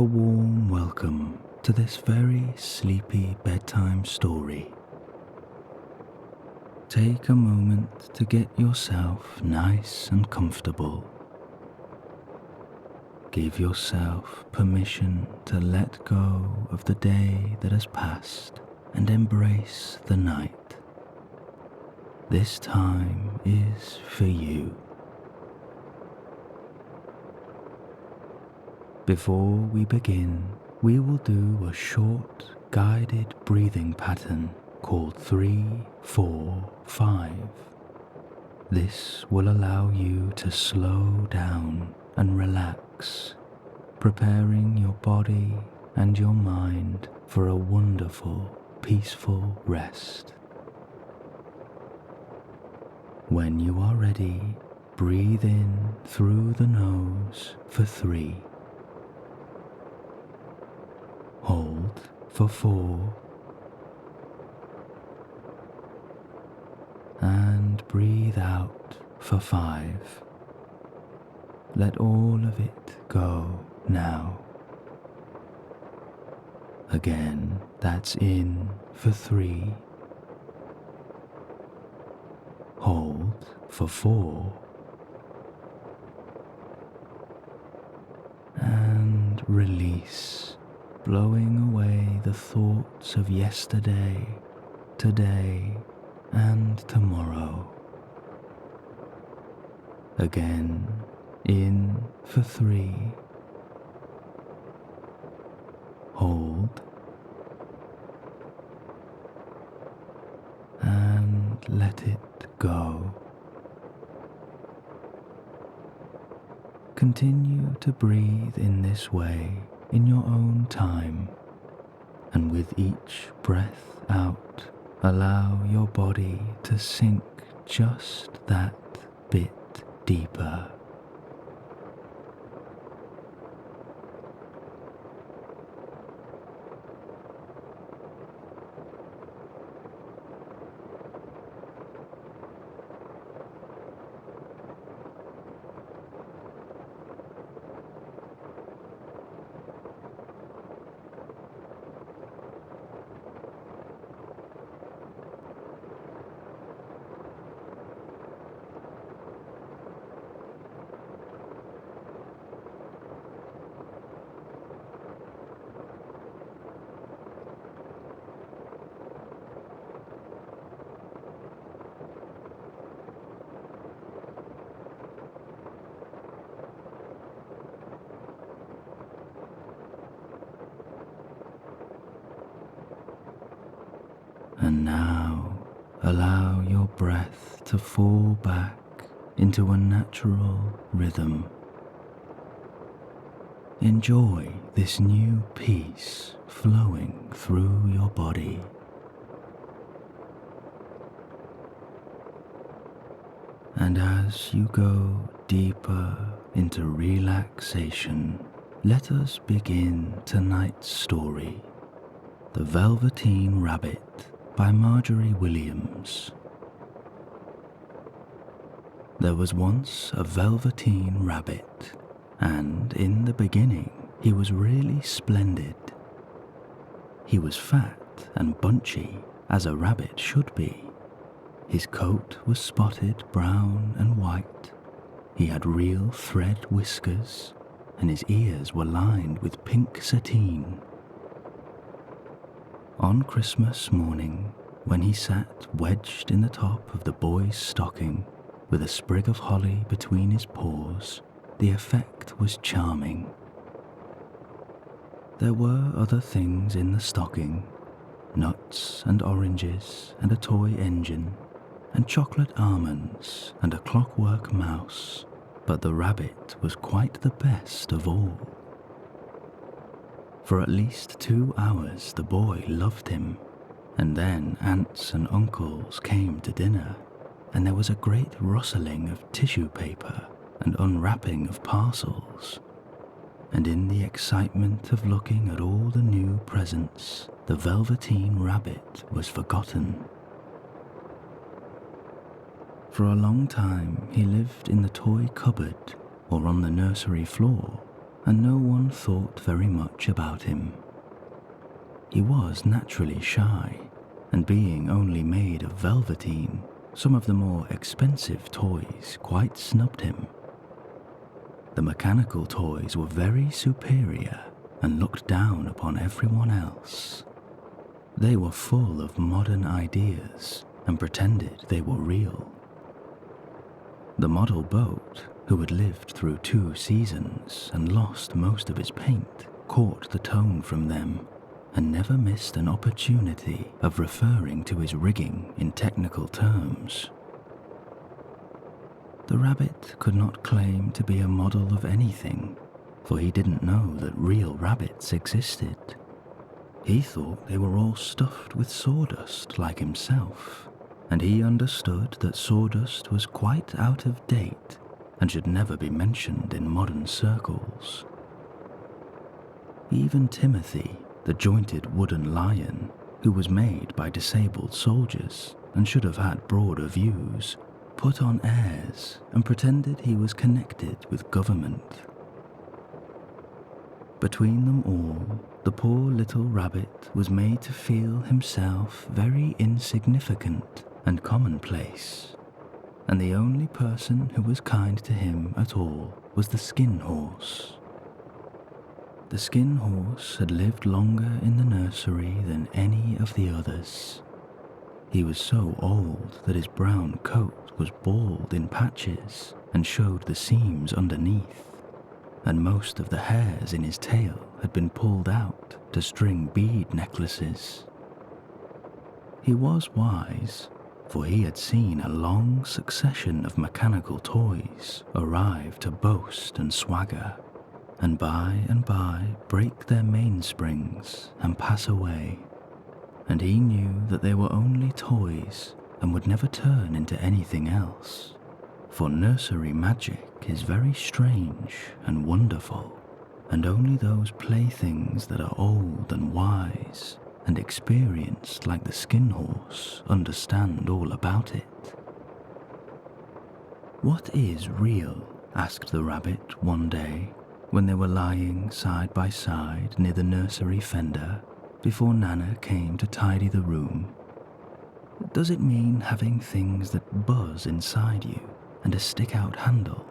a warm welcome to this very sleepy bedtime story. Take a moment to get yourself nice and comfortable. Give yourself permission to let go of the day that has passed and embrace the night. This time is for you. Before we begin, we will do a short guided breathing pattern called 3-4-5. This will allow you to slow down and relax, preparing your body and your mind for a wonderful, peaceful rest. When you are ready, breathe in through the nose for 3. Hold for 4. And breathe out for 5. Let all of it go now. Again, that's in for 3. Hold for 4. And release, blowing away the thoughts of yesterday, today, and tomorrow. Again, in for 3. Hold. And let it go. Continue to breathe in this way in your own time, and with each breath out, allow your body to sink just that bit deeper. And now allow your breath to fall back into a natural rhythm. Enjoy this new peace flowing through your body. And as you go deeper into relaxation, let us begin tonight's story, The Velveteen Rabbit by Marjorie Williams. There was once a velveteen rabbit, and in the beginning he was really splendid. He was fat and bunchy, as a rabbit should be. His coat was spotted brown and white. He had real thread whiskers, and his ears were lined with pink sateen. On Christmas morning, when he sat wedged in the top of the boy's stocking, with a sprig of holly between his paws, the effect was charming. There were other things in the stocking, nuts and oranges and a toy engine, and chocolate almonds and a clockwork mouse, but the rabbit was quite the best of all. For at least 2 hours the boy loved him, and then aunts and uncles came to dinner, and there was a great rustling of tissue paper and unwrapping of parcels, and in the excitement of looking at all the new presents, the Velveteen Rabbit was forgotten. For a long time he lived in the toy cupboard or on the nursery floor, and no one thought very much about him. He was naturally shy, and being only made of velveteen, some of the more expensive toys quite snubbed him. The mechanical toys were very superior and looked down upon everyone else. They were full of modern ideas and pretended they were real. The model boat, who had lived through 2 seasons and lost most of its paint, caught the tone from them and never missed an opportunity of referring to his rigging in technical terms. The rabbit could not claim to be a model of anything, for he didn't know that real rabbits existed. He thought they were all stuffed with sawdust like himself, and he understood that sawdust was quite out of date and should never be mentioned in modern circles. Even Timothy, the jointed wooden lion, who was made by disabled soldiers and should have had broader views, put on airs and pretended he was connected with government. Between them all, the poor little rabbit was made to feel himself very insignificant and commonplace, and the only person who was kind to him at all was the Skin Horse. The Skin Horse had lived longer in the nursery than any of the others. He was so old that his brown coat was bald in patches and showed the seams underneath, and most of the hairs in his tail had been pulled out to string bead necklaces. He was wise, for he had seen a long succession of mechanical toys arrive to boast and swagger, and by break their mainsprings and pass away, and he knew that they were only toys and would never turn into anything else, for nursery magic is very strange and wonderful, and only those playthings that are old and wise and experienced like the Skin Horse understand all about it. "What is real?" asked the rabbit one day, when they were lying side by side near the nursery fender before Nana came to tidy the room. "Does it mean having things that buzz inside you and a stick-out handle?"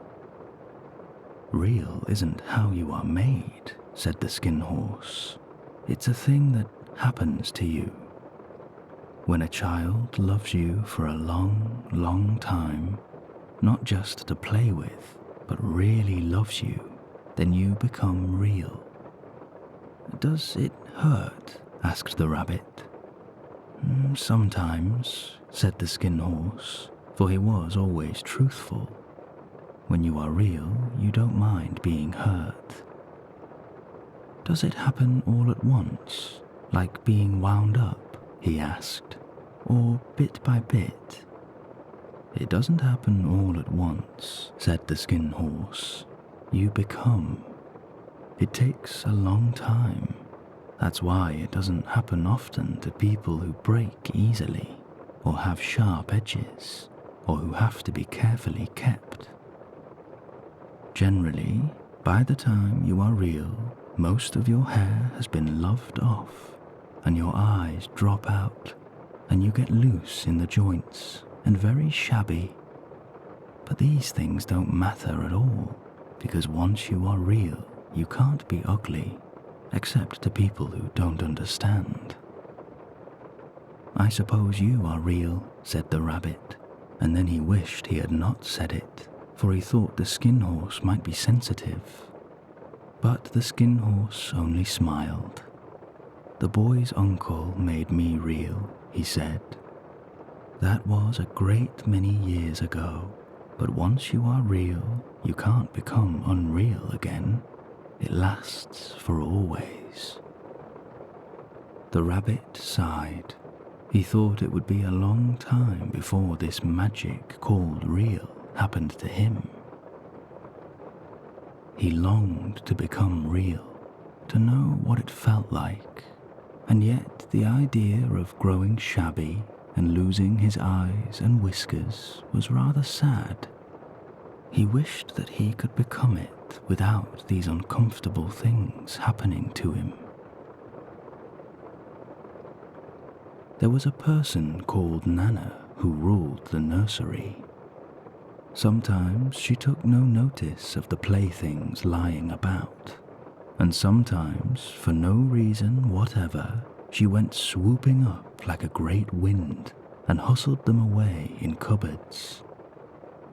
"Real isn't how you are made," said the Skin Horse. "It's a thing that happens to you. When a child loves you for a long, long time, not just to play with, but really loves you, then you become real." "Does it hurt?" asked the rabbit. "Sometimes," said the Skin Horse, for he was always truthful. "When you are real, you don't mind being hurt." "Does it happen all at once, like being wound up?" he asked, "or bit by bit?" "It doesn't happen all at once," said the Skin Horse. "You become. It takes a long time. That's why it doesn't happen often to people who break easily, or have sharp edges, or who have to be carefully kept. Generally, by the time you are real, most of your hair has been loved off, and your eyes drop out, and you get loose in the joints and very shabby. But these things don't matter at all, because once you are real, you can't be ugly, except to people who don't understand." "I suppose you are real," said the rabbit, and then he wished he had not said it, for he thought the Skin Horse might be sensitive. But the Skin Horse only smiled. "The boy's uncle made me real," he said. "That was a great many years ago, but once you are real, you can't become unreal again. It lasts for always." The rabbit sighed. He thought it would be a long time before this magic called real happened to him. He longed to become real, to know what it felt like, and yet the idea of growing shabby and losing his eyes and whiskers was rather sad. He wished that he could become it without these uncomfortable things happening to him. There was a person called Nana who ruled the nursery. Sometimes she took no notice of the playthings lying about, and sometimes, for no reason whatever, she went swooping up like a great wind and hustled them away in cupboards.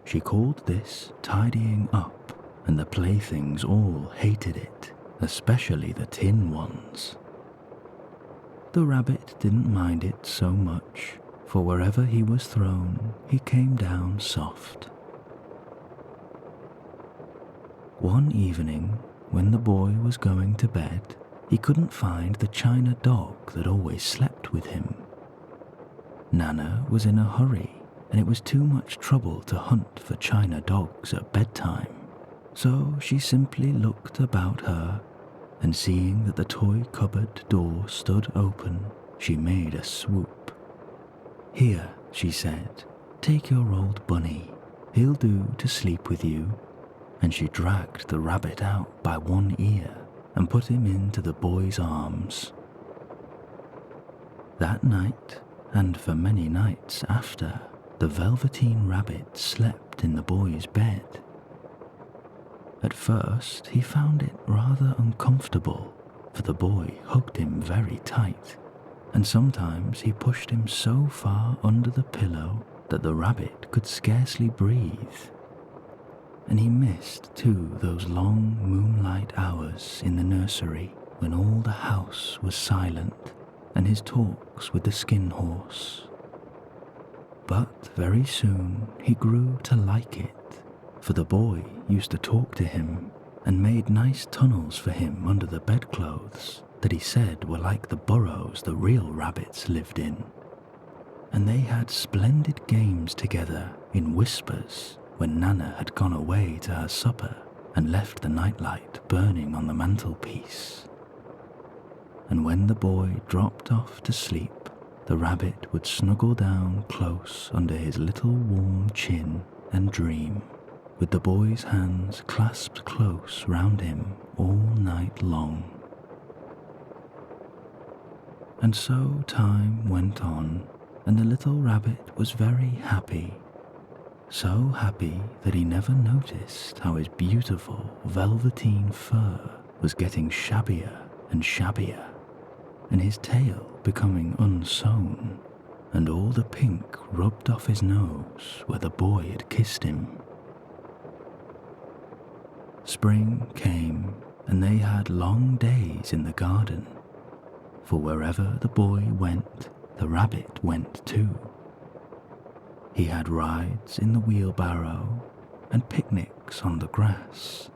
She called this tidying up, and the playthings all hated it, especially the tin ones. The rabbit didn't mind it so much, for wherever he was thrown, he came down soft. One evening, when the boy was going to bed, he couldn't find the china dog that always slept with him. Nana was in a hurry, and it was too much trouble to hunt for china dogs at bedtime, so she simply looked about her, and seeing that the toy cupboard door stood open, she made a swoop. "Here," she said, "take your old bunny. He'll do to sleep with you." And she dragged the rabbit out by one ear and put him into the boy's arms. That night, and for many nights after, the Velveteen Rabbit slept in the boy's bed. At first, he found it rather uncomfortable, for the boy hugged him very tight, and sometimes he pushed him so far under the pillow that the rabbit could scarcely breathe. And he missed, too, those long moonlight hours in the nursery when all the house was silent, and his talks with the skin horse. But very soon he grew to like it, for the boy used to talk to him and made nice tunnels for him under the bedclothes that he said were like the burrows the real rabbits lived in. And they had splendid games together in whispers when Nana had gone away to her supper and left the nightlight burning on the mantelpiece. And when the boy dropped off to sleep, the rabbit would snuggle down close under his little warm chin and dream, with the boy's hands clasped close round him all night long. And so time went on, and the little rabbit was very happy. So happy that he never noticed how his beautiful velveteen fur was getting shabbier and shabbier, and his tail becoming unsewn, and all the pink rubbed off his nose where the boy had kissed him. Spring came, and they had long days in the garden, for wherever the boy went, the rabbit went too. He had rides in the wheelbarrow, and picnics on the grass,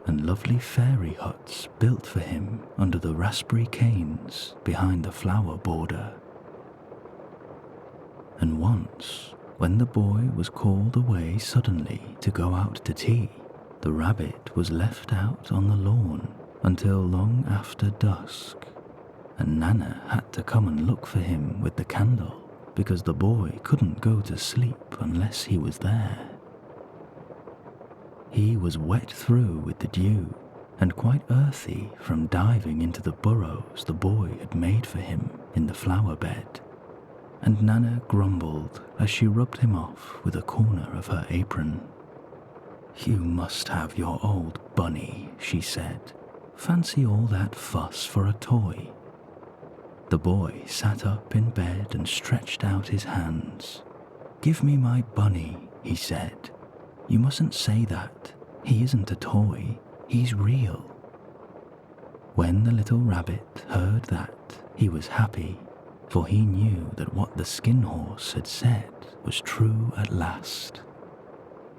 and lovely fairy huts built for him under the raspberry canes behind the flower border. And once, when the boy was called away suddenly to go out to tea, the rabbit was left out on the lawn until long after dusk, and Nana had to come and look for him with the candle, because the boy couldn't go to sleep unless he was there. He was wet through with the dew, and quite earthy from diving into the burrows the boy had made for him in the flower bed, and Nana grumbled as she rubbed him off with a corner of her apron. "You must have your old bunny," she said. "Fancy all that fuss for a toy." The boy sat up in bed and stretched out his hands. "Give me my bunny," he said. "You mustn't say that. He isn't a toy. He's real." When the little rabbit heard that, he was happy, for he knew that what the skin horse had said was true at last.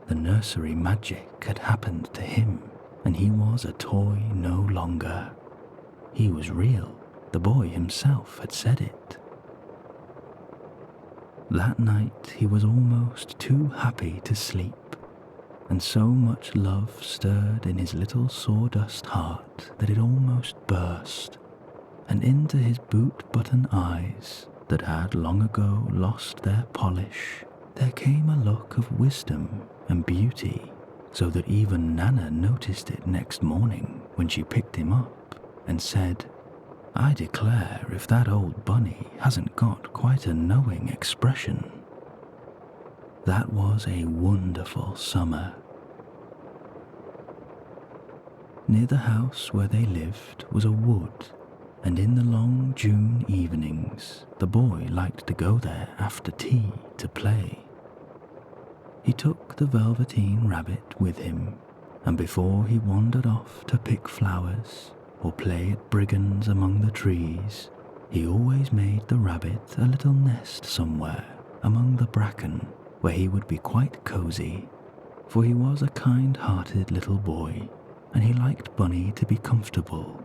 The nursery magic had happened to him, and he was a toy no longer. He was real. The boy himself had said it. That night he was almost too happy to sleep, and so much love stirred in his little sawdust heart that it almost burst, and into his boot-button eyes, that had long ago lost their polish, there came a look of wisdom and beauty so that even Nana noticed it next morning when she picked him up and said, "I declare if that old bunny hasn't got quite a knowing expression." That was a wonderful summer. Near the house where they lived was a wood, and in the long June evenings the boy liked to go there after tea to play. He took the Velveteen Rabbit with him, and before he wandered off to pick flowers or play at brigands among the trees, he always made the rabbit a little nest somewhere among the bracken where he would be quite cozy, for he was a kind-hearted little boy, and he liked Bunny to be comfortable.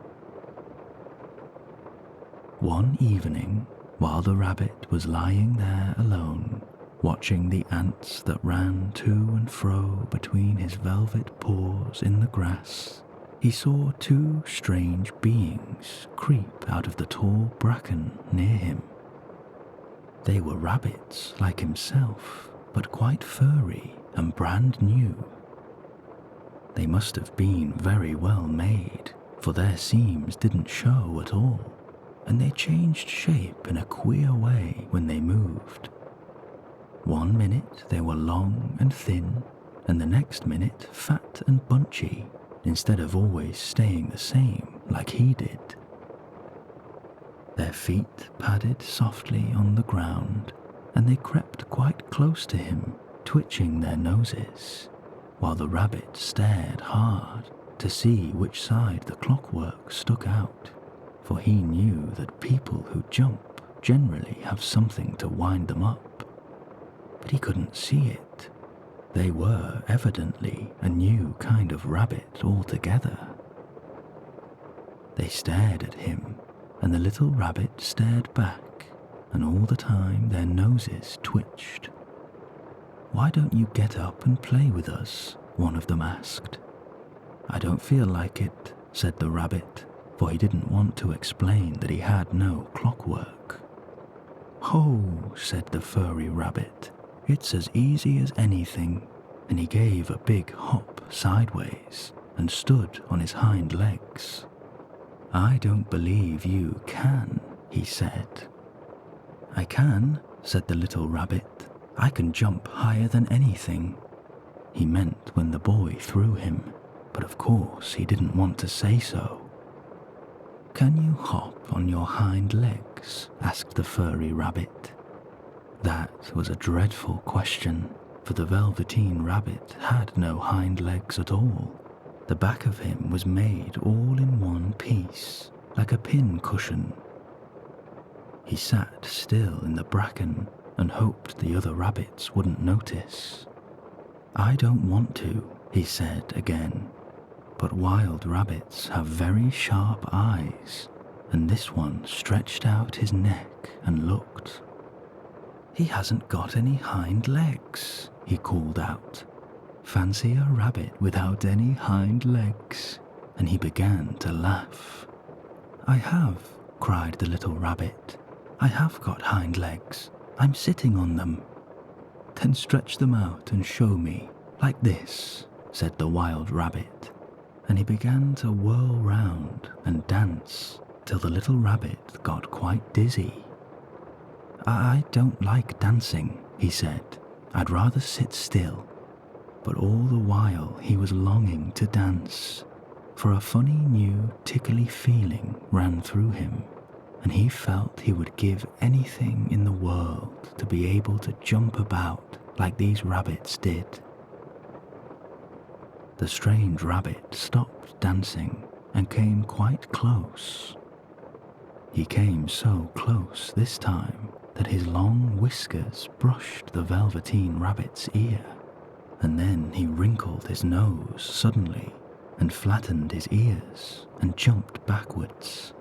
One evening, while the rabbit was lying there alone, watching the ants that ran to and fro between his velvet paws in the grass, he saw two strange beings creep out of the tall bracken near him. They were rabbits like himself, but quite furry and brand new. They must have been very well made, for their seams didn't show at all, and they changed shape in a queer way when they moved. One minute they were long and thin, and the next minute fat and bunchy, instead of always staying the same like he did. Their feet padded softly on the ground, and they crept quite close to him, twitching their noses, while the rabbit stared hard to see which side the clockwork stuck out, for he knew that people who jump generally have something to wind them up. But he couldn't see it. They were evidently a new kind of rabbit altogether. They stared at him, and the little rabbit stared back, and all the time their noses twitched. "Why don't you get up and play with us?" one of them asked. "I don't feel like it," said the rabbit, for he didn't want to explain that he had no clockwork. "Oh," said the furry rabbit, "it's as easy as anything," and he gave a big hop sideways and stood on his hind legs. "I don't believe you can," he said. "I can," said the little rabbit. "I can jump higher than anything." He meant when the boy threw him, but of course he didn't want to say so. "Can you hop on your hind legs?" asked the furry rabbit. That was a dreadful question, for the Velveteen Rabbit had no hind legs at all. The back of him was made all in one piece, like a pin cushion. He sat still in the bracken and hoped the other rabbits wouldn't notice. "I don't want to," he said again, "but wild rabbits have very sharp eyes," and this one stretched out his neck and looked. "He hasn't got any hind legs," he called out. "Fancy a rabbit without any hind legs," and he began to laugh. "I have," cried the little rabbit. "I have got hind legs. I'm sitting on them." "Then stretch them out and show me, like this," said the wild rabbit, and he began to whirl round and dance till the little rabbit got quite dizzy. "I don't like dancing," he said. "I'd rather sit still." But all the while he was longing to dance, for a funny new tickly feeling ran through him, and he felt he would give anything in the world to be able to jump about like these rabbits did. The strange rabbit stopped dancing and came quite close. He came so close this time that his long whiskers brushed the Velveteen Rabbit's ear, and then he wrinkled his nose suddenly and flattened his ears and jumped backwards.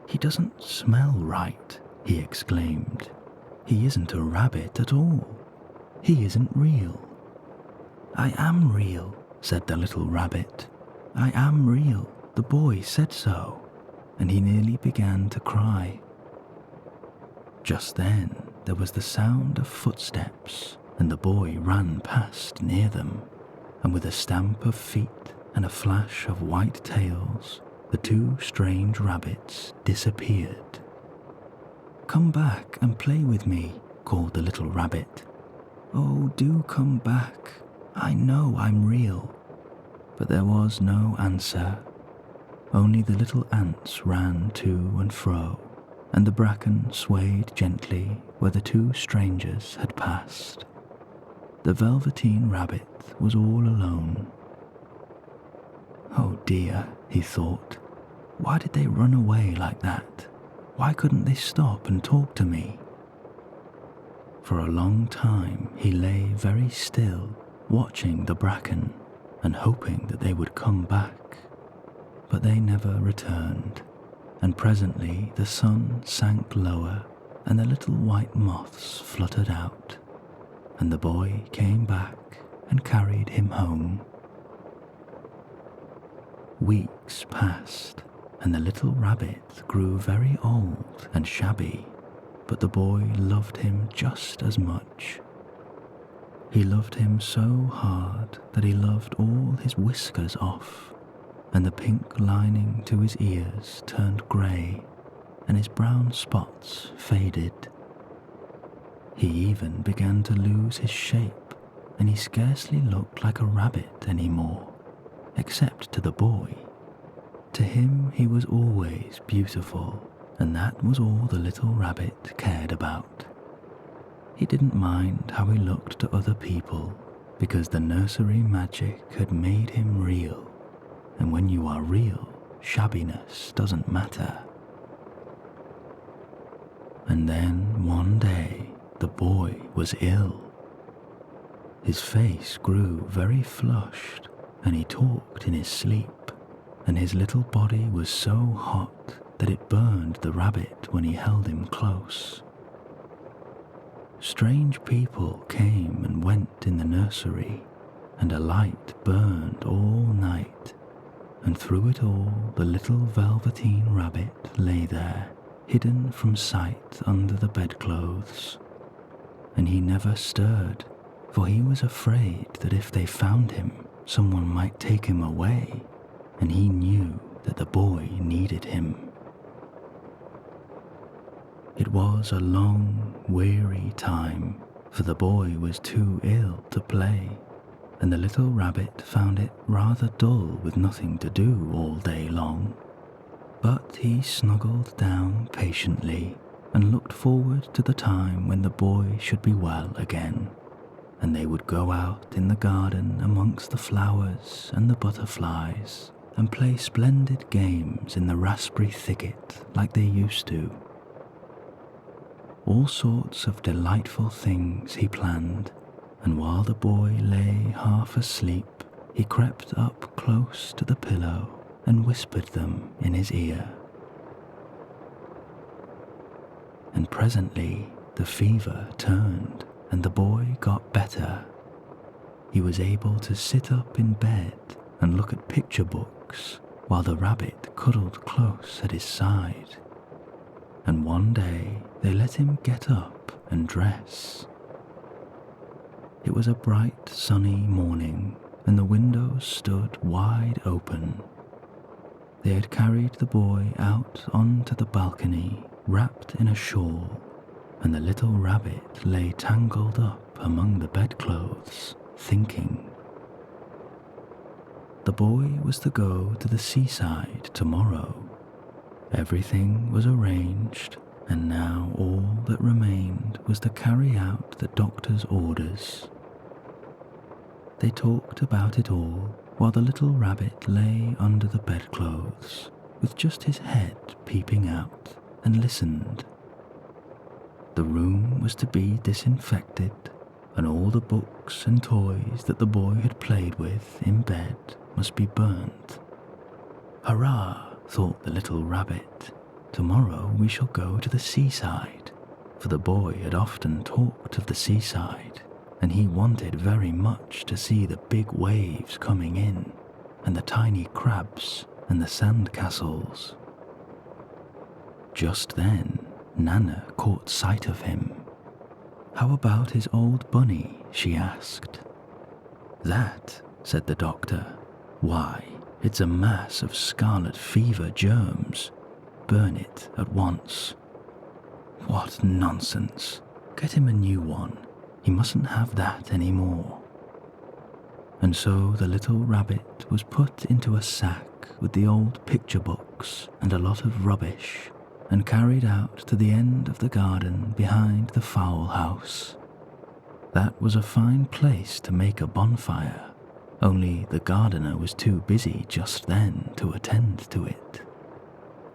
"He doesn't smell right," he exclaimed. "He isn't a rabbit at all. He isn't real." "I am real," said the little rabbit. "I am real. The boy said so," and he nearly began to cry. Just then there was the sound of footsteps, and the boy ran past near them, and with a stamp of feet and a flash of white tails, the two strange rabbits disappeared. "Come back and play with me," called the little rabbit. "Oh, do come back. I know I'm real." But there was no answer. Only the little ants ran to and fro, and the bracken swayed gently where the two strangers had passed. The Velveteen Rabbit was all alone. "Oh dear," he thought. "Why did they run away like that? Why couldn't they stop and talk to me?" For a long time he lay very still, watching the bracken and hoping that they would come back. But they never returned, and presently the sun sank lower and the little white moths fluttered out, and the boy came back and carried him home. Weeks passed, and the little rabbit grew very old and shabby, but the boy loved him just as much. He loved him so hard that he loved all his whiskers off, and the pink lining to his ears turned grey, and his brown spots faded. He even began to lose his shape, and he scarcely looked like a rabbit anymore, except to the boy. To him he was always beautiful, and that was all the little rabbit cared about. He didn't mind how he looked to other people, because the nursery magic had made him real, and when you are real, shabbiness doesn't matter. And then one day the boy was ill. His face grew very flushed, and he talked in his sleep, and his little body was so hot that it burned the rabbit when he held him close. Strange people came and went in the nursery, and a light burned all night, and through it all the little Velveteen Rabbit lay there, hidden from sight under the bedclothes. And he never stirred, for he was afraid that if they found him, someone might take him away, and he knew that the boy needed him. It was a long, weary time, for the boy was too ill to play, and the little rabbit found it rather dull with nothing to do all day long. But he snuggled down patiently and looked forward to the time when the boy should be well again, and they would go out in the garden amongst the flowers and the butterflies and play splendid games in the raspberry thicket like they used to. All sorts of delightful things he planned, and while the boy lay half asleep, he crept up close to the pillow and whispered them in his ear. And presently the fever turned, and the boy got better. He was able to sit up in bed and look at picture books while the rabbit cuddled close at his side. And one day they let him get up and dress. It was a bright sunny morning, and the windows stood wide open. They had carried the boy out onto the balcony, wrapped in a shawl, and the little rabbit lay tangled up among the bedclothes, thinking. The boy was to go to the seaside tomorrow. Everything was arranged, and now all that remained was to carry out the doctor's orders. They talked about it all while the little rabbit lay under the bedclothes, with just his head peeping out, and listened. The room was to be disinfected, and all the books and toys that the boy had played with in bed must be burnt. "Hurrah!" thought the little rabbit. "Tomorrow we shall go to the seaside," for the boy had often talked of the seaside, and he wanted very much to see the big waves coming in, and the tiny crabs and the sand castles. Just then Nana caught sight of him. "How about his old bunny?" she asked. "That said the doctor. "Why, it's a mass of scarlet fever germs. Burn it at once." "What nonsense. Get him a new one. He mustn't have that any more." And so the little rabbit was put into a sack with the old picture books and a lot of rubbish, and carried out to the end of the garden behind the fowl house. That was a fine place to make a bonfire, only the gardener was too busy just then to attend to it.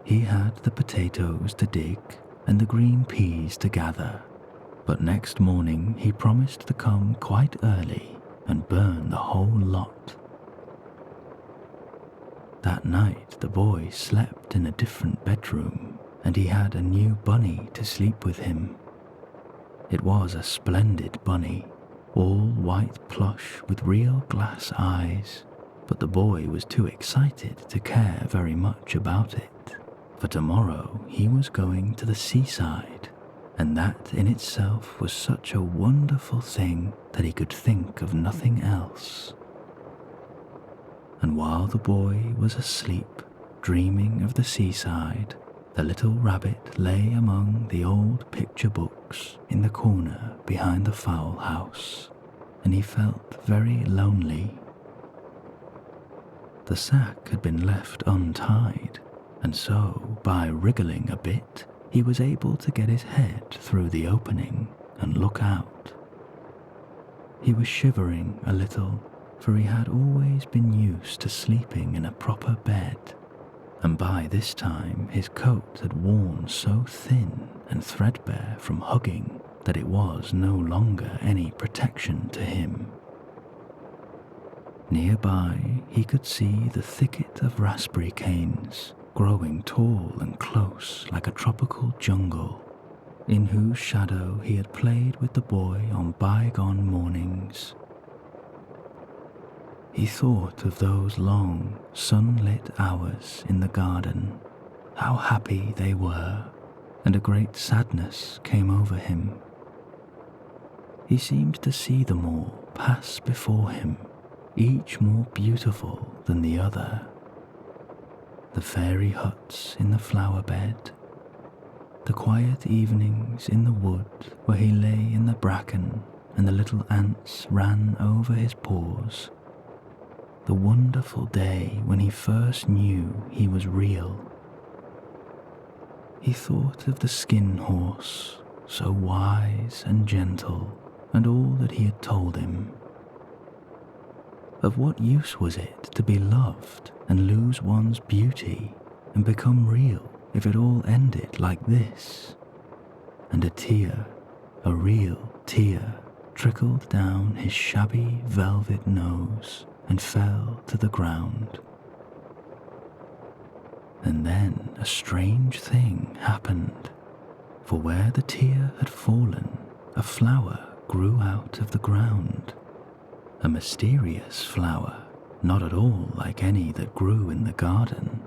He had the potatoes to dig and the green peas to gather, but next morning he promised to come quite early and burn the whole lot. That night the boy slept in a different bedroom, and he had a new bunny to sleep with him. It was a splendid bunny, all white plush with real glass eyes, but the boy was too excited to care very much about it, for tomorrow he was going to the seaside, and that in itself was such a wonderful thing that he could think of nothing else. And while the boy was asleep, dreaming of the seaside, the little rabbit lay among the old picture books in the corner behind the fowl house, and he felt very lonely. The sack had been left untied, and so, by wriggling a bit, he was able to get his head through the opening and look out. He was shivering a little, for he had always been used to sleeping in a proper bed, and by this time his coat had worn so thin and threadbare from hugging that it was no longer any protection to him. Nearby he could see the thicket of raspberry canes, growing tall and close like a tropical jungle, in whose shadow he had played with the boy on bygone mornings. He thought of those long, sunlit hours in the garden, how happy they were, and a great sadness came over him. He seemed to see them all pass before him, each more beautiful than the other. The fairy huts in the flower bed, the quiet evenings in the wood where he lay in the bracken and the little ants ran over his paws, the wonderful day when he first knew he was real. He thought of the skin horse, so wise and gentle, and all that he had told him. Of what use was it to be loved and lose one's beauty and become real if it all ended like this? And a tear, a real tear, trickled down his shabby velvet nose and fell to the ground. And then a strange thing happened, for where the tear had fallen, a flower grew out of the ground. A mysterious flower, not at all like any that grew in the garden.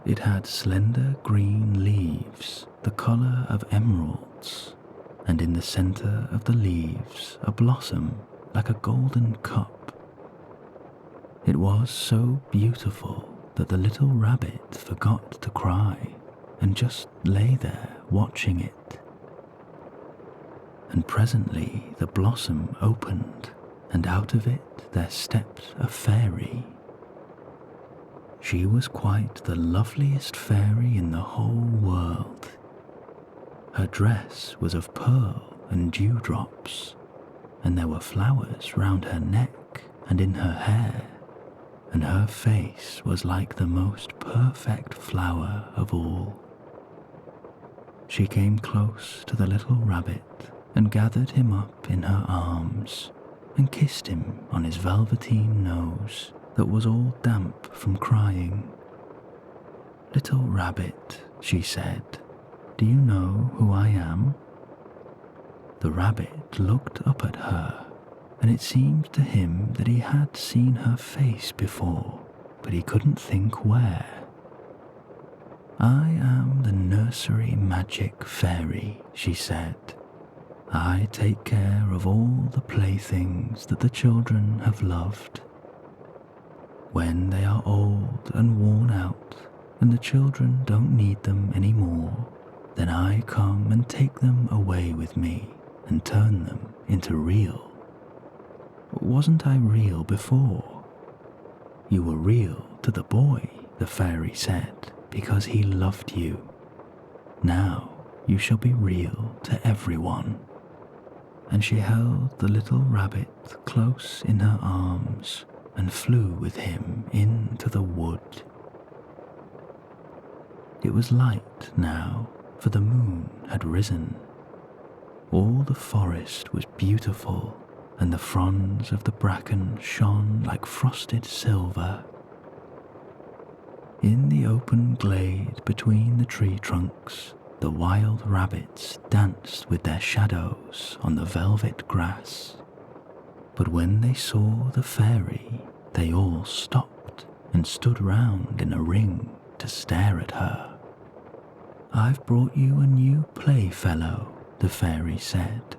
It had slender green leaves, the colour of emeralds, and in the centre of the leaves a blossom like a golden cup. It was so beautiful that the little rabbit forgot to cry and just lay there watching it. And presently the blossom opened, and out of it there stepped a fairy. She was quite the loveliest fairy in the whole world. Her dress was of pearl and dewdrops, and there were flowers round her neck and in her hair, and her face was like the most perfect flower of all. She came close to the little rabbit and gathered him up in her arms and kissed him on his velveteen nose that was all damp from crying. "Little rabbit," she said, "do you know who I am?" The rabbit looked up at her, and it seemed to him that he had seen her face before, but he couldn't think where. "I am the nursery magic fairy," she said. I take care of all the playthings that the children have loved. When they are old and worn out and the children don't need them anymore, then I come and take them away with me and turn them into real. Wasn't I real before? You were real to the boy, the fairy said, because he loved you. Now you shall be real to everyone. And she held the little rabbit close in her arms and flew with him into the wood. It was light now, for the moon had risen. All the forest was beautiful, and the fronds of the bracken shone like frosted silver. In the open glade between the tree trunks, the wild rabbits danced with their shadows on the velvet grass. But when they saw the fairy, they all stopped and stood round in a ring to stare at her. "I've brought you a new playfellow," the fairy said.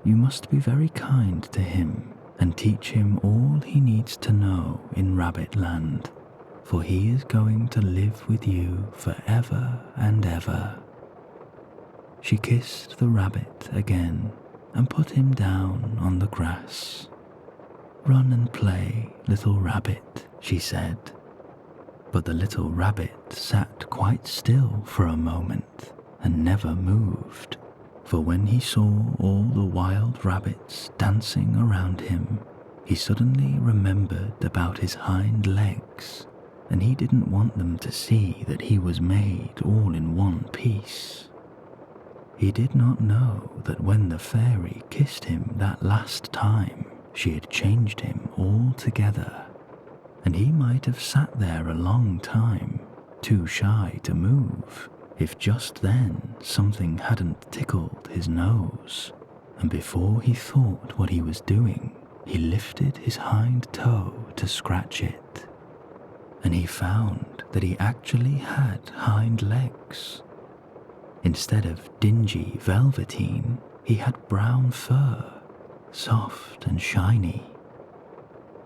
"You must be very kind to him and teach him all he needs to know in Rabbit Land, for he is going to live with you forever and ever." She kissed the rabbit again and put him down on the grass. "Run and play, little rabbit," she said. But the little rabbit sat quite still for a moment and never moved, for when he saw all the wild rabbits dancing around him, he suddenly remembered about his hind legs, and he didn't want them to see that he was made all in one piece. He did not know that when the fairy kissed him that last time, she had changed him altogether, and he might have sat there a long time, too shy to move, if just then something hadn't tickled his nose, and before he thought what he was doing, he lifted his hind toe to scratch it, and he found that he actually had hind legs. Instead of dingy velveteen, he had brown fur, soft and shiny.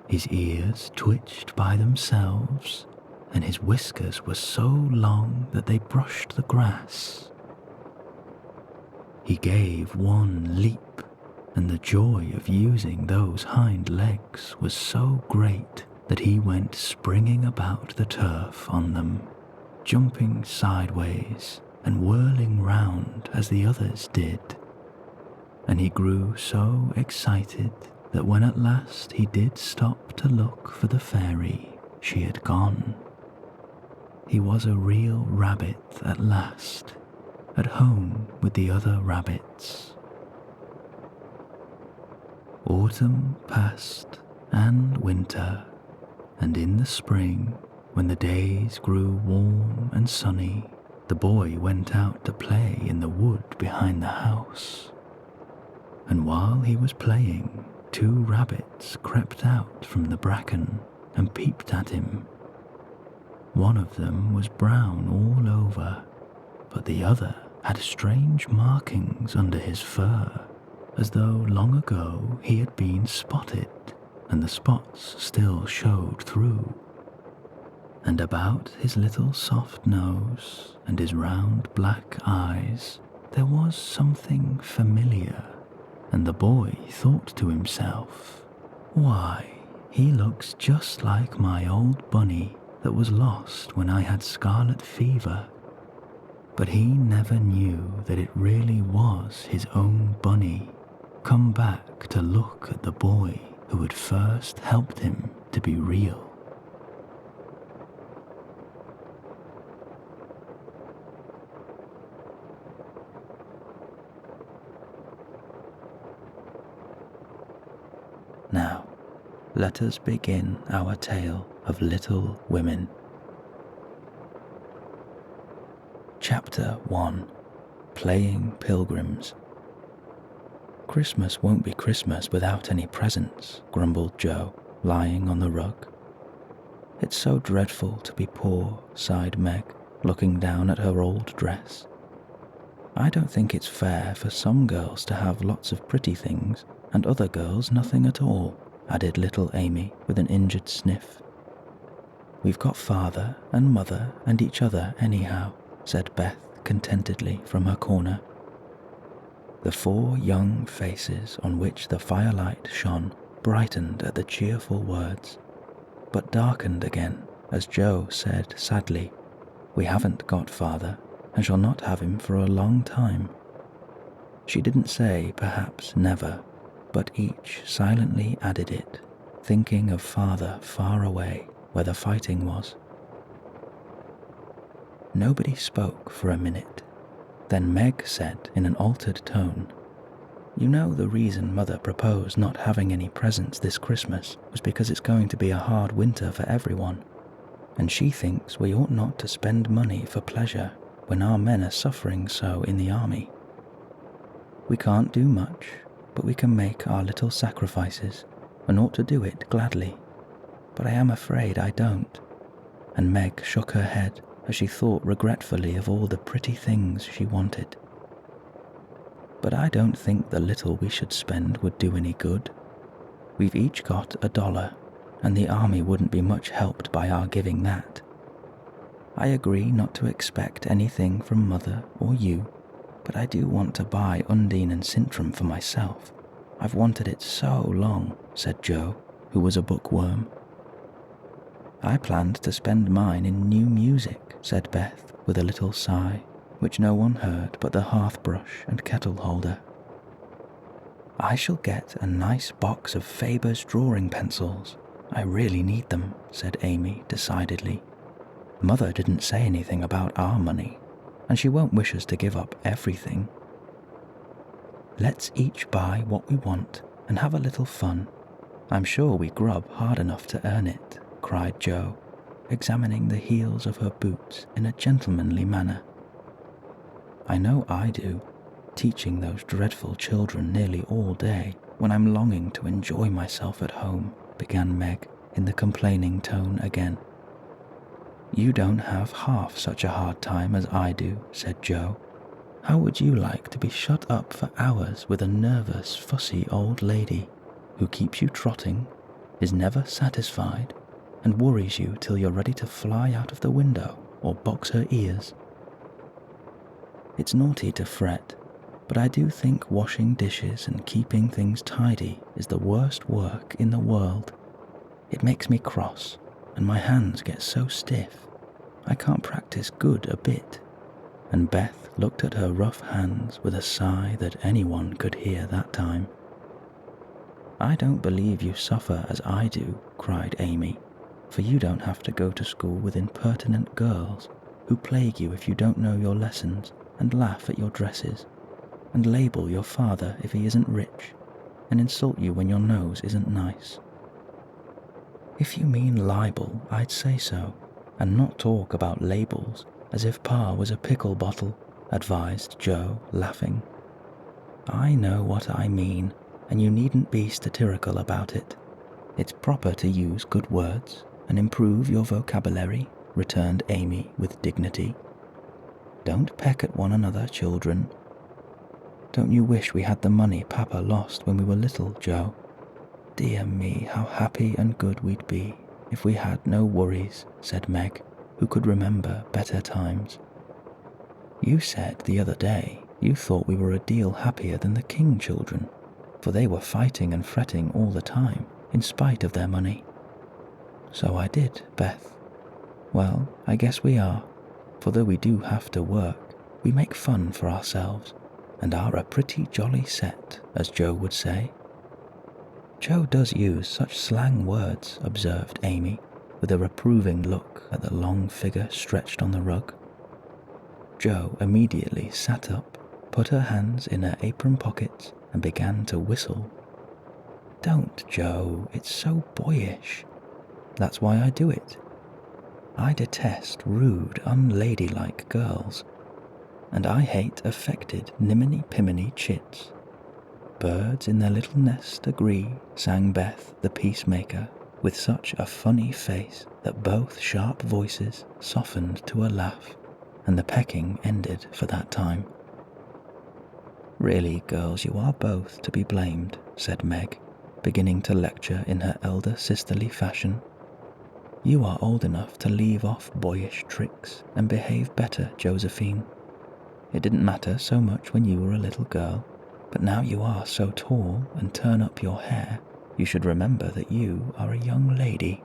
His ears twitched by themselves, and his whiskers were so long that they brushed the grass. He gave one leap, and the joy of using those hind legs was so great that he went springing about the turf on them, jumping sideways and whirling round as the others did. And he grew so excited that when at last he did stop to look for the fairy, she had gone. He was a real rabbit at last, at home with the other rabbits. Autumn passed, and winter, and in the spring, when the days grew warm and sunny, the boy went out to play in the wood behind the house. And while he was playing, 2 rabbits crept out from the bracken and peeped at him. One of them was brown all over, but the other had strange markings under his fur, as though long ago he had been spotted, and the spots still showed through. And about his little soft nose and his round black eyes there was something familiar, and the boy thought to himself, "Why, he looks just like my old bunny that was lost when I had scarlet fever." But he never knew that it really was his own bunny, come back to look at the boy who had first helped him to be real. Now, let us begin our tale of Little Women. Chapter 1. Playing Pilgrims. "Christmas won't be Christmas without any presents," grumbled Jo, lying on the rug. "It's so dreadful to be poor," sighed Meg, looking down at her old dress. I don't think it's fair for some girls to have lots of pretty things and other girls nothing at all, added little Amy with an injured sniff. We've got father and mother and each other anyhow, said Beth contentedly from her corner. The 4 young faces on which the firelight shone brightened at the cheerful words, but darkened again as Jo said sadly, "We haven't got father, and shall not have him for a long time." She didn't say perhaps never, but each silently added it, thinking of father far away where the fighting was. Nobody spoke for a minute. Then Meg said in an altered tone, "You know the reason Mother proposed not having any presents this Christmas was because it's going to be a hard winter for everyone, and she thinks we ought not to spend money for pleasure when our men are suffering so in the army. We can't do much, but we can make our little sacrifices and ought to do it gladly. But I am afraid I don't." And Meg shook her head as she thought regretfully of all the pretty things she wanted. "But I don't think the little we should spend would do any good. We've each got $1, and the army wouldn't be much helped by our giving that. I agree not to expect anything from Mother or you, but I do want to buy Undine and Sintram for myself. I've wanted it so long," said Jo, who was a bookworm. "I planned to spend mine in new music," said Beth with a little sigh, which no one heard but the hearth brush and kettle holder. "I shall get a nice box of Faber's drawing pencils. I really need them," said Amy decidedly. "Mother didn't say anything about our money, and she won't wish us to give up everything. Let's each buy what we want and have a little fun. I'm sure we grub hard enough to earn it," cried Jo, examining the heels of her boots in a gentlemanly manner. "I know I do, teaching those dreadful children nearly all day when I'm longing to enjoy myself at home," began Meg in the complaining tone again. "You don't have half such a hard time as I do," said Jo. "How would you like to be shut up for hours with a nervous, fussy old lady who keeps you trotting, is never satisfied, and worries you till you're ready to fly out of the window or box her ears? It's naughty to fret, but I do think washing dishes and keeping things tidy is the worst work in the world. It makes me cross, and my hands get so stiff. I can't practice good a bit." And Beth looked at her rough hands with a sigh that anyone could hear that time. "I don't believe you suffer as I do," cried Amy, "for you don't have to go to school with impertinent girls who plague you if you don't know your lessons and laugh at your dresses, and label your father if he isn't rich, and insult you when your nose isn't nice." "If you mean libel, I'd say so, and not talk about labels as if Pa was a pickle bottle," advised Jo, laughing. "I know what I mean, and you needn't be satirical about it. It's proper to use good words and improve your vocabulary," returned Amy with dignity. "Don't peck at one another, children. Don't you wish we had the money Papa lost when we were little, Jo? Dear me, how happy and good we'd be if we had no worries," said Meg, who could remember better times. "You said the other day you thought we were a deal happier than the King children, for they were fighting and fretting all the time, in spite of their money." "So I did, Beth. Well, I guess we are, for though we do have to work, we make fun for ourselves, and are a pretty jolly set, as Jo would say." "Jo does use such slang words," observed Amy, with a reproving look at the long figure stretched on the rug. Jo immediately sat up, put her hands in her apron pockets, and began to whistle. "Don't, Jo, it's so boyish. That's why I do it. I detest rude, unladylike girls, and I hate affected, niminy-piminy chits. Birds in their little nest agree," sang Beth the peacemaker, with such a funny face that both sharp voices softened to a laugh, and the pecking ended for that time. "Really, girls, you are both to be blamed," said Meg, beginning to lecture in her elder sisterly fashion. "You are old enough to leave off boyish tricks and behave better, Josephine. It didn't matter so much when you were a little girl, but now you are so tall and turn up your hair, you should remember that you are a young lady."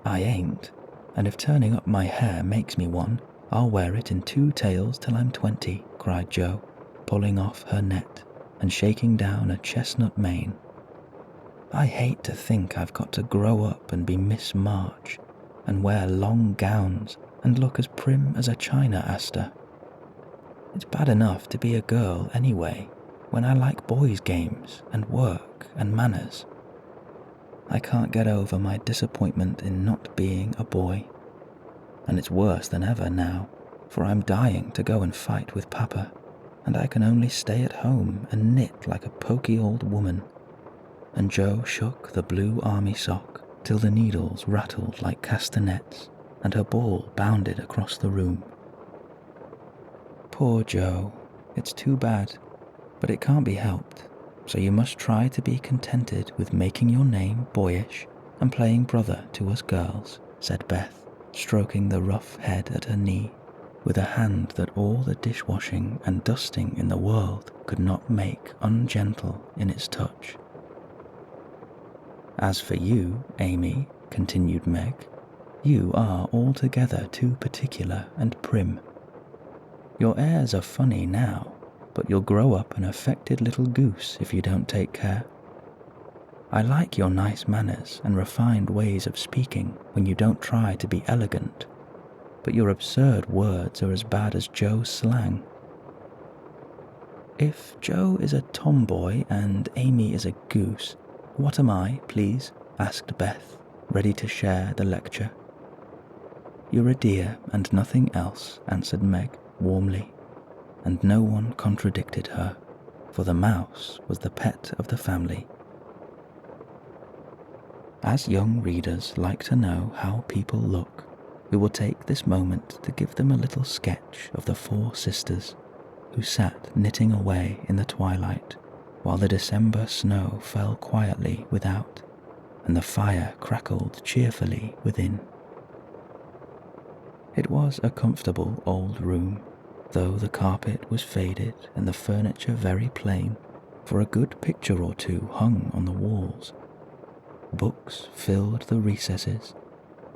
"I ain't, and if turning up my hair makes me one, I'll wear it in 2 tails till I'm 20, cried Jo, pulling off her net and shaking down a chestnut mane. "I hate to think I've got to grow up and be Miss March and wear long gowns and look as prim as a china aster. It's bad enough to be a girl anyway, when I like boys' games and work and manners. I can't get over my disappointment in not being a boy. And it's worse than ever now, for I'm dying to go and fight with Papa, and I can only stay at home and knit like a poky old woman." And Jo shook the blue army sock till the needles rattled like castanets, and her ball bounded across the room. "Poor Jo, it's too bad, but it can't be helped, so you must try to be contented with making your name boyish and playing brother to us girls," said Beth, stroking the rough head at her knee with a hand that all the dishwashing and dusting in the world could not make ungentle in its touch. "As for you, Amy," continued Meg, "you are altogether too particular and prim. Your airs are funny now, but you'll grow up an affected little goose if you don't take care. I like your nice manners and refined ways of speaking when you don't try to be elegant, but your absurd words are as bad as Jo's slang." "If Jo is a tomboy and Amy is a goose, what am I, please?" asked Beth, ready to share the lecture. "You're a dear and nothing else," answered Meg warmly, and no one contradicted her, for the mouse was the pet of the family. As young readers like to know how people look, we will take this moment to give them a little sketch of the 4 sisters who sat knitting away in the twilight while the December snow fell quietly without and the fire crackled cheerfully within. It was a comfortable old room, though the carpet was faded and the furniture very plain, for a good picture or 2 hung on the walls. Books filled the recesses,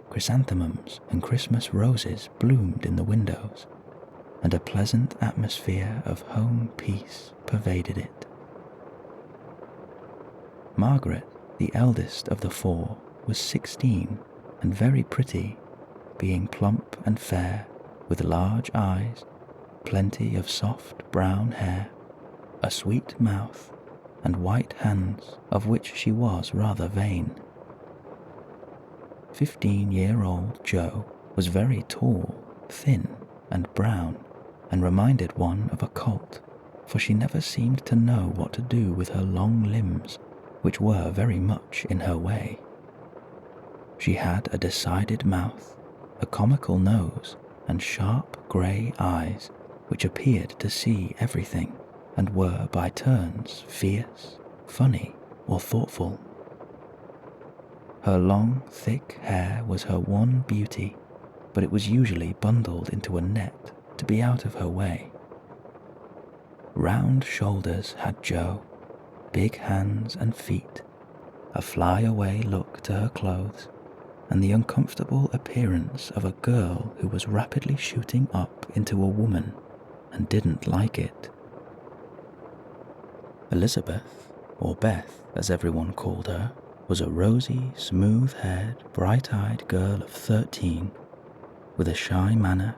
chrysanthemums and Christmas roses bloomed in the windows, and a pleasant atmosphere of home peace pervaded it. Margaret, the eldest of the 4, was 16 and very pretty, being plump and fair, with large eyes, plenty of soft brown hair, a sweet mouth, and white hands of which she was rather vain. 15-year-old Jo was very tall, thin, and brown, and reminded one of a colt, for she never seemed to know what to do with her long limbs, which were very much in her way. She had a decided mouth, a comical nose, and sharp grey eyes, which appeared to see everything, and were by turns fierce, funny, or thoughtful. Her long, thick hair was her one beauty, but it was usually bundled into a net to be out of her way. Round shoulders had Jo, big hands and feet, a fly-away look to her clothes, and the uncomfortable appearance of a girl who was rapidly shooting up into a woman and didn't like it. Elizabeth, or Beth as everyone called her, was a rosy, smooth-haired, bright-eyed girl of 13, with a shy manner,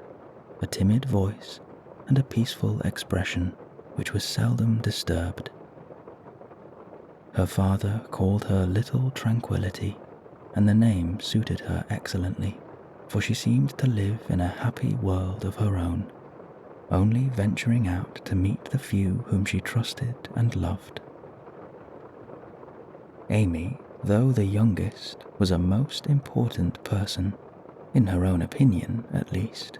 a timid voice, and a peaceful expression which was seldom disturbed. Her father called her Little Tranquillity, and the name suited her excellently, for she seemed to live in a happy world of her own, only venturing out to meet the few whom she trusted and loved. Amy, though the youngest, was a most important person, in her own opinion at least.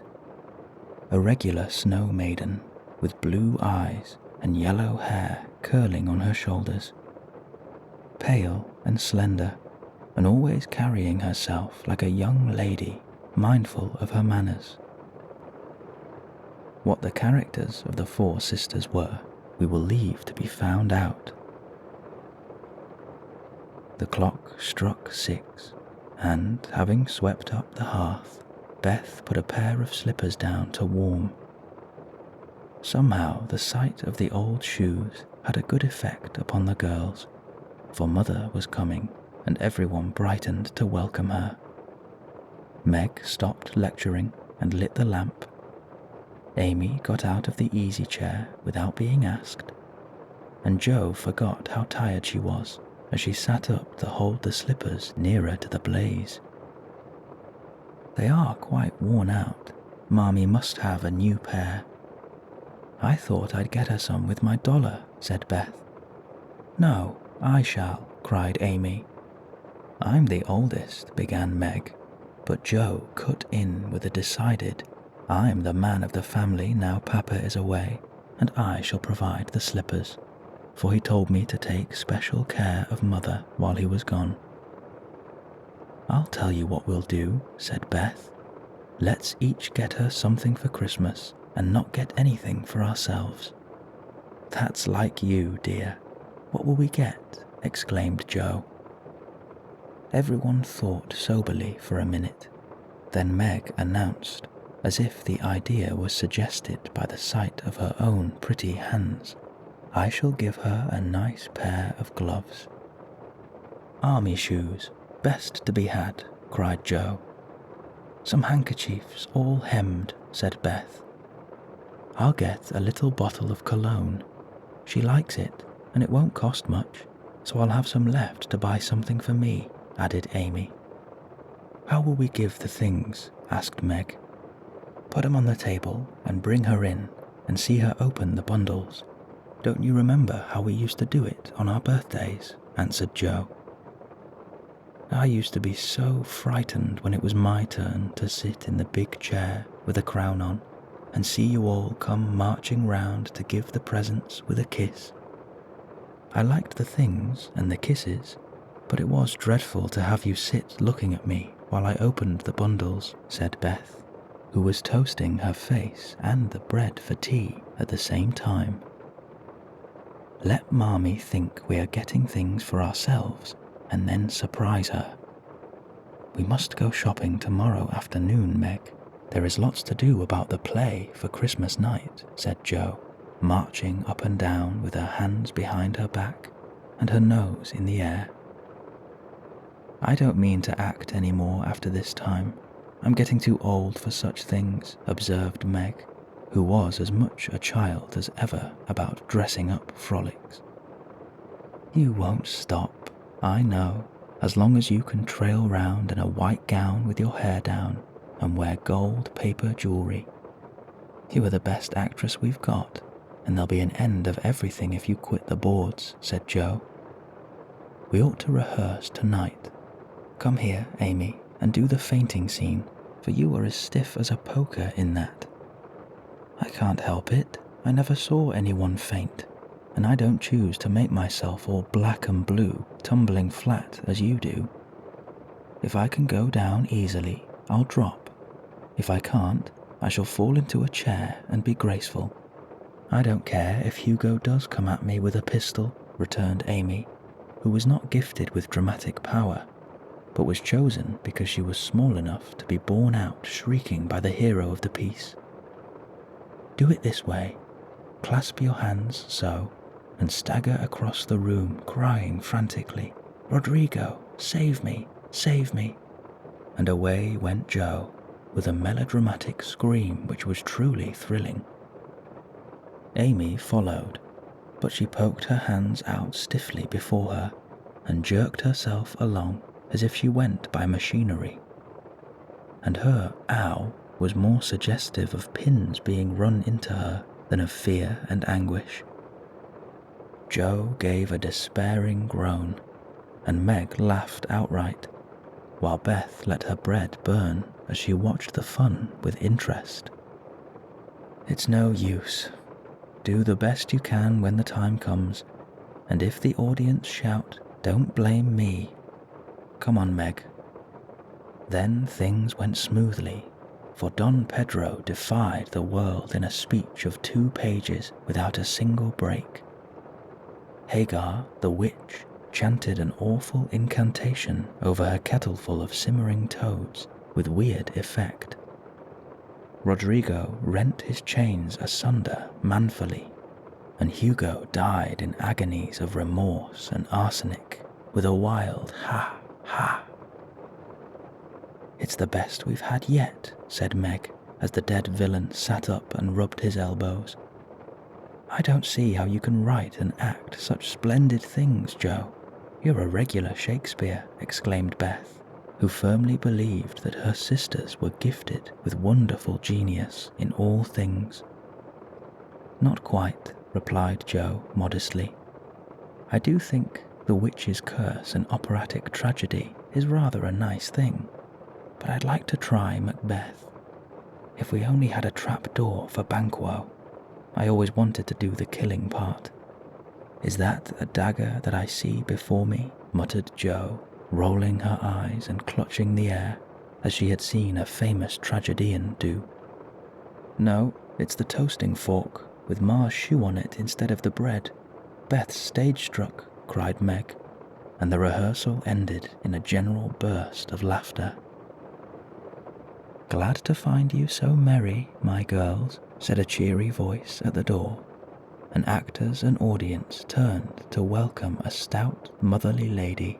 A regular snow maiden, with blue eyes and yellow hair curling on her shoulders. Pale and slender, and always carrying herself like a young lady mindful of her manners. What the characters of the four sisters were, we will leave to be found out. The clock struck 6, and, having swept up the hearth, Beth put a pair of slippers down to warm. Somehow the sight of the old shoes had a good effect upon the girls, for Mother was coming, and everyone brightened to welcome her. Meg stopped lecturing and lit the lamp. Amy got out of the easy chair without being asked, and Jo forgot how tired she was as she sat up to hold the slippers nearer to the blaze. They are quite worn out. Marmee must have a new pair. I thought I'd get her some with my $1, said Beth. No, I shall, cried Amy. I'm the oldest, began Meg, but Jo cut in with a decided, I'm the man of the family now Papa is away, and I shall provide the slippers, for he told me to take special care of Mother while he was gone. I'll tell you what we'll do, said Beth. Let's each get her something for Christmas and not get anything for ourselves. That's like you, dear. What will we get? Exclaimed Jo. Everyone thought soberly for a minute. Then Meg announced, as if the idea was suggested by the sight of her own pretty hands, I shall give her a nice pair of gloves. Army shoes, best to be had, cried Jo. Some handkerchiefs all hemmed, said Beth. I'll get a little bottle of cologne. She likes it, and it won't cost much, so I'll have some left to buy something for me, added Amy. How will we give the things? Asked Meg. Put 'em on the table and bring her in and see her open the bundles. Don't you remember how we used to do it on our birthdays? Answered Jo. I used to be so frightened when it was my turn to sit in the big chair with a crown on and see you all come marching round to give the presents with a kiss. I liked the things and the kisses, but it was dreadful to have you sit looking at me while I opened the bundles, said Beth, who was toasting her face and the bread for tea at the same time. Let Marmee think we are getting things for ourselves and then surprise her. We must go shopping tomorrow afternoon, Meg. There is lots to do about the play for Christmas night, said Jo, marching up and down with her hands behind her back and her nose in the air. I don't mean to act any more after this time. I'm getting too old for such things, observed Meg, who was as much a child as ever about dressing up frolics. You won't stop, I know, as long as you can trail round in a white gown with your hair down and wear gold paper jewellery. You are the best actress we've got, and there'll be an end of everything if you quit the boards, said Jo. We ought to rehearse tonight. Come here, Amy, and do the fainting scene, for you are as stiff as a poker in that. I can't help it. I never saw anyone faint, and I don't choose to make myself all black and blue, tumbling flat as you do. If I can go down easily, I'll drop. If I can't, I shall fall into a chair and be graceful. I don't care if Hugo does come at me with a pistol, returned Amy, who was not gifted with dramatic power, but was chosen because she was small enough to be borne out shrieking by the hero of the piece. Do it this way. Clasp your hands so, and stagger across the room crying frantically, Rodrigo, save me, save me. And away went Jo, with a melodramatic scream which was truly thrilling. Amy followed, but she poked her hands out stiffly before her and jerked herself along as if she went by machinery. And her ow was more suggestive of pins being run into her than of fear and anguish. Jo gave a despairing groan, and Meg laughed outright, while Beth let her bread burn as she watched the fun with interest. It's no use. Do the best you can when the time comes, and if the audience shout, don't blame me. Come on, Meg." Then things went smoothly, for Don Pedro defied the world in a speech of 2 pages without a single break. Hagar, the witch, chanted an awful incantation over her kettleful of simmering toads with weird effect. Rodrigo rent his chains asunder manfully, and Hugo died in agonies of remorse and arsenic with a wild ha ha. "It's the best we've had yet," said Meg, as the dead villain sat up and rubbed his elbows. "I don't see how you can write and act such splendid things, Joe. You're a regular Shakespeare," exclaimed Beth, who firmly believed that her sisters were gifted with wonderful genius in all things. "Not quite," replied Joe modestly. "I do think The Witch's Curse and operatic tragedy is rather a nice thing, but I'd like to try Macbeth. If we only had a trap door for Banquo. I always wanted to do the killing part." "Is that a dagger that I see before me?" muttered Joe, rolling her eyes and clutching the air, as she had seen a famous tragedian do. "No, it's the toasting fork, with Ma's shoe on it instead of the bread. Beth's stage struck," cried Meg, and the rehearsal ended in a general burst of laughter. "Glad to find you so merry, my girls," said a cheery voice at the door, and actors and audience turned to welcome a stout, motherly lady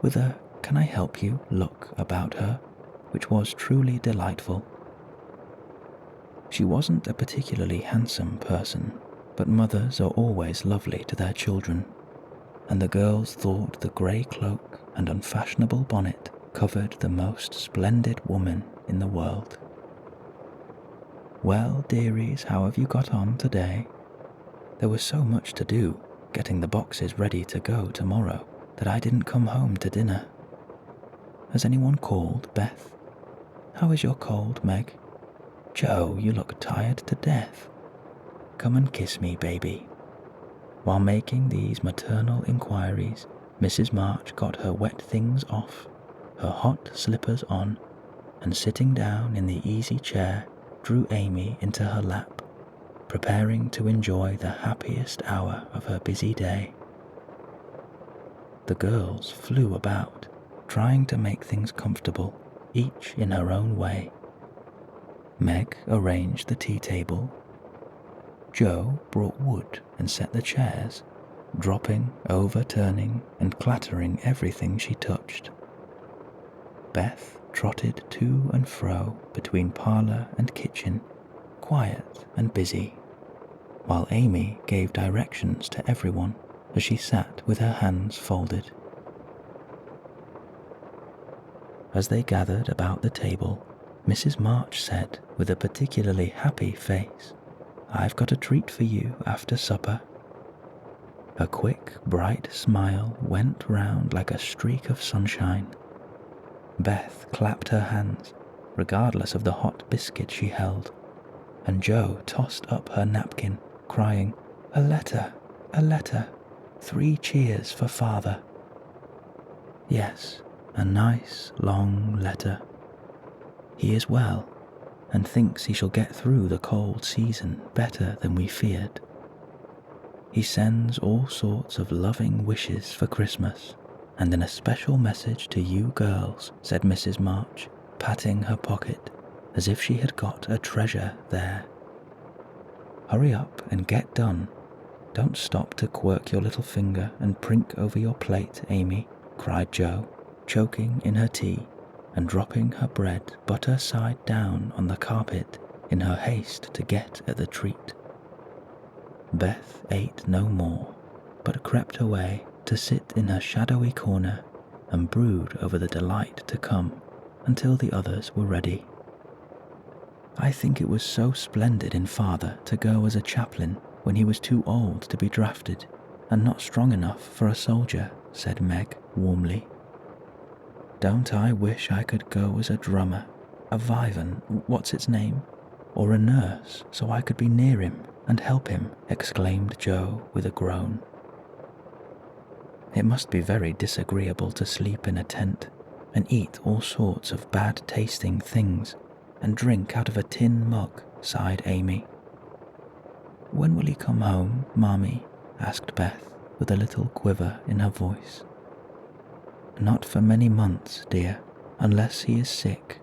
with a "can I help you" look about her, which was truly delightful. She wasn't a particularly handsome person, but mothers are always lovely to their children, and the girls thought the grey cloak and unfashionable bonnet covered the most splendid woman in the world. "Well, dearies, how have you got on today?" "There was so much to do, getting the boxes ready to go tomorrow, that I didn't come home to dinner." "Has anyone called, Beth?" "How is your cold, Meg?" "Joe, you look tired to death." "Come and kiss me, baby." While making these maternal inquiries, Mrs. March got her wet things off, her hot slippers on, and sitting down in the easy chair, drew Amy into her lap, preparing to enjoy the happiest hour of her busy day. The girls flew about, trying to make things comfortable, each in her own way. Meg arranged the tea table. Joe brought wood and set the chairs, dropping, overturning, and clattering everything she touched. Beth trotted to and fro between parlour and kitchen, quiet and busy, while Amy gave directions to everyone as she sat with her hands folded. As they gathered about the table, Mrs. March said with a particularly happy face, "I've got a treat for you after supper." A quick, bright smile went round like a streak of sunshine. Beth clapped her hands, regardless of the hot biscuit she held, and Joe tossed up her napkin, crying, "A letter, a letter, 3 cheers for father." Yes, a nice, long letter. He is well, and thinks he shall get through the cold season better than we feared. He sends all sorts of loving wishes for Christmas, and an especial message to you girls, said Mrs. March, patting her pocket as if she had got a treasure there. Hurry up and get done. Don't stop to quirk your little finger and prink over your plate, Amy, cried Jo, choking in her tea and dropping her bread butter side down on the carpet in her haste to get at the treat. Beth ate no more, but crept away to sit in her shadowy corner and brood over the delight to come until the others were ready. I think it was so splendid in father to go as a chaplain when he was too old to be drafted and not strong enough for a soldier, said Meg warmly. Don't I wish I could go as a drummer, a vivan, what's its name, or a nurse so I could be near him and help him," exclaimed Joe with a groan. "It must be very disagreeable to sleep in a tent and eat all sorts of bad-tasting things and drink out of a tin mug," sighed Amy. "When will he come home, Mommy?" asked Beth with a little quiver in her voice. "Not for many months, dear, unless he is sick.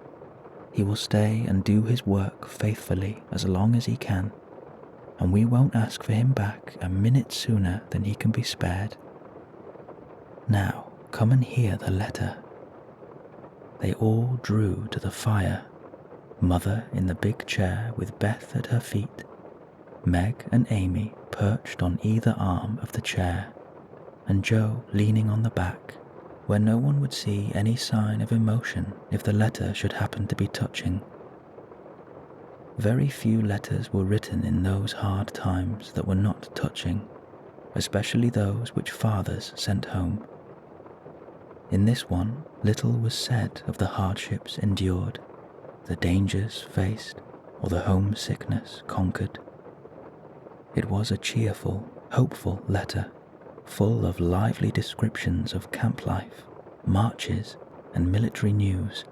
He will stay and do his work faithfully as long as he can, and we won't ask for him back a minute sooner than he can be spared. Now, come and hear the letter." They all drew to the fire, Mother in the big chair with Beth at her feet, Meg and Amy perched on either arm of the chair, and Joe leaning on the back, where no one would see any sign of emotion if the letter should happen to be touching. Very few letters were written in those hard times that were not touching, especially those which fathers sent home. In this one, little was said of the hardships endured, the dangers faced, or the homesickness conquered. It was a cheerful, hopeful letter, full of lively descriptions of camp life, marches, and military news,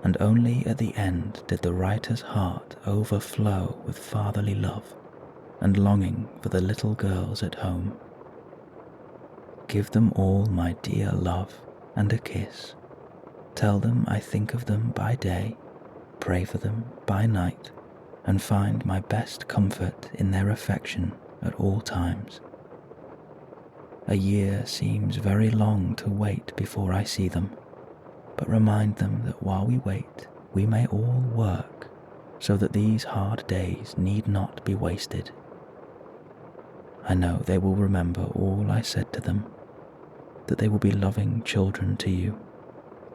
and only at the end did the writer's heart overflow with fatherly love and longing for the little girls at home. "Give them all my dear love and a kiss. Tell them I think of them by day, pray for them by night, and find my best comfort in their affection at all times. A year seems very long to wait before I see them, but remind them that while we wait, we may all work, so that these hard days need not be wasted. I know they will remember all I said to them, that they will be loving children to you,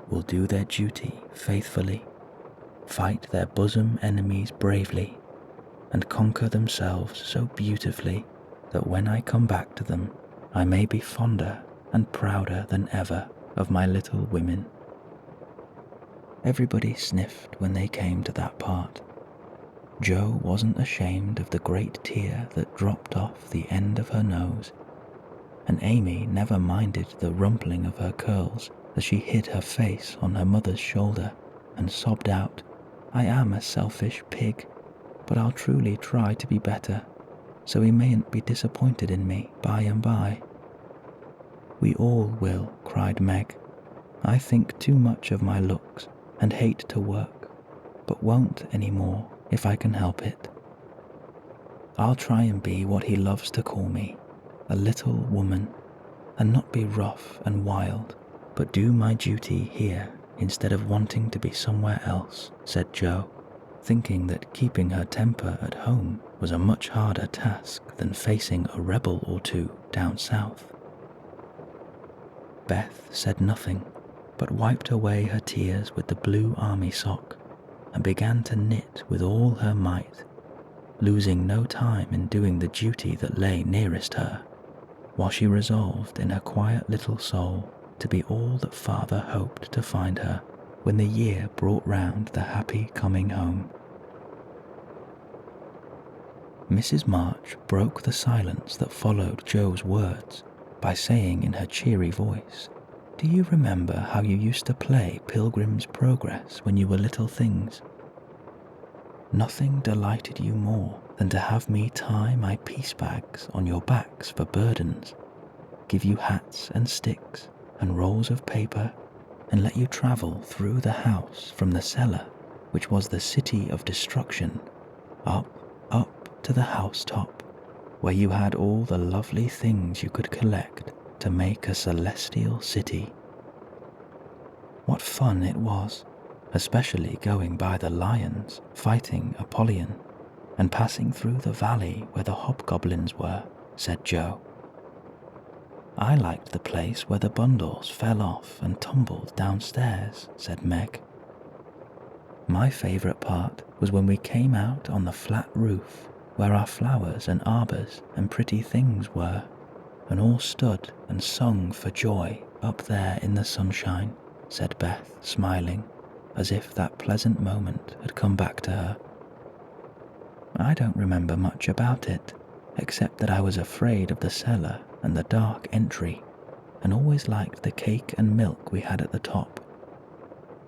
will do their duty faithfully, fight their bosom enemies bravely, and conquer themselves so beautifully that when I come back to them, I may be fonder and prouder than ever of my little women." Everybody sniffed when they came to that part. Joe wasn't ashamed of the great tear that dropped off the end of her nose, and Amy never minded the rumpling of her curls as she hid her face on her mother's shoulder and sobbed out, "I am a selfish pig, but I'll truly try to be better, so he mayn't be disappointed in me by and by." "We all will," cried Meg. "I think too much of my looks and hate to work, but won't any more if I can help it. I'll try and be what he loves to call me, a little woman, and not be rough and wild, but do my duty here instead of wanting to be somewhere else," said Joe, thinking that keeping her temper at home was a much harder task than facing a rebel or two down south. Beth said nothing, but wiped away her tears with the blue army sock and began to knit with all her might, losing no time in doing the duty that lay nearest her, while she resolved in her quiet little soul to be all that father hoped to find her when the year brought round the happy coming home. Mrs. March broke the silence that followed Joe's words by saying in her cheery voice, "Do you remember how you used to play Pilgrim's Progress when you were little things? Nothing delighted you more than to have me tie my piece bags on your backs for burdens, give you hats and sticks and rolls of paper, and let you travel through the house from the cellar, which was the city of destruction, up to the housetop, where you had all the lovely things you could collect to make a celestial city. What fun it was, especially going by the lions, fighting Apollyon, and passing through the valley where the hobgoblins were," said Joe. "I liked the place where the bundles fell off and tumbled downstairs," said Meg. "My favourite part was when we came out on the flat roof where our flowers and arbours and pretty things were, and all stood and sung for joy up there in the sunshine," said Beth, smiling, as if that pleasant moment had come back to her. I don't remember much about it, except that I was afraid of the cellar and the dark entry, and always liked the cake and milk we had at the top.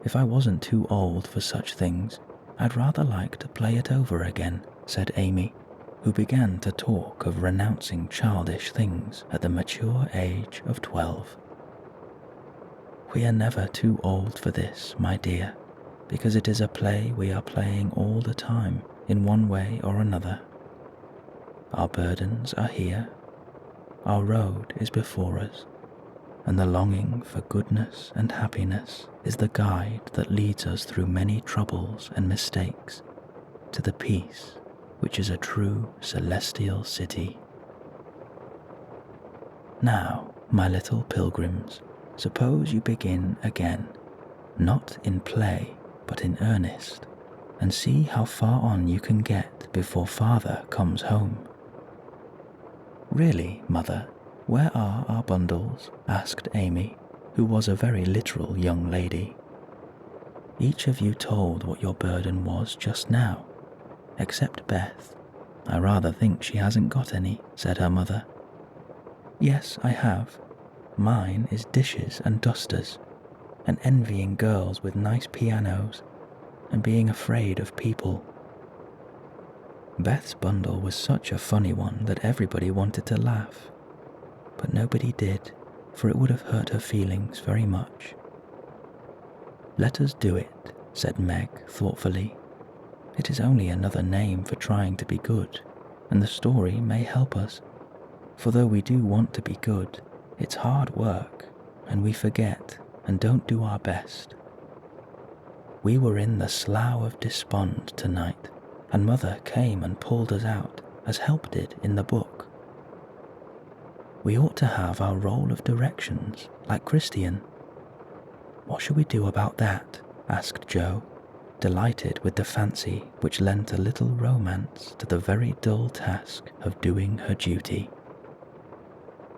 If I wasn't too old for such things, I'd rather like to play it over again, said Amy, who began to talk of renouncing childish things at the mature age of 12. We are never too old for this, my dear, because it is a play we are playing all the time in one way or another. Our burdens are here, our road is before us, and the longing for goodness and happiness is the guide that leads us through many troubles and mistakes to the peace which is a true celestial city. Now, my little pilgrims, suppose you begin again, not in play but in earnest, and see how far on you can get before Father comes home. Really, Mother, where are our bundles? Asked Amy, who was a very literal young lady. Each of you told what your burden was just now, except Beth. I rather think she hasn't got any, said her mother. Yes, I have. Mine is dishes and dusters, and envying girls with nice pianos, and being afraid of people. Beth's bundle was such a funny one that everybody wanted to laugh, but nobody did, for it would have hurt her feelings very much. Let us do it, said Meg thoughtfully. It is only another name for trying to be good, and the story may help us, for though we do want to be good, it's hard work, and we forget and don't do our best. We were in the Slough of Despond tonight, and Mother came and pulled us out, as Help did in the book. We ought to have our roll of directions, like Christian. What shall we do about that? Asked Jo, delighted with the fancy which lent a little romance to the very dull task of doing her duty.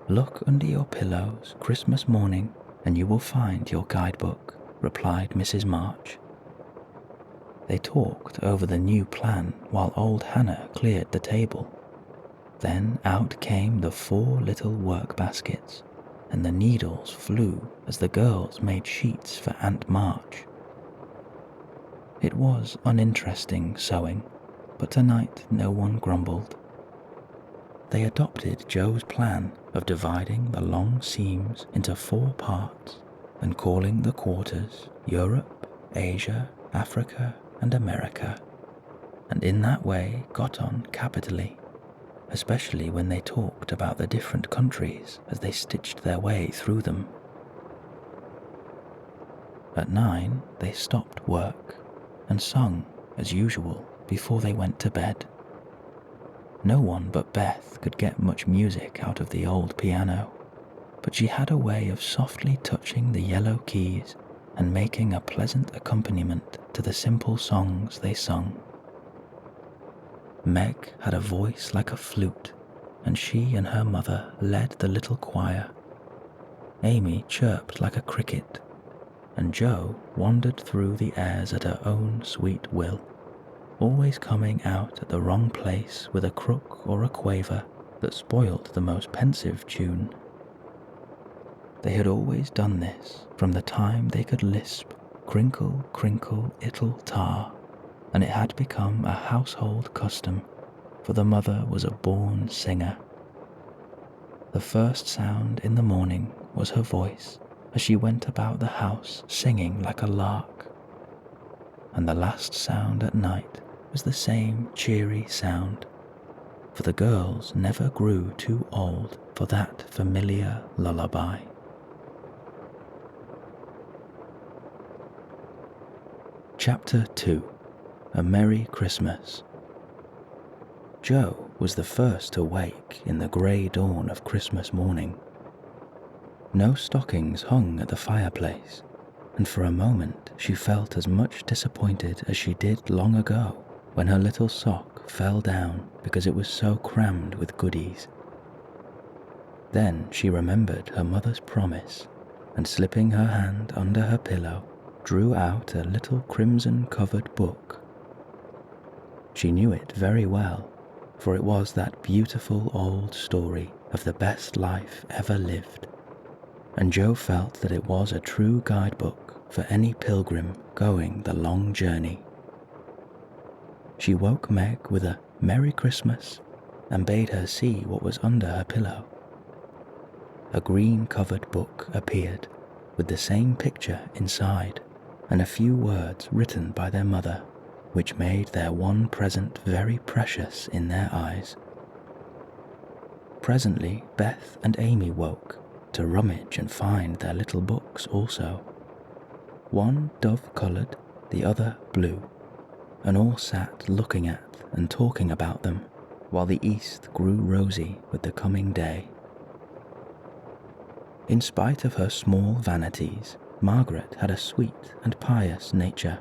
Look under your pillows Christmas morning, and you will find your guidebook, replied Mrs. March. They talked over the new plan while old Hannah cleared the table. Then out came the 4 little work baskets, and the needles flew as the girls made sheets for Aunt March. It was uninteresting sewing, but tonight no one grumbled. They adopted Jo's plan of dividing the long seams into 4 parts and calling the quarters Europe, Asia, Africa, and America, and in that way got on capitally, especially when they talked about the different countries as they stitched their way through them. At 9 they stopped work and sung as usual before they went to bed. No one but Beth could get much music out of the old piano, but she had a way of softly touching the yellow keys and making a pleasant accompaniment to the simple songs they sung. Meg had a voice like a flute, and she and her mother led the little choir. Amy chirped like a cricket, and Jo wandered through the airs at her own sweet will, always coming out at the wrong place with a crook or a quaver that spoiled the most pensive tune. They had always done this from the time they could lisp crinkle, crinkle, ittle tar, and it had become a household custom, for the mother was a born singer. The first sound in the morning was her voice as she went about the house singing like a lark, and the last sound at night was the same cheery sound, for the girls never grew too old for that familiar lullaby. Chapter 2. A Merry Christmas. Jo was the first to wake in the grey dawn of Christmas morning. No stockings hung at the fireplace, and for a moment she felt as much disappointed as she did long ago when her little sock fell down because it was so crammed with goodies. Then she remembered her mother's promise, and slipping her hand under her pillow, drew out a little crimson-covered book. She knew it very well, for it was that beautiful old story of the best life ever lived, and Jo felt that it was a true guidebook for any pilgrim going the long journey. She woke Meg with a "Merry Christmas" and bade her see what was under her pillow. A green-covered book appeared, with the same picture inside, and a few words written by their mother, which made their one present very precious in their eyes. Presently Beth and Amy woke to rummage and find their little books also. One dove-coloured, the other blue, and all sat looking at and talking about them, while the east grew rosy with the coming day. In spite of her small vanities, Margaret had a sweet and pious nature,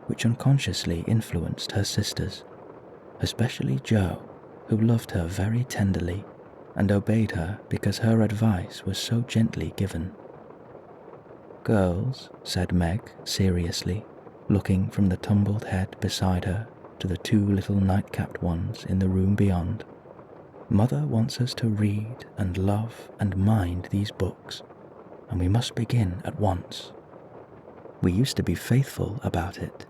which unconsciously influenced her sisters, especially Jo, who loved her very tenderly and obeyed her because her advice was so gently given. "Girls," said Meg seriously, looking from the tumbled head beside her to the two little night-capped ones in the room beyond, "Mother wants us to read and love and mind these books, and we must begin at once. We used to be faithful about it,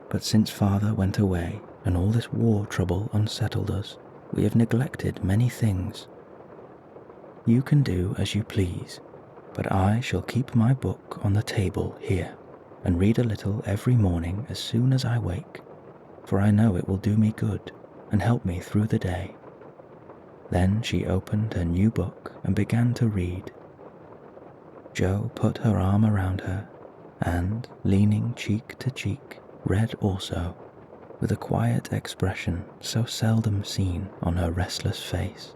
but since Father went away and all this war trouble unsettled us, we have neglected many things. You can do as you please, but I shall keep my book on the table here and read a little every morning as soon as I wake, for I know it will do me good and help me through the day." Then she opened her new book and began to read. Jo put her arm around her and, leaning cheek to cheek, read also, with a quiet expression so seldom seen on her restless face.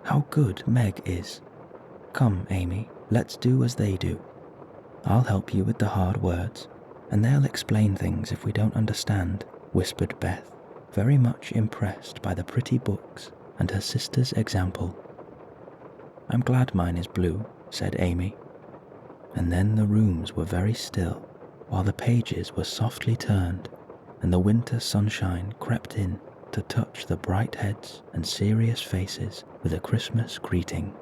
"How good Meg is! Come, Amy, let's do as they do. I'll help you with the hard words, and they'll explain things if we don't understand," whispered Beth, very much impressed by the pretty books and her sister's example. "I'm glad mine is blue," said Amy. And then the rooms were very still, while the pages were softly turned, and the winter sunshine crept in to touch the bright heads and serious faces with a Christmas greeting.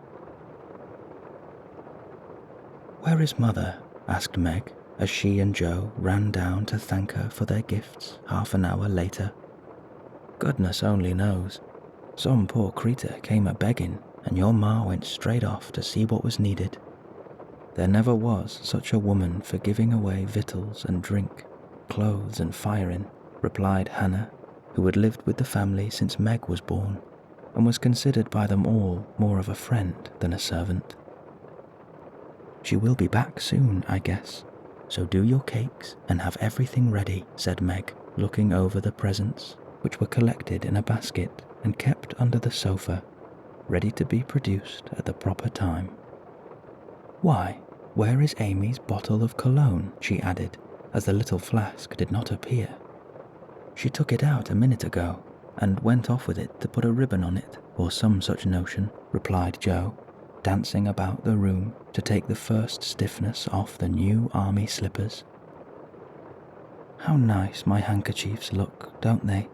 "Where is Mother?" asked Meg, as she and Jo ran down to thank her for their gifts half an hour later. "Goodness only knows. Some poor creetur came a-begging, and your ma went straight off to see what was needed. There never was such a woman for giving away victuals and drink, clothes and firing," replied Hannah, who had lived with the family since Meg was born, and was considered by them all more of a friend than a servant. "She will be back soon, I guess, so do your cakes and have everything ready," said Meg, looking over the presents, which were collected in a basket and kept under the sofa, ready to be produced at the proper time. "Why, where is Amy's bottle of cologne?" she added, as the little flask did not appear. "She took it out a minute ago, and went off with it to put a ribbon on it, or some such notion," replied Jo, dancing about the room to take the first stiffness off the new army slippers. "How nice my handkerchiefs look, don't they?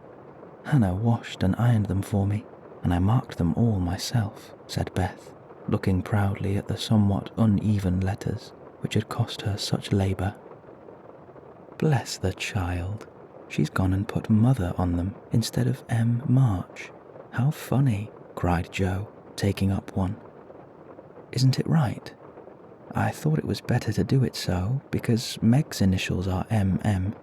Hannah washed and ironed them for me, and I marked them all myself," said Beth, looking proudly at the somewhat uneven letters which had cost her such labour. "Bless the child, she's gone and put Mother on them instead of M. March. How funny," cried Jo, taking up one. "Isn't it right? I thought it was better to do it so, because Meg's initials are M.M.,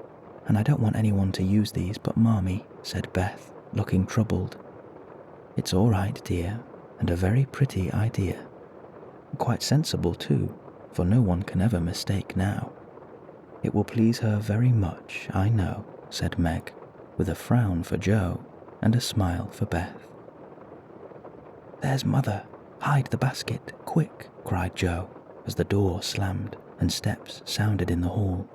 and I don't want anyone to use these but Marmee," said Beth, looking troubled. "It's all right, dear, and a very pretty idea. Quite sensible too, for no one can ever mistake now. It will please her very much, I know," said Meg, with a frown for Jo and a smile for Beth. "There's Mother. Hide the basket, quick," cried Jo, as the door slammed and steps sounded in the hall.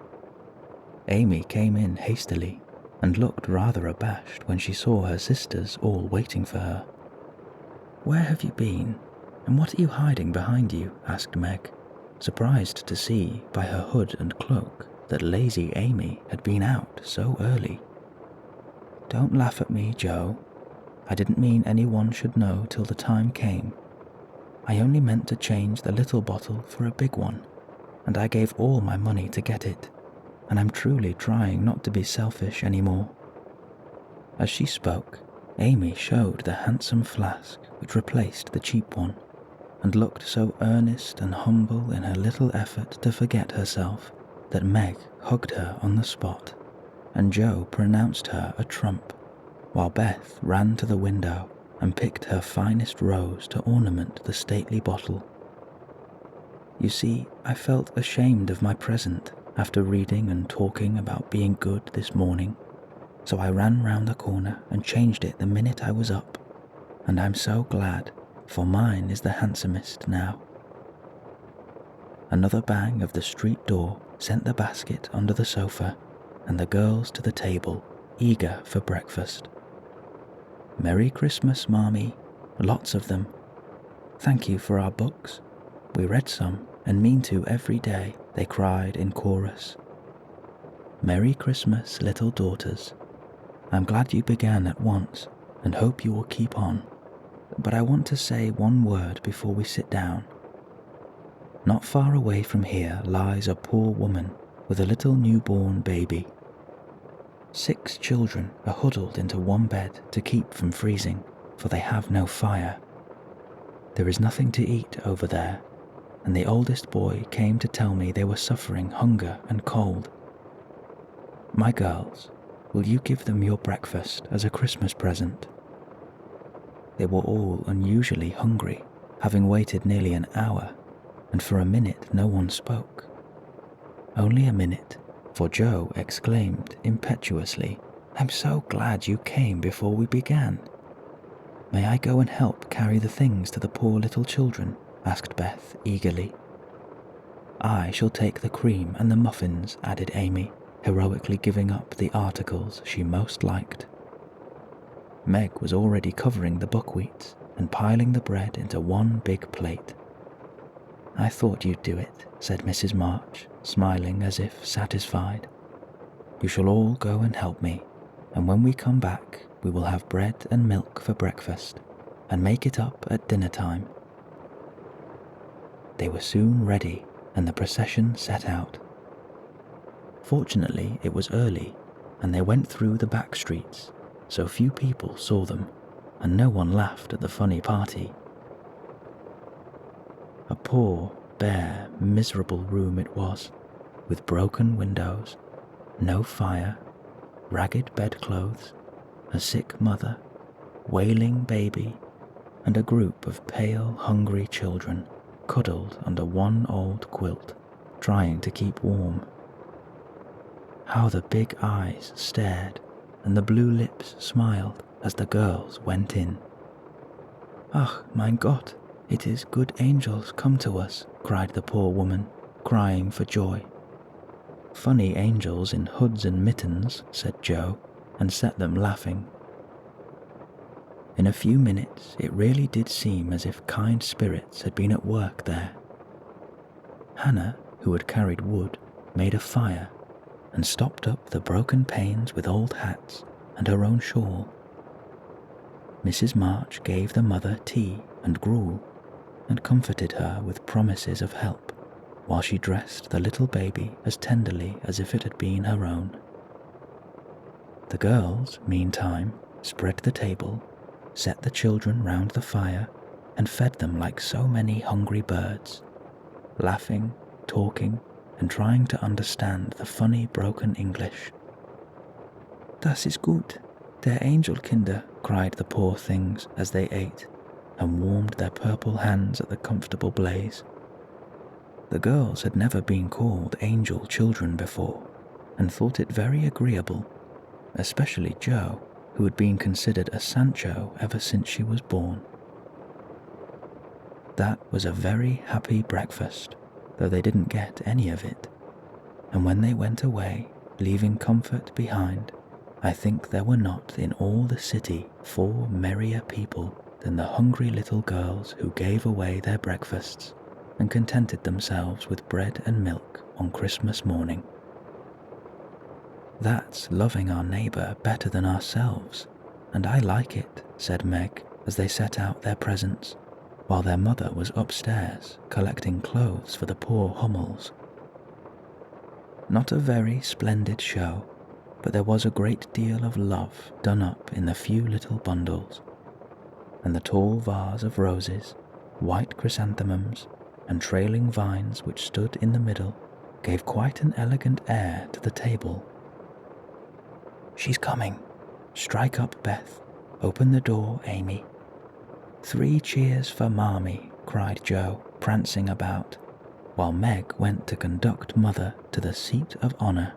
Amy came in hastily and looked rather abashed when she saw her sisters all waiting for her. "Where have you been, and what are you hiding behind you?" asked Meg, surprised to see by her hood and cloak that lazy Amy had been out so early. Don't laugh at me, Joe. I didn't mean anyone should know till the time came. I only meant to change the little bottle for a big one, and I gave all my money to get it, and I'm truly trying not to be selfish anymore." As she spoke, Amy showed the handsome flask which replaced the cheap one, and looked so earnest and humble in her little effort to forget herself that Meg hugged her on the spot, and Joe pronounced her a trump, while Beth ran to the window and picked her finest rose to ornament the stately bottle. You see, I felt ashamed of my present after reading and talking about being good this morning, so I ran round the corner and changed it the minute I was up, and I'm so glad, for mine is the handsomest now. Another bang of the street door sent the basket under the sofa and the girls to the table, eager for breakfast. "Merry Christmas, Marmee, lots of them. Thank you for our books. We read some and mean to every day," they cried in chorus. "Merry Christmas, little daughters. I'm glad you began at once and hope you will keep on. But I want to say one word before we sit down. Not far away from here lies a poor woman with a little newborn baby. 6 children are huddled into one bed to keep from freezing, for they have no fire. There is nothing to eat over there, and the oldest boy came to tell me they were suffering hunger and cold. My girls, will you give them your breakfast as a Christmas present?" They were all unusually hungry, having waited nearly an hour, and for a minute no one spoke. Only a minute, for Joe exclaimed impetuously, "I'm so glad you came before we began." "May I go and help carry the things to the poor little children?" asked Beth eagerly. "I shall take the cream and the muffins," added Amy, heroically giving up the articles she most liked. Meg was already covering the buckwheats and piling the bread into one big plate. "I thought you'd do it," said Mrs. March, smiling as if satisfied. "You shall all go and help me, and when we come back we will have bread and milk for breakfast, and make it up at dinner time." They were soon ready, and the procession set out. Fortunately, it was early, and they went through the back streets, so few people saw them, and no one laughed at the funny party. A poor, bare, miserable room it was, with broken windows, no fire, ragged bedclothes, a sick mother, wailing baby, and a group of pale, hungry children cuddled under one old quilt, trying to keep warm. How the big eyes stared and the blue lips smiled as the girls went in. "Ach, mein Gott, it is good angels come to us," cried the poor woman, crying for joy. "Funny angels in hoods and mittens," said Joe, and set them laughing. In a few minutes it really did seem as if kind spirits had been at work there. Hannah, who had carried wood, made a fire and stopped up the broken panes with old hats and her own shawl. Mrs. March gave the mother tea and gruel and comforted her with promises of help, while she dressed the little baby as tenderly as if it had been her own. The girls, meantime, spread the table, set the children round the fire, and fed them like so many hungry birds, laughing, talking, and trying to understand the funny broken English. "Das ist gut, der Angelkinder," cried the poor things as they ate, and warmed their purple hands at the comfortable blaze. The girls had never been called angel children before, and thought it very agreeable, especially Jo, who had been considered a Sancho ever since she was born. That was a very happy breakfast, though they didn't get any of it, and when they went away, leaving comfort behind, I think there were not in all the city 4 merrier people than the hungry little girls who gave away their breakfasts and contented themselves with bread and milk on Christmas morning. "That's loving our neighbour better than ourselves, and I like it," said Meg as they set out their presents, while their mother was upstairs collecting clothes for the poor Hummels. Not a very splendid show, but there was a great deal of love done up in the few little bundles, and the tall vase of roses, white chrysanthemums, and trailing vines which stood in the middle gave quite an elegant air to the table. "She's coming. Strike up, Beth. Open the door, Amy." "3 cheers for Marmee," cried Joe, prancing about, while Meg went to conduct Mother to the seat of honour.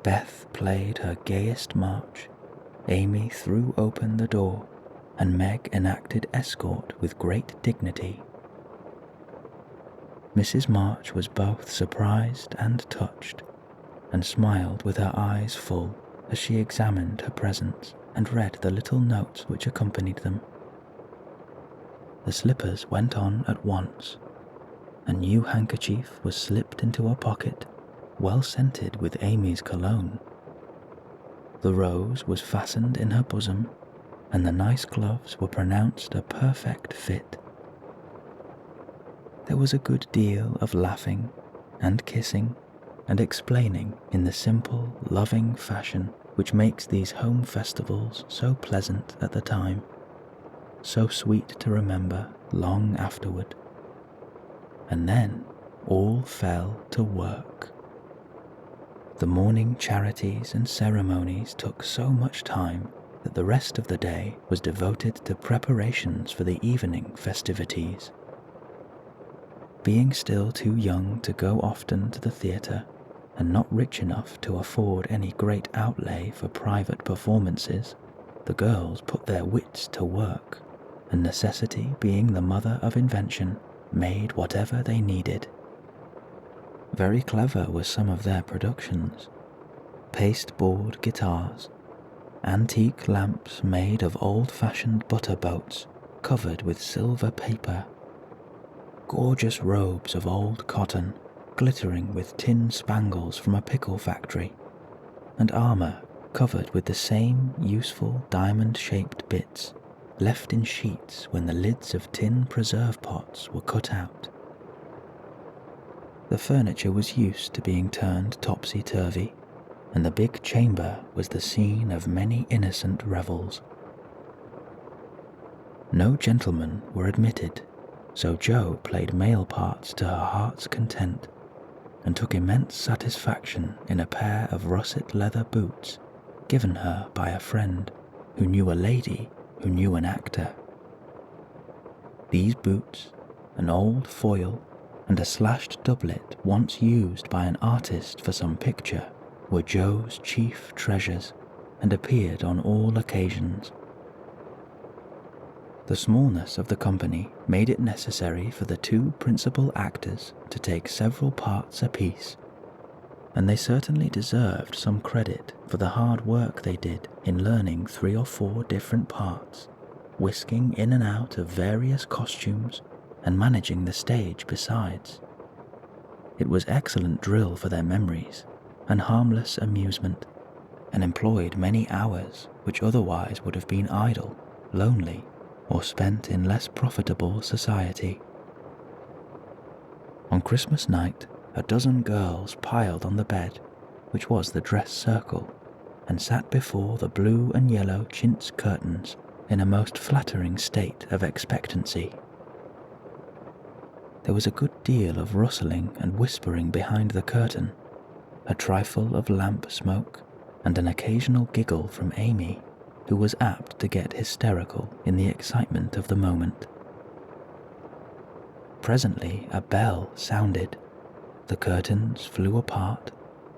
Beth played her gayest march, Amy threw open the door, and Meg enacted escort with great dignity. Mrs. March was both surprised and touched, and smiled with her eyes full as she examined her presents and read the little notes which accompanied them. The slippers went on at once. A new handkerchief was slipped into a pocket, well scented with Amy's cologne. The rose was fastened in her bosom, and the nice gloves were pronounced a perfect fit. There was a good deal of laughing and kissing and explaining in the simple, loving fashion which makes these home festivals so pleasant at the time, so sweet to remember long afterward. And then all fell to work. The morning charities and ceremonies took so much time that the rest of the day was devoted to preparations for the evening festivities. Being still too young to go often to the theatre, and not rich enough to afford any great outlay for private performances, the girls put their wits to work, and necessity being the mother of invention, made whatever they needed. Very clever were some of their productions: pasteboard guitars, antique lamps made of old-fashioned butter boats covered with silver paper, gorgeous robes of old cotton glittering with tin spangles from a pickle factory, and armour covered with the same useful diamond-shaped bits left in sheets when the lids of tin preserve pots were cut out. The furniture was used to being turned topsy-turvy, and the big chamber was the scene of many innocent revels. No gentlemen were admitted, so Jo played male parts to her heart's content, and took immense satisfaction in a pair of russet leather boots given her by a friend who knew a lady who knew an actor. These boots, an old foil, and a slashed doublet once used by an artist for some picture, were Jo's chief treasures, and appeared on all occasions. The smallness of the company made it necessary for the 2 principal actors to take several parts apiece, and they certainly deserved some credit for the hard work they did in learning 3 or 4 different parts, whisking in and out of various costumes, and managing the stage besides. It was excellent drill for their memories, and harmless amusement, and employed many hours which otherwise would have been idle, lonely, or spent in less profitable society. On Christmas night, a dozen girls piled on the bed, which was the dress circle, and sat before the blue and yellow chintz curtains in a most flattering state of expectancy. There was a good deal of rustling and whispering behind the curtain, a trifle of lamp smoke, and an occasional giggle from Amy, who was apt to get hysterical in the excitement of the moment. Presently a bell sounded, the curtains flew apart,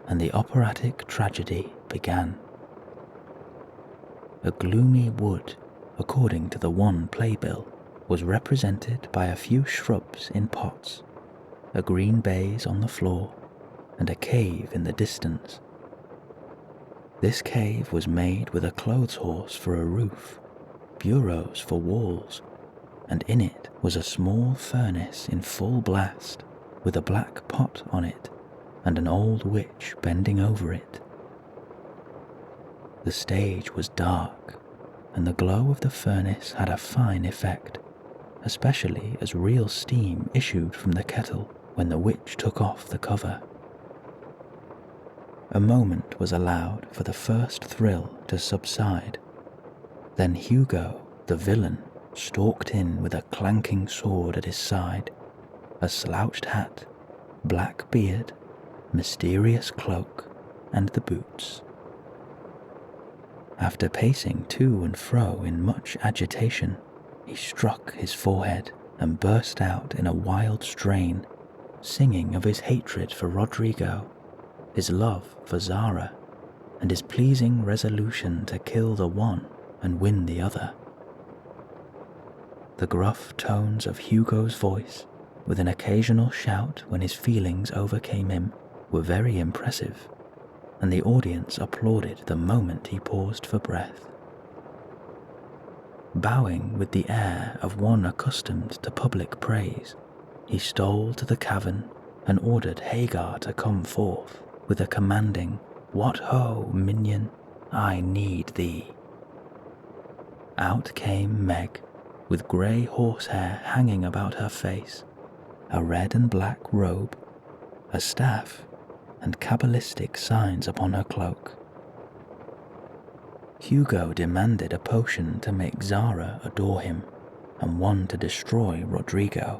and the operatic tragedy began. A gloomy wood, according to the one playbill, was represented by a few shrubs in pots, a green baize on the floor, and a cave in the distance. This cave was made with a clothes horse for a roof, bureaus for walls, and in it was a small furnace in full blast, with a black pot on it, and an old witch bending over it, The stage was dark, and the glow of the furnace had a fine effect, especially as real steam issued from the kettle when the witch took off the cover. A moment was allowed for the first thrill to subside. Then Hugo, the villain, stalked in with a clanking sword at his side, a slouched hat, black beard, mysterious cloak, and the boots. After pacing to and fro in much agitation, he struck his forehead and burst out in a wild strain, singing of his hatred for Rodrigo, his love for Zara, and his pleasing resolution to kill the one and win the other. The gruff tones of Hugo's voice, with an occasional shout when his feelings overcame him, were very impressive, and the audience applauded the moment he paused for breath. Bowing with the air of one accustomed to public praise, he stole to the cavern and ordered Hagar to come forth with a commanding, "What ho, minion, I need thee." Out came Meg, with grey horsehair hanging about her face, a red and black robe, a staff, and cabalistic signs upon her cloak. Hugo demanded a potion to make Zara adore him, and one to destroy Rodrigo.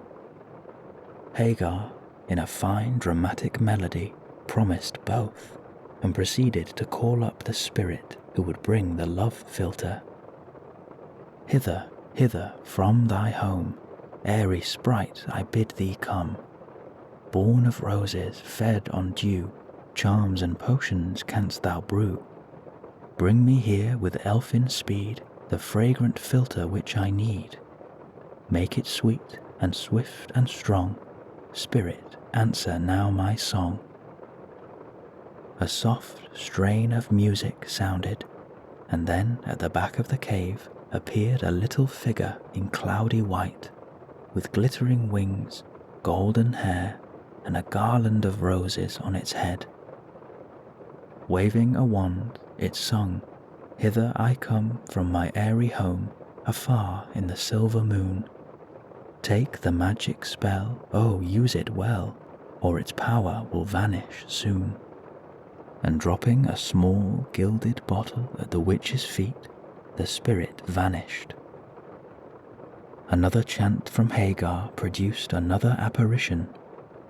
Hagar, in a fine dramatic melody, promised both, and proceeded to call up the spirit who would bring the love philter. "Hither, hither from thy home, airy sprite, I bid thee come. Born of roses, fed on dew, charms and potions canst thou brew. Bring me here with elfin speed the fragrant philter which I need. Make it sweet and swift and strong, spirit, answer now my song." A soft strain of music sounded, and then at the back of the cave appeared a little figure in cloudy white, with glittering wings, golden hair, and a garland of roses on its head. Waving a wand, it sung, "Hither I come from my airy home, afar in the silver moon. Take the magic spell, oh use it well, or its power will vanish soon." And dropping a small gilded bottle at the witch's feet, the spirit vanished. Another chant from Hagar produced another apparition,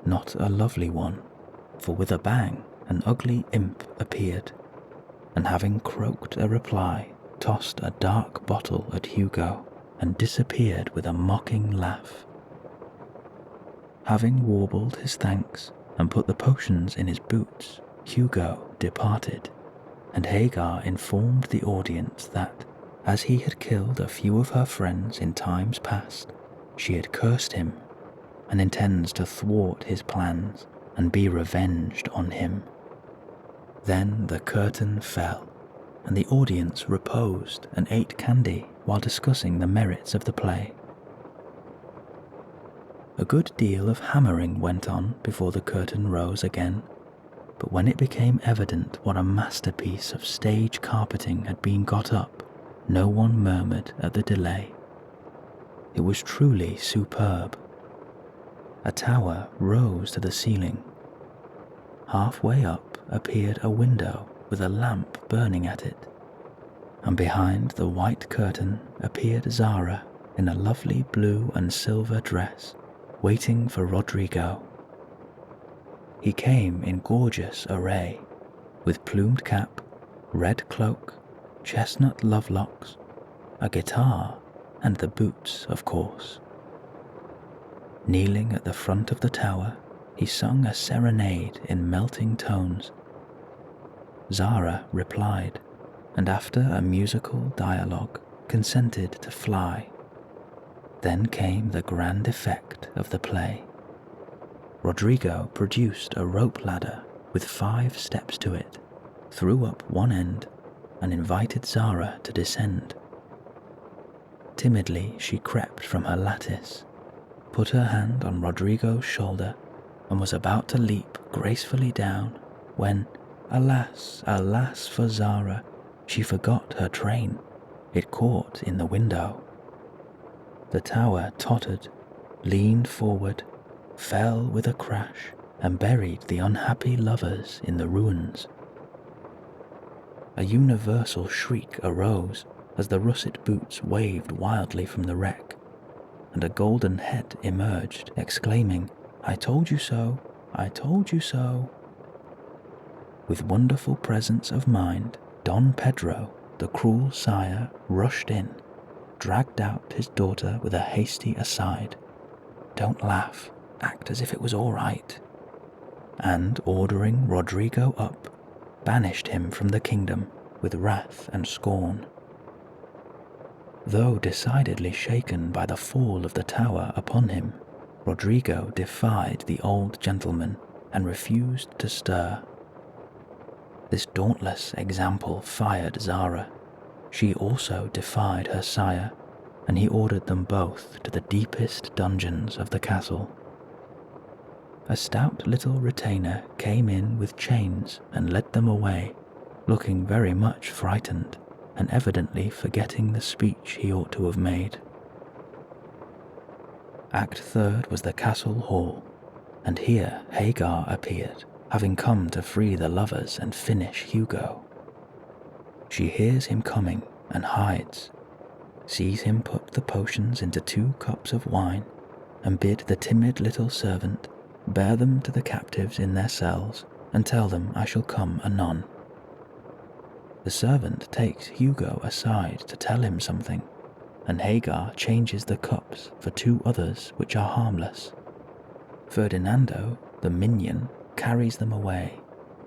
not a lovely one, for with a bang an ugly imp appeared, and having croaked a reply, tossed a dark bottle at Hugo and disappeared with a mocking laugh. Having warbled his thanks and put the potions in his boots, Hugo departed, and Hagar informed the audience that, as he had killed a few of her friends in times past, she had cursed him and intends to thwart his plans and be revenged on him. Then the curtain fell, and the audience reposed and ate candy while discussing the merits of the play. A good deal of hammering went on before the curtain rose again, but when it became evident what a masterpiece of stage carpeting had been got up, no one murmured at the delay. It was truly superb. A tower rose to the ceiling. Halfway up appeared a window with a lamp burning at it, and behind the white curtain appeared Zara in a lovely blue and silver dress, waiting for Rodrigo. He came in gorgeous array, with plumed cap, red cloak, chestnut lovelocks, a guitar, and the boots, of course. Kneeling at the front of the tower, he sung a serenade in melting tones. Zara replied, and after a musical dialogue, consented to fly. Then came the grand effect of the play. Rodrigo produced a rope ladder with 5 steps to it, threw up one end, and invited Zara to descend. Timidly she crept from her lattice, put her hand on Rodrigo's shoulder, and was about to leap gracefully down when, alas, alas for Zara, She forgot her train. It caught in the window. The tower tottered, leaned forward, fell with a crash, and buried the unhappy lovers in the ruins. A universal shriek arose as the russet boots waved wildly from the wreck, and a golden head emerged, exclaiming, "I told you so, I told you so." With wonderful presence of mind, Don Pedro, the cruel sire, rushed in, dragged out his daughter with a hasty aside. "Don't laugh, act as if it was all right," and ordering Rodrigo up, banished him from the kingdom with wrath and scorn. Though decidedly shaken by the fall of the tower upon him, Rodrigo defied the old gentleman and refused to stir. This dauntless example fired Zara. She also defied her sire, and he ordered them both to the deepest dungeons of the castle. A stout little retainer came in with chains and led them away, looking very much frightened and evidently forgetting the speech he ought to have made. Act Third was the castle hall, and here Hagar appeared, having come to free the lovers and finish Hugo. She hears him coming and hides, sees him put the potions into 2 cups of wine, and bid the timid little servant bear them to the captives in their cells and tell them I shall come anon. The servant takes Hugo aside to tell him something, and Hagar changes the cups for 2 others which are harmless. Ferdinando, the minion, carries them away,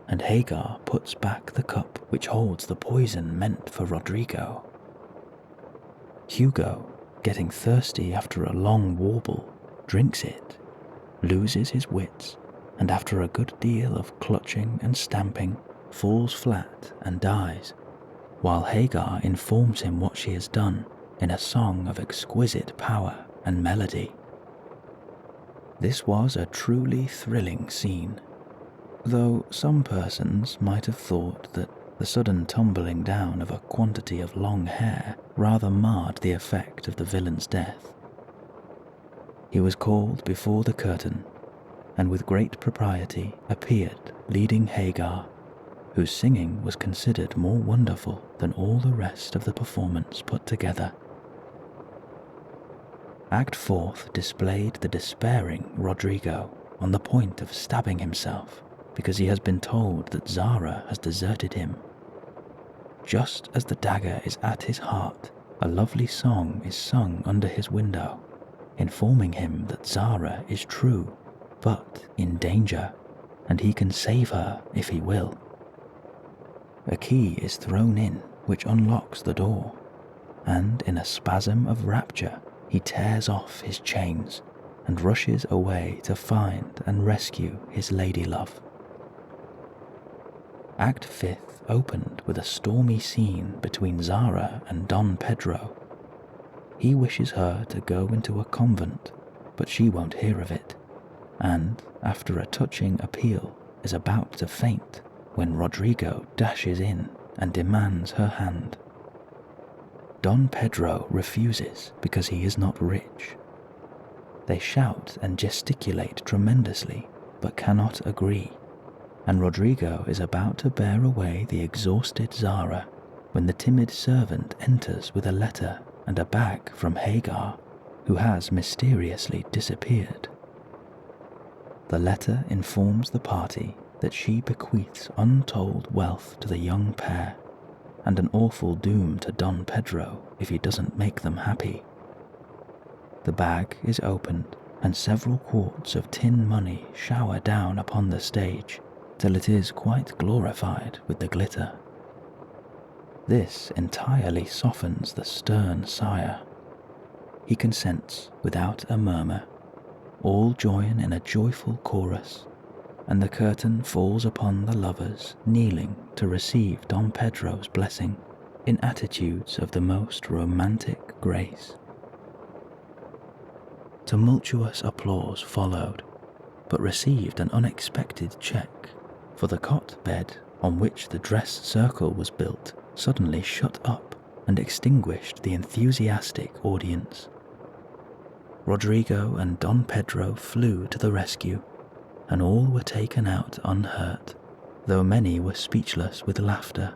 and Hagar puts back the cup which holds the poison meant for Rodrigo. Hugo, getting thirsty after a long warble, drinks it, loses his wits, and after a good deal of clutching and stamping, falls flat and dies, while Hagar informs him what she has done in a song of exquisite power and melody. This was a truly thrilling scene, though some persons might have thought that the sudden tumbling down of a quantity of long hair rather marred the effect of the villain's death. He was called before the curtain, and with great propriety appeared leading Hagar, whose singing was considered more wonderful than all the rest of the performance put together. Act Fourth displayed the despairing Rodrigo on the point of stabbing himself because he has been told that Zara has deserted him. Just as the dagger is at his heart, a lovely song is sung under his window, informing him that Zara is true, but in danger, and he can save her if he will. A key is thrown in which unlocks the door, and in a spasm of rapture he tears off his chains and rushes away to find and rescue his lady-love. Act Fifth opened with a stormy scene between Zara and Don Pedro. He wishes her to go into a convent, but she won't hear of it, and, after a touching appeal, is about to faint when Rodrigo dashes in and demands her hand. Don Pedro refuses because he is not rich. They shout and gesticulate tremendously, but cannot agree, and Rodrigo is about to bear away the exhausted Zara when the timid servant enters with a letter and a bag from Hagar, who has mysteriously disappeared. The letter informs the party that she bequeaths untold wealth to the young pair, and an awful doom to Don Pedro if he doesn't make them happy. The bag is opened, and several quarts of tin money shower down upon the stage, till it is quite glorified with the glitter. This entirely softens the stern sire. He consents without a murmur. All join in a joyful chorus, and the curtain falls upon the lovers kneeling to receive Don Pedro's blessing in attitudes of the most romantic grace. Tumultuous applause followed, but received an unexpected check, for the cot bed on which the dress circle was built suddenly shut up and extinguished the enthusiastic audience. Rodrigo and Don Pedro flew to the rescue, and all were taken out unhurt, though many were speechless with laughter.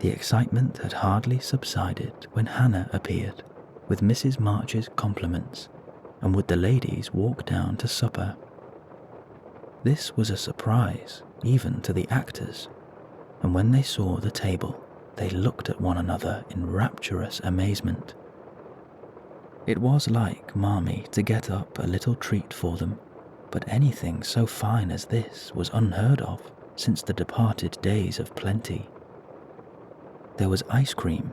The excitement had hardly subsided when Hannah appeared, with Mrs. March's compliments, and would the ladies walk down to supper. This was a surprise, even to the actors, and when they saw the table, they looked at one another in rapturous amazement. It was like Marmee to get up a little treat for them, but anything so fine as this was unheard of since the departed days of plenty. There was ice cream,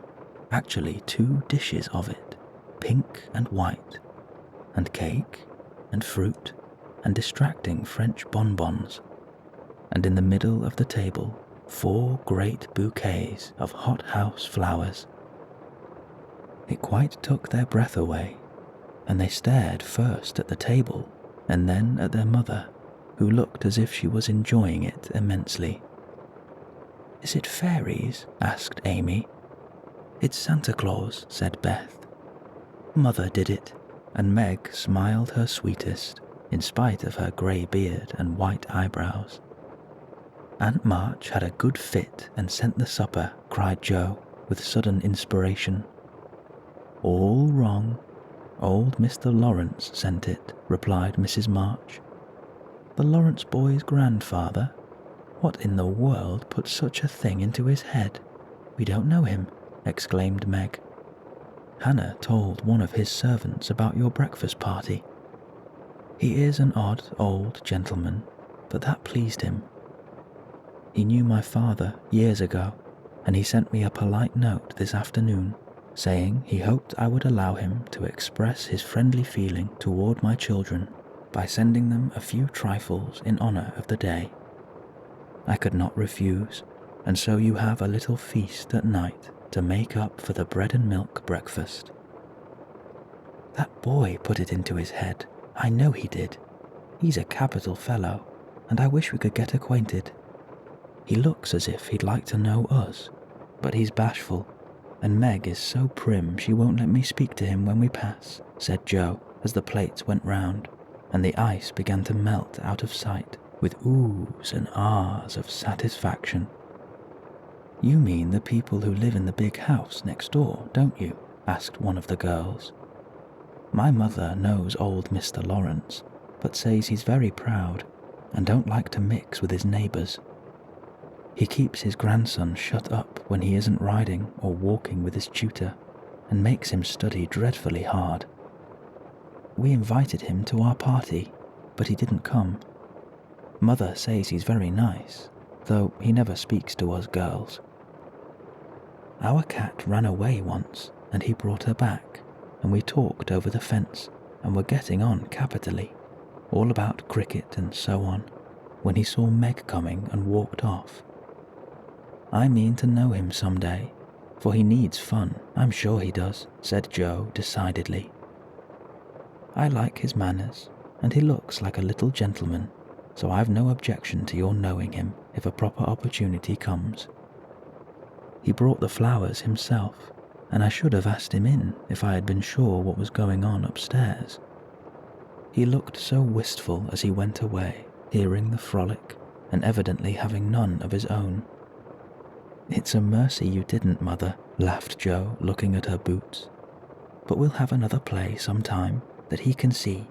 actually 2 dishes of it, pink and white, and cake, and fruit, and distracting French bonbons, and in the middle of the table 4 great bouquets of hothouse flowers. It quite took their breath away, and they stared first at the table and then at their mother, who looked as if she was enjoying it immensely. "Is it fairies?" asked Amy. "It's Santa Claus," said Beth. "Mother did it," and Meg smiled her sweetest, in spite of her grey beard and white eyebrows. "Aunt March had a good fit and sent the supper," cried Joe, with sudden inspiration. "All wrong. Old Mr. Lawrence sent it," replied Mrs. March. "The Lawrence boy's grandfather? What in the world put such a thing into his head? We don't know him," exclaimed Meg. "Hannah told one of his servants about your breakfast party. He is an odd old gentleman, but that pleased him. He knew my father years ago, and he sent me a polite note this afternoon, saying he hoped I would allow him to express his friendly feeling toward my children by sending them a few trifles in honor of the day. I could not refuse, and so you have a little feast at night to make up for the bread and milk breakfast." "That boy put it into his head. I know he did. He's a capital fellow, and I wish we could get acquainted. He looks as if he'd like to know us, but he's bashful, and Meg is so prim she won't let me speak to him when we pass," said Joe as the plates went round, and the ice began to melt out of sight with oohs and ahs of satisfaction. "You mean the people who live in the big house next door, don't you?" asked one of the girls. "My mother knows old Mr. Lawrence, but says he's very proud and don't like to mix with his neighbours. He keeps his grandson shut up when he isn't riding or walking with his tutor, and makes him study dreadfully hard. We invited him to our party, but he didn't come. Mother says he's very nice, though he never speaks to us girls. Our cat ran away once, and he brought her back, and we talked over the fence, and were getting on capitally, all about cricket and so on, when he saw Meg coming and walked off. I mean to know him some day, for he needs fun, I'm sure he does," said Joe decidedly. "I like his manners, and he looks like a little gentleman, so I've no objection to your knowing him if a proper opportunity comes. He brought the flowers himself, and I should have asked him in if I had been sure what was going on upstairs. He looked so wistful as he went away, hearing the frolic, and evidently having none of his own." "It's a mercy you didn't, Mother," laughed Joe, looking at her boots. "But we'll have another play sometime that he can see.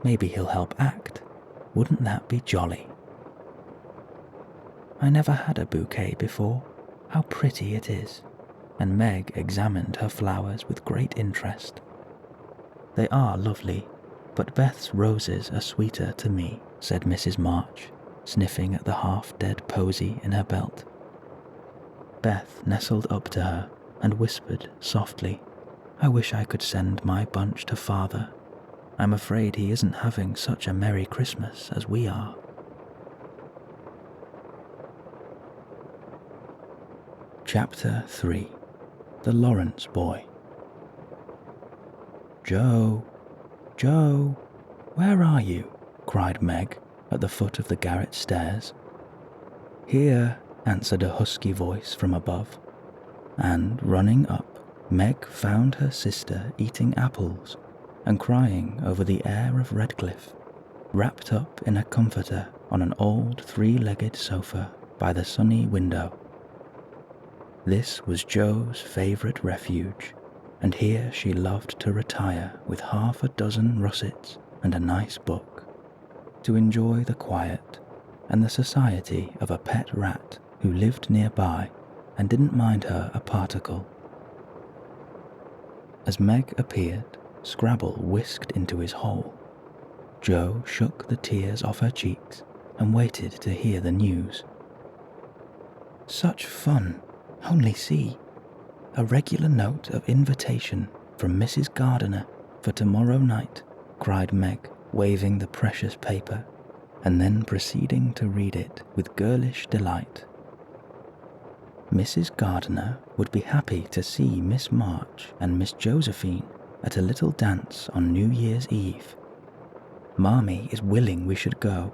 Maybe he'll help act. Wouldn't that be jolly?" "I never had a bouquet before. How pretty it is," and Meg examined her flowers with great interest. "They are lovely, but Beth's roses are sweeter to me," said Mrs. March, sniffing at the half-dead posy in her belt. Beth nestled up to her and whispered softly, "I wish I could send my bunch to Father. I'm afraid he isn't having such a Merry Christmas as we are." Chapter 3. The Lawrence Boy. "Joe, Joe, where are you?" cried Meg at the foot of the garret stairs. "Here," answered a husky voice from above, and running up, Meg found her sister eating apples and crying over the heir of Redcliffe, wrapped up in a comforter on an old three-legged sofa by the sunny window. This was Jo's favourite refuge, and here she loved to retire with half a dozen russets and a nice book, to enjoy the quiet and the society of a pet rat who lived nearby and didn't mind her a particle. As Meg appeared, Scrabble whisked into his hole. Jo shook the tears off her cheeks and waited to hear the news. "Such fun! Only see! A regular note of invitation from Mrs. Gardiner for tomorrow night," cried Meg, waving the precious paper, and then proceeding to read it with girlish delight. Mrs. Gardiner would be happy to see Miss March and Miss Josephine at a little dance on New Year's Eve. Marmee is willing we should go.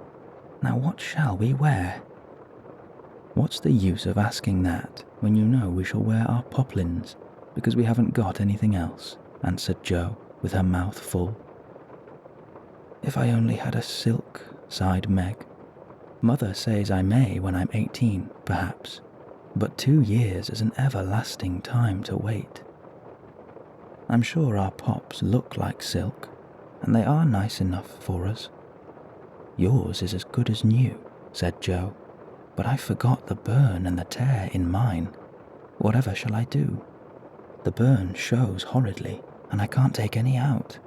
Now what shall we wear? What's the use of asking that when you know we shall wear our poplins because we haven't got anything else, answered Jo with her mouth full. If I only had a silk, sighed Meg. Mother says I may when I'm 18, perhaps, but 2 years is an everlasting time to wait. I'm sure our pops look like silk, and they are nice enough for us. Yours is as good as new, said Jo, but I forgot the burn and the tear in mine. Whatever shall I do? The burn shows horridly, and I can't take any out.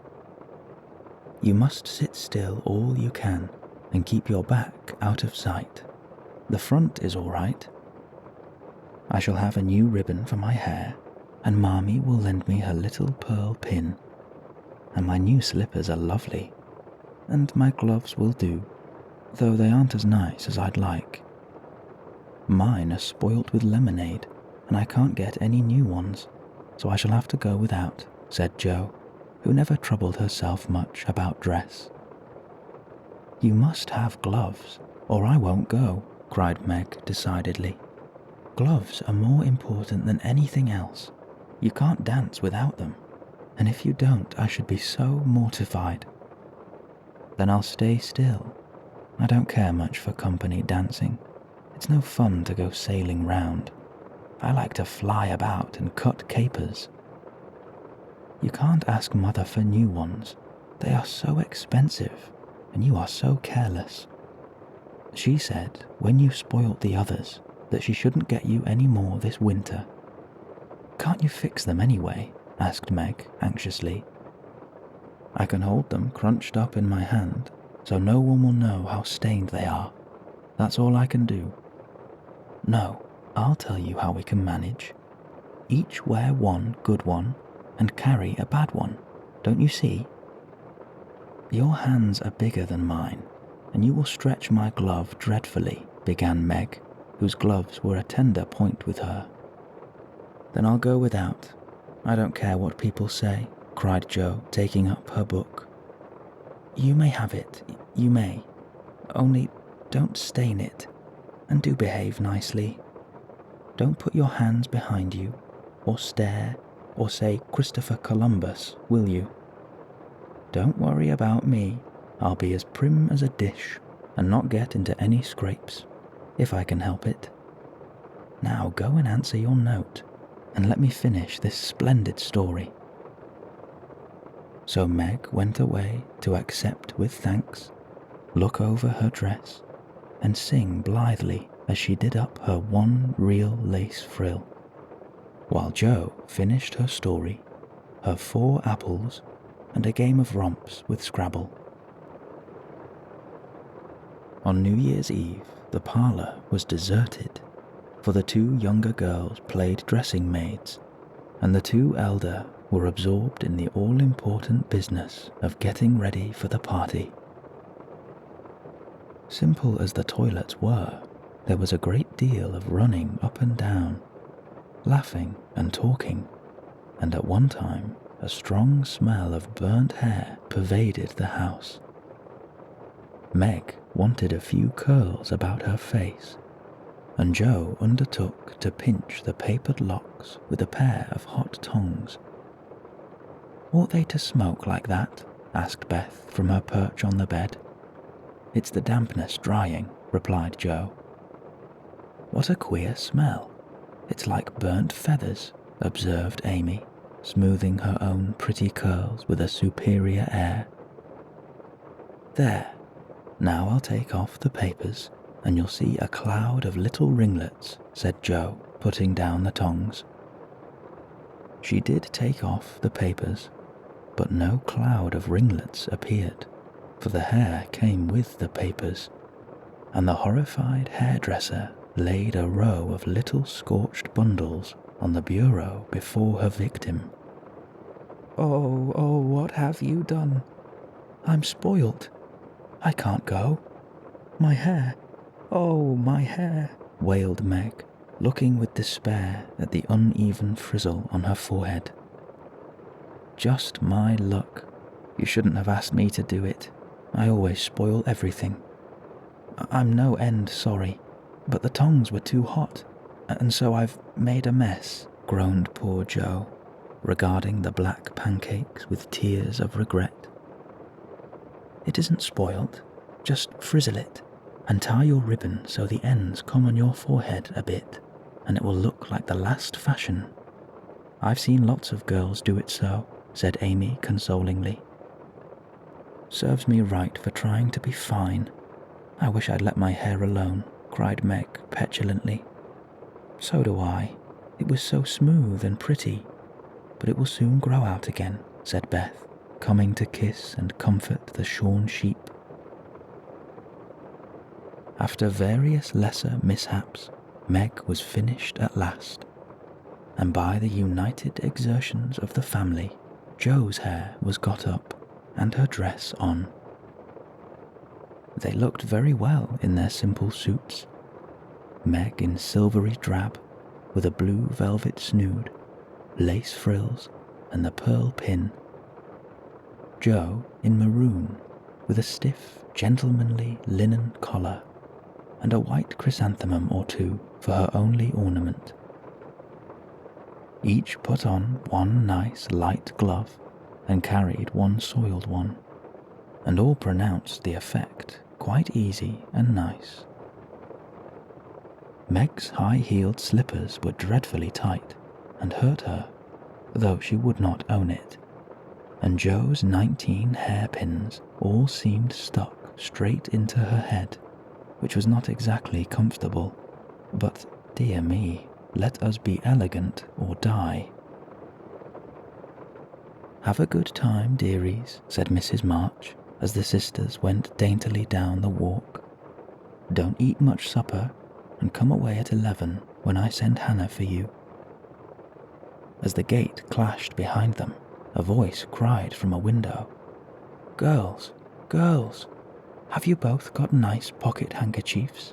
You must sit still all you can and keep your back out of sight. The front is all right. I shall have a new ribbon for my hair, and Marmee will lend me her little pearl pin. And my new slippers are lovely, and my gloves will do, though they aren't as nice as I'd like. Mine are spoilt with lemonade, and I can't get any new ones, so I shall have to go without, said Jo, who never troubled herself much about dress. You must have gloves, or I won't go, cried Meg decidedly. Gloves are more important than anything else. You can't dance without them, and if you don't I should be so mortified. Then I'll stay still. I don't care much for company dancing. It's no fun to go sailing round. I like to fly about and cut capers. You can't ask Mother for new ones. They are so expensive, and you are so careless. She said, when you spoilt the others, that she shouldn't get you any more this winter. Can't you fix them anyway? Asked Meg anxiously. I can hold them crunched up in my hand, so no one will know how stained they are. That's all I can do. No, I'll tell you how we can manage. Each wear one good one and carry a bad one, don't you see? Your hands are bigger than mine, and you will stretch my glove dreadfully, began Meg, whose gloves were a tender point with her. Then I'll go without. I don't care what people say, cried Jo, taking up her book. You may have it, you may. Only don't stain it, and do behave nicely. Don't put your hands behind you, or stare, or say Christopher Columbus, will you? Don't worry about me. I'll be as prim as a dish, and not get into any scrapes, if I can help it. Now go and answer your note, and let me finish this splendid story. So Meg went away to accept with thanks, look over her dress, and sing blithely as she did up her one real lace frill, while Jo finished her story, her 4 apples, and a game of romps with Scrabble. On New Year's Eve, the parlour was deserted, for the 2 younger girls played dressing maids, and the 2 elder were absorbed in the all-important business of getting ready for the party. Simple as the toilets were, there was a great deal of running up and down, laughing and talking, and at one time a strong smell of burnt hair pervaded the house. Meg wanted a few curls about her face, and Joe undertook to pinch the papered locks with a pair of hot tongs. "Ought they to smoke like that?" asked Beth from her perch on the bed. "It's the dampness drying," replied Joe. "What a queer smell. It's like burnt feathers," observed Amy, smoothing her own pretty curls with a superior air. "There, now I'll take off the papers and you'll see a cloud of little ringlets," said Joe, putting down the tongs. She did take off the papers, but no cloud of ringlets appeared, for the hair came with the papers, and the horrified hairdresser laid a row of little scorched bundles on the bureau before her victim. "Oh, oh, what have you done? I'm spoilt. I can't go. My hair, oh, my hair," wailed Meg, looking with despair at the uneven frizzle on her forehead. "Just my luck. You shouldn't have asked me to do it. I always spoil everything. I'm no end sorry, but the tongs were too hot, and so I've made a mess," groaned poor Joe, regarding the black pancakes with tears of regret. "It isn't spoiled. Just frizzle it, and tie your ribbon so the ends come on your forehead a bit, and it will look like the last fashion. I've seen lots of girls do it so," said Amy consolingly. "Serves me right for trying to be fine. I wish I'd let my hair alone," cried Meg petulantly. "So do I. It was so smooth and pretty. But it will soon grow out again," said Beth, coming to kiss and comfort the shorn sheep. After various lesser mishaps, Meg was finished at last, and by the united exertions of the family, Joe's hair was got up and her dress on. They looked very well in their simple suits, Meg in silvery drab with a blue velvet snood, lace frills and the pearl pin, Joe in maroon with a stiff, gentlemanly linen collar and a white chrysanthemum or two for her only ornament. Each put on one nice light glove and carried one soiled one, and all pronounced the effect quite easy and nice. Meg's high-heeled slippers were dreadfully tight and hurt her, though she would not own it, and Joe's 19 hairpins all seemed stuck straight into her head, which was not exactly comfortable, but, dear me, let us be elegant or die. "Have a good time, dearies," said Mrs. March, as the sisters went daintily down the walk. "Don't eat much supper, and come away at 11 when I send Hannah for you." As the gate clashed behind them, a voice cried from a window, "Girls, girls, have you both got nice pocket handkerchiefs?"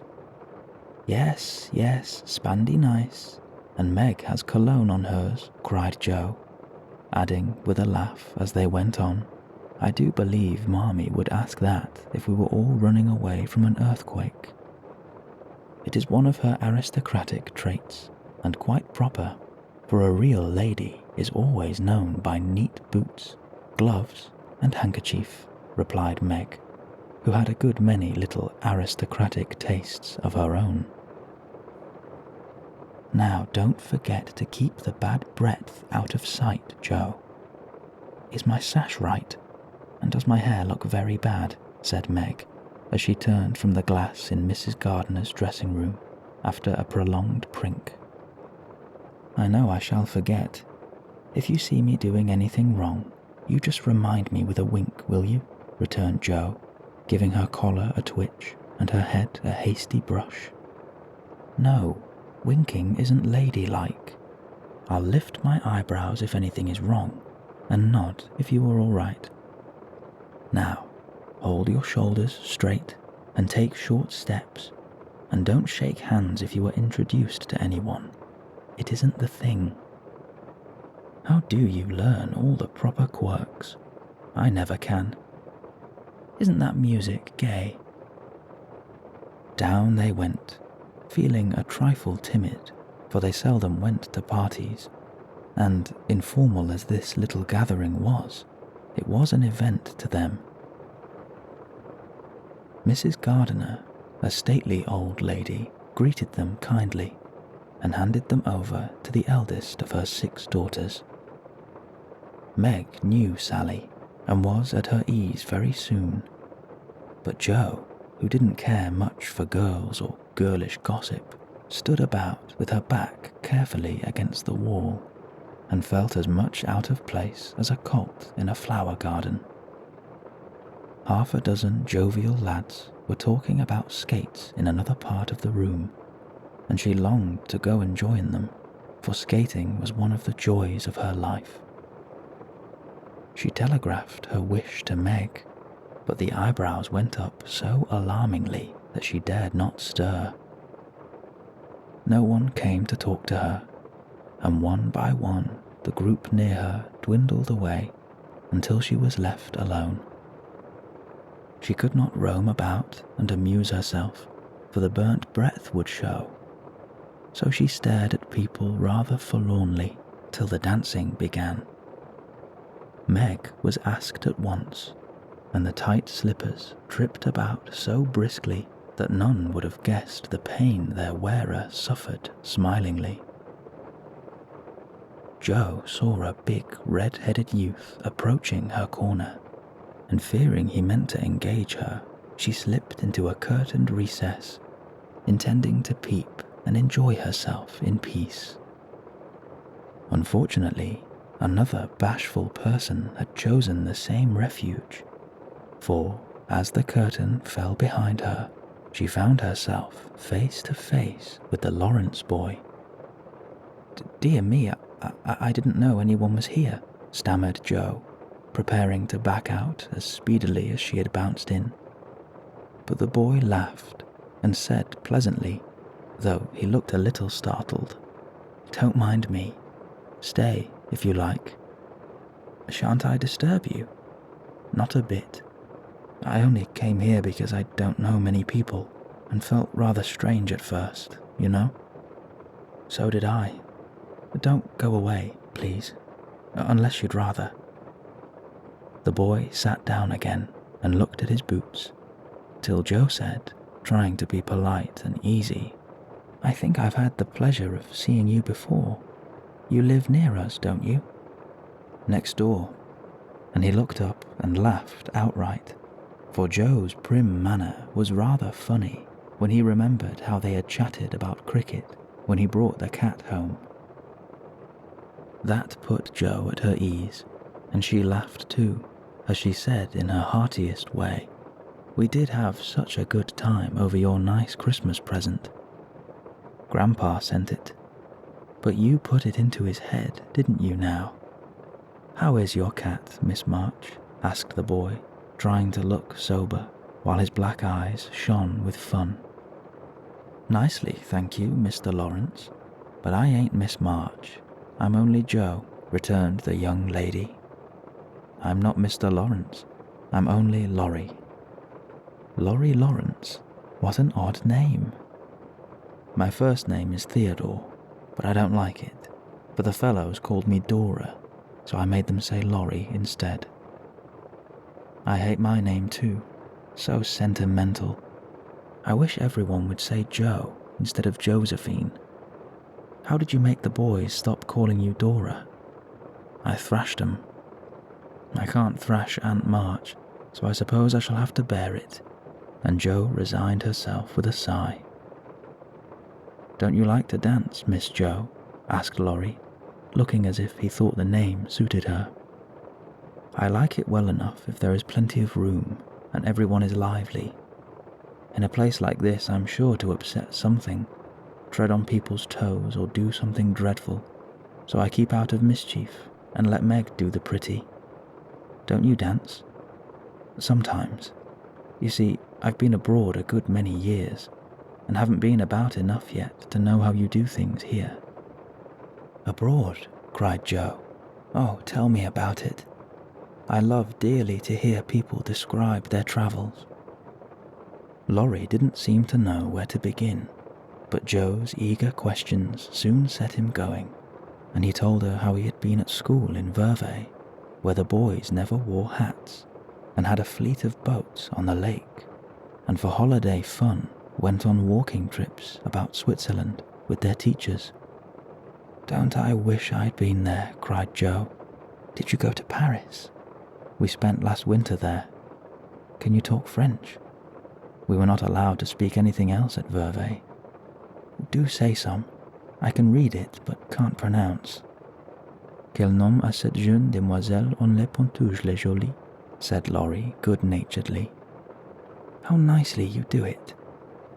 "Yes, yes, spandy nice, and Meg has cologne on hers," cried Joe, adding with a laugh as they went on, "I do believe Marmee would ask that if we were all running away from an earthquake. It is one of her aristocratic traits, and quite proper, for a real lady is always known by neat boots, gloves, and handkerchief," replied Meg, who had a good many little aristocratic tastes of her own. "Now don't forget to keep the bad breadth out of sight, Joe. Is my sash right? And does my hair look very bad?" said Meg, as she turned from the glass in Mrs. Gardner's dressing room after a prolonged prink. "I know I shall forget. If you see me doing anything wrong, you just remind me with a wink, will you?" returned Joe, giving her collar a twitch and her head a hasty brush. "No, winking isn't ladylike. I'll lift my eyebrows if anything is wrong, and nod if you are all right. Now, hold your shoulders straight and take short steps, and don't shake hands if you are introduced to anyone. It isn't the thing. How do you learn all the proper quirks? I never can. Isn't that music gay?" Down they went, feeling a trifle timid, for they seldom went to parties, and informal as this little gathering was, it was an event to them. Mrs. Gardiner, a stately old lady, greeted them kindly and handed them over to the eldest of her 6 daughters. Meg knew Sally and was at her ease very soon, but Jo, who didn't care much for girls or girlish gossip, stood about with her back carefully against the wall and felt as much out of place as a colt in a flower garden. Half a dozen jovial lads were talking about skates in another part of the room, and she longed to go and join them, for skating was one of the joys of her life. She telegraphed her wish to Meg, but the eyebrows went up so alarmingly that she dared not stir. No one came to talk to her, and one by one the group near her dwindled away until she was left alone. She could not roam about and amuse herself, for the burnt breath would show, so she stared at people rather forlornly till the dancing began. Meg was asked at once, and the tight slippers tripped about so briskly that none would have guessed the pain their wearer suffered smilingly. Jo saw a big red-headed youth approaching her corner, and fearing he meant to engage her, she slipped into a curtained recess, intending to peep and enjoy herself in peace. Unfortunately, another bashful person had chosen the same refuge, for, as the curtain fell behind her, she found herself face to face with the Lawrence boy. "Dear me, I didn't know anyone was here," stammered Jo, preparing to back out as speedily as she had bounced in. But the boy laughed and said pleasantly, though he looked a little startled, "Don't mind me. Stay, if you like." "Shan't I disturb you?" "Not a bit. I only came here because I don't know many people and felt rather strange at first, you know." "So did I. Don't go away, please, unless you'd rather." The boy sat down again and looked at his boots, till Jo said, trying to be polite and easy, "I think I've had the pleasure of seeing you before. You live near us, don't you?" "Next door." And he looked up and laughed outright, for Jo's prim manner was rather funny when he remembered how they had chatted about cricket when he brought the cat home. That put Jo at her ease, and she laughed too, as she said in her heartiest way, "We did have such a good time over your nice Christmas present. Grandpa sent it, but you put it into his head, didn't you now?" "How is your cat, Miss March?" asked the boy, trying to look sober, while his black eyes shone with fun. "Nicely, thank you, Mr. Lawrence, but I ain't Miss March. I'm only Jo," returned the young lady. "I'm not Mr. Lawrence. I'm only Laurie." "Laurie Lawrence? What an odd name." "My first name is Theodore, but I don't like it, for the fellows called me Dora, so I made them say Laurie instead." "I hate my name too. So sentimental. I wish everyone would say Jo instead of Josephine. How did you make the boys stop calling you Dora?" "I thrashed 'em." "I can't thrash Aunt March, so I suppose I shall have to bear it," and Jo resigned herself with a sigh. "Don't you like to dance, Miss Jo?" asked Laurie, looking as if he thought the name suited her. "I like it well enough if there is plenty of room and everyone is lively. In a place like this I'm sure to upset something, tread on people's toes or do something dreadful, so I keep out of mischief and let Meg do the pretty. Don't you dance?" "Sometimes. You see, I've been abroad a good many years, and haven't been about enough yet to know how you do things here." "Abroad?" cried Jo. "Oh, tell me about it. I love dearly to hear people describe their travels." Laurie didn't seem to know where to begin, But Joe's eager questions soon set him going, and he told her how he had been at school in Verve, where the boys never wore hats, and had a fleet of boats on the lake, and for holiday fun went on walking trips about Switzerland with their teachers. "Don't I wish I'd been there," cried Joe. "Did you go to Paris? We spent last winter there. Can you talk French? We were not allowed to speak anything else at Verve. Do say some. I can read it, but can't pronounce." "Quel nom a cette jeune demoiselle on les Pontouges les Jolies?" said Laurie good-naturedly. "How nicely you do it.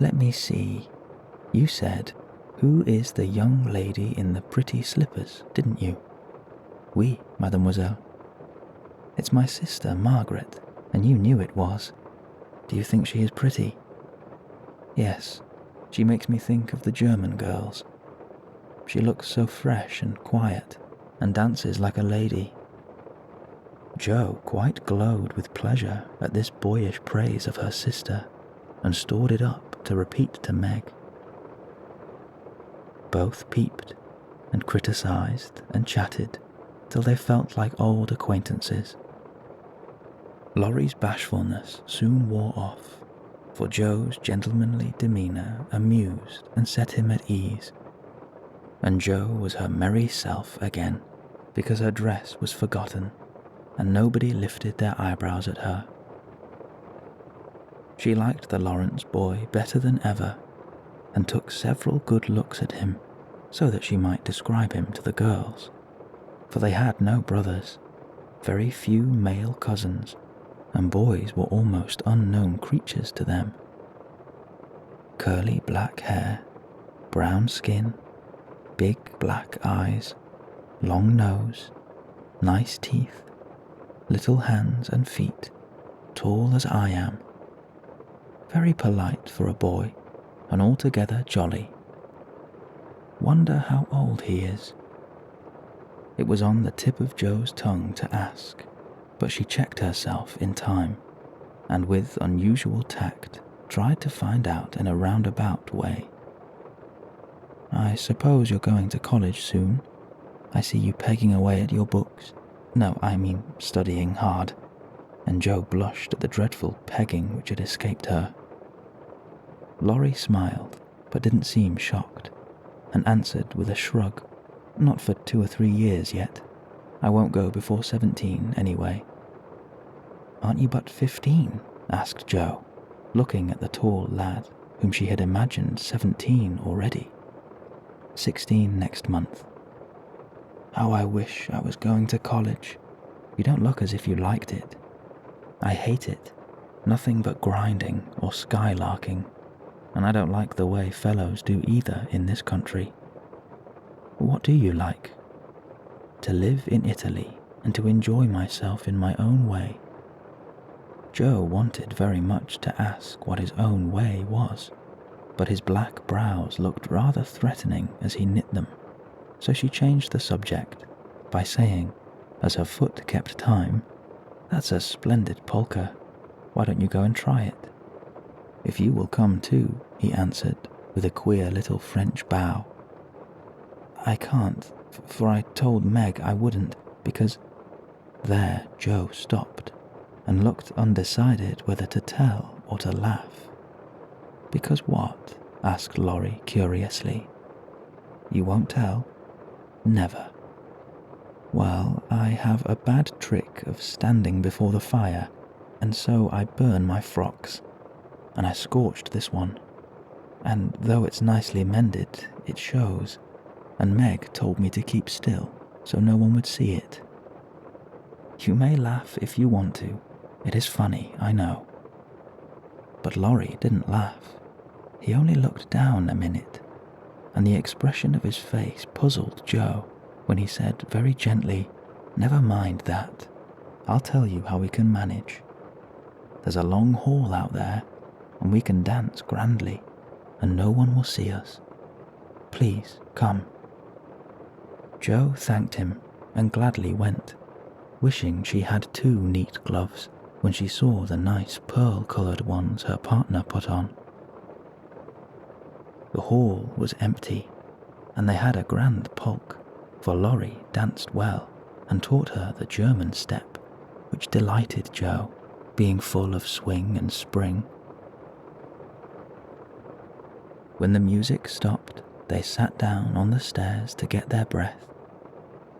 Let me see. You said, 'Who is the young lady in the pretty slippers,' didn't you?" "Oui, mademoiselle." "It's my sister, Margaret, and you knew it was. Do you think she is pretty?" "Yes, she makes me think of the German girls. She looks so fresh and quiet, and dances like a lady." Joe quite glowed with pleasure at this boyish praise of her sister, and stored it up to repeat to Meg. Both peeped and criticised and chatted till they felt like old acquaintances. Laurie's bashfulness soon wore off, for Joe's gentlemanly demeanour amused and set him at ease, and Joe was her merry self again because her dress was forgotten and nobody lifted their eyebrows at her. She liked the Lawrence boy better than ever, and took several good looks at him so that she might describe him to the girls, for they had no brothers, very few male cousins, and boys were almost unknown creatures to them. Curly black hair, brown skin, big black eyes, long nose, nice teeth, little hands and feet, tall as I am. Very polite for a boy, and altogether jolly. Wonder how old he is. It was on the tip of Joe's tongue to ask, but she checked herself in time, and with unusual tact tried to find out in a roundabout way. "I suppose you're going to college soon. I see you pegging away at your books. No, I mean studying hard," and Joe blushed at the dreadful pegging which had escaped her. Laurie smiled, but didn't seem shocked, and answered with a shrug, "Not for 2 or 3 years yet. I won't go before 17 anyway." "Aren't you but 15?" asked Joe, looking at the tall lad whom she had imagined 17 already. 16 next month." "How I wish I was going to college. You don't look as if you liked it." "I hate it. Nothing but grinding or skylarking, and I don't like the way fellows do either in this country." "What do you like?" "To live in Italy and to enjoy myself in my own way." Joe wanted very much to ask what his own way was, but his black brows looked rather threatening as he knit them, so she changed the subject by saying, as her foot kept time, "That's a splendid polka. Why don't you go and try it?" "If you will come too," he answered with a queer little French bow. "I can't, for I told Meg I wouldn't, because—" There Joe stopped and looked undecided whether to tell or to laugh. "Because what?" asked Laurie curiously. "You won't tell?" "Never." "Well, I have a bad trick of standing before the fire, and so I burn my frocks, and I scorched this one, and though it's nicely mended, it shows, and Meg told me to keep still so no one would see it." "You may laugh if you want to. It is funny, I know." But Laurie didn't laugh. He only looked down a minute, and the expression of his face puzzled Joe when he said very gently, "Never mind that. I'll tell you how we can manage. There's a long hall out there, and we can dance grandly, and no one will see us. Please, come." Joe thanked him and gladly went, wishing she had 2 neat gloves when she saw the nice pearl-coloured ones her partner put on. The hall was empty, and they had a grand polk, for Laurie danced well and taught her the German step, which delighted Jo, being full of swing and spring. When the music stopped, they sat down on the stairs to get their breath,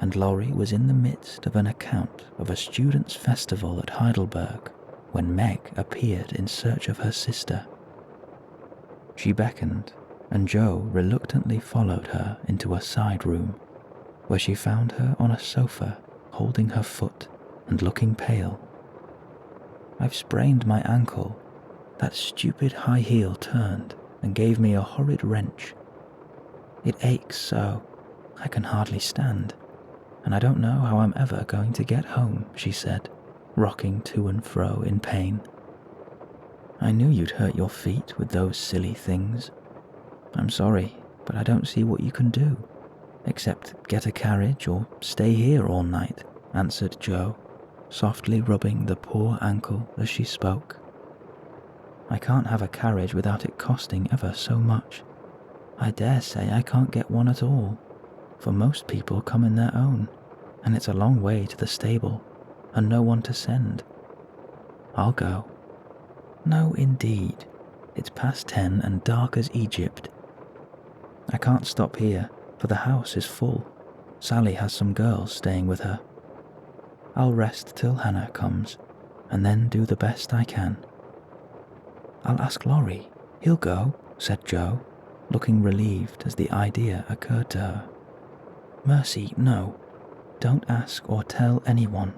and Laurie was in the midst of an account of a students' festival at Heidelberg when Meg appeared in search of her sister. She beckoned, and Jo reluctantly followed her into a side room, where she found her on a sofa holding her foot and looking pale. "I've sprained my ankle. That stupid high heel turned and gave me a horrid wrench. It aches so, I can hardly stand, and I don't know how I'm ever going to get home," she said, rocking to and fro in pain. "I knew you'd hurt your feet with those silly things. I'm sorry, but I don't see what you can do, except get a carriage or stay here all night," answered Jo, softly rubbing the poor ankle as she spoke. "I can't have a carriage without it costing ever so much. I dare say I can't get one at all, for most people come in their own, and it's a long way to the stable, and no one to send. I'll go." "No, indeed. It's past 10 and dark as Egypt. I can't stop here, for the house is full. Sally has some girls staying with her. I'll rest till Hannah comes, and then do the best I can." "I'll ask Laurie. He'll go," said Jo, looking relieved as the idea occurred to her. "Mercy, no. Don't ask or tell anyone.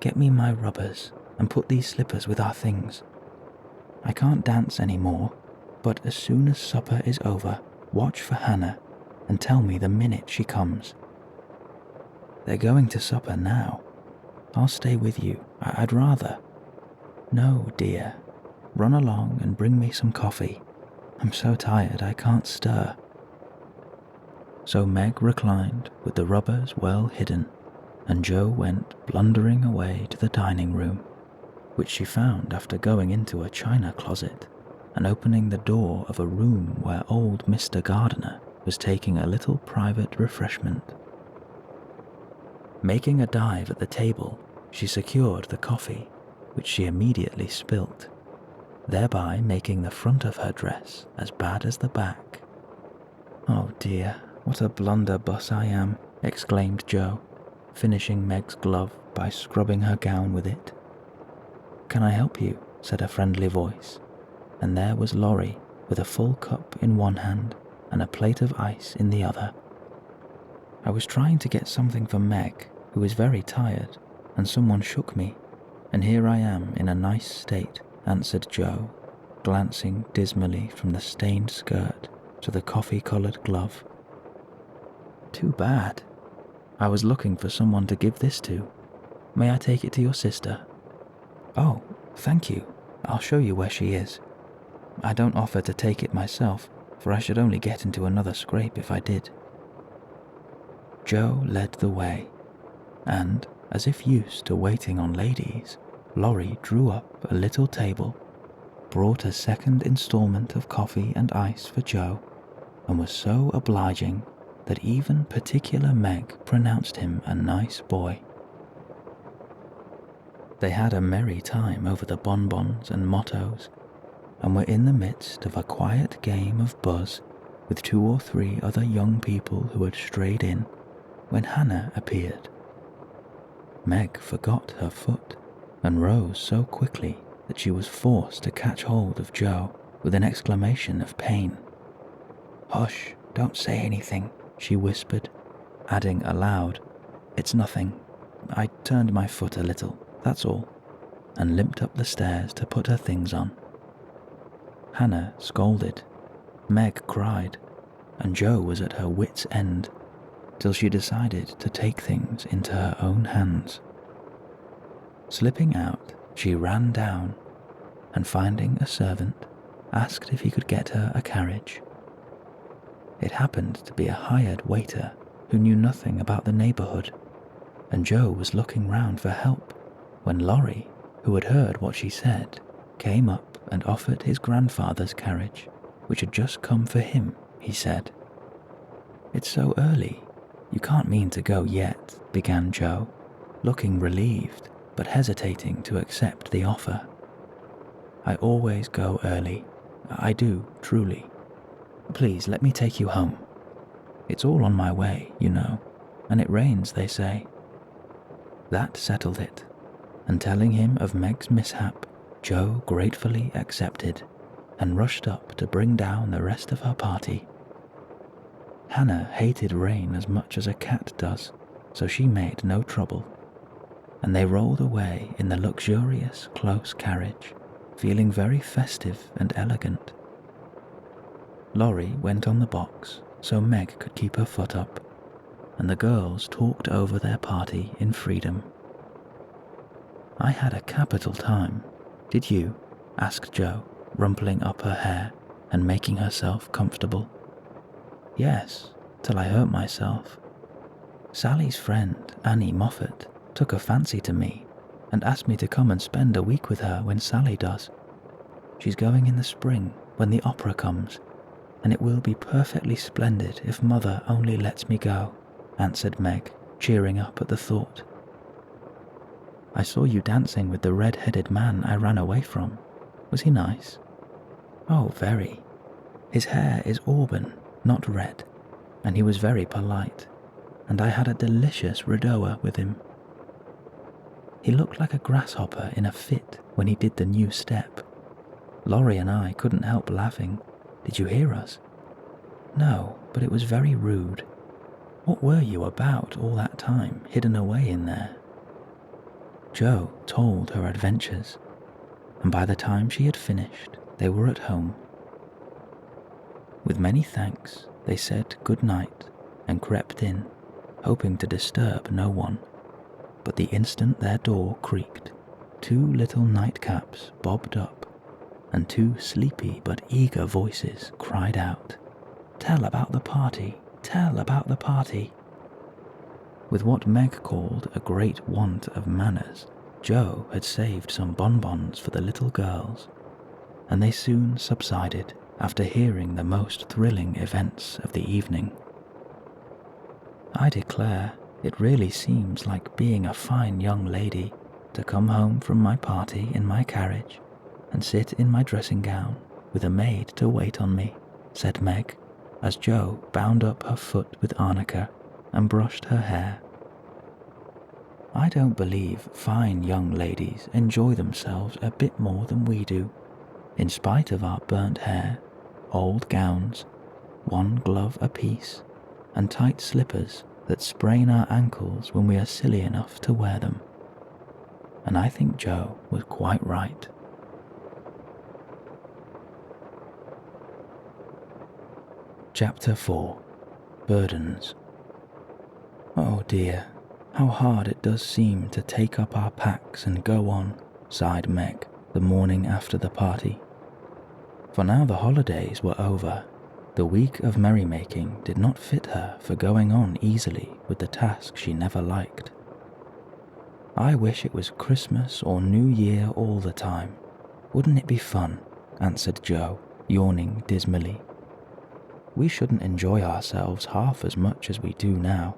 Get me my rubbers and put these slippers with our things. I can't dance any more, but as soon as supper is over, watch for Hannah and tell me the minute she comes." "They're going to supper now. I'll stay with you. I'd rather." "No, dear. Run along and bring me some coffee. I'm so tired I can't stir." So Meg reclined with the rubbers well hidden, and Jo went blundering away to the dining room, which she found after going into a china closet and opening the door of a room where old Mr. Gardiner was taking a little private refreshment. Making a dive at the table, she secured the coffee, which she immediately spilt, thereby making the front of her dress as bad as the back. "Oh dear, what a blunderbuss I am," exclaimed Jo, finishing Meg's glove by scrubbing her gown with it. "Can I help you?" said a friendly voice, and there was Laurie with a full cup in one hand and a plate of ice in the other. "I was trying to get something for Meg, who is very tired, and someone shook me, and here I am in a nice state," answered Jo, glancing dismally from the stained skirt to the coffee-coloured glove. "Too bad. I was looking for someone to give this to. May I take it to your sister?" "Oh, thank you. I'll show you where she is. I don't offer to take it myself, for I should only get into another scrape if I did." Jo led the way, and, as if used to waiting on ladies, Laurie drew up a little table, brought a second installment of coffee and ice for Jo, and was so obliging that even particular Meg pronounced him a nice boy. They had a merry time over the bonbons and mottos, and were in the midst of a quiet game of buzz with 2 or 3 other young people who had strayed in, when Hannah appeared. Meg forgot her foot and rose so quickly that she was forced to catch hold of Jo with an exclamation of pain. "Hush, don't say anything," she whispered, adding aloud, "It's nothing. I turned my foot a little, that's all," and limped up the stairs to put her things on. Hannah scolded, Meg cried, and Jo was at her wits' end, till she decided to take things into her own hands. Slipping out, she ran down, and finding a servant, asked if he could get her a carriage. It happened to be a hired waiter who knew nothing about the neighbourhood, and Jo was looking round for help when Laurie, who had heard what she said, came up and offered his grandfather's carriage, which had just come for him, he said. "It's so early. You can't mean to go yet," began Joe, looking relieved but hesitating to accept the offer. "I always go early. I do, truly. Please let me take you home. It's all on my way, you know, and it rains, they say." That settled it, and telling him of Meg's mishap, Joe gratefully accepted and rushed up to bring down the rest of her party. Hannah hated rain as much as a cat does, so she made no trouble, and they rolled away in the luxurious close carriage, feeling very festive and elegant. Laurie went on the box so Meg could keep her foot up, and the girls talked over their party in freedom. "I had a capital time. Did you?" asked Jo, rumpling up her hair and making herself comfortable. "Yes, till I hurt myself. Sally's friend, Annie Moffat, took a fancy to me and asked me to come and spend a week with her when Sally does. She's going in the spring when the opera comes, and it will be perfectly splendid if Mother only lets me go," answered Meg, cheering up at the thought. "I saw you dancing with the red-headed man I ran away from. Was he nice?" "Oh, very. His hair is auburn, not red, and he was very polite, and I had a delicious redowa with him. He looked like a grasshopper in a fit when he did the new step. Laurie and I couldn't help laughing. Did you hear us?" "No, but it was very rude. What were you about all that time, hidden away in there?" Jo told her adventures, and by the time she had finished, they were at home. With many thanks, they said good night and crept in, hoping to disturb no one. But the instant their door creaked, 2 little nightcaps bobbed up, and 2 sleepy but eager voices cried out, "Tell about the party! Tell about the party!" With what Meg called a great want of manners, Jo had saved some bonbons for the little girls, and they soon subsided after hearing the most thrilling events of the evening. "I declare, it really seems like being a fine young lady to come home from my party in my carriage and sit in my dressing gown with a maid to wait on me," said Meg, as Jo bound up her foot with arnica and brushed her hair. "I don't believe fine young ladies enjoy themselves a bit more than we do, in spite of our burnt hair, old gowns, 1 glove apiece, and tight slippers that sprain our ankles when we are silly enough to wear them." And I think Jo was quite right. Chapter 4. Burdens. "Oh dear, how hard it does seem to take up our packs and go on," sighed Meg the morning after the party. For now the holidays were over, the week of merrymaking did not fit her for going on easily with the task she never liked. "I wish it was Christmas or New Year all the time. Wouldn't it be fun?" answered Jo, yawning dismally. "We shouldn't enjoy ourselves half as much as we do now,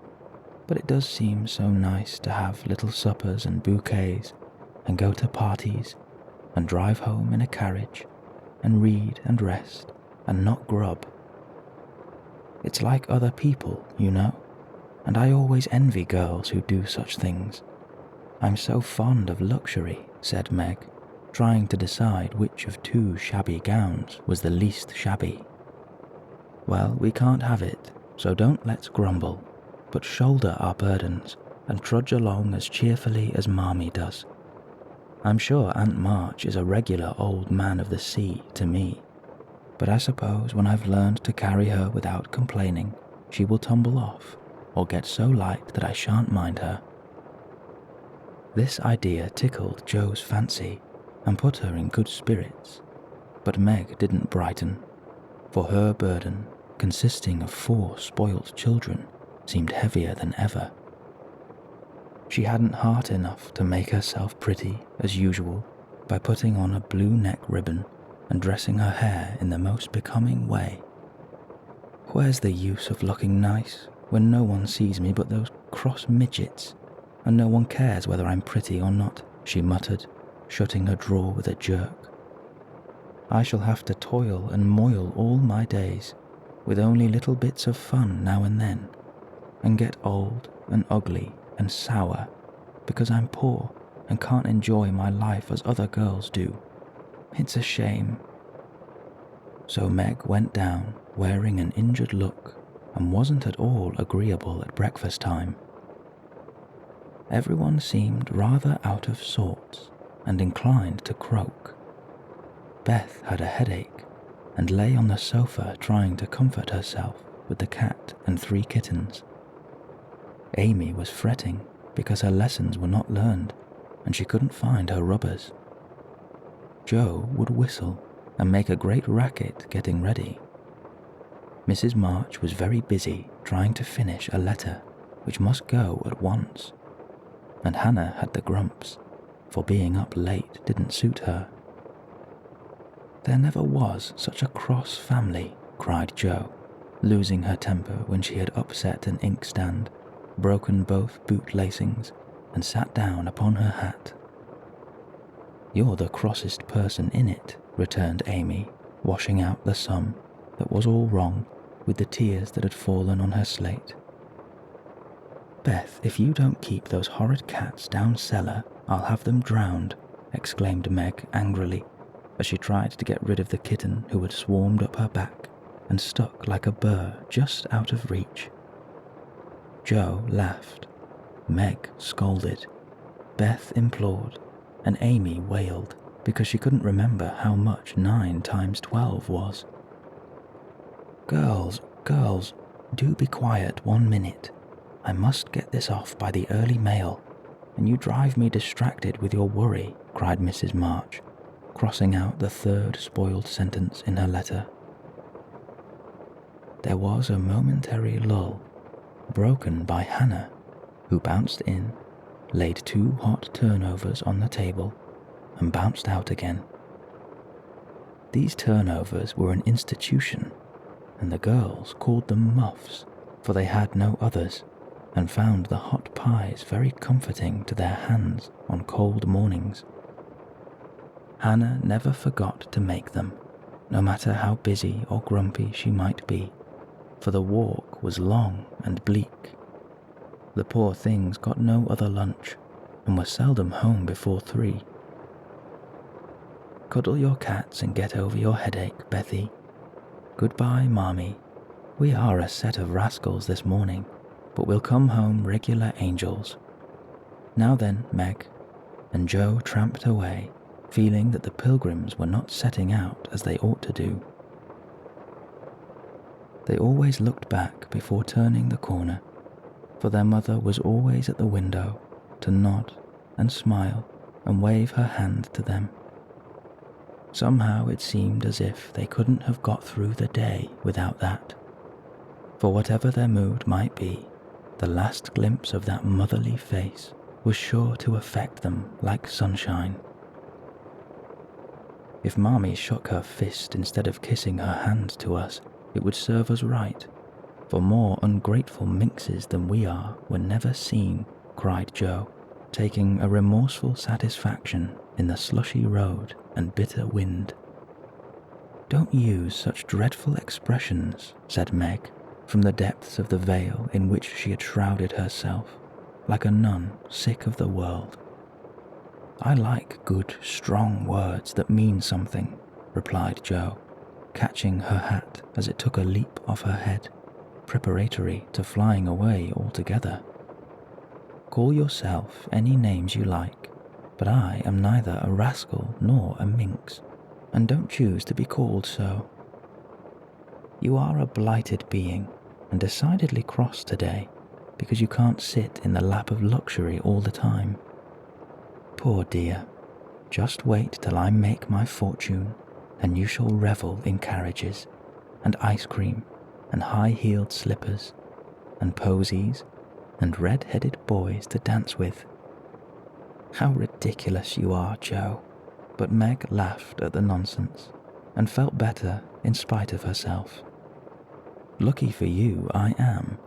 but it does seem so nice to have little suppers and bouquets, and go to parties, and drive home in a carriage, and read and rest, and not grub. It's like other people, you know, and I always envy girls who do such things. I'm so fond of luxury," said Meg, trying to decide which of 2 shabby gowns was the least shabby. "Well, we can't have it, so don't let's grumble, but shoulder our burdens and trudge along as cheerfully as Marmee does. I'm sure Aunt March is a regular old man of the sea to me, but I suppose when I've learned to carry her without complaining, she will tumble off, or get so light that I shan't mind her." This idea tickled Jo's fancy and put her in good spirits, but Meg didn't brighten, for her burden, consisting of 4 spoilt children, seemed heavier than ever. She hadn't heart enough to make herself pretty, as usual, by putting on a blue neck ribbon and dressing her hair in the most becoming way. "Where's the use of looking nice when no one sees me but those cross midgets, and no one cares whether I'm pretty or not?" she muttered, shutting her drawer with a jerk. "I shall have to toil and moil all my days, with only little bits of fun now and then, and get old and ugly and sour because I'm poor and can't enjoy my life as other girls do. It's a shame." So Meg went down wearing an injured look and wasn't at all agreeable at breakfast time. Everyone seemed rather out of sorts and inclined to croak. Beth had a headache and lay on the sofa trying to comfort herself with the cat and 3 kittens. Amy was fretting because her lessons were not learned and she couldn't find her rubbers. Joe would whistle and make a great racket getting ready. Mrs. March was very busy trying to finish a letter which must go at once, and Hannah had the grumps, for being up late didn't suit her. "There never was such a cross family," cried Jo, losing her temper when she had upset an inkstand, broken both boot lacings, and sat down upon her hat. "You're the crossest person in it," returned Amy, washing out the sum that was all wrong with the tears that had fallen on her slate. "Beth, if you don't keep those horrid cats down cellar, I'll have them drowned," exclaimed Meg angrily, as she tried to get rid of the kitten who had swarmed up her back and stuck like a burr just out of reach. Jo laughed, Meg scolded, Beth implored, and Amy wailed because she couldn't remember how much 9 times 12 was. Girls, do be quiet 1 minute. I must get this off by the early mail, and you drive me distracted with your worry," cried Mrs. March, crossing out the 3rd spoiled sentence in her letter. There was a momentary lull, broken by Hannah, who bounced in, laid 2 hot turnovers on the table, and bounced out again. These turnovers were an institution, and the girls called them muffs, for they had no others, and found the hot pies very comforting to their hands on cold mornings. Hannah never forgot to make them, no matter how busy or grumpy she might be, for the walk was long and bleak. The poor things got no other lunch, and were seldom home before 3. "Cuddle your cats and get over your headache, Bethy. Goodbye, Marmee. We are a set of rascals this morning, but we'll come home regular angels. Now then, Meg," and Jo tramped away, feeling that the pilgrims were not setting out as they ought to do. They always looked back before turning the corner, for their mother was always at the window to nod and smile and wave her hand to them. Somehow it seemed as if they couldn't have got through the day without that, for whatever their mood might be, the last glimpse of that motherly face was sure to affect them like sunshine. If Marmee shook her fist instead of kissing her hand to us, it would serve us right, for more ungrateful minxes than we are were never seen, cried Jo, taking a remorseful satisfaction in the slushy road and bitter wind. "Don't use such dreadful expressions," said Meg, from the depths of the veil in which she had shrouded herself, like a nun sick of the world. "I like good, strong words that mean something," replied Jo, catching her hat as it took a leap off her head, preparatory to flying away altogether. "Call yourself any names you like, but I am neither a rascal nor a minx, and don't choose to be called so. You are a blighted being, and decidedly cross today, because you can't sit in the lap of luxury all the time. Poor dear, just wait till I make my fortune, and you shall revel in carriages, and ice cream, and high-heeled slippers, and posies, and red-headed boys to dance with." "How ridiculous you are, Jo," but Meg laughed at the nonsense, and felt better in spite of herself. Lucky for you I am,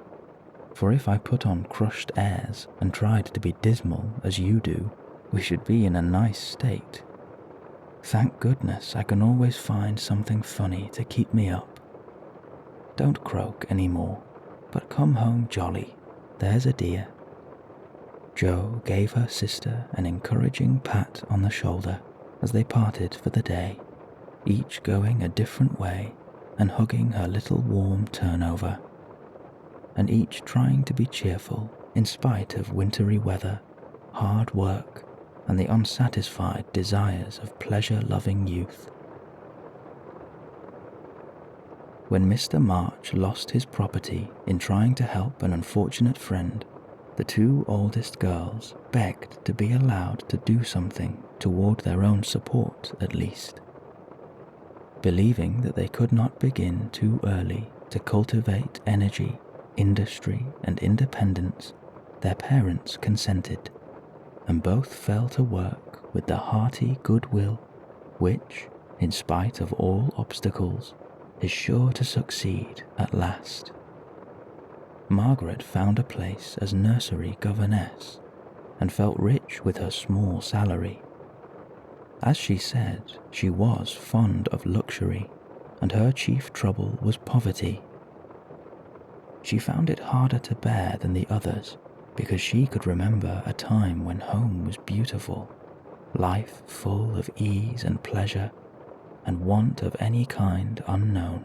for if I put on crushed airs and tried to be dismal as you do, we should be in a nice state. Thank goodness I can always find something funny to keep me up. Don't croak any more, but come home jolly, there's a dear." Jo gave her sister an encouraging pat on the shoulder as they parted for the day, each going a different way and hugging her little warm turnover, and each trying to be cheerful in spite of wintry weather, hard work, and the unsatisfied desires of pleasure-loving youth. When Mr. March lost his property in trying to help an unfortunate friend, the two oldest girls begged to be allowed to do something toward their own support at least. Believing that they could not begin too early to cultivate energy, industry, and independence, their parents consented, and both fell to work with the hearty goodwill which, in spite of all obstacles, is sure to succeed at last. Margaret found a place as nursery governess, and felt rich with her small salary. As she said, she was fond of luxury, and her chief trouble was poverty. She found it harder to bear than the others, because she could remember a time when home was beautiful, life full of ease and pleasure, and want of any kind unknown.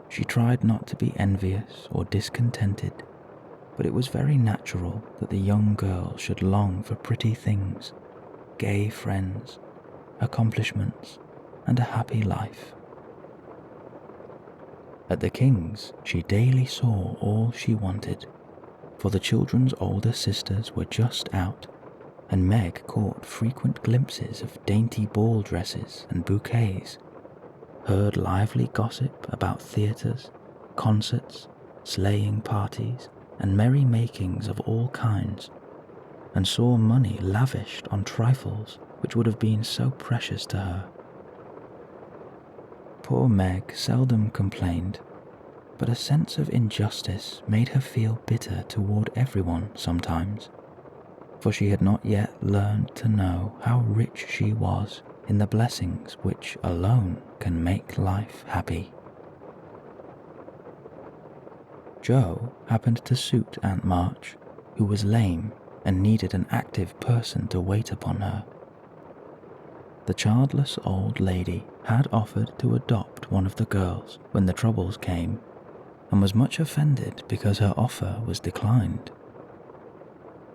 She tried not to be envious or discontented, but it was very natural that the young girl should long for pretty things, gay friends, accomplishments, and a happy life. At the King's, she daily saw all she wanted, for the children's older sisters were just out, and Meg caught frequent glimpses of dainty ball dresses and bouquets, heard lively gossip about theatres, concerts, sleighing parties, and merry-makings of all kinds, and saw money lavished on trifles which would have been so precious to her. Poor Meg seldom complained, but a sense of injustice made her feel bitter toward everyone sometimes, for she had not yet learned to know how rich she was in the blessings which alone can make life happy. Jo happened to suit Aunt March, who was lame and needed an active person to wait upon her. The childless old lady had offered to adopt one of the girls when the troubles came, and was much offended because her offer was declined.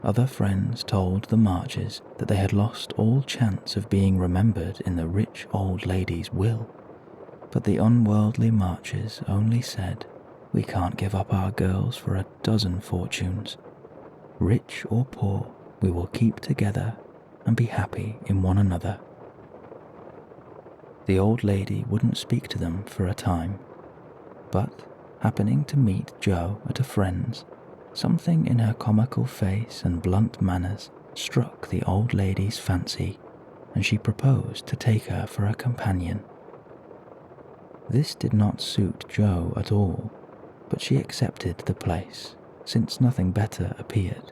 Other friends told the Marches that they had lost all chance of being remembered in the rich old lady's will, but the unworldly Marches only said, "We can't give up our girls for a dozen fortunes. Rich or poor, we will keep together and be happy in one another." The old lady wouldn't speak to them for a time, but happening to meet Jo at a friend's, something in her comical face and blunt manners struck the old lady's fancy, and she proposed to take her for a companion. This did not suit Jo at all, but she accepted the place, since nothing better appeared,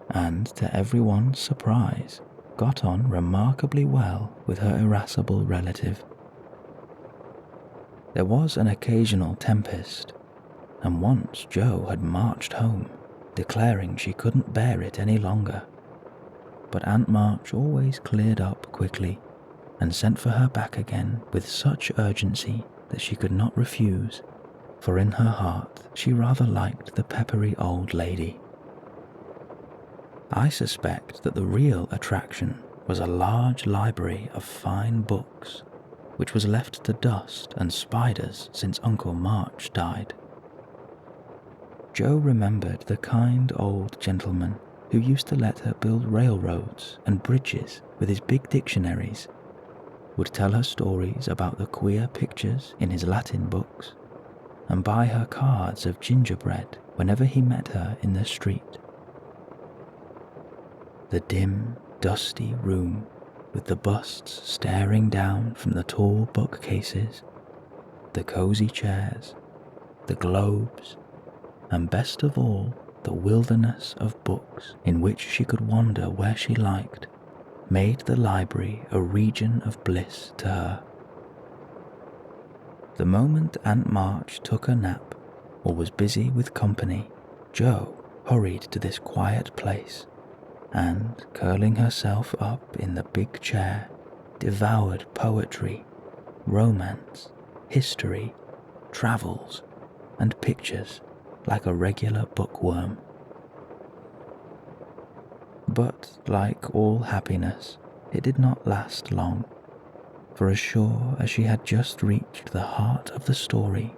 and to everyone's surprise, got on remarkably well with her irascible relative. There was an occasional tempest, and once Jo had marched home, declaring she couldn't bear it any longer. But Aunt March always cleared up quickly, and sent for her back again with such urgency that she could not refuse, for in her heart she rather liked the peppery old lady. I suspect that the real attraction was a large library of fine books, which was left to dust and spiders since Uncle March died. Jo remembered the kind old gentleman who used to let her build railroads and bridges with his big dictionaries, would tell her stories about the queer pictures in his Latin books, and buy her cards of gingerbread whenever he met her in the street. The dim, dusty room with the busts staring down from the tall bookcases, the cosy chairs, the globes, and best of all, the wilderness of books in which she could wander where she liked, made the library a region of bliss to her. The moment Aunt March took a nap or was busy with company, Jo hurried to this quiet place and, curling herself up in the big chair, devoured poetry, romance, history, travels, and pictures like a regular bookworm. But like all happiness, it did not last long, for as sure as she had just reached the heart of the story,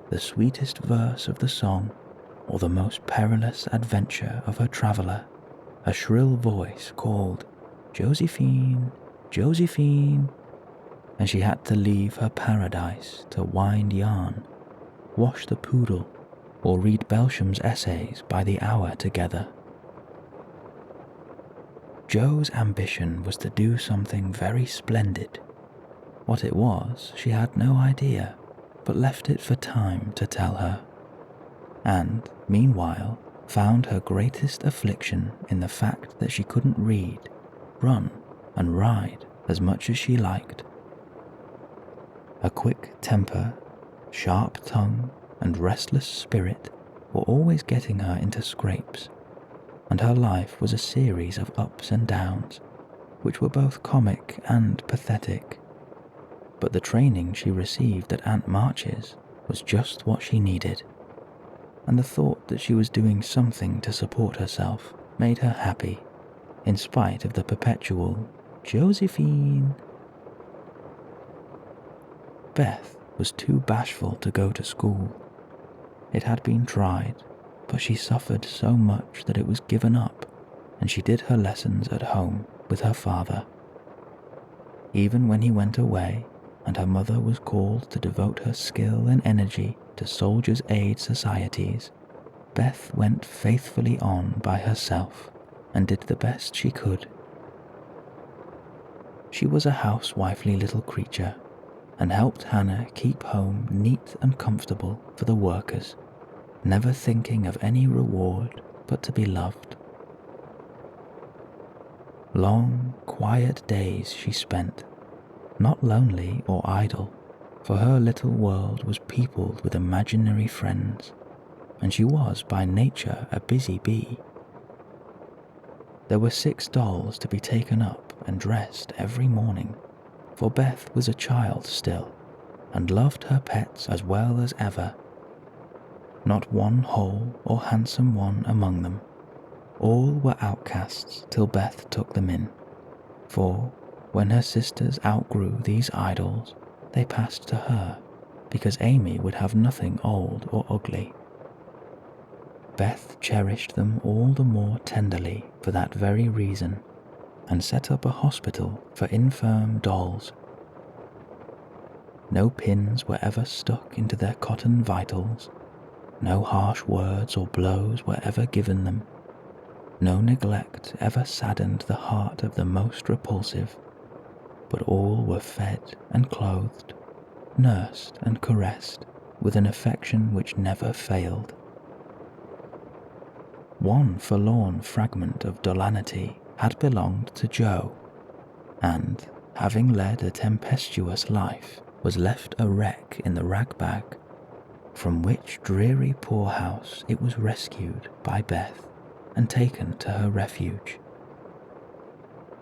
the sweetest verse of the song, or the most perilous adventure of her traveller, a shrill voice called, "Josephine, Josephine," and she had to leave her paradise to wind yarn, wash the poodle, or read Belsham's essays by the hour together. Jo's ambition was to do something very splendid. What it was, she had no idea, but left it for time to tell her, and, meanwhile, found her greatest affliction in the fact that she couldn't read, run, and ride as much as she liked. A quick temper, sharp tongue, and restless spirit were always getting her into scrapes, and her life was a series of ups and downs, which were both comic and pathetic. But the training she received at Aunt March's was just what she needed, and the thought that she was doing something to support herself made her happy, in spite of the perpetual "Josephine." Beth was too bashful to go to school. It had been tried, but she suffered so much that it was given up, and she did her lessons at home with her father. Even when he went away, and her mother was called to devote her skill and energy to soldiers' aid societies, Beth went faithfully on by herself and did the best she could. She was a housewifely little creature and helped Hannah keep home neat and comfortable for the workers, never thinking of any reward but to be loved. Long, quiet days she spent, not lonely or idle, for her little world was peopled with imaginary friends, and she was by nature a busy bee. There were 6 dolls to be taken up and dressed every morning, for Beth was a child still, and loved her pets as well as ever. Not one whole or handsome one among them. All were outcasts till Beth took them in, for when her sisters outgrew these idols, they passed to her, because Amy would have nothing old or ugly. Beth cherished them all the more tenderly for that very reason, and set up a hospital for infirm dolls. No pins were ever stuck into their cotton vitals, no harsh words or blows were ever given them, no neglect ever saddened the heart of the most repulsive, but all were fed and clothed, nursed and caressed with an affection which never failed. One forlorn fragment of dollanity had belonged to Jo, and, having led a tempestuous life, was left a wreck in the rag-bag, from which dreary poorhouse it was rescued by Beth and taken to her refuge.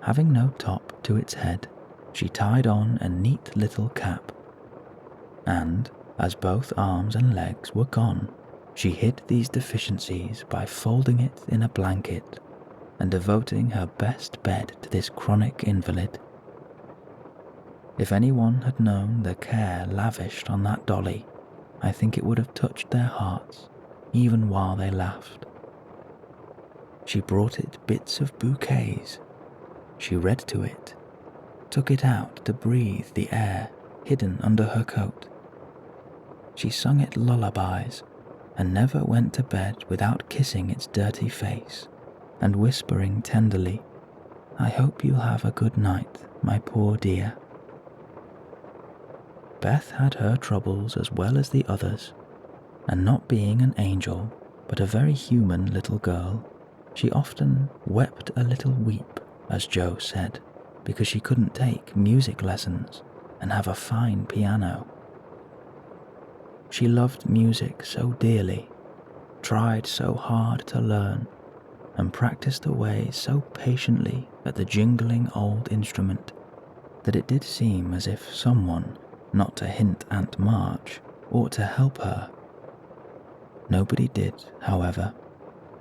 Having no top to its head, she tied on a neat little cap, and, as both arms and legs were gone, she hid these deficiencies by folding it in a blanket and devoting her best bed to this chronic invalid. If anyone had known the care lavished on that dolly, I think it would have touched their hearts, even while they laughed. She brought it bits of bouquets. She read to it, took it out to breathe the air hidden under her coat. She sung it lullabies, and never went to bed without kissing its dirty face and whispering tenderly, "I hope you'll have a good night my poor dear." Beth had her troubles as well as the others, and not being an angel, but a very human little girl, she often wept a little weep, as Joe said, because she couldn't take music lessons and have a fine piano. She loved music so dearly, tried so hard to learn, and practiced away so patiently at the jingling old instrument that it did seem as if someone, not to hint Aunt March, ought to help her. Nobody did, however,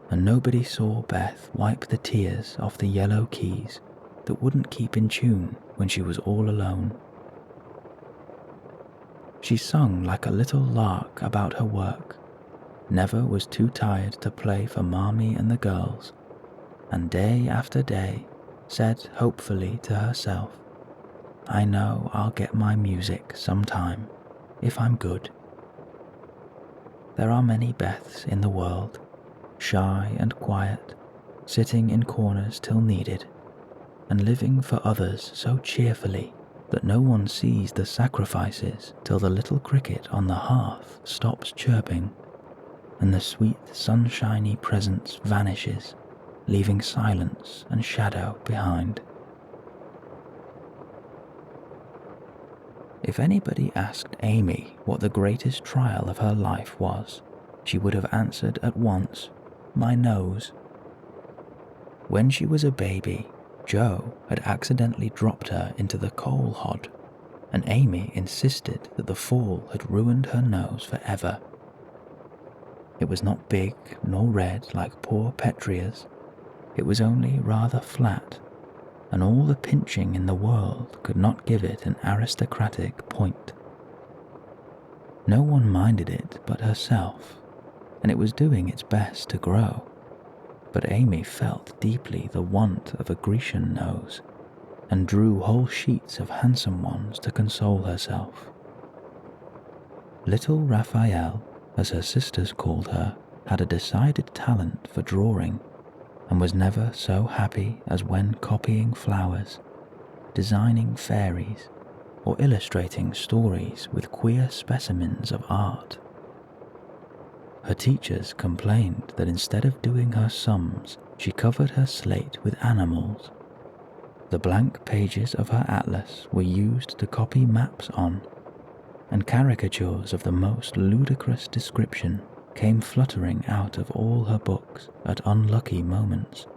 and nobody saw Beth wipe the tears off the yellow keys that wouldn't keep in tune when she was all alone. She sung like a little lark about her work, never was too tired to play for Marmee and the girls, and day after day said hopefully to herself, "I know I'll get my music sometime, if I'm good." There are many Beths in the world, shy and quiet, sitting in corners till needed, and living for others so cheerfully that no one sees the sacrifices till the little cricket on the hearth stops chirping, and the sweet sunshiny presence vanishes, leaving silence and shadow behind. If anybody asked Amy what the greatest trial of her life was, she would have answered at once, "My nose." When she was a baby, Joe had accidentally dropped her into the coal hod, and Amy insisted that the fall had ruined her nose forever. It was not big nor red like poor Petria's, it was only rather flat, and all the pinching in the world could not give it an aristocratic point. No one minded it but herself, and it was doing its best to grow, but Amy felt deeply the want of a Grecian nose, and drew whole sheets of handsome ones to console herself. Little Raphael, as her sisters called her, had a decided talent for drawing, and was never so happy as when copying flowers, designing fairies, or illustrating stories with queer specimens of art. Her teachers complained that instead of doing her sums, she covered her slate with animals. The blank pages of her atlas were used to copy maps on, and caricatures of the most ludicrous description came fluttering out of all her books at unlucky moments.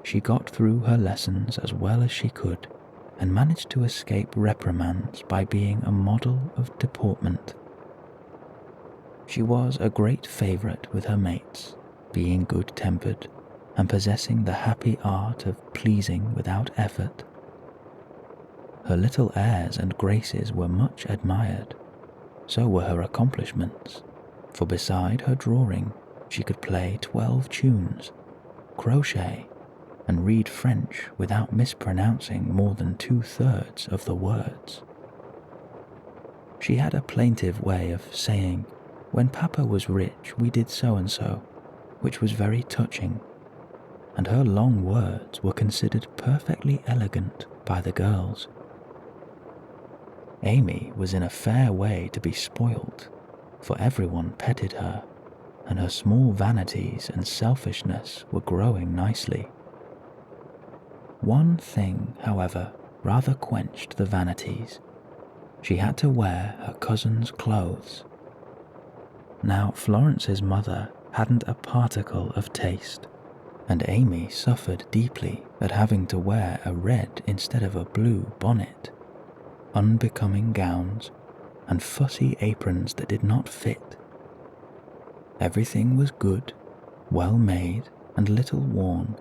She got through her lessons as well as she could, and managed to escape reprimands by being a model of deportment. She was a great favourite with her mates, being good-tempered and possessing the happy art of pleasing without effort. Her little airs and graces were much admired, so were her accomplishments, for beside her drawing she could play 12 tunes, crochet, and read French without mispronouncing more than 2/3 of the words. She had a plaintive way of saying, "When Papa was rich we did so-and-so," which was very touching, and her long words were considered perfectly elegant by the girls. Amy was in a fair way to be spoilt, for everyone petted her, and her small vanities and selfishness were growing nicely. One thing, however, rather quenched the vanities. She had to wear her cousin's clothes. Now, Florence's mother hadn't a particle of taste, and Amy suffered deeply at having to wear a red instead of a blue bonnet, unbecoming gowns, and fussy aprons that did not fit. Everything was good, well made, and little worn,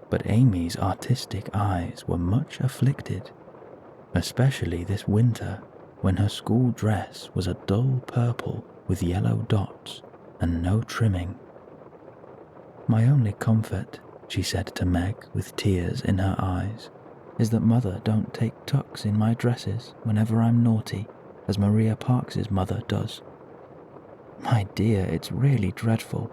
but Amy's artistic eyes were much afflicted, especially this winter when her school dress was a dull purple with yellow dots and no trimming. "My only comfort," she said to Meg with tears in her eyes, "is that Mother don't take tucks in my dresses whenever I'm naughty, as Maria Parks's mother does. My dear, it's really dreadful,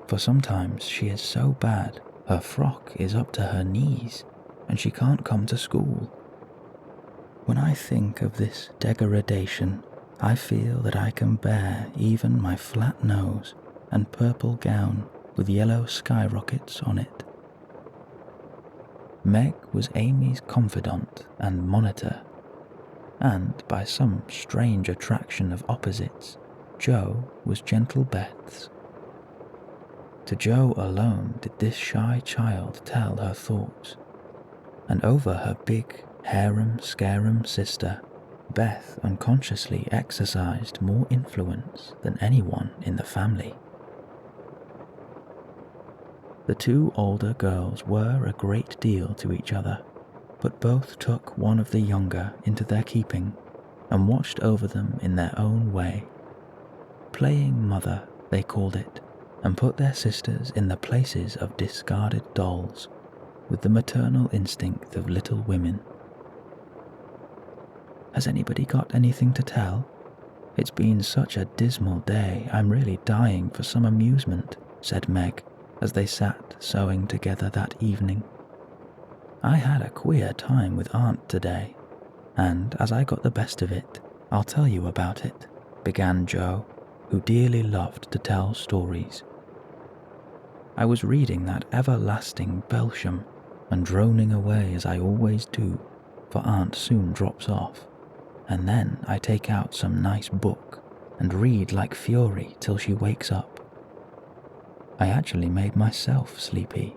for sometimes she is so bad her frock is up to her knees, and she can't come to school. When I think of this degradation, I feel that I can bear even my flat nose and purple gown with yellow skyrockets on it. Meg was Amy's confidant and monitor, and by some strange attraction of opposites, Jo was Gentle Beth's. To Jo alone did this shy child tell her thoughts, and over her big, harum-scarum sister, Beth unconsciously exercised more influence than anyone in the family. The two older girls were a great deal to each other, but both took one of the younger into their keeping and watched over them in their own way. Playing mother, they called it, and put their sisters in the places of discarded dolls, with the maternal instinct of little women. Has anybody got anything to tell? It's been such a dismal day, I'm really dying for some amusement, said Meg, as they sat sewing together that evening. I had a queer time with Aunt today, and as I got the best of it, I'll tell you about it, began Jo, who dearly loved to tell stories. I was reading that everlasting Belsham and droning away as I always do, for Aunt soon drops off, and then I take out some nice book and read like fury till she wakes up. I actually made myself sleepy,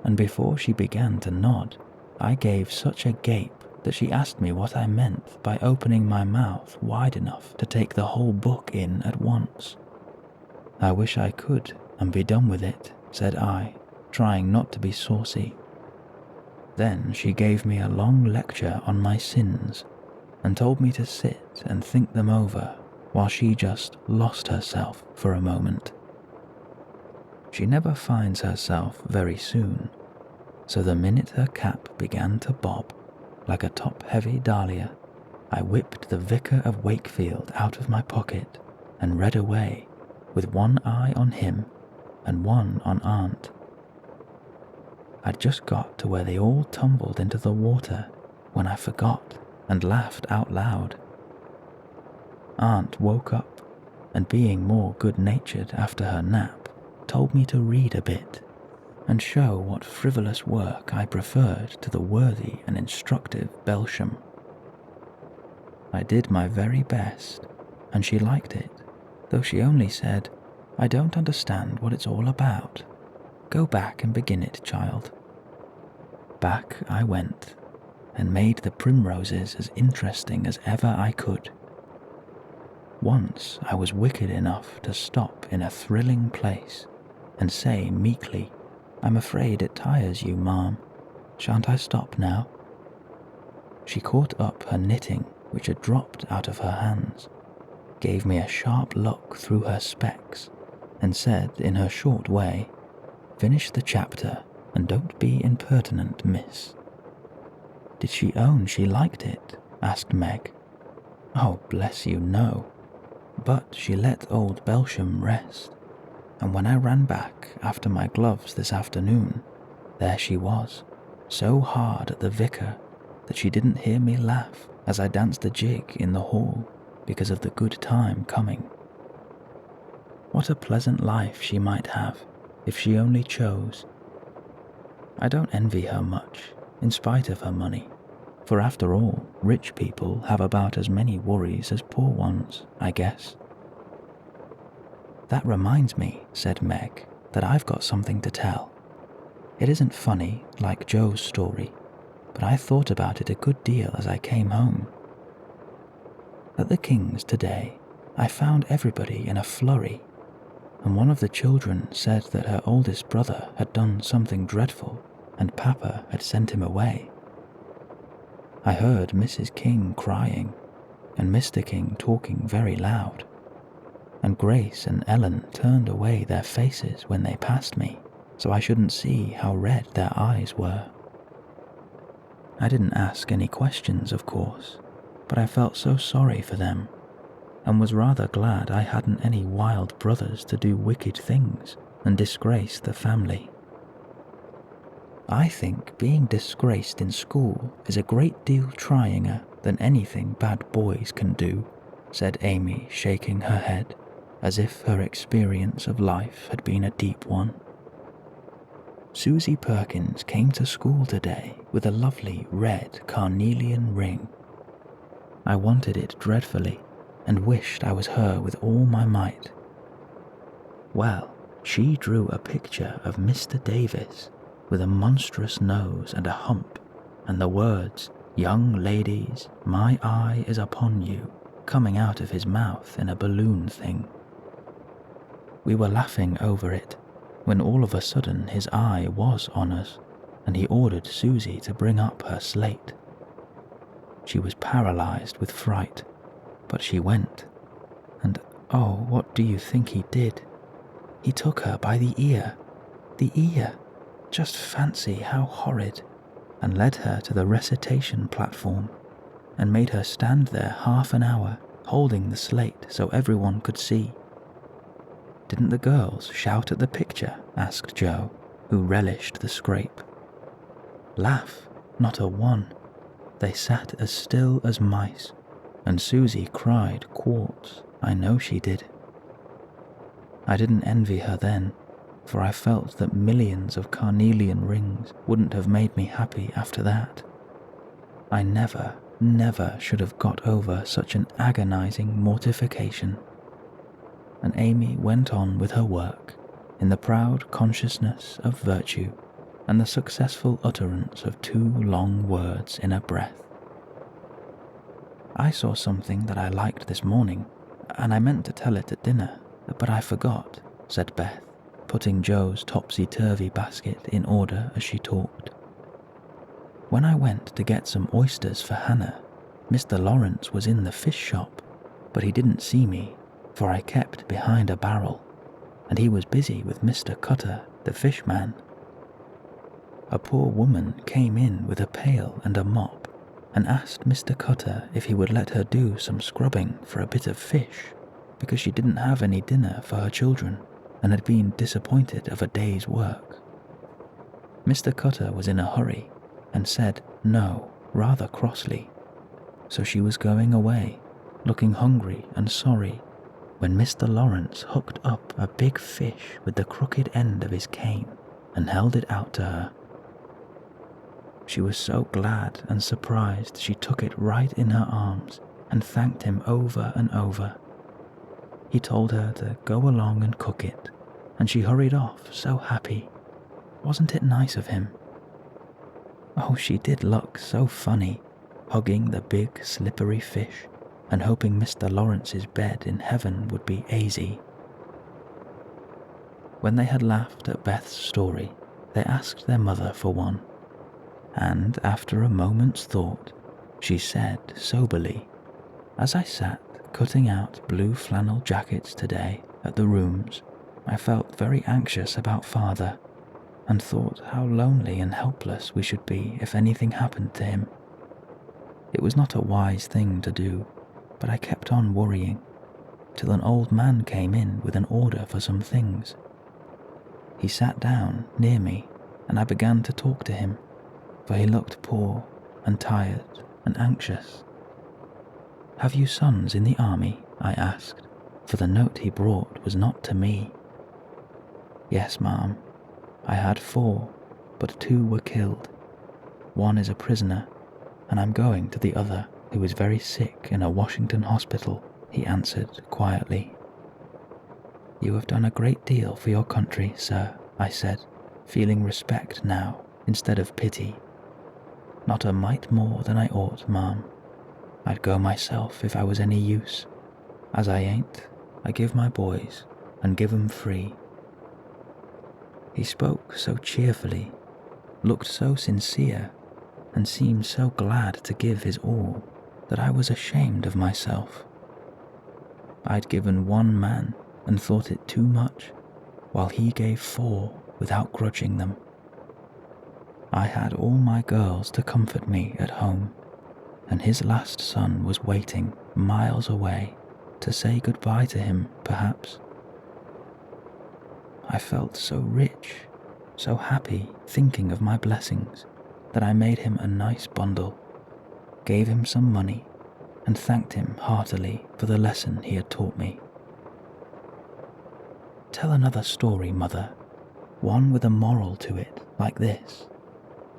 and before she began to nod, I gave such a gape that she asked me what I meant by opening my mouth wide enough to take the whole book in at once. I wish I could and be done with it, said I, trying not to be saucy. Then she gave me a long lecture on my sins and told me to sit and think them over while she just lost herself for a moment. She never finds herself very soon, so the minute her cap began to bob, like a top-heavy dahlia, I whipped the Vicar of Wakefield out of my pocket and read away, with one eye on him and one on Aunt. I'd just got to where they all tumbled into the water when I forgot and laughed out loud. Aunt woke up, and being more good-natured after her nap, told me to read a bit and show what frivolous work I preferred to the worthy and instructive Belsham. I did my very best, and she liked it, though she only said, "I don't understand what it's all about. Go back and begin it, child." Back I went, and made the primroses as interesting as ever I could. Once I was wicked enough to stop in a thrilling place and say meekly, "I'm afraid it tires you, ma'am. Shan't I stop now?" She caught up her knitting, which had dropped out of her hands, gave me a sharp look through her specs, and said in her short way, "Finish the chapter and don't be impertinent, miss." Did she own she liked it? Asked Meg. Oh, bless you, no. But she let old Belsham rest, and when I ran back after my gloves this afternoon, there she was, so hard at the vicar that she didn't hear me laugh as I danced a jig in the hall because of the good time coming. What a pleasant life she might have if she only chose. I don't envy her much, in spite of her money, for after all, rich people have about as many worries as poor ones, I guess. That reminds me, said Meg, that I've got something to tell. It isn't funny, like Joe's story, but I thought about it a good deal as I came home. At the King's today, I found everybody in a flurry, and one of the children said that her oldest brother had done something dreadful and Papa had sent him away. I heard Mrs. King crying and Mr. King talking very loud, and Grace and Ellen turned away their faces when they passed me, so I shouldn't see how red their eyes were. I didn't ask any questions, of course, but I felt so sorry for them, and was rather glad I hadn't any wild brothers to do wicked things and disgrace the family. I think being disgraced in school is a great deal tryinger than anything bad boys can do," said Amy, shaking her head, as if her experience of life had been a deep one. "Susie Perkins came to school today with a lovely red carnelian ring. I wanted it dreadfully and wished I was her with all my might. Well, she drew a picture of Mr. Davis with a monstrous nose and a hump, and the words, 'Young ladies, my eye is upon you,' coming out of his mouth in a balloon thing. We were laughing over it, when all of a sudden his eye was on us, and he ordered Susie to bring up her slate. She was paralyzed with fright, but she went, and oh, what do you think he did? He took her by the ear, just fancy how horrid, and led her to the recitation platform, and made her stand there half an hour, holding the slate so everyone could see. Didn't the girls shout at the picture?" asked Joe, who relished the scrape. "Laugh? Not a one. They sat as still as mice, and Susie cried quarts, I know she did. I didn't envy her then, for I felt that millions of carnelian rings wouldn't have made me happy after that. I never should have got over such an agonizing mortification." And Amy went on with her work, in the proud consciousness of virtue and the successful utterance of 2 long words in a breath. "I saw something that I liked this morning, and I meant to tell it at dinner, but I forgot," said Beth, putting Joe's topsy-turvy basket in order as she talked. "When I went to get some oysters for Hannah, Mr. Lawrence was in the fish shop, but he didn't see me, for I kept behind a barrel, and he was busy with Mr. Cutter, the fish man. A poor woman came in with a pail and a mop, and asked Mr. Cutter if he would let her do some scrubbing for a bit of fish, because she didn't have any dinner for her children, and had been disappointed of a day's work. Mr. Cutter was in a hurry, and said no rather crossly, so she was going away, looking hungry and sorry, when Mr. Lawrence hooked up a big fish with the crooked end of his cane and held it out to her. She was so glad and surprised she took it right in her arms and thanked him over and over. He told her to go along and cook it, and she hurried off so happy. Wasn't it nice of him? Oh, she did look so funny, hugging the big slippery fish and hoping Mr. Lawrence's bed in heaven would be easy." When they had laughed at Beth's story, they asked their mother for one, and after a moment's thought, she said soberly, "As I sat cutting out blue flannel jackets today at the rooms, I felt very anxious about Father, and thought how lonely and helpless we should be if anything happened to him. It was not a wise thing to do, but I kept on worrying, till an old man came in with an order for some things. He sat down near me, and I began to talk to him, for he looked poor and tired and anxious. 'Have you sons in the army?' I asked, for the note he brought was not to me. 'Yes, ma'am. I had 4, but 2 were killed. One is a prisoner, and I'm going to the other, who is very sick in a Washington hospital,' he answered quietly. 'You have done a great deal for your country, sir,' I said, feeling respect now instead of pity. 'Not a mite more than I ought, ma'am. I'd go myself if I was any use. As I ain't, I give my boys, and give 'em free.' He spoke so cheerfully, looked so sincere, and seemed so glad to give his all that I was ashamed of myself. I'd given 1 man and thought it too much, while he gave 4 without grudging them. I had all my girls to comfort me at home, and his last son was waiting miles away to say goodbye to him, perhaps. I felt so rich, so happy thinking of my blessings that I made him a nice bundle, gave him some money, and thanked him heartily for the lesson he had taught me. Tell another story, Mother, one with a moral to it, like this.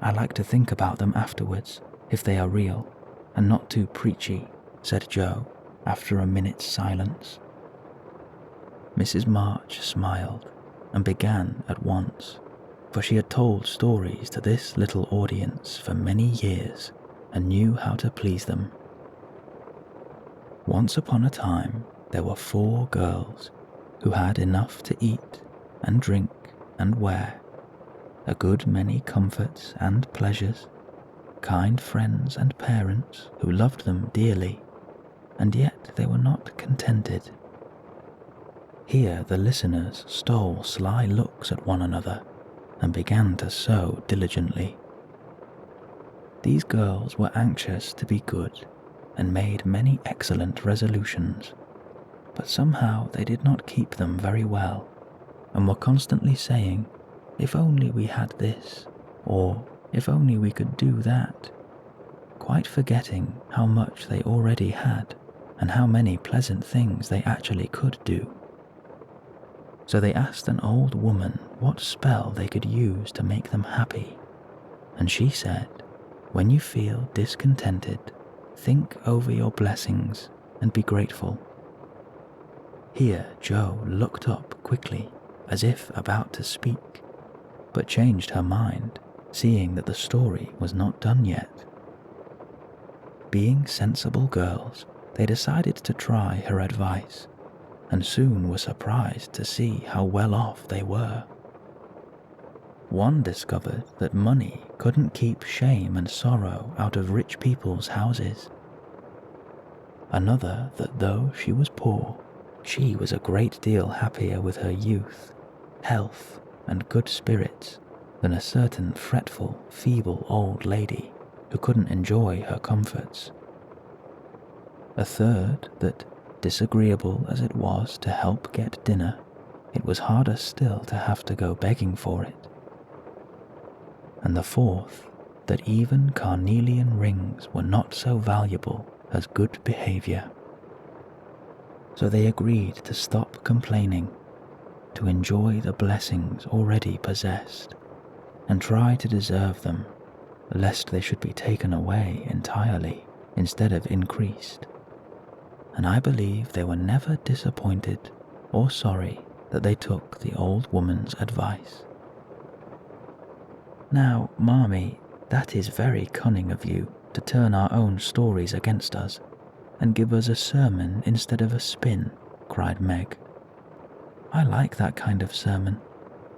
I like to think about them afterwards, if they are real, and not too preachy, said Joe, after a minute's silence. Mrs. March smiled and began at once, for she had told stories to this little audience for many years and knew how to please them. Once upon a time, there were 4 girls who had enough to eat and drink and wear, a good many comforts and pleasures, kind friends and parents who loved them dearly, and yet they were not contented. Here the listeners stole sly looks at one another and began to sew diligently. These girls were anxious to be good and made many excellent resolutions, but somehow they did not keep them very well, and were constantly saying, "If only we had this," or "If only we could do that," quite forgetting how much they already had and how many pleasant things they actually could do. So they asked an old woman what spell they could use to make them happy, and she said, "When you feel discontented, think over your blessings and be grateful." Here Joe looked up quickly, as if about to speak, but changed her mind, seeing that the story was not done yet. Being sensible girls, they decided to try her advice, and soon were surprised to see how well off they were. One discovered that money couldn't keep shame and sorrow out of rich people's houses. Another that though she was poor, she was a great deal happier with her youth, health, and good spirits than a certain fretful, feeble old lady who couldn't enjoy her comforts. A third that, disagreeable as it was to help get dinner, it was harder still to have to go begging for it. And the fourth, that even carnelian rings were not so valuable as good behavior. So they agreed to stop complaining, to enjoy the blessings already possessed, and try to deserve them, lest they should be taken away entirely instead of increased. And I believe they were never disappointed or sorry that they took the old woman's advice. Now, Marmee, that is very cunning of you to turn our own stories against us and give us a sermon instead of a spin, cried Meg. I like that kind of sermon.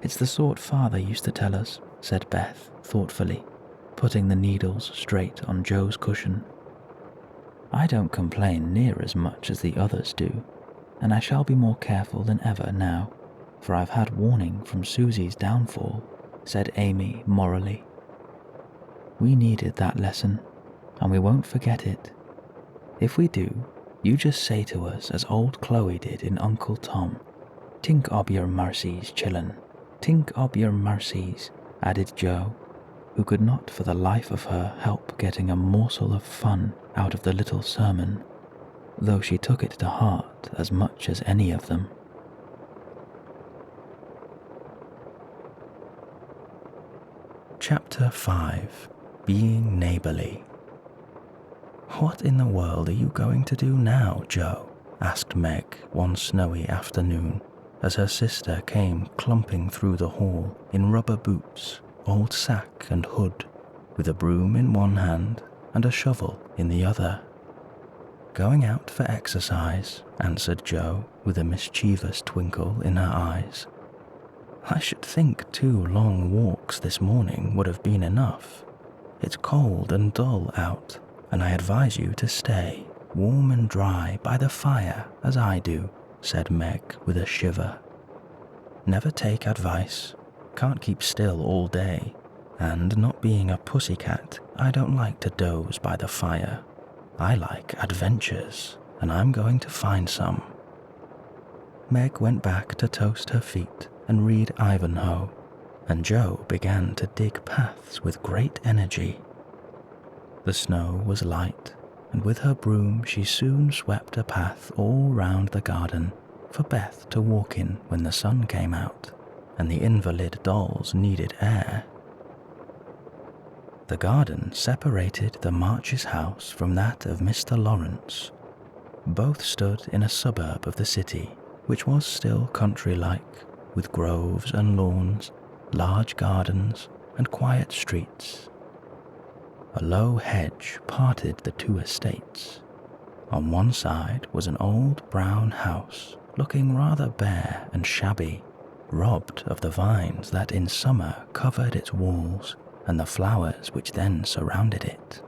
It's the sort Father used to tell us, said Beth thoughtfully, putting the needles straight on Joe's cushion. I don't complain near as much as the others do, and I shall be more careful than ever now, for I've had warning from Susie's downfall, said Amy morally. We needed that lesson, and we won't forget it. If we do, you just say to us as old Chloe did in Uncle Tom, "Tink ob your mercies, chillun, tink ob your mercies," added Joe, who could not for the life of her help getting a morsel of fun out of the little sermon, though she took it to heart as much as any of them. Chapter 5. Being Neighbourly. What in the world are you going to do now, Joe? Asked Meg one snowy afternoon, as her sister came clumping through the hall in rubber boots, old sack and hood, with a broom in one hand and a shovel in the other. Going out for exercise, answered Joe with a mischievous twinkle in her eyes. I should think 2 long walks this morning would have been enough. It's cold and dull out, and I advise you to stay warm and dry by the fire as I do, said Meg with a shiver. Never take advice, can't keep still all day, and not being a pussycat, I don't like to doze by the fire. I like adventures, and I'm going to find some. Meg went back to toast her feet and read Ivanhoe, and Joe began to dig paths with great energy. The snow was light, and with her broom she soon swept a path all round the garden for Beth to walk in when the sun came out and the invalid dolls needed air. The garden separated the Marches' house from that of Mr. Lawrence. Both stood in a suburb of the city, which was still country-like, with groves and lawns, large gardens, and quiet streets. A low hedge parted the two estates. On one side was an old brown house, looking rather bare and shabby, robbed of the vines that in summer covered its walls and the flowers which then surrounded it.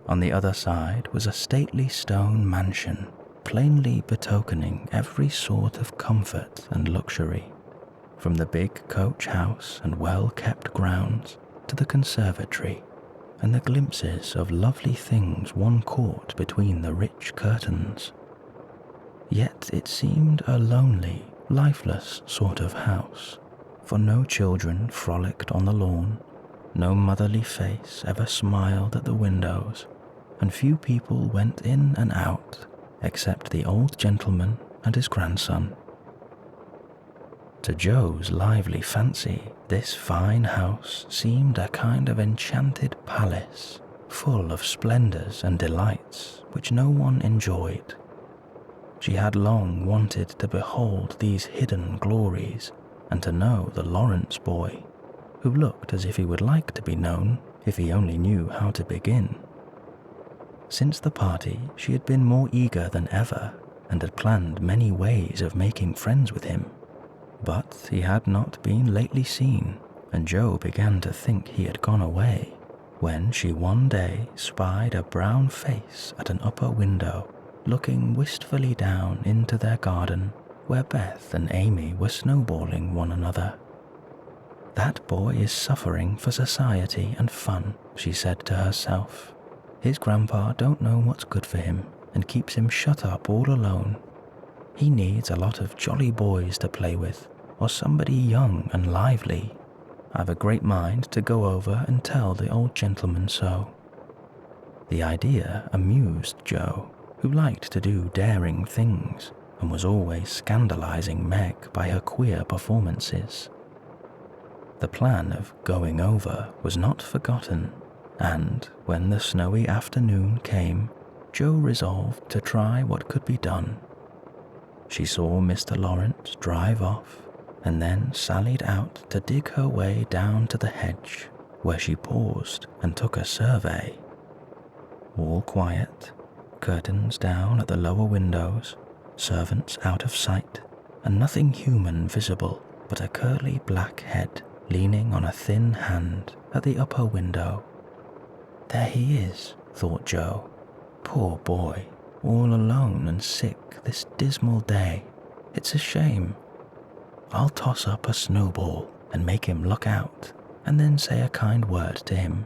On the other side was a stately stone mansion, plainly betokening every sort of comfort and luxury, from the big coach house and well-kept grounds to the conservatory, and the glimpses of lovely things one caught between the rich curtains. Yet it seemed a lonely, lifeless sort of house, for no children frolicked on the lawn, no motherly face ever smiled at the windows, and few people went in and out except the old gentleman and his grandson. To Joe's lively fancy, this fine house seemed a kind of enchanted palace, full of splendors and delights which no one enjoyed. She had long wanted to behold these hidden glories and to know the Lawrence boy, who looked as if he would like to be known if he only knew how to begin. Since the party, she had been more eager than ever and had planned many ways of making friends with him. But he had not been lately seen, and Joe began to think he had gone away, when she one day spied a brown face at an upper window, looking wistfully down into their garden, where Beth and Amy were snowballing one another. "That boy is suffering for society and fun," she said to herself. "His grandpa don't know what's good for him and keeps him shut up all alone. He needs a lot of jolly boys to play with, or somebody young and lively. I've a great mind to go over and tell the old gentleman so." The idea amused Joe, who liked to do daring things and was always scandalizing Meg by her queer performances. The plan of going over was not forgotten, and when the snowy afternoon came, Joe resolved to try what could be done. She saw Mr. Lawrence drive off, and then sallied out to dig her way down to the hedge, where she paused and took a survey. All quiet, curtains down at the lower windows, servants out of sight, and nothing human visible but a curly black head leaning on a thin hand at the upper window. "There he is," thought Joe. "Poor boy, all alone and sick this dismal day. It's a shame. I'll toss up a snowball and make him look out, and then say a kind word to him."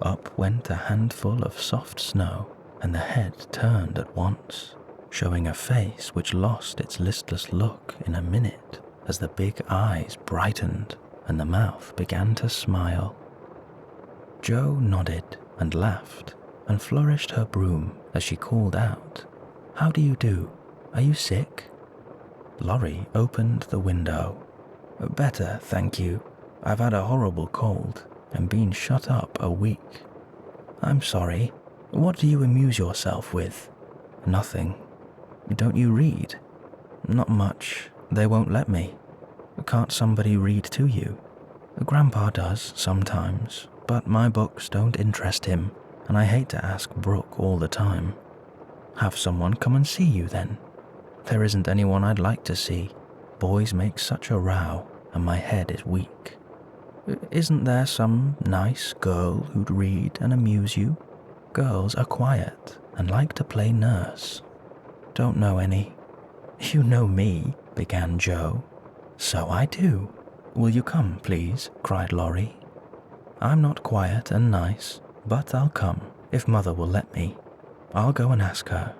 Up went a handful of soft snow, and the head turned at once, showing a face which lost its listless look in a minute as the big eyes brightened and the mouth began to smile. Joe nodded and laughed and flourished her broom as she called out, "How do you do? Are you sick?" Laurie opened the window. "Better, thank you. I've had a horrible cold and been shut up a week." "I'm sorry. What do you amuse yourself with?" "Nothing." "Don't you read?" "Not much. They won't let me." "Can't somebody read to you?" "Grandpa does sometimes, but my books don't interest him, and I hate to ask Brooke all the time." "Have someone come and see you then." "There isn't anyone I'd like to see. Boys make such a row, and my head is weak." "Isn't there some nice girl who'd read and amuse you?" "Girls are quiet and like to play nurse." "Don't know any." "You know me," began Joe. "So I do. Will you come, please?" cried Laurie. "I'm not quiet and nice, but I'll come if Mother will let me. I'll go and ask her.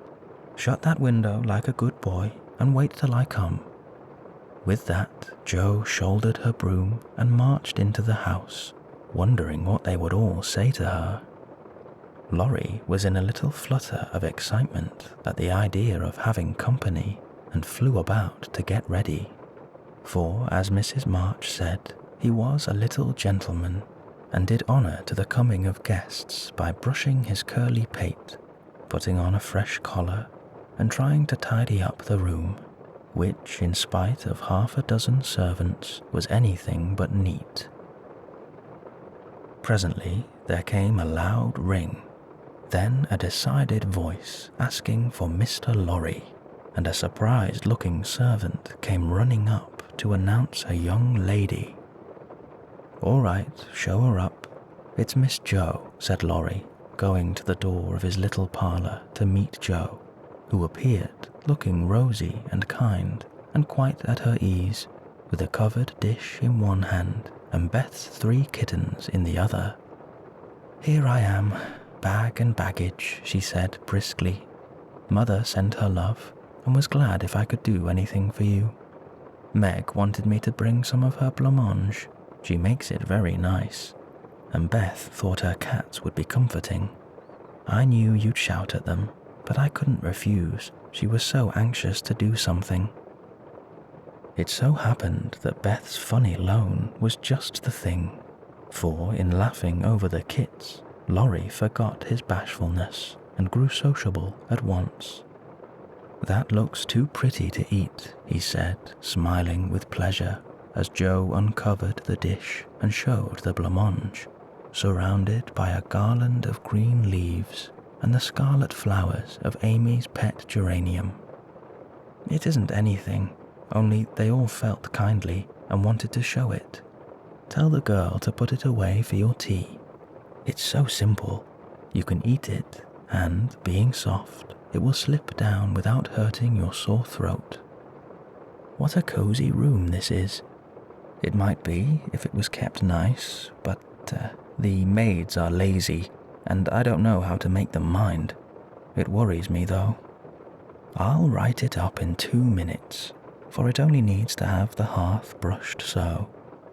Shut that window like a good boy and wait till I come." With that, Jo shouldered her broom and marched into the house, wondering what they would all say to her. Laurie was in a little flutter of excitement at the idea of having company and flew about to get ready. For, as Mrs. March said, he was a little gentleman and did honour to the coming of guests by brushing his curly pate, putting on a fresh collar, and trying to tidy up the room, which, in spite of half a dozen servants, was anything but neat. Presently there came a loud ring, then a decided voice asking for Mr. Laurie, and a surprised-looking servant came running up to announce a young lady. "All right, show her up. It's Miss Jo," said Laurie, going to the door of his little parlour to meet Jo, who appeared looking rosy and kind and quite at her ease, with a covered dish in one hand and Beth's 3 kittens in the other. "Here I am, bag and baggage," she said briskly. "Mother sent her love and was glad if I could do anything for you. Meg wanted me to bring some of her blancmange. She makes it very nice. And Beth thought her cats would be comforting. I knew you'd shout at them, but I couldn't refuse. She was so anxious to do something." It so happened that Beth's funny loan was just the thing, for in laughing over the kits, Laurie forgot his bashfulness and grew sociable at once. "That looks too pretty to eat," he said, smiling with pleasure, as Jo uncovered the dish and showed the blancmange, surrounded by a garland of green leaves and the scarlet flowers of Amy's pet geranium. "It isn't anything, only they all felt kindly and wanted to show it. Tell the girl to put it away for your tea. It's so simple. You can eat it, and, being soft, it will slip down without hurting your sore throat. What a cosy room this is. It might be if it was kept nice, but the maids are lazy, and I don't know how to make them mind. It worries me, though. I'll write it up in 2 minutes, for it only needs to have the hearth brushed so,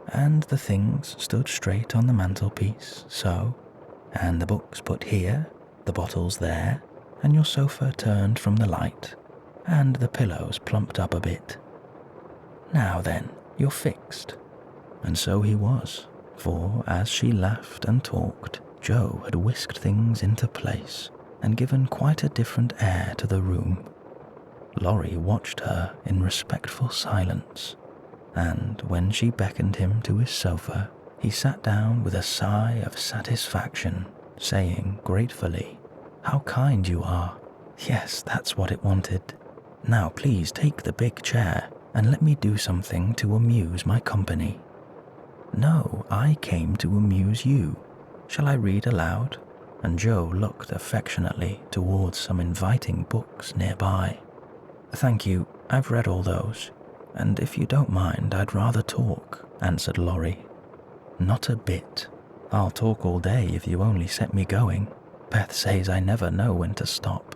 and the things stood straight on the mantelpiece so, and the books put here, the bottles there, and your sofa turned from the light, and the pillows plumped up a bit. Now then, you're fixed." And so he was, for as she laughed and talked, Jo had whisked things into place and given quite a different air to the room. Laurie watched her in respectful silence, and when she beckoned him to his sofa, he sat down with a sigh of satisfaction, saying gratefully, "How kind you are. Yes, that's what it wanted. Now please take the big chair and let me do something to amuse my company." "No, I came to amuse you. Shall I read aloud?" And Jo looked affectionately towards some inviting books nearby. "Thank you, I've read all those, and if you don't mind, I'd rather talk," answered Laurie. "Not a bit. I'll talk all day if you only set me going. Beth says I never know when to stop."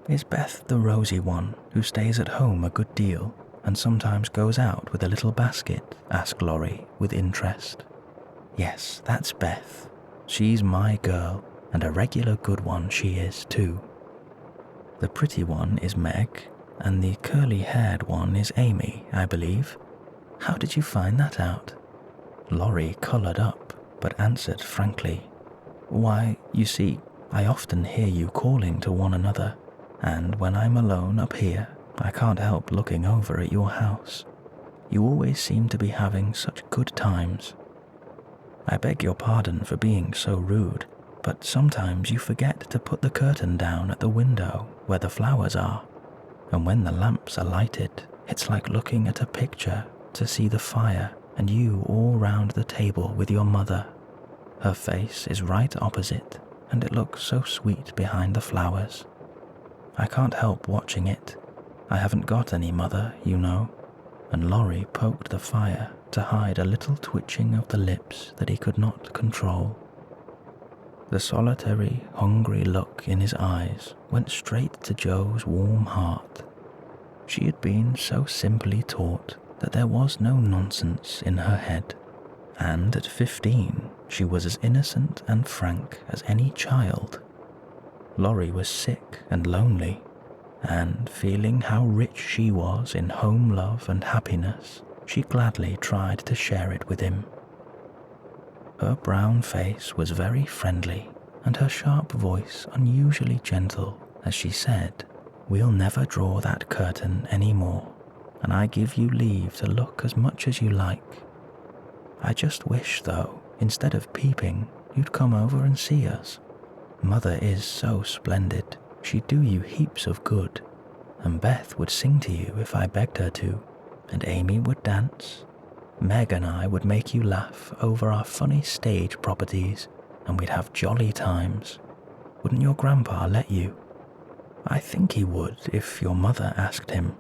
"Is Beth the rosy one who stays at home a good deal and sometimes goes out with a little basket?" asked Laurie with interest. "Yes, that's Beth. She's my girl, and a regular good one she is too. The pretty one is Meg, and the curly-haired one is Amy, I believe. How did you find that out?" Laurie coloured up, but answered frankly, "Why, you see, I often hear you calling to one another, and when I'm alone up here, I can't help looking over at your house. You always seem to be having such good times. I beg your pardon for being so rude, but sometimes you forget to put the curtain down at the window where the flowers are, and when the lamps are lighted, it's like looking at a picture to see the fire and you all round the table with your mother. Her face is right opposite, and it looks so sweet behind the flowers. I can't help watching it. I haven't got any mother, you know." And Laurie poked the fire to hide a little twitching of the lips that he could not control. The solitary, hungry look in his eyes went straight to Jo's warm heart. She had been so simply taught that there was no nonsense in her head, and at 15 she was as innocent and frank as any child. Laurie was sick and lonely, and feeling how rich she was in home love and happiness, she gladly tried to share it with him. Her brown face was very friendly, and her sharp voice unusually gentle as she said, "We'll never draw that curtain any more, and I give you leave to look as much as you like. I just wish, though, instead of peeping, you'd come over and see us. Mother is so splendid, she'd do you heaps of good, and Beth would sing to you if I begged her to, and Amy would dance. Meg and I would make you laugh over our funny stage properties, and we'd have jolly times. Wouldn't your grandpa let you? I think he would if your mother asked him.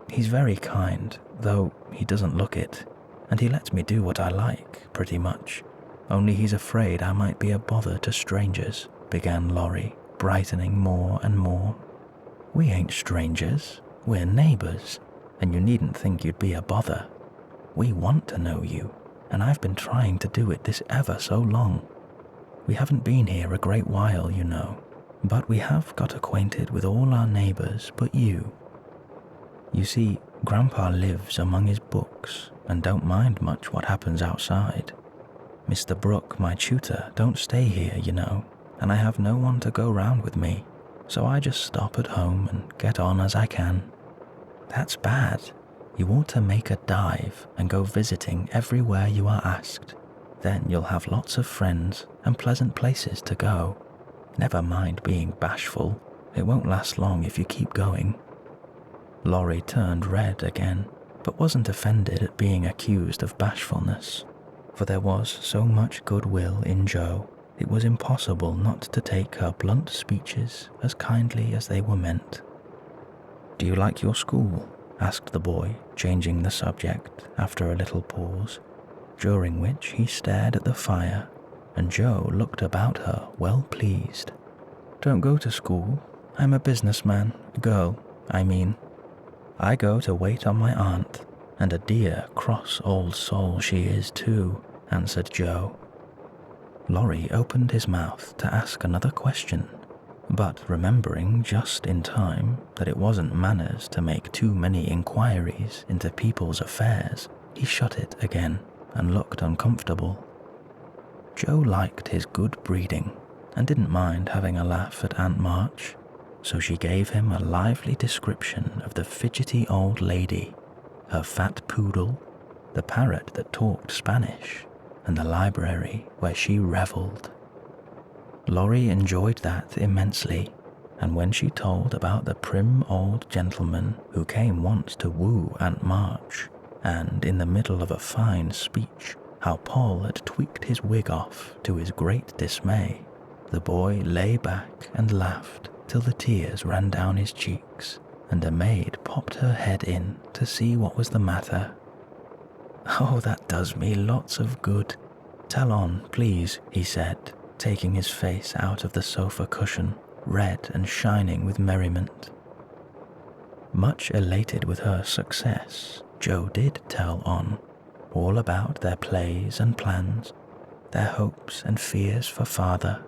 He's very kind, though he doesn't look it, and he lets me do what I like, pretty much. Only he's afraid I might be a bother to strangers," began Laurie, brightening more and more. "We ain't strangers, we're neighbours, and you needn't think you'd be a bother. We want to know you, and I've been trying to do it this ever so long. We haven't been here a great while, you know, but we have got acquainted with all our neighbours but you. You see, Grandpa lives among his books and don't mind much what happens outside. Mr. Brooke, my tutor, don't stay here, you know, and I have no one to go round with me, so I just stop at home and get on as I can. That's bad. You ought to make a dive and go visiting everywhere you are asked. Then you'll have lots of friends and pleasant places to go. Never mind being bashful. It won't last long if you keep going." Laurie turned red again, but wasn't offended at being accused of bashfulness, for there was so much goodwill in Jo, it was impossible not to take her blunt speeches as kindly as they were meant. "Do you like your school?" asked the boy, changing the subject after a little pause, during which he stared at the fire, and Jo looked about her well pleased. "Don't go to school. I'm a businessman, girl, I mean. I go to wait on my aunt, and a dear, cross old soul she is too," answered Jo. Laurie opened his mouth to ask another question, but remembering just in time that it wasn't manners to make too many inquiries into people's affairs, he shut it again and looked uncomfortable. Jo liked his good breeding and didn't mind having a laugh at Aunt March, so she gave him a lively description of the fidgety old lady, her fat poodle, the parrot that talked Spanish, and the library where she revelled. Laurie enjoyed that immensely, and when she told about the prim old gentleman who came once to woo Aunt March, and in the middle of a fine speech, how Paul had tweaked his wig off to his great dismay, the boy lay back and laughed till the tears ran down his cheeks, and a maid popped her head in to see what was the matter. "Oh, that does me lots of good. Tell on, please," he said, taking his face out of the sofa cushion, red and shining with merriment. Much elated with her success, Jo did tell on, all about their plays and plans, their hopes and fears for father,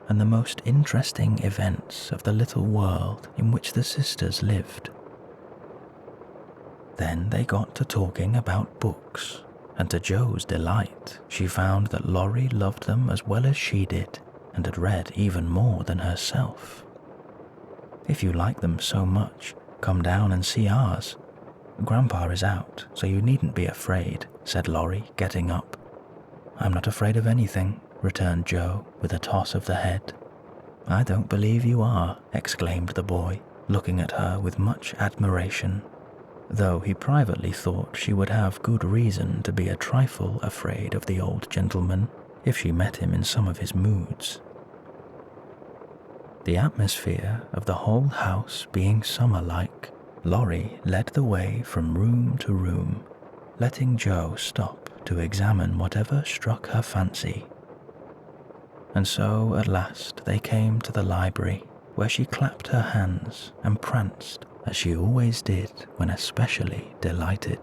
and the most interesting events of the little world in which the sisters lived. Then they got to talking about books, and to Jo's delight, she found that Laurie loved them as well as she did, and had read even more than herself. "If you like them so much, come down and see ours. Grandpa is out, so you needn't be afraid," said Laurie, getting up. "I'm not afraid of anything," returned Jo with a toss of the head. "I don't believe you are," exclaimed the boy, looking at her with much admiration, though he privately thought she would have good reason to be a trifle afraid of the old gentleman if she met him in some of his moods. The atmosphere of the whole house being summer-like, Laurie led the way from room to room, letting Jo stop to examine whatever struck her fancy. And so at last they came to the library, where she clapped her hands and pranced as she always did when especially delighted.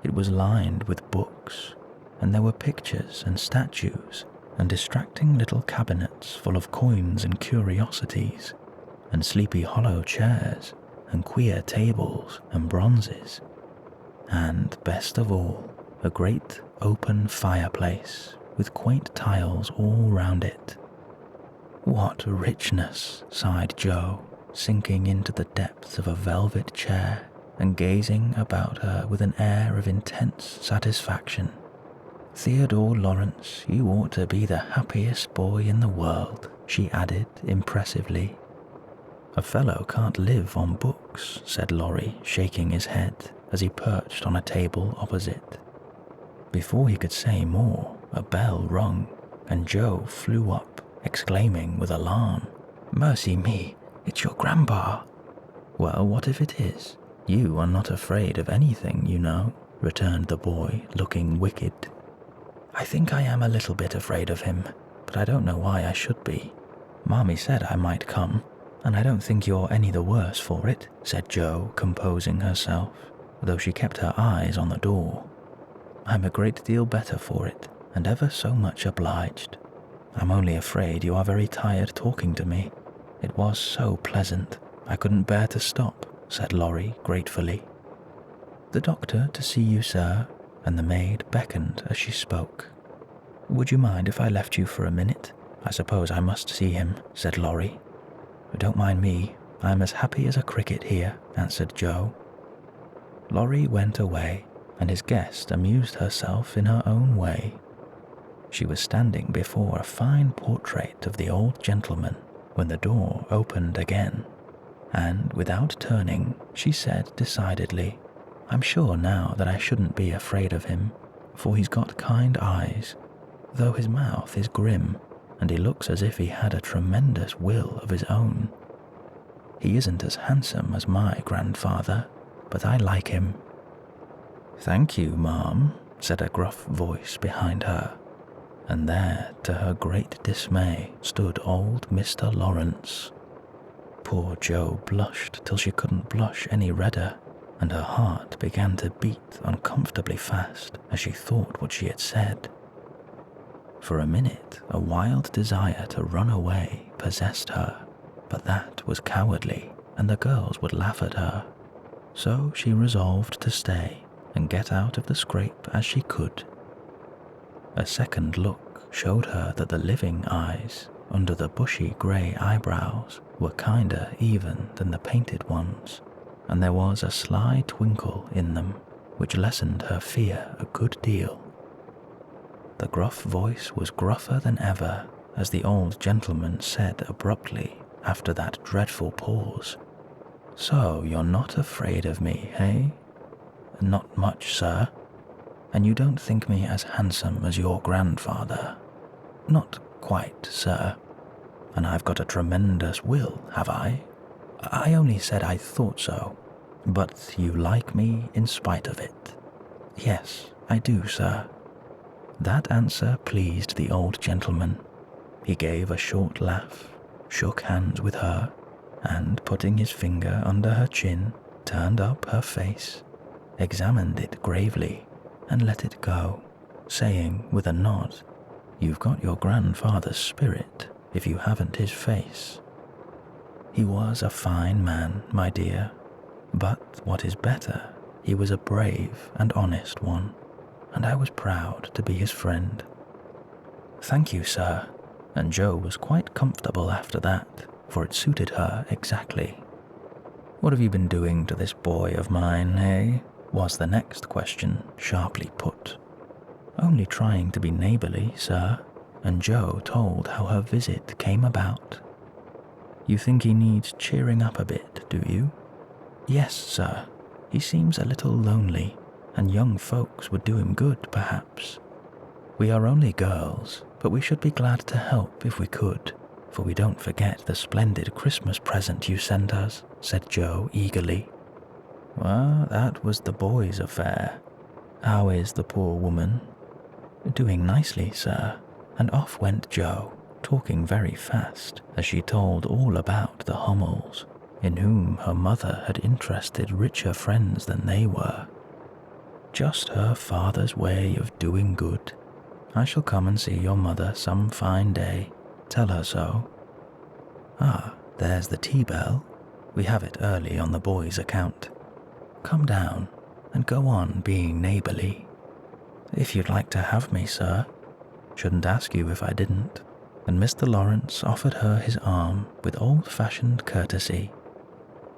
It was lined with books, and there were pictures and statues and distracting little cabinets full of coins and curiosities, and Sleepy Hollow chairs and queer tables and bronzes, and, best of all, a great open fireplace with quaint tiles all round it. "What richness," sighed Joe, sinking into the depths of a velvet chair and gazing about her with an air of intense satisfaction. "Theodore Lawrence, you ought to be the happiest boy in the world," she added impressively. "A fellow can't live on books," said Laurie, shaking his head as he perched on a table opposite. Before he could say more, a bell rung, and Joe flew up, exclaiming with alarm, "Mercy me, it's your grandpa." "Well, what if it is? You are not afraid of anything, you know," returned the boy, looking wicked. "I think I am a little bit afraid of him, but I don't know why I should be. Mommy said I might come, and I don't think you're any the worse for it," said Joe, composing herself, though she kept her eyes on the door. "I'm a great deal better for it, and ever so much obliged. I'm only afraid you are very tired talking to me. It was so pleasant, I couldn't bear to stop," said Laurie gratefully. "The doctor to see you, sir," and the maid beckoned as she spoke. "Would you mind if I left you for a minute? I suppose I must see him," said Laurie. "Don't mind me, I'm as happy as a cricket here," answered Joe. Laurie went away, and his guest amused herself in her own way. She was standing before a fine portrait of the old gentleman when the door opened again, and without turning, she said decidedly, "I'm sure now that I shouldn't be afraid of him, for he's got kind eyes, though his mouth is grim, and he looks as if he had a tremendous will of his own. He isn't as handsome as my grandfather, but I like him." "Thank you, ma'am," said a gruff voice behind her, and there, to her great dismay, stood old Mr. Lawrence. Poor Joe blushed till she couldn't blush any redder, and her heart began to beat uncomfortably fast as she thought what she had said. For a minute, a wild desire to run away possessed her, but that was cowardly, and the girls would laugh at her. So she resolved to stay and get out of the scrape as she could. A second look showed her that the living eyes, under the bushy grey eyebrows, were kinder even than the painted ones, and there was a sly twinkle in them which lessened her fear a good deal. The gruff voice was gruffer than ever as the old gentleman said abruptly after that dreadful pause, "So you're not afraid of me, eh?" "Not much, sir." "And you don't think me as handsome as your grandfather?" "Not quite, sir." "And I've got a tremendous will, have I?" "I only said I thought so." "But you like me in spite of it?" "Yes, I do, sir." That answer pleased the old gentleman. He gave a short laugh, shook hands with her, and putting his finger under her chin, turned up her face, examined it gravely, and let it go, saying with a nod, "You've got your grandfather's spirit, if you haven't his face. He was a fine man, my dear, but what is better, he was a brave and honest one, and I was proud to be his friend." "Thank you, sir," and Joe was quite comfortable after that, for it suited her exactly. "What have you been doing to this boy of mine, eh?" was the next question, sharply put. "Only trying to be neighbourly, sir," and Joe told how her visit came about. "You think he needs cheering up a bit, do you?" "Yes, sir. He seems a little lonely, and young folks would do him good, perhaps. We are only girls, but we should be glad to help if we could, for we don't forget the splendid Christmas present you sent us," said Joe eagerly. "Well, that was the boy's affair. How is the poor woman?" "Doing nicely, sir," and off went Joe, talking very fast as she told all about the Hummels, in whom her mother had interested richer friends than they were. just her father's way of doing good. I shall come and see your mother some fine day. Tell her so. Ah, there's the tea bell. We have it early on the boy's account. Come down and go on being neighbourly. If you'd like to have me, sir. Shouldn't ask you if I didn't. And Mr. Lawrence offered her his arm with old-fashioned courtesy.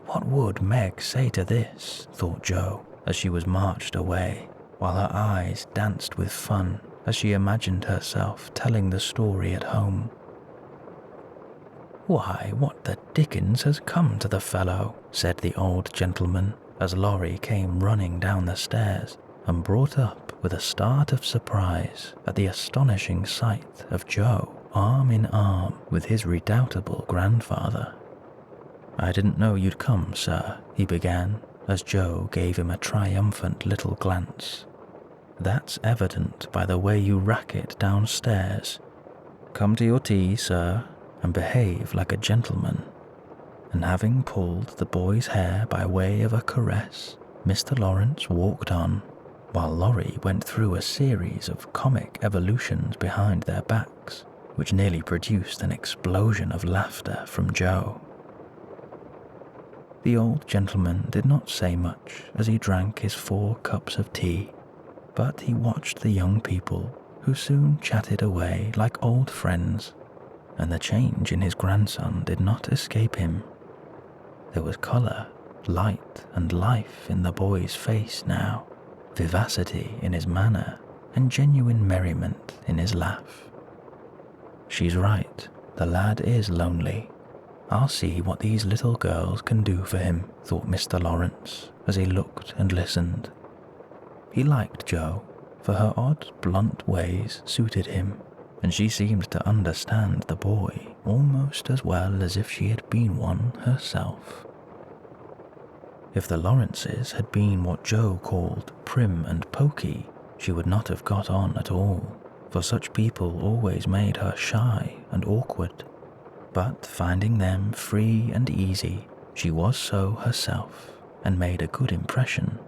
What would Meg say to this, thought Jo, as she was marched away, while her eyes danced with fun as she imagined herself telling the story at home. Why, what the dickens has come to the fellow, said the old gentleman, as Laurie came running down the stairs and brought up with a start of surprise at the astonishing sight of Jo arm in arm with his redoubtable grandfather. I didn't know you'd come, sir, he began, as Jo gave him a triumphant little glance. That's evident by the way you rack it downstairs. Come to your tea, sir, and behave like a gentleman. And having pulled the boy's hair by way of a caress, Mr. Lawrence walked on, while Laurie went through a series of comic evolutions behind their backs, which nearly produced an explosion of laughter from Jo. The old gentleman did not say much as he drank his 4 cups of tea, but he watched the young people, who soon chatted away like old friends, and the change in his grandson did not escape him. There was colour, light, and life in the boy's face now, vivacity in his manner, and genuine merriment in his laugh. She's right, the lad is lonely. I'll see what these little girls can do for him, thought Mr. Lawrence, as he looked and listened. He liked Jo, for her odd, blunt ways suited him, and she seemed to understand the boy almost as well as if she had been one herself. If the Lawrences had been what Jo called prim and poky, she would not have got on at all, for such people always made her shy and awkward. But finding them free and easy, she was so herself, and made a good impression.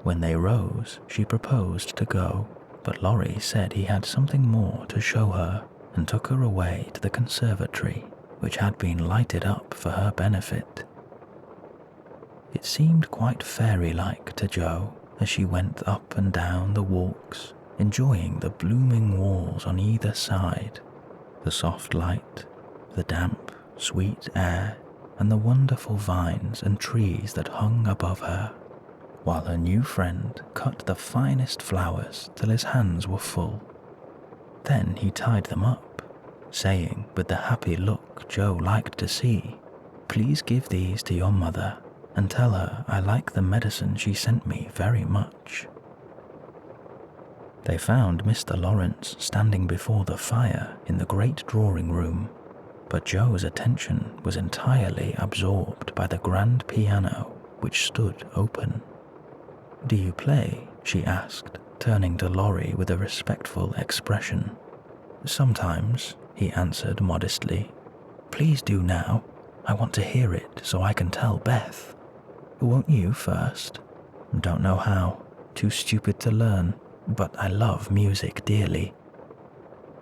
When they rose, she proposed to go, but Laurie said he had something more to show her, and took her away to the conservatory, which had been lighted up for her benefit. It seemed quite fairy-like to Jo as she went up and down the walks, enjoying the blooming walls on either side, the soft light, the damp, sweet air, and the wonderful vines and trees that hung above her, while her new friend cut the finest flowers till his hands were full. Then he tied them up, saying with the happy look Jo liked to see, "Please give these to your mother, and tell her I like the medicine she sent me very much." They found Mr. Lawrence standing before the fire in the great drawing room, but Jo's attention was entirely absorbed by the grand piano which stood open. "Do you play?" she asked, turning to Laurie with a respectful expression. "Sometimes," he answered modestly. "Please do now. I want to hear it so I can tell Beth." "Won't you first?" "Don't know how. Too stupid to learn, but I love music dearly."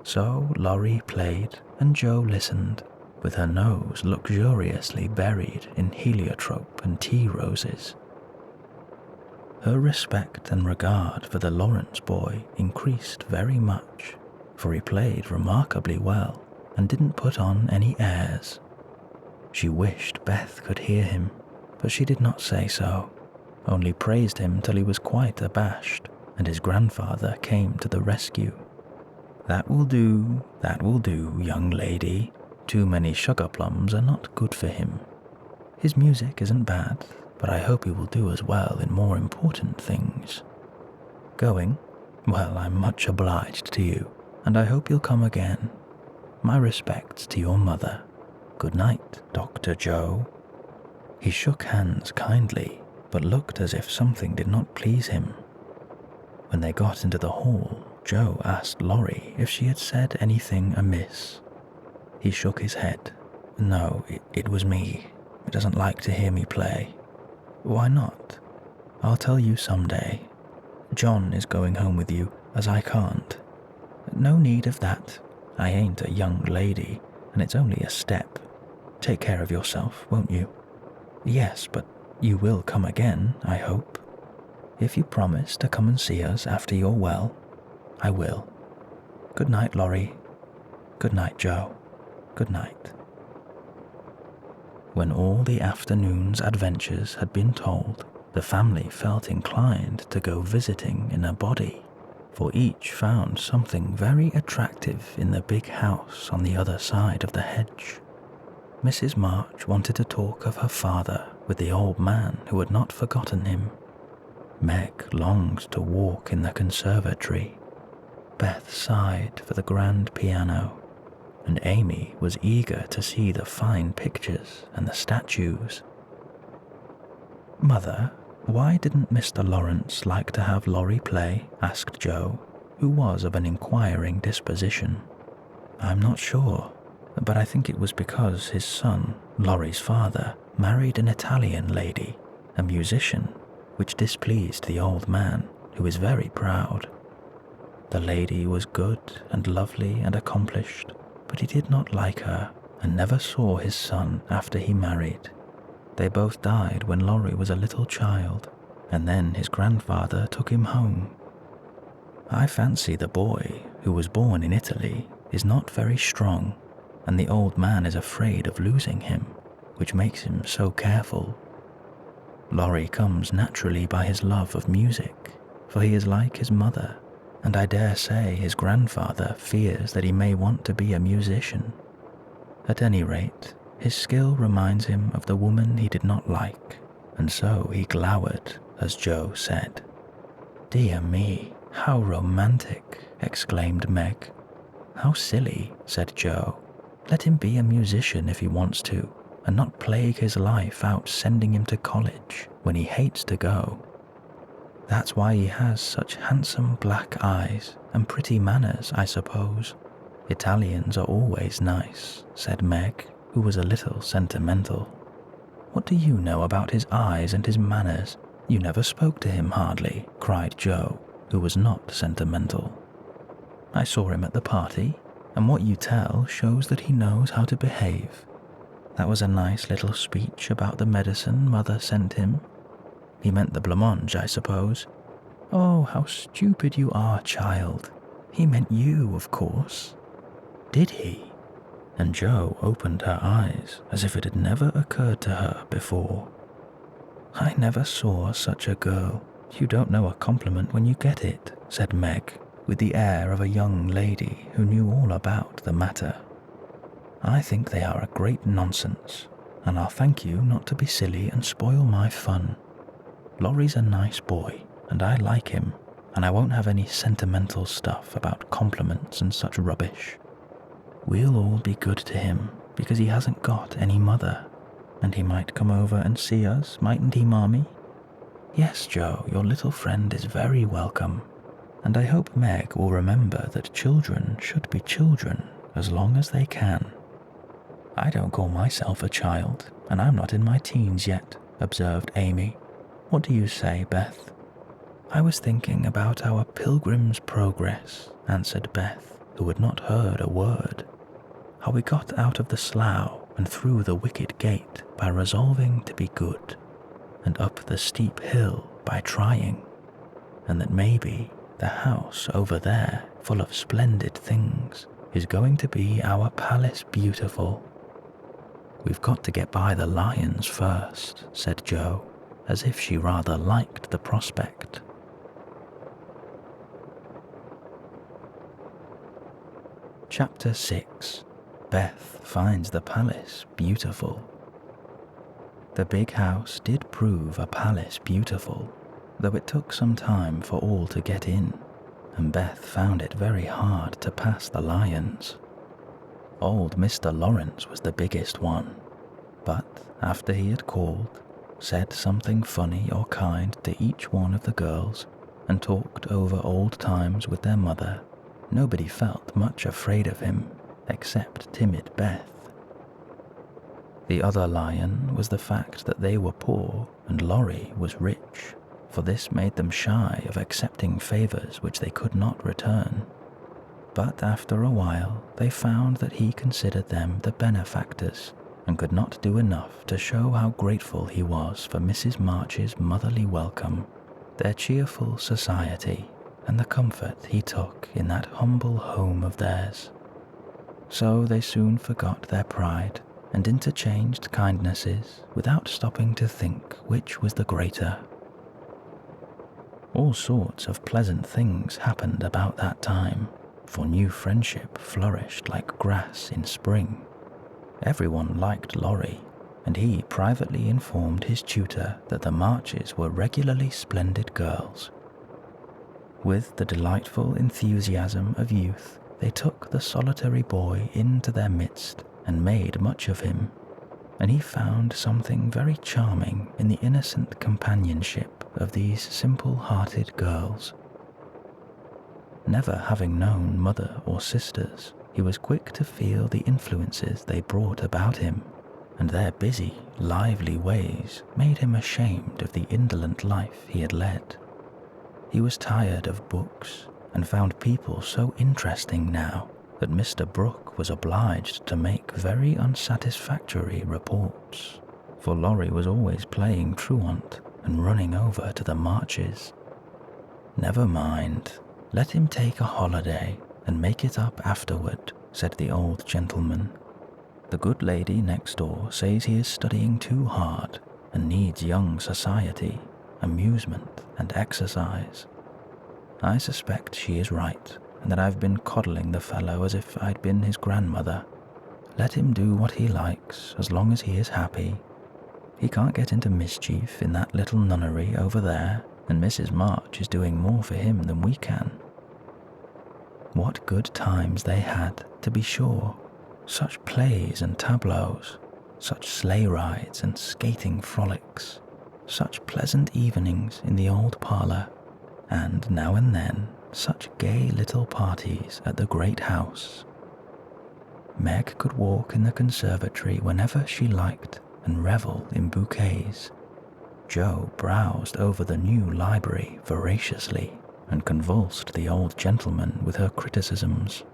So Laurie played, and Jo listened, with her nose luxuriously buried in heliotrope and tea roses. Her respect and regard for the Lawrence boy increased very much, for he played remarkably well and didn't put on any airs. She wished Beth could hear him, but she did not say so, only praised him till he was quite abashed, and his grandfather came to the rescue. That will do, young lady. Too many sugar plums are not good for him. His music isn't bad, but I hope he will do as well in more important things." "Going? Well, I'm much obliged to you, and I hope you'll come again. My respects to your mother. Good night, Dr. Jo." He shook hands kindly, but looked as if something did not please him. When they got into the hall, Jo asked Laurie if she had said anything amiss. He shook his head. "No, it was me. He doesn't like to hear me play." "Why not?" "I'll tell you some day." John is going home with you, as I can't." "No need of that. I ain't a young lady, and it's only a step. Take care of yourself, won't you?" "Yes, but you will come again, I hope." "If you promise to come and see us after you're well." "I will. Good night, Laurie. Good night, Joe. Good night." When all the afternoon's adventures had been told, the family felt inclined to go visiting in a body, for each found something very attractive in the big house on the other side of the hedge. Mrs. March wanted to talk of her father with the old man who had not forgotten him. Meg longed to walk in the conservatory. Beth sighed for the grand piano, and Amy was eager to see the fine pictures and the statues. "Mother, why didn't Mr. Lawrence like to have Laurie play?" asked Joe, who was of an inquiring disposition. "I'm not sure, but I think it was because his son, Laurie's father, married an Italian lady, a musician, which displeased the old man, who is very proud. The lady was good and lovely and accomplished, but he did not like her and never saw his son after he married. They both died when Laurie was a little child, and then his grandfather took him home. I fancy the boy, who was born in Italy, is not very strong, and the old man is afraid of losing him, which makes him so careful. Laurie comes naturally by his love of music, for he is like his mother, and I dare say his grandfather fears that he may want to be a musician. At any rate, his skill reminds him of the woman he did not like, and so he glowered, as Joe said. "Dear me, how romantic," exclaimed Meg. "How silly," said Joe. "Let him be a musician if he wants to, and not plague his life out sending him to college when he hates to go. That's why he has such handsome black eyes and pretty manners, I suppose. Italians are always nice," said Meg, who was a little sentimental. "What do you know about his eyes and his manners? You never spoke to him hardly," cried Joe, who was not sentimental. "I saw him at the party, and what you tell shows that he knows how to behave. That was a nice little speech about the medicine Mother sent him. He meant the blancmange, I suppose. Oh, how stupid you are, child. He meant you, of course." "Did he?" And Joe opened her eyes as if it had never occurred to her before. "I never saw such a girl. You don't know a compliment when you get it," said Meg, with the air of a young lady who knew all about the matter. "I think they are a great nonsense, and I'll thank you not to be silly and spoil my fun. Laurie's a nice boy, and I like him, and I won't have any sentimental stuff about compliments and such rubbish. We'll all be good to him, because he hasn't got any mother, and he might come over and see us, mightn't he, Marmee? Yes, Joe, your little friend is very welcome, and I hope Meg will remember that children should be children as long as they can." "I don't call myself a child, and I'm not in my teens yet," observed Amy. "What do you say, Beth?" "I was thinking about our Pilgrim's Progress," answered Beth, who had not heard a word. "How we got out of the slough and through the wicket gate by resolving to be good, and up the steep hill by trying, and that maybe the house over there, full of splendid things, is going to be our Palace Beautiful." "We've got to get by the lions first," said Joe, as if she rather liked the prospect. Chapter 6. Beth finds the palace beautiful. The big house did prove a palace beautiful, though it took some time for all to get in, and Beth found it very hard to pass the lions. Old Mr. Lawrence was the biggest one, but after he had called, said something funny or kind to each one of the girls, and talked over old times with their mother, nobody felt much afraid of him, except timid Beth. The other lion was the fact that they were poor and Laurie was rich, for this made them shy of accepting favors which they could not return. But after a while, they found that he considered them the benefactors and could not do enough to show how grateful he was for Mrs. March's motherly welcome, their cheerful society, and the comfort he took in that humble home of theirs. So they soon forgot their pride and interchanged kindnesses without stopping to think which was the greater. All sorts of pleasant things happened about that time, for new friendship flourished like grass in spring. Everyone liked Laurie, and he privately informed his tutor that the Marches were regularly splendid girls. With the delightful enthusiasm of youth, they took the solitary boy into their midst and made much of him, and he found something very charming in the innocent companionship of these simple-hearted girls. Never having known mother or sisters, he was quick to feel the influences they brought about him, and their busy, lively ways made him ashamed of the indolent life he had led. He was tired of books and found people so interesting now that Mr. Brooke was obliged to make very unsatisfactory reports, for Laurie was always playing truant and running over to the Marches. "Never mind, let him take a holiday and make it up afterward," said the old gentleman. "The good lady next door says he is studying too hard and needs young society, amusement and exercise. I suspect she is right, and that I've been coddling the fellow as if I'd been his grandmother. Let him do what he likes as long as he is happy. He can't get into mischief in that little nunnery over there, and Mrs. March is doing more for him than we can." What good times they had, to be sure. Such plays and tableaux, such sleigh rides and skating frolics, such pleasant evenings in the old parlor, and now and then such gay little parties at the great house. Meg could walk in the conservatory whenever she liked and revel in bouquets. Jo browsed over the new library voraciously and convulsed the old gentleman with her criticisms.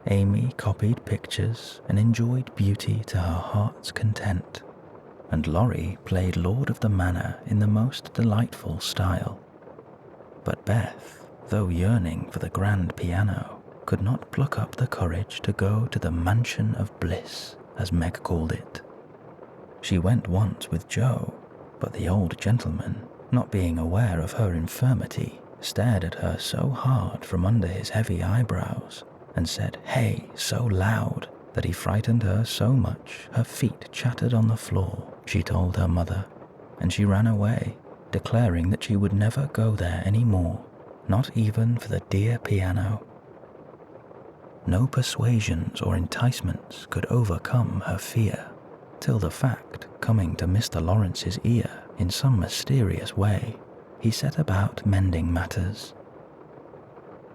Amy copied pictures and enjoyed beauty to her heart's content, and Laurie played Lord of the Manor in the most delightful style. But Beth, though yearning for the grand piano, could not pluck up the courage to go to the mansion of bliss, as Meg called it. She went once with Jo, but the old gentleman, not being aware of her infirmity, stared at her so hard from under his heavy eyebrows and said "Hey" so loud that he frightened her so much her feet chattered on the floor, she told her mother, and she ran away, declaring that she would never go there any more, not even for the dear piano. No persuasions or enticements could overcome her fear, till the fact coming to Mr. Lawrence's ear in some mysterious way, he set about mending matters.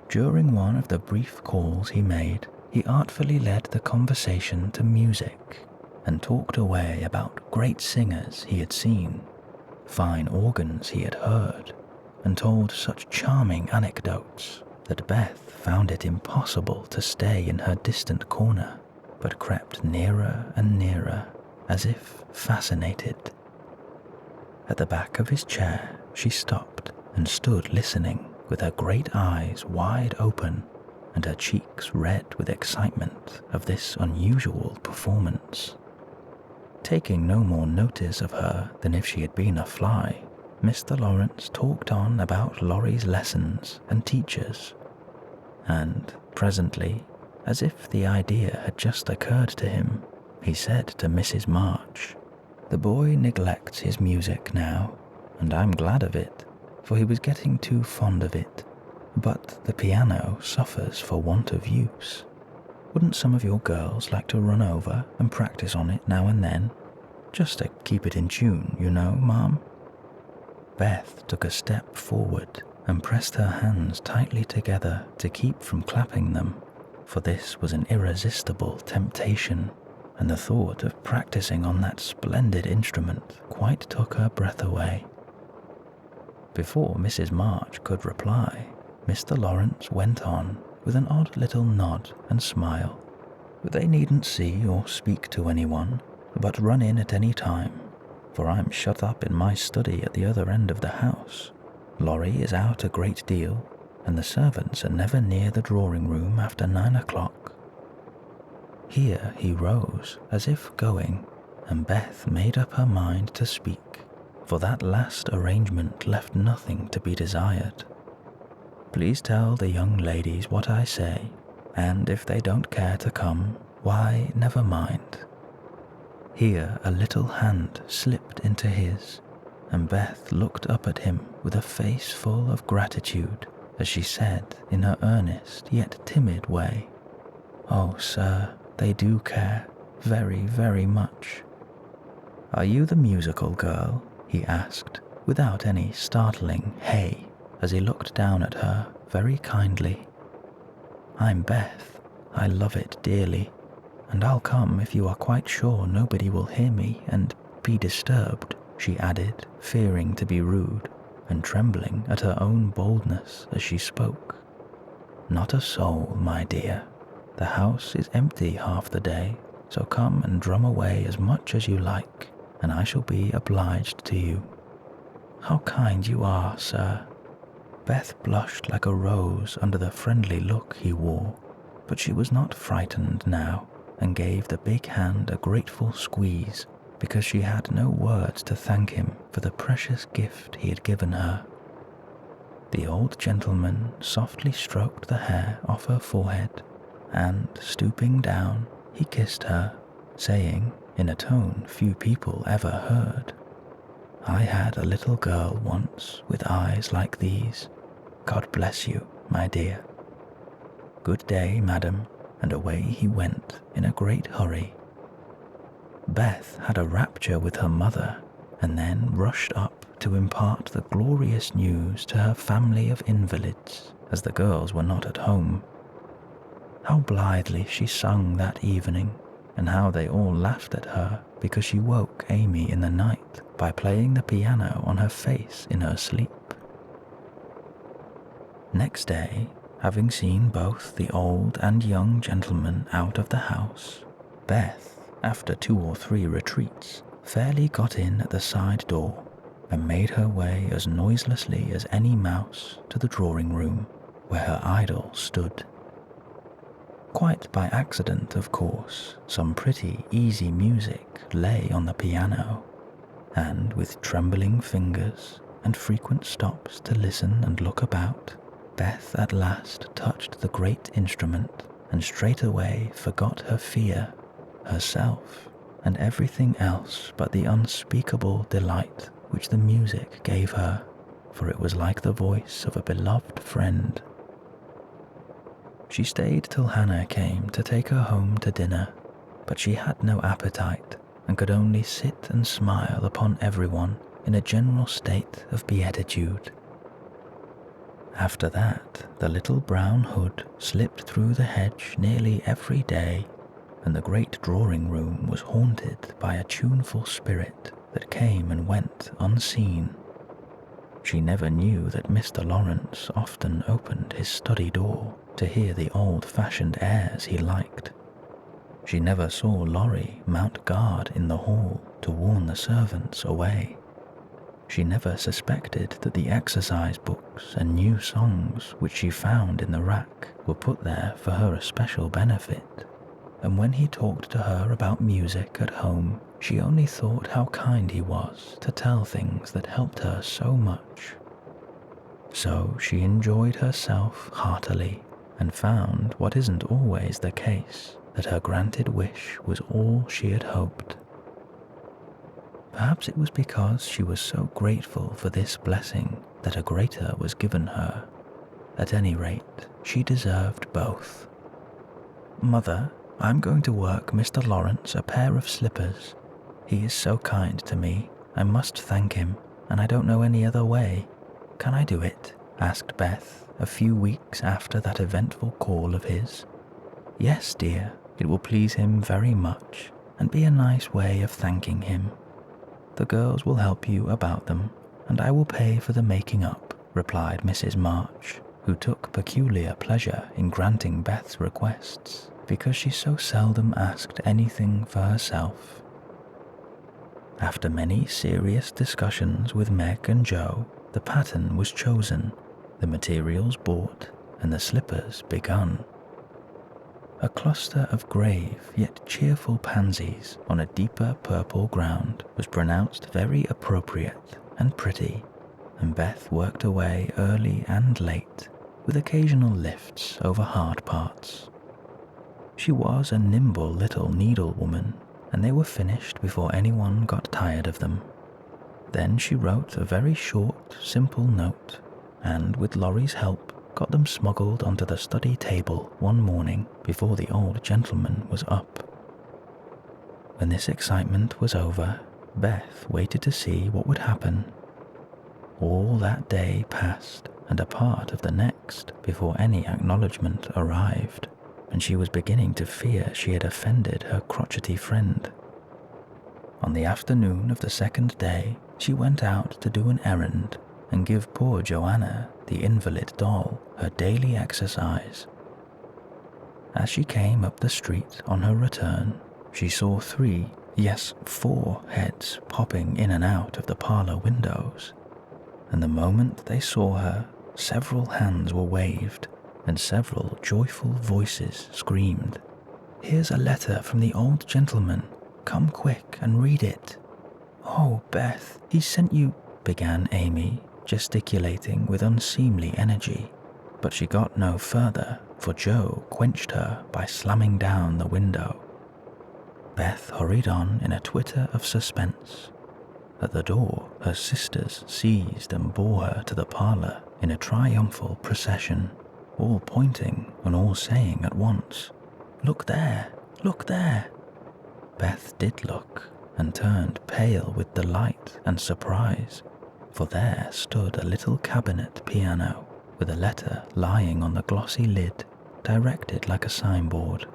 During one of the brief calls he made, he artfully led the conversation to music and talked away about great singers he had seen, fine organs he had heard, and told such charming anecdotes that Beth found it impossible to stay in her distant corner, but crept nearer and nearer, as if fascinated. At the back of his chair, she stopped and stood listening, with her great eyes wide open and her cheeks red with excitement of this unusual performance. Taking no more notice of her than if she had been a fly, Mr. Lawrence talked on about Laurie's lessons and teachers, and presently, as if the idea had just occurred to him, he said to Mrs. March, "The boy neglects his music now, and I'm glad of it, for he was getting too fond of it, but the piano suffers for want of use. Wouldn't some of your girls like to run over and practice on it now and then? Just to keep it in tune, you know, Ma'am?" Beth took a step forward and pressed her hands tightly together to keep from clapping them, for this was an irresistible temptation, and the thought of practicing on that splendid instrument quite took her breath away. Before Mrs. March could reply, Mr. Lawrence went on with an odd little nod and smile. They needn't see or speak to anyone, but run in at any time, for I'm shut up in my study at the other end of the house. Laurie is out a great deal, and the servants are never near the drawing room after 9 o'clock. Here he rose as if going, and Beth made up her mind to speak, for that last arrangement left nothing to be desired. Please tell the young ladies what I say, and if they don't care to come, why, never mind. Here a little hand slipped into his, and Beth looked up at him with a face full of gratitude as she said in her earnest yet timid way, "Oh, sir, they do care, very, very much." "Are you the musical girl?" he asked, without any startling "hey," as he looked down at her very kindly. "I'm Beth. I love it dearly, and I'll come if you are quite sure nobody will hear me and be disturbed," she added, fearing to be rude, and trembling at her own boldness as she spoke. "Not a soul, my dear. The house is empty half the day, so come and drum away as much as you like, and I shall be obliged to you." "How kind you are, sir." Beth blushed like a rose under the friendly look he wore, but she was not frightened now, and gave the big hand a grateful squeeze, because she had no words to thank him for the precious gift he had given her. The old gentleman softly stroked the hair off her forehead, and, stooping down, he kissed her, saying, in a tone few people ever heard, "I had a little girl once with eyes like these. God bless you, my dear." "Good day, madam," and away he went in a great hurry. Beth had a rapture with her mother, and then rushed up to impart the glorious news to her family of invalids, as the girls were not at home. How blithely she sung that evening, and how they all laughed at her because she woke Amy in the night by playing the piano on her face in her sleep. Next day, having seen both the old and young gentlemen out of the house, Beth, after 2 or 3 retreats, fairly got in at the side door and made her way as noiselessly as any mouse to the drawing-room where her idol stood. Quite by accident, of course, some pretty easy music lay on the piano, and with trembling fingers and frequent stops to listen and look about, Beth at last touched the great instrument and straightway forgot her fear, herself, and everything else but the unspeakable delight which the music gave her, for it was like the voice of a beloved friend. She stayed till Hannah came to take her home to dinner, but she had no appetite and could only sit and smile upon everyone in a general state of beatitude. After that, the little brown hood slipped through the hedge nearly every day, and the great drawing-room was haunted by a tuneful spirit that came and went unseen. She never knew that Mr. Lawrence often opened his study door to hear the old-fashioned airs he liked. She never saw Laurie mount guard in the hall to warn the servants away. She never suspected that the exercise books and new songs which she found in the rack were put there for her especial benefit, and when he talked to her about music at home, she only thought how kind he was to tell things that helped her so much. So she enjoyed herself heartily, and found what isn't always the case, that her granted wish was all she had hoped. Perhaps it was because she was so grateful for this blessing that a greater was given her. At any rate, she deserved both. "Mother, I'm going to work Mr. Lawrence a pair of slippers. He is so kind to me, I must thank him, and I don't know any other way. Can I do it?" asked Beth a few weeks after that eventful call of his. "Yes, dear, it will please him very much, and be a nice way of thanking him. The girls will help you about them, and I will pay for the making up," replied Mrs. March, who took peculiar pleasure in granting Beth's requests because she so seldom asked anything for herself. After many serious discussions with Meg and Joe, the pattern was chosen, the materials bought, and the slippers begun. A cluster of grave yet cheerful pansies on a deeper purple ground was pronounced very appropriate and pretty, and Beth worked away early and late, with occasional lifts over hard parts. She was a nimble little needlewoman, and they were finished before anyone got tired of them. Then she wrote a very short, simple note, and with Laurie's help got them smuggled onto the study table one morning before the old gentleman was up. When this excitement was over, Beth waited to see what would happen. All that day passed, and a part of the next, before any acknowledgement arrived, and she was beginning to fear she had offended her crotchety friend. On the afternoon of the second day, she went out to do an errand and give poor Joanna, the invalid doll, her daily exercise. As she came up the street on her return, she saw 3, yes 4 heads popping in and out of the parlor windows, and the moment they saw her, several hands were waved and several joyful voices screamed, "Here's a letter from the old gentleman. Come quick and read it." "Oh, Beth, he sent you," began Amy, gesticulating with unseemly energy, but she got no further, for Joe quenched her by slamming down the window. Beth hurried on in a twitter of suspense. At the door, her sisters seized and bore her to the parlor in a triumphal procession, all pointing and all saying at once, "Look there! Look there!" Beth did look, and turned pale with delight and surprise, for there stood a little cabinet piano with a letter lying on the glossy lid, directed like a signboard.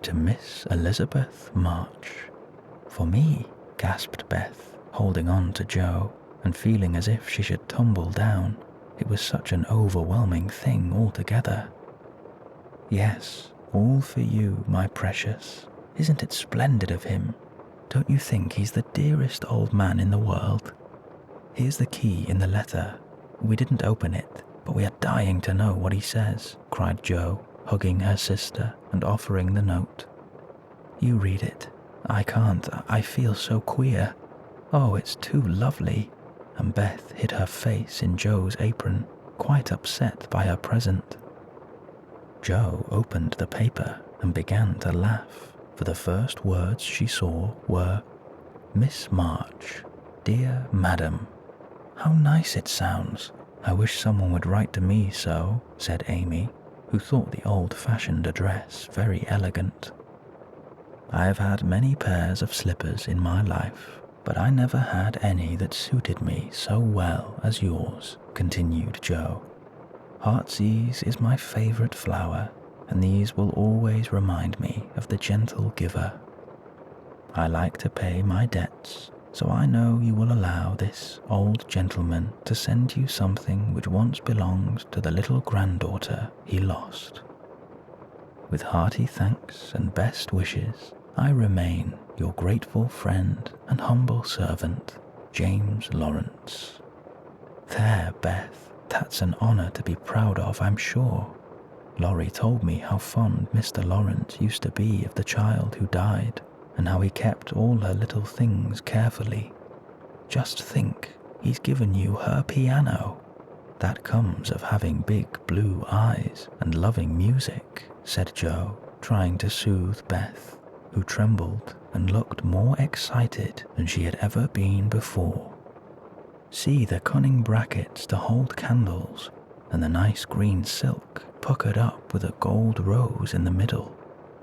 "To Miss Elizabeth March." "For me," gasped Beth, holding on to Joe, and feeling as if she should tumble down. It was such an overwhelming thing altogether. "Yes, all for you, my precious. Isn't it splendid of him? Don't you think he's the dearest old man in the world? Here's the key in the letter. We didn't open it, but we are dying to know what he says," cried Joe, hugging her sister and offering the note. "You read it. I can't. I feel so queer. Oh, it's too lovely." And Beth hid her face in Joe's apron, quite upset by her present. Joe opened the paper and began to laugh, for the first words she saw were, "Miss March, dear Madam." "How nice it sounds. I wish someone would write to me so," said Amy, who thought the old-fashioned address very elegant. "I have had many pairs of slippers in my life, but I never had any that suited me so well as yours," continued Joe. "Heartsease is my favorite flower, and these will always remind me of the gentle giver. I like to pay my debts, so I know you will allow this old gentleman to send you something which once belonged to the little granddaughter he lost. With hearty thanks and best wishes, I remain your grateful friend and humble servant, James Lawrence." "There, Beth, that's an honor to be proud of, I'm sure. Laurie told me how fond Mr. Lawrence used to be of the child who died, and how he kept all her little things carefully. Just think, he's given you her piano. That comes of having big blue eyes and loving music," said Joe, trying to soothe Beth, who trembled and looked more excited than she had ever been before. "See the cunning brackets to hold candles, and the nice green silk puckered up with a gold rose in the middle,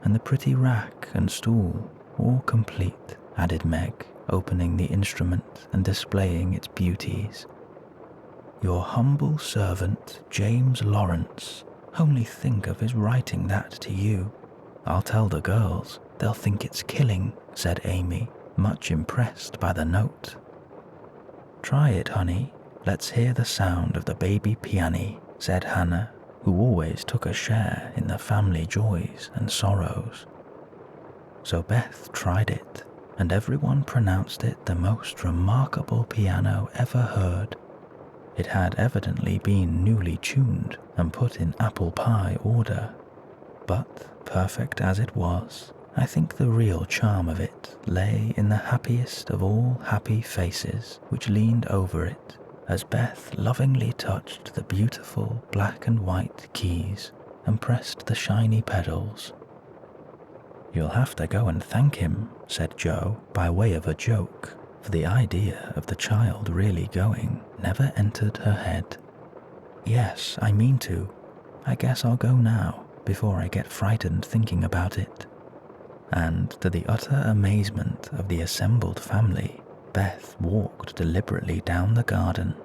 and the pretty rack and stool, all complete," added Meg, opening the instrument and displaying its beauties. "Your humble servant, James Lawrence. Only think of his writing that to you. I'll tell the girls. They'll think it's killing," said Amy, much impressed by the note. "Try it, honey. Let's hear the sound of the baby piano," said Hannah, who always took a share in the family joys and sorrows. So Beth tried it, and everyone pronounced it the most remarkable piano ever heard. It had evidently been newly tuned and put in apple pie order, but perfect as it was, I think the real charm of it lay in the happiest of all happy faces which leaned over it as Beth lovingly touched the beautiful black and white keys and pressed the shiny pedals. "You'll have to go and thank him," said Joe by way of a joke, for the idea of the child really going never entered her head. "Yes, I mean to. I guess I'll go now, before I get frightened thinking about it." And to the utter amazement of the assembled family, Beth walked deliberately down the garden,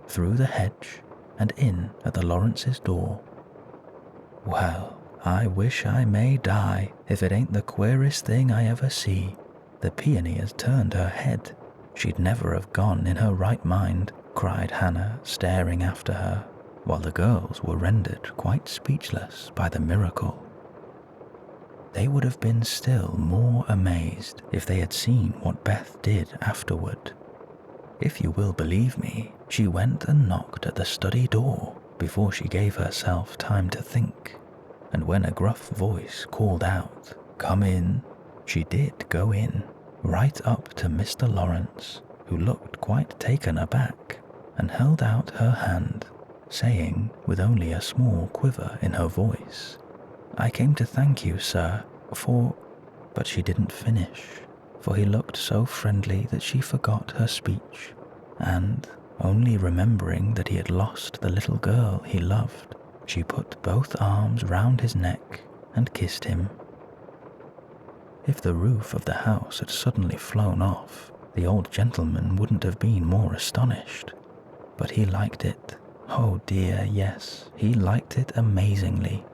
through the hedge, and in at the Lawrences' door. Well, I wish I may die if it ain't the queerest thing I ever see. The peony has turned her head. She'd never have gone in her right mind, cried Hannah, staring after her, while the girls were rendered quite speechless by the miracle. They would have been still more amazed if they had seen what Beth did afterward. If you will believe me, she went and knocked at the study door before she gave herself time to think, and when a gruff voice called out, "Come in," she did go in, right up to Mr. Lawrence, who looked quite taken aback, and held out her hand, saying, with only a small quiver in her voice, "I came to thank you, sir, for—" But she didn't finish, for he looked so friendly that she forgot her speech, and, only remembering that he had lost the little girl he loved, she put both arms round his neck and kissed him. If the roof of the house had suddenly flown off, the old gentleman wouldn't have been more astonished. But he liked it. Oh dear, yes, he liked it amazingly,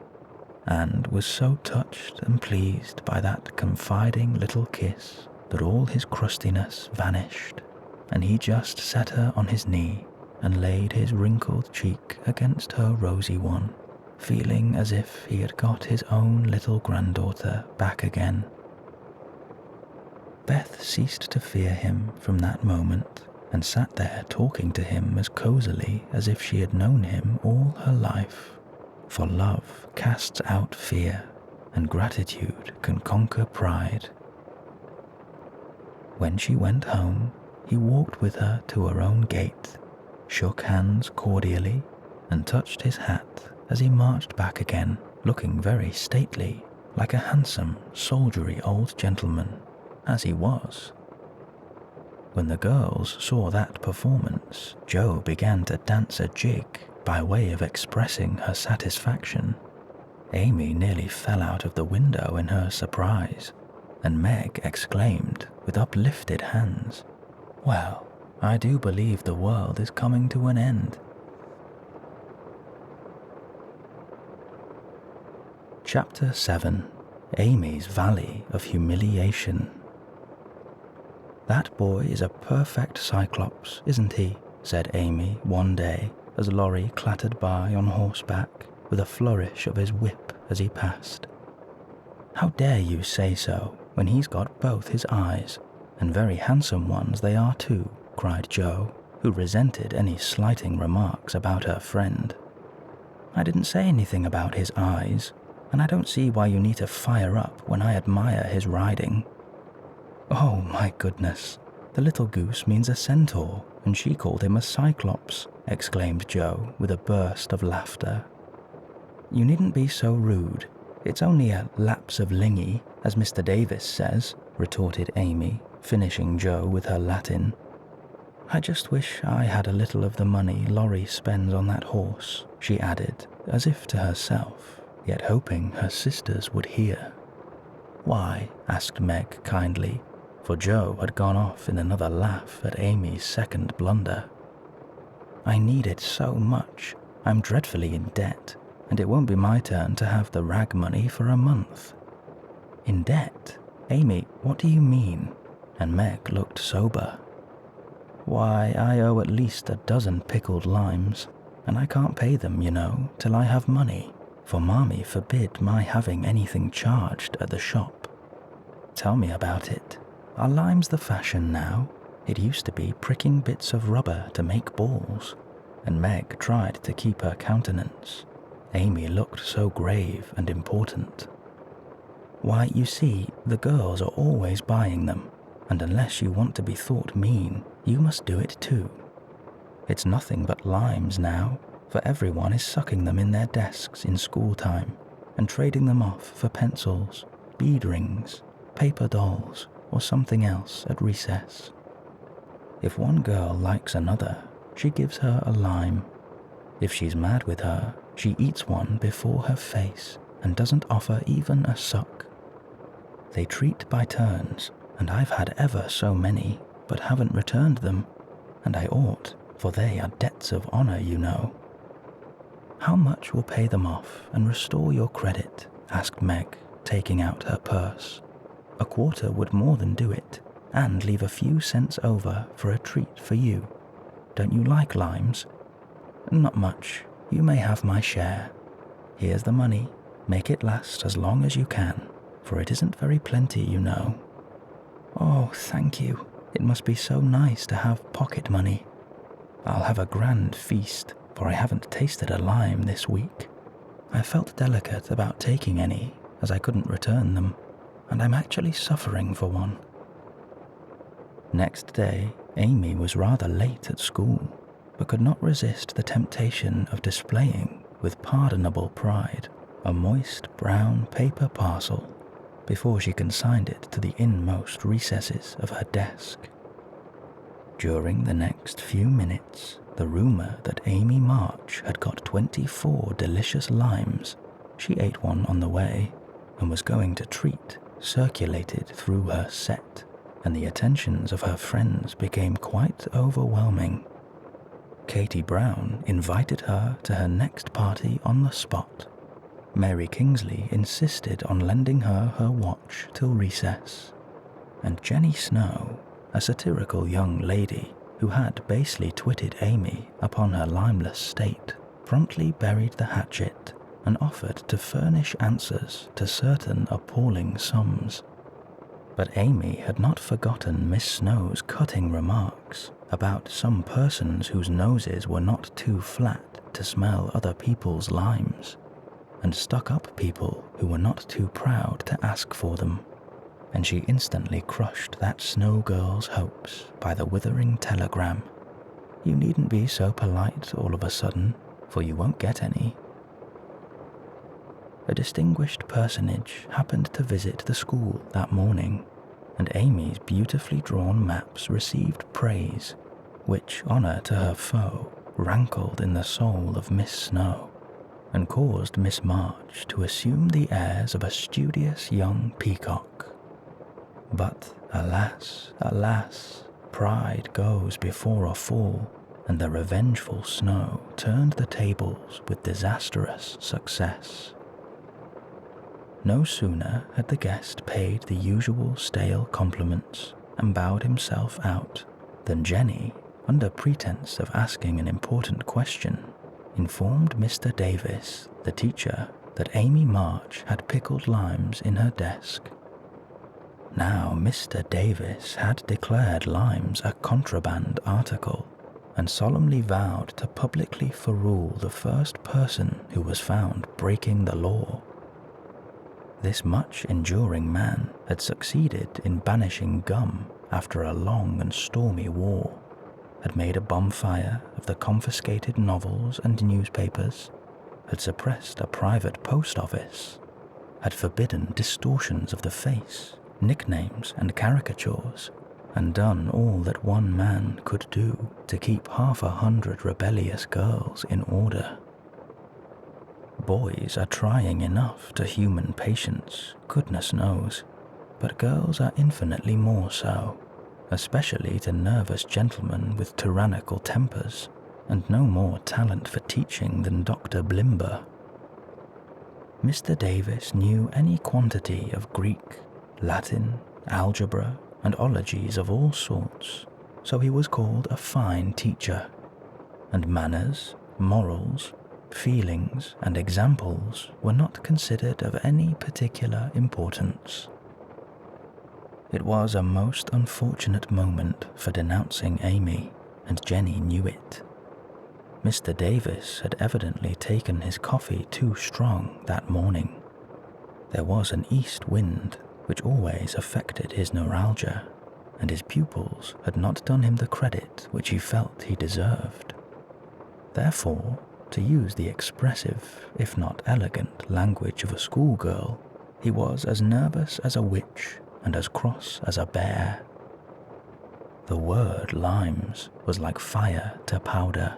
and was so touched and pleased by that confiding little kiss that all his crustiness vanished, and he just set her on his knee and laid his wrinkled cheek against her rosy one, feeling as if he had got his own little granddaughter back again. Beth ceased to fear him from that moment, and sat there talking to him as cosily as if she had known him all her life. For love casts out fear, and gratitude can conquer pride. When she went home, he walked with her to her own gate, shook hands cordially, and touched his hat as he marched back again, looking very stately, like a handsome, soldiery old gentleman, as he was. When the girls saw that performance, Jo began to dance a jig by way of expressing her satisfaction. Amy nearly fell out of the window in her surprise, and Meg exclaimed with uplifted hands, "Well, I do believe the world is coming to an end." Chapter 7. Amy's Valley of Humiliation. "That boy is a perfect Cyclops, isn't he?" said Amy one day as Laurie clattered by on horseback with a flourish of his whip as he passed. "How dare you say so, when he's got both his eyes, and very handsome ones they are too," cried Jo, who resented any slighting remarks about her friend. "I didn't say anything about his eyes, and I don't see why you need to fire up when I admire his riding." "Oh my goodness, the little goose means a centaur, and she called him a cyclops," exclaimed Jo with a burst of laughter. "You needn't be so rude. It's only a lapse of lingy, as Mr. Davis says," retorted Amy, finishing Jo with her Latin. "I just wish I had a little of the money Laurie spends on that horse," she added, as if to herself, yet hoping her sisters would hear. "Why?" asked Meg kindly, for Jo had gone off in another laugh at Amy's second blunder. "I need it so much. I'm dreadfully in debt, and it won't be my turn to have the rag money for a month." "In debt? Amy, what do you mean?" And Meg looked sober. Why, I owe at least a dozen pickled limes, and I can't pay them, till I have money, for Marmee forbid my having anything charged at the shop. Tell me about it. Are limes the fashion now? It used to be pricking bits of rubber to make balls, and Meg tried to keep her countenance. Amy looked so grave and important. Why, you see, the girls are always buying them, and unless you want to be thought mean, you must do it too. It's nothing but limes now, for everyone is sucking them in their desks in school time and trading them off for pencils, bead rings, paper dolls, or something else at recess. If one girl likes another, she gives her a lime. If she's mad with her, she eats one before her face and doesn't offer even a suck. They treat by turns, and I've had ever so many, but haven't returned them, and I ought, for they are debts of honor, How much will pay them off and restore your credit? Asked Meg, taking out her purse. A quarter would more than do it, and leave a few cents over for a treat for you. Don't you like limes? Not much. You may have my share. Here's the money. Make it last as long as you can, for it isn't very plenty, Oh, thank you. It must be so nice to have pocket money. I'll have a grand feast, for I haven't tasted a lime this week. I felt delicate about taking any, as I couldn't return them, and I'm actually suffering for one. Next day, Amy was rather late at school, but could not resist the temptation of displaying, with pardonable pride, a moist brown paper parcel before she consigned it to the inmost recesses of her desk. During the next few minutes, the rumor that Amy March had got 24 delicious limes, she ate one on the way, and was going to treat, circulated through her set, and the attentions of her friends became quite overwhelming. Katie Brown invited her to her next party on the spot. Mary Kingsley insisted on lending her her watch till recess, and Jenny Snow, a satirical young lady who had basely twitted Amy upon her limeless state, promptly buried the hatchet and offered to furnish answers to certain appalling sums. But Amy had not forgotten Miss Snow's cutting remarks about some persons whose noses were not too flat to smell other people's limes, and stuck-up people who were not too proud to ask for them, and she instantly crushed that Snow girl's hopes by the withering telegram. You needn't be so polite all of a sudden, for you won't get any. A distinguished personage happened to visit the school that morning, and Amy's beautifully drawn maps received praise, which, honor to her foe, rankled in the soul of Miss Snow, and caused Miss March to assume the airs of a studious young peacock. But alas, alas, pride goes before a fall, and the revengeful Snow turned the tables with disastrous success. No sooner had the guest paid the usual stale compliments and bowed himself out than Jenny, under pretense of asking an important question, informed Mr. Davis, the teacher, that Amy March had pickled limes in her desk. Now Mr. Davis had declared limes a contraband article, and solemnly vowed to publicly ferule the first person who was found breaking the law. This much-enduring man had succeeded in banishing gum after a long and stormy war, had made a bonfire of the confiscated novels and newspapers, had suppressed a private post office, had forbidden distortions of the face, nicknames and caricatures, and done all that one man could do to keep 100 rebellious girls in order. Boys are trying enough to human patience, goodness knows, but girls are infinitely more so, especially to nervous gentlemen with tyrannical tempers, and no more talent for teaching than Dr. Blimber. Mr. Davis knew any quantity of Greek, Latin, algebra, and ologies of all sorts, so he was called a fine teacher, and manners, morals, feelings, and examples were not considered of any particular importance. It was a most unfortunate moment for denouncing Amy, and Jenny knew it. Mr. Davis had evidently taken his coffee too strong that morning. There was an east wind which always affected his neuralgia, and his pupils had not done him the credit which he felt he deserved. Therefore, to use the expressive, if not elegant, language of a schoolgirl, he was as nervous as a witch and as cross as a bear. The word limes was like fire to powder.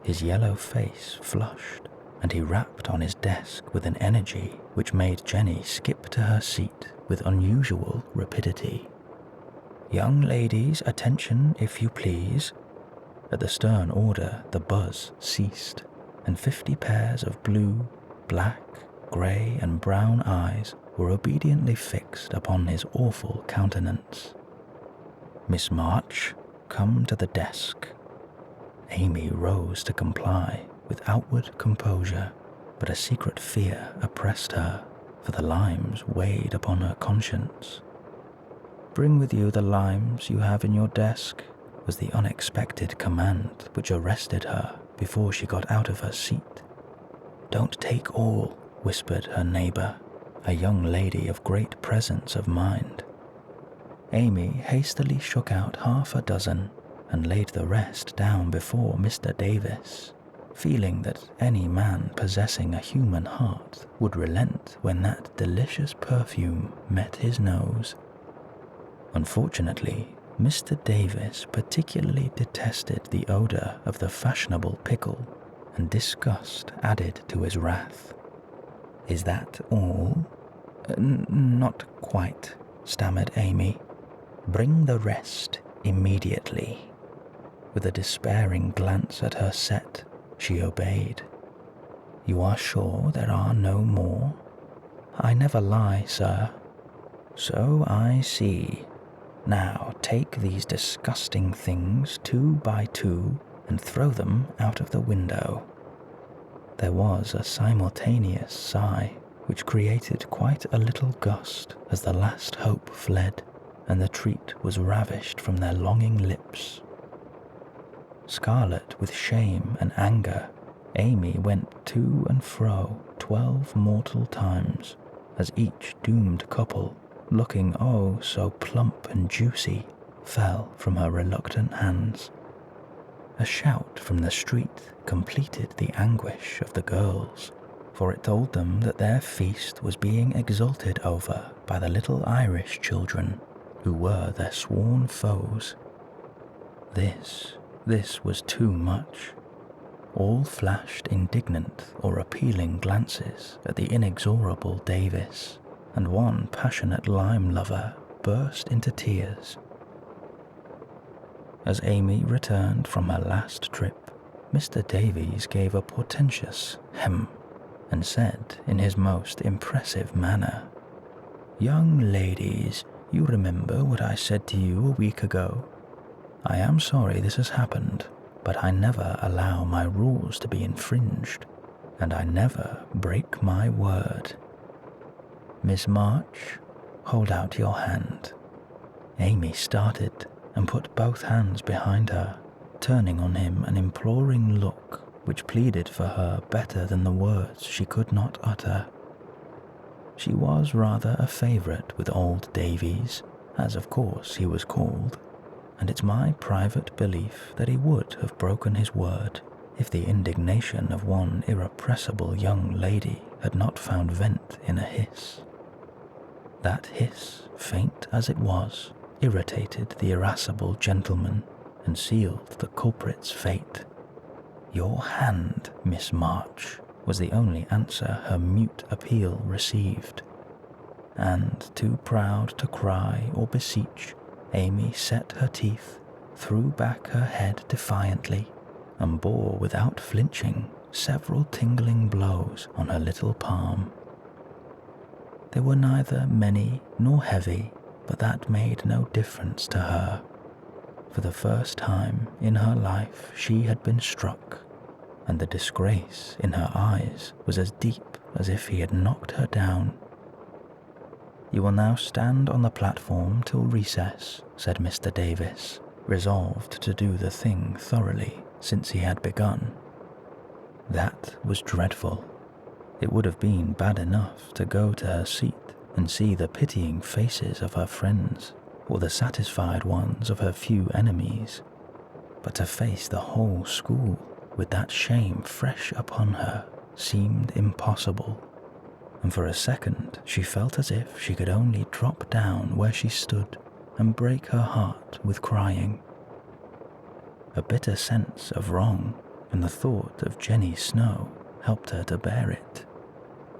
His yellow face flushed, and he rapped on his desk with an energy which made Jenny skip to her seat with unusual rapidity. "Young ladies, attention, if you please." At the stern order, the buzz ceased, and 50 pairs of blue, black, grey, and brown eyes were obediently fixed upon his awful countenance. "Miss March, come to the desk." Amy rose to comply with outward composure, but a secret fear oppressed her, for the limes weighed upon her conscience. "Bring with you the limes you have in your desk," was the unexpected command which arrested her before she got out of her seat. "Don't take all," whispered her neighbour, a young lady of great presence of mind. Amy hastily shook out half a dozen and laid the rest down before Mr. Davis, feeling that any man possessing a human heart would relent when that delicious perfume met his nose. Unfortunately, Mr. Davis particularly detested the odour of the fashionable pickle, and disgust added to his wrath. "Is that all?" Not quite," stammered Amy. "Bring the rest immediately." With a despairing glance at her set, she obeyed. "You are sure there are no more?" "I never lie, sir." "So I see. Now take these disgusting things 2 by 2 and throw them out of the window." There was a simultaneous sigh, which created quite a little gust as the last hope fled, and the treat was ravished from their longing lips. Scarlet with shame and anger, Amy went to and fro 12 mortal times, as each doomed couple, looking oh so plump and juicy, fell from her reluctant hands. A shout from the street completed the anguish of the girls, for it told them that their feast was being exulted over by the little Irish children, who were their sworn foes. This was too much. All flashed indignant or appealing glances at the inexorable Davis, and one passionate lime lover burst into tears. As Amy returned from her last trip, Mr. Davies gave a portentous hem, and said in his most impressive manner, "Young ladies, you remember what I said to you a week ago. I am sorry this has happened, but I never allow my rules to be infringed, and I never break my word. Miss March, hold out your hand." Amy started and put both hands behind her, turning on him an imploring look which pleaded for her better than the words she could not utter. She was rather a favourite with old Davies, as of course he was called, and it's my private belief that he would have broken his word if the indignation of one irrepressible young lady had not found vent in a hiss. That hiss, faint as it was, irritated the irascible gentleman and sealed the culprit's fate. "Your hand, Miss March," was the only answer her mute appeal received. And, too proud to cry or beseech, Amy set her teeth, threw back her head defiantly, and bore without flinching several tingling blows on her little palm. They were neither many nor heavy, but that made no difference to her, For the first time in her life she had been struck, and the disgrace in her eyes was as deep as if he had knocked her down. "You will now stand on the platform till recess," said Mr. Davis, resolved to do the thing thoroughly since he had begun. That was dreadful. It would have been bad enough to go to her seat and see the pitying faces of her friends or the satisfied ones of her few enemies, but to face the whole school with that shame fresh upon her seemed impossible, and for a second she felt as if she could only drop down where she stood and break her heart with crying. A bitter sense of wrong and the thought of Jenny Snow helped her to bear it,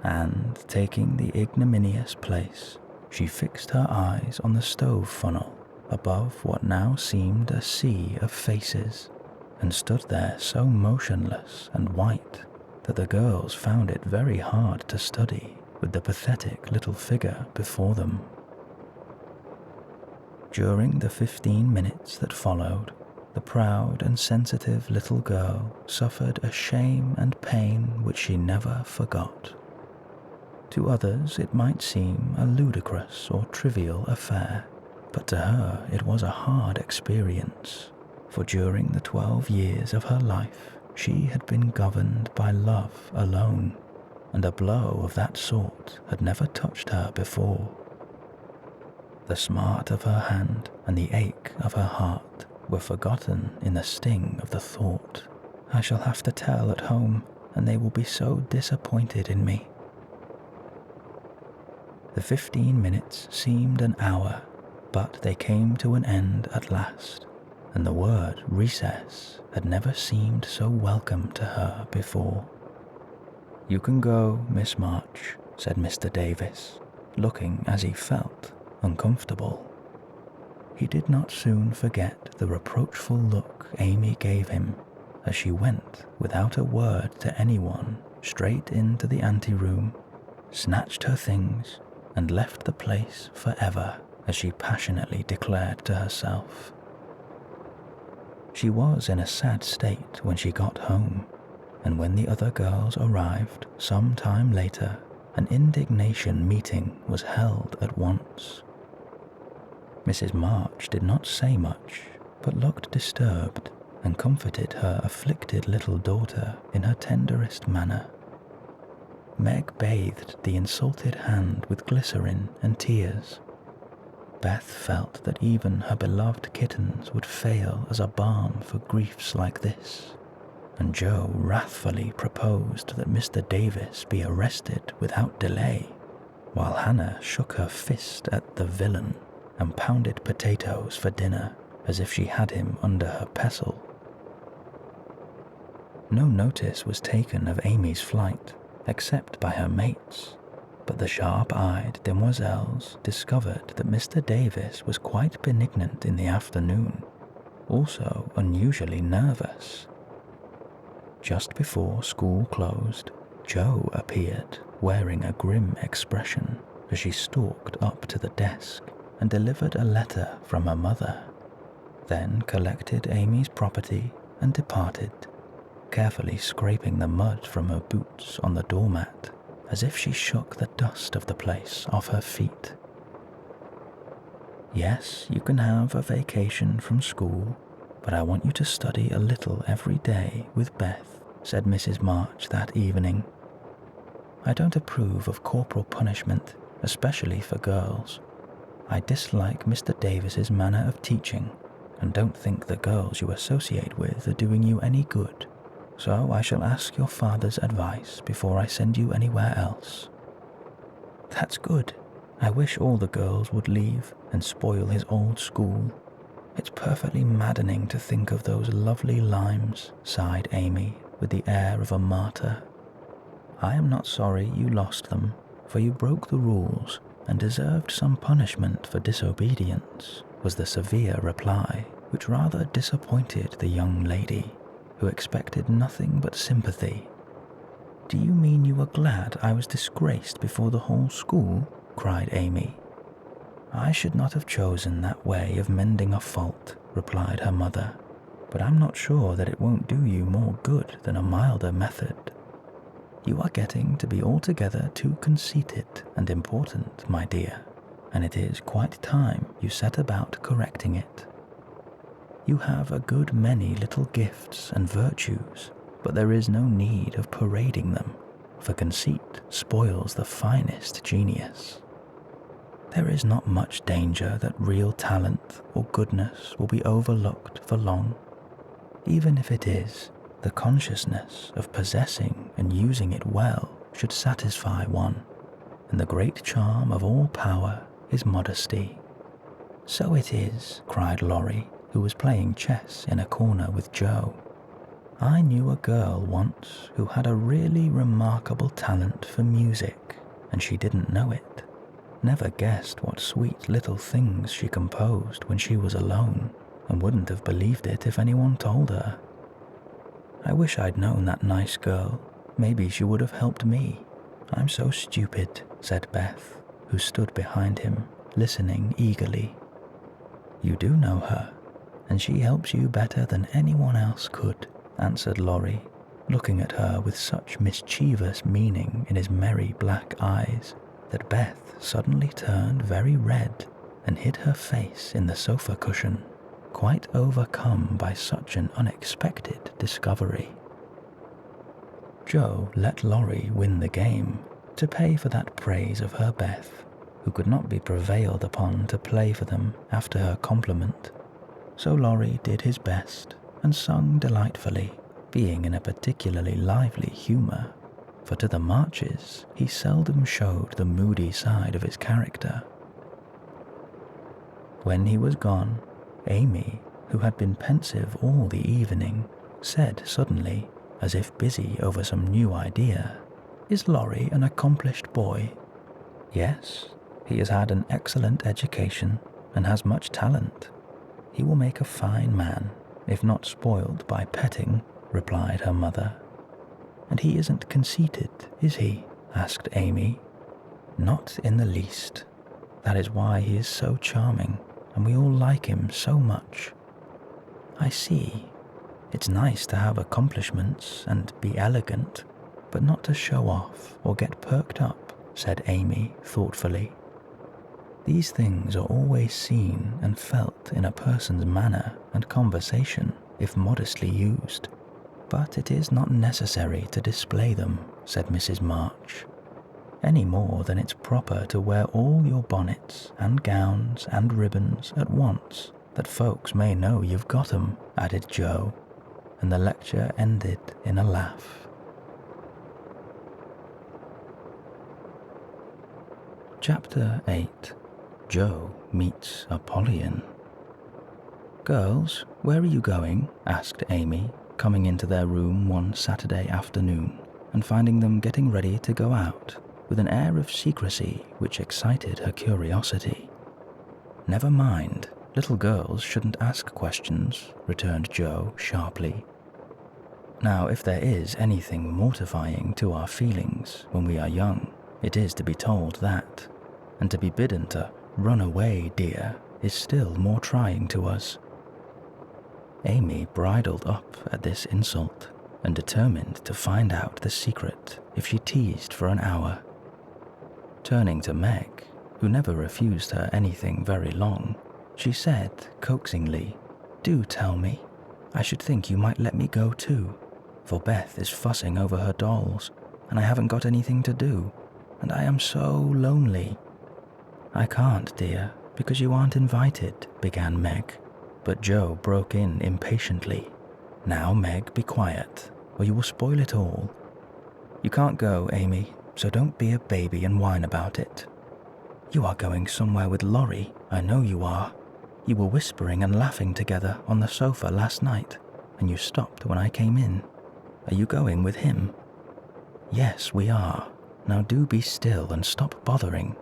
and taking the ignominious place, she fixed her eyes on the stove funnel above what now seemed a sea of faces, and stood there so motionless and white that the girls found it very hard to study with the pathetic little figure before them. During the 15 minutes that followed, the proud and sensitive little girl suffered a shame and pain which she never forgot. To others it might seem a ludicrous or trivial affair, but to her it was a hard experience, for during the 12 years of her life she had been governed by love alone, and a blow of that sort had never touched her before. The smart of her hand and the ache of her heart were forgotten in the sting of the thought, "I shall have to tell at home, and they will be so disappointed in me." The 15 minutes seemed an hour, but they came to an end at last, and the word recess had never seemed so welcome to her before. "You can go, Miss March," said Mr. Davis, looking as he felt uncomfortable. He did not soon forget the reproachful look Amy gave him as she went without a word to anyone straight into the anteroom, snatched her things, and left the place forever, as she passionately declared to herself. She was in a sad state when she got home, and when the other girls arrived some time later, an indignation meeting was held at once. Mrs. March did not say much, but looked disturbed and comforted her afflicted little daughter in her tenderest manner. Meg bathed the insulted hand with glycerin and tears. Beth felt that even her beloved kittens would fail as a balm for griefs like this, and Jo wrathfully proposed that Mr. Davis be arrested without delay, while Hannah shook her fist at the villain and pounded potatoes for dinner as if she had him under her pestle. No notice was taken of Amy's flight, except by her mates, but the sharp-eyed demoiselles discovered that Mr. Davis was quite benignant in the afternoon, also unusually nervous. Just before school closed, Jo appeared, wearing a grim expression as she stalked up to the desk and delivered a letter from her mother, then collected Amy's property and departed, carefully scraping the mud from her boots on the doormat as if she shook the dust of the place off her feet. "Yes, you can have a vacation from school, but I want you to study a little every day with Beth," said Mrs. March that evening. "I don't approve of corporal punishment, especially for girls. I dislike Mr. Davis's manner of teaching and don't think the girls you associate with are doing you any good, so I shall ask your father's advice before I send you anywhere else." "That's good. I wish all the girls would leave and spoil his old school. It's perfectly maddening to think of those lovely limes," sighed Amy with the air of a martyr. "I am not sorry you lost them, for you broke the rules and deserved some punishment for disobedience," was the severe reply, which rather disappointed the young lady, who expected nothing but sympathy. "Do you mean you were glad I was disgraced before the whole school?" cried Amy. "I should not have chosen that way of mending a fault," replied her mother, "but I'm not sure that it won't do you more good than a milder method. You are getting to be altogether too conceited and important, my dear, and it is quite time you set about correcting it. You have a good many little gifts and virtues, but there is no need of parading them, for conceit spoils the finest genius. There is not much danger that real talent or goodness will be overlooked for long. Even if it is, the consciousness of possessing and using it well should satisfy one, and the great charm of all power is modesty." "So it is," cried Laurie, who was playing chess in a corner with Joe. "I knew a girl once who had a really remarkable talent for music, and she didn't know it. Never guessed what sweet little things she composed when she was alone, and wouldn't have believed it if anyone told her. I wish I'd known that nice girl. Maybe she would have helped me. I'm so stupid," said Beth, who stood behind him, listening eagerly. "You do know her, and she helps you better than anyone else could," answered Laurie, looking at her with such mischievous meaning in his merry black eyes that Beth suddenly turned very red and hid her face in the sofa cushion, quite overcome by such an unexpected discovery. Joe let Laurie win the game to pay for that praise of her Beth, who could not be prevailed upon to play for them after her compliment. So Laurie did his best and sung delightfully, being in a particularly lively humour, for to the Marches he seldom showed the moody side of his character. When he was gone, Amy, who had been pensive all the evening, said suddenly, as if busy over some new idea, "Is Laurie an accomplished boy?" "Yes, he has had an excellent education and has much talent. He will make a fine man, if not spoiled by petting," replied her mother. "And he isn't conceited, is he?" asked Amy. "Not in the least. That is why he is so charming, and we all like him so much." "I see. It's nice to have accomplishments and be elegant, but not to show off or get perked up," said Amy thoughtfully. "These things are always seen and felt in a person's manner and conversation if modestly used, but it is not necessary to display them," said Mrs. March, "any more than it's proper to wear all your bonnets and gowns and ribbons at once, that folks may know you've got 'em," added Joe, and the lecture ended in a laugh. Chapter 8. Joe Meets Apollyon. "Girls, where are you going?" asked Amy, coming into their room one Saturday afternoon and finding them getting ready to go out, with an air of secrecy which excited her curiosity. "Never mind, little girls shouldn't ask questions," returned Joe sharply. "Now, if there is anything mortifying to our feelings when we are young, it is to be told that, and to be bidden to 'run away, dear,' is still more trying to us." Amy bridled up at this insult and determined to find out the secret if she teased for an hour. Turning to Meg, who never refused her anything very long, she said coaxingly, "Do tell me. I should think you might let me go too, for Beth is fussing over her dolls, and I haven't got anything to do, and I am so lonely." "I can't, dear, because you aren't invited," began Meg, but Joe broke in impatiently. "Now, Meg, be quiet, or you will spoil it all. You can't go, Amy, so don't be a baby and whine about it. You are going somewhere with Laurie, I know you are. You were whispering and laughing together on the sofa last night, and you stopped when I came in. Are you going with him?" "Yes, we are. Now do be still and stop bothering."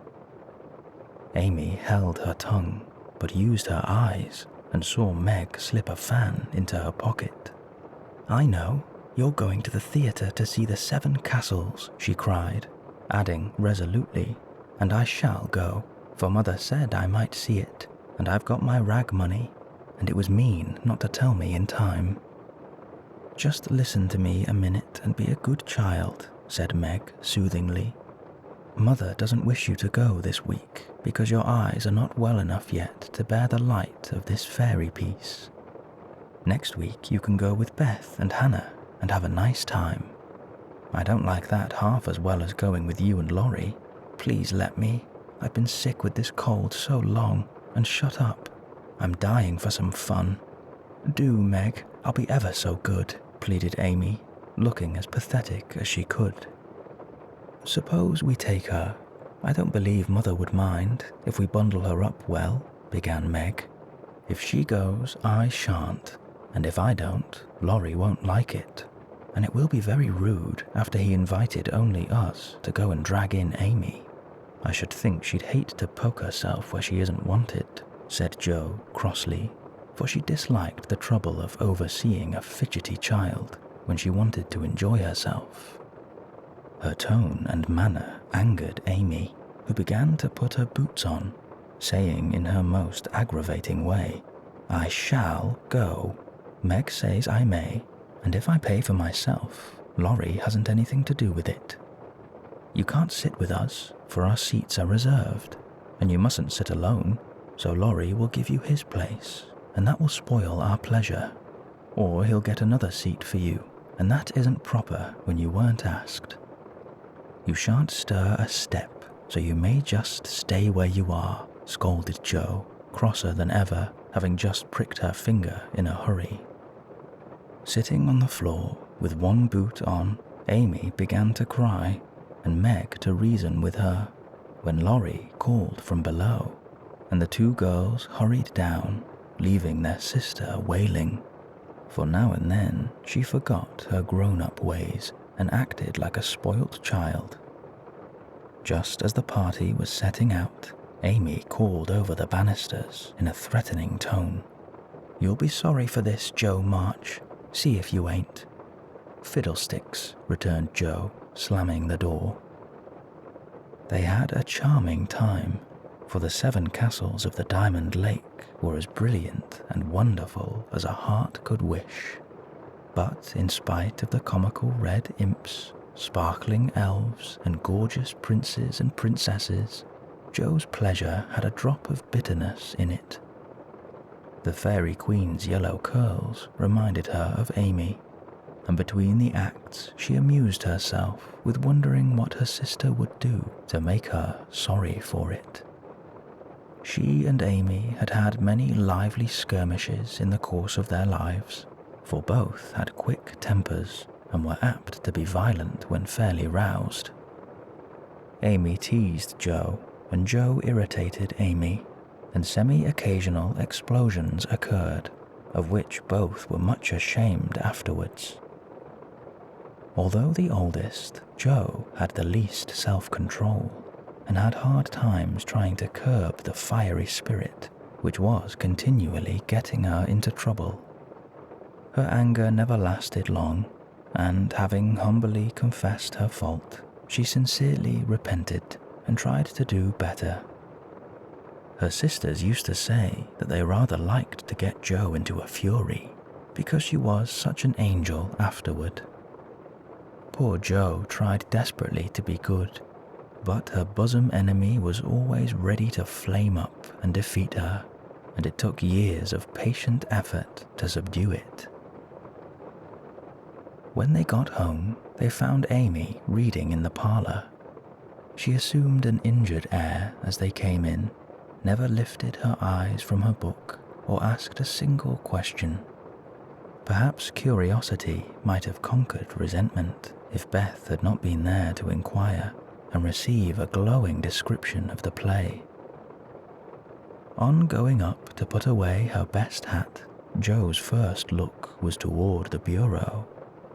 Amy held her tongue, but used her eyes and saw Meg slip a fan into her pocket. "I know, you're going to the theatre to see the 7 Castles," she cried, adding resolutely, "and I shall go. for Mother said I might see it, and I've got my rag money, and it was mean not to tell me in time." "Just listen to me a minute and be a good child," said Meg soothingly. "Mother doesn't wish you to go this week because your eyes are not well enough yet to bear the light of this fairy piece. Next week you can go with Beth and Hannah and have a nice time. I don't like that half as well as going with you and Laurie. Please let me. I've been sick with this cold so long, and shut up. I'm dying for some fun." "Do, Meg, I'll be ever so good," pleaded Amy, looking as pathetic as she could. "Suppose we take her. I don't believe Mother would mind if we bundle her up well," began Meg. "If she goes, I shan't, and if I don't, Laurie won't like it. And it will be very rude after he invited only us to go and drag in Amy. I should think she'd hate to poke herself where she isn't wanted," said Jo crossly, for she disliked the trouble of overseeing a fidgety child when she wanted to enjoy herself. Her tone and manner angered Amy, who began to put her boots on, saying in her most aggravating way, "I shall go. Meg says I may, and if I pay for myself, Laurie hasn't anything to do with it. You can't sit with us, for our seats are reserved, and you mustn't sit alone, so Laurie will give you his place, and that will spoil our pleasure. Or he'll get another seat for you, and that isn't proper when you weren't asked. You shan't stir a step, so you may just stay where you are," scolded Jo, crosser than ever, having just pricked her finger in a hurry. Sitting on the floor with one boot on, Amy began to cry, and Meg to reason with her, when Laurie called from below, and the two girls hurried down, leaving their sister wailing, for now and then she forgot her grown-up ways and acted like a spoilt child. Just as the party was setting out, Amy called over the banisters in a threatening tone, "You'll be sorry for this, Jo March. See if you ain't." "Fiddlesticks," returned Jo, slamming the door. They had a charming time, for the 7 castles of the Diamond Lake were as brilliant and wonderful as a heart could wish. But in spite of the comical red imps, sparkling elves, and gorgeous princes and princesses, Jo's pleasure had a drop of bitterness in it. The Fairy Queen's yellow curls reminded her of Amy, and between the acts she amused herself with wondering what her sister would do to make her sorry for it. She and Amy had had many lively skirmishes in the course of their lives, for both had quick tempers and were apt to be violent when fairly roused. Amy teased Jo, and Jo irritated Amy, and semi-occasional explosions occurred, of which both were much ashamed afterwards. Although the oldest, Jo had the least self-control, and had hard times trying to curb the fiery spirit which was continually getting her into trouble. Her anger never lasted long, and having humbly confessed her fault, she sincerely repented and tried to do better. Her sisters used to say that they rather liked to get Jo into a fury, because she was such an angel afterward. Poor Jo tried desperately to be good, but her bosom enemy was always ready to flame up and defeat her, and it took years of patient effort to subdue it. When they got home, they found Amy reading in the parlour. She assumed an injured air as they came in, never lifted her eyes from her book or asked a single question. Perhaps curiosity might have conquered resentment if Beth had not been there to inquire and receive a glowing description of the play. On going up to put away her best hat, Jo's first look was toward the bureau,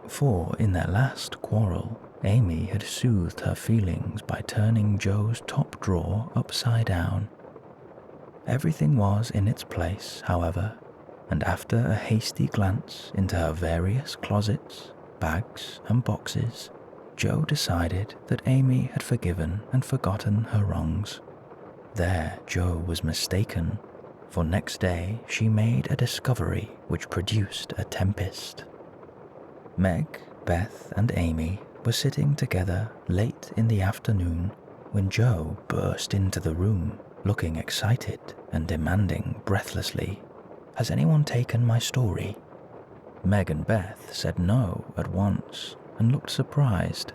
for in their last quarrel, Amy had soothed her feelings by turning Jo's top drawer upside down. Everything was in its place, however, and after a hasty glance into her various closets, bags, and boxes, Jo decided that Amy had forgiven and forgotten her wrongs. There Joe was mistaken, for next day she made a discovery which produced a tempest. Meg, Beth, and Amy were sitting together late in the afternoon when Joe burst into the room, looking excited and demanding breathlessly, "Has anyone taken my story?" Meg and Beth said no at once and looked surprised.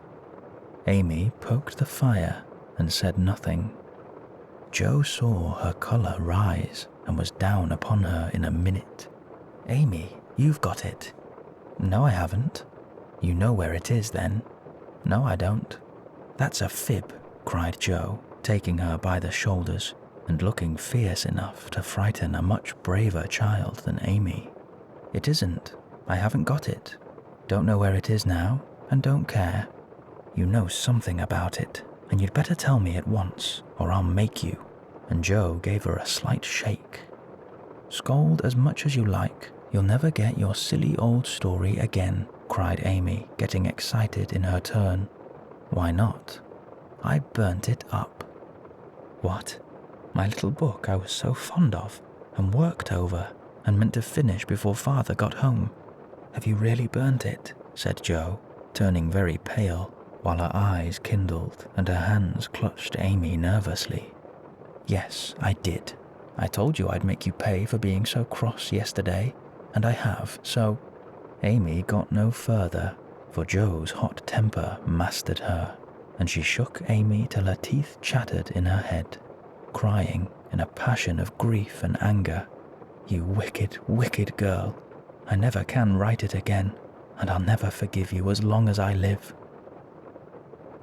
Amy poked the fire and said nothing. Joe saw her colour rise and was down upon her in a minute. "Amy, you've got it." "No, I haven't." "You know where it is, then?" "No, I don't." "That's a fib," cried Joe, taking her by the shoulders and looking fierce enough to frighten a much braver child than Amy. "It isn't. I haven't got it. Don't know where it is now, and don't care. You know something about it, and you'd better tell me at once, or I'll make you." And Joe gave her a slight shake. "Scold as much as you like, you'll never get your silly old story again," cried Amy, getting excited in her turn. "Why not?" "I burnt it up." "What? My little book I was so fond of, and worked over, and meant to finish before Father got home. Have you really burnt it?" said Joe, turning very pale, while her eyes kindled and her hands clutched Amy nervously. "Yes, I did. I told you I'd make you pay for being so cross yesterday, and I have, so—" Amy got no further, for Joe's hot temper mastered her, and she shook Amy till her teeth chattered in her head, crying in a passion of grief and anger, "You wicked, wicked girl! I never can write it again, and I'll never forgive you as long as I live."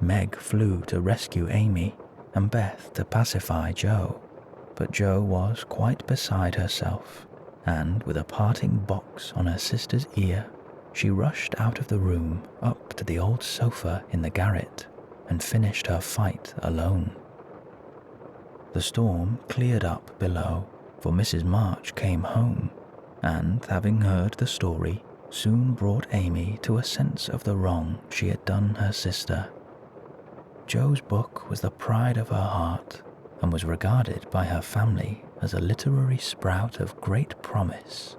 Meg flew to rescue Amy, and Beth to pacify Joe, but Joe was quite beside herself, and with a parting box on her sister's ear, she rushed out of the room up to the old sofa in the garret and finished her fight alone. The storm cleared up below, for Mrs. March came home, and, having heard the story, soon brought Amy to a sense of the wrong she had done her sister. Joe's book was the pride of her heart, and was regarded by her family as a literary sprout of great promise.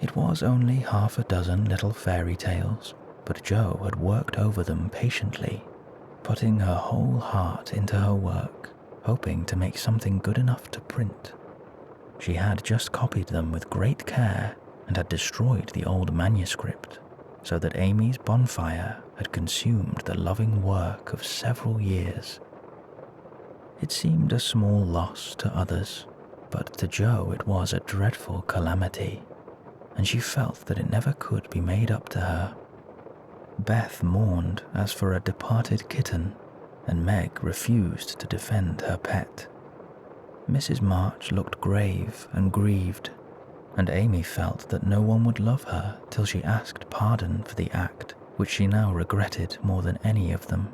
It was only half a dozen little fairy tales, but Joe had worked over them patiently, putting her whole heart into her work, hoping to make something good enough to print. She had just copied them with great care and had destroyed the old manuscript, so that Amy's bonfire had consumed the loving work of several years. It seemed a small loss to others, but to Joe it was a dreadful calamity, and she felt that it never could be made up to her. Beth mourned as for a departed kitten, and Meg refused to defend her pet. Mrs. March looked grave and grieved, and Amy felt that no one would love her till she asked pardon for the act which she now regretted more than any of them.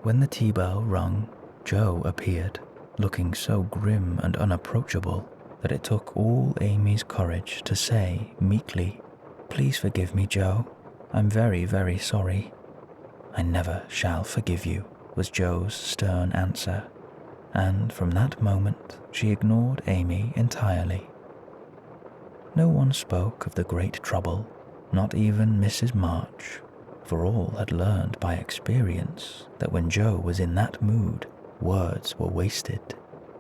When the tea bell rung, Joe appeared, looking so grim and unapproachable that it took all Amy's courage to say meekly, "Please forgive me, Joe. I'm very, very sorry." "I never shall forgive you," was Joe's stern answer, and from that moment she ignored Amy entirely. No one spoke of the great trouble, not even Mrs. March, for all had learned by experience that when Joe was in that mood, words were wasted,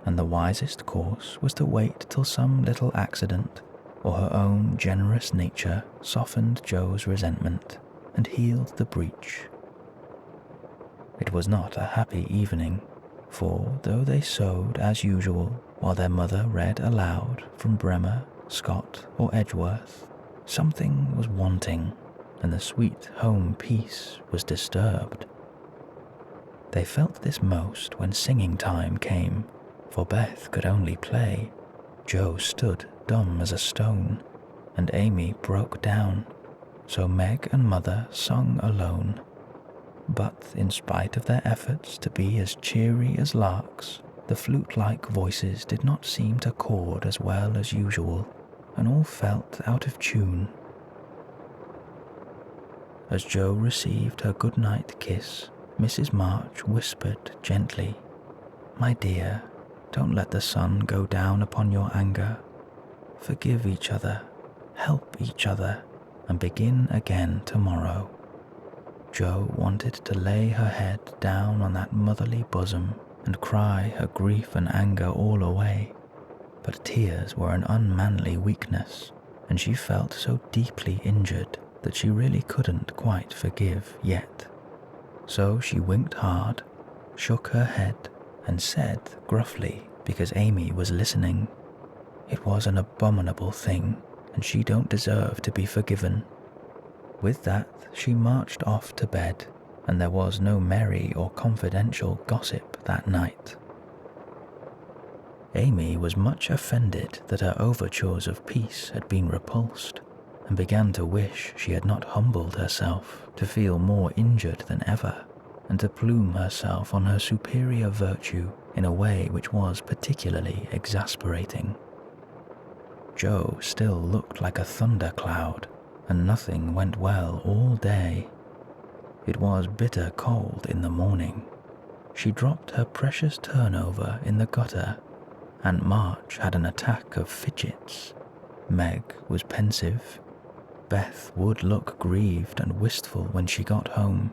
and the wisest course was to wait till some little accident or her own generous nature softened Joe's resentment and healed the breach. It was not a happy evening, for though they sewed as usual while their mother read aloud from Bremer, Scott, or Edgeworth, something was wanting, and the sweet home peace was disturbed. They felt this most when singing time came, for Beth could only play, Joe stood dumb as a stone, and Amy broke down, so Meg and Mother sung alone. But in spite of their efforts to be as cheery as larks, the flute-like voices did not seem to chord as well as usual, and all felt out of tune. As Joe received her good-night kiss, Mrs. March whispered gently, My dear, don't let the sun go down upon your anger. Forgive each other, help each other, and begin again tomorrow. Jo wanted to lay her head down on that motherly bosom and cry her grief and anger all away, but tears were an unmanly weakness, and she felt so deeply injured that she really couldn't quite forgive yet. So she winked hard, shook her head, and said gruffly, because Amy was listening, "It was an abominable thing, and she don't deserve to be forgiven." With that, she marched off to bed, and there was no merry or confidential gossip that night. Amy was much offended that her overtures of peace had been repulsed, and began to wish she had not humbled herself to feel more injured than ever, and to plume herself on her superior virtue in a way which was particularly exasperating. Jo still looked like a thundercloud, and nothing went well all day. It was bitter cold in the morning. She dropped her precious turnover in the gutter, and March had an attack of fidgets. Meg was pensive. Beth would look grieved and wistful when she got home,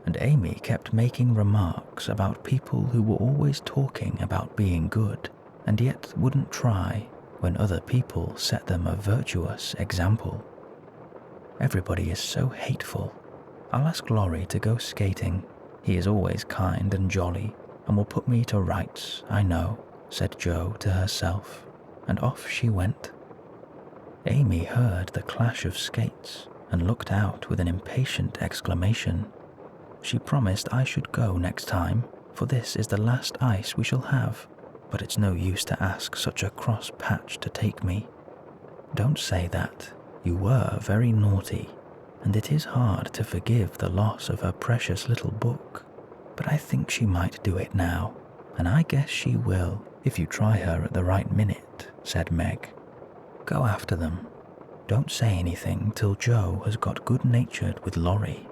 and Amy kept making remarks about people who were always talking about being good, and yet wouldn't try when other people set them a virtuous example. Everybody is so hateful. I'll ask Laurie to go skating. He is always kind and jolly, and will put me to rights, I know, said Jo to herself, and off she went. Amy heard the clash of skates and looked out with an impatient exclamation. She promised I should go next time, for this is the last ice we shall have, but it's no use to ask such a cross patch to take me. Don't say that. You were very naughty, and it is hard to forgive the loss of her precious little book, but I think she might do it now, and I guess she will if you try her at the right minute, said Meg. Go after them. Don't say anything till Jo has got good-natured with Laurie.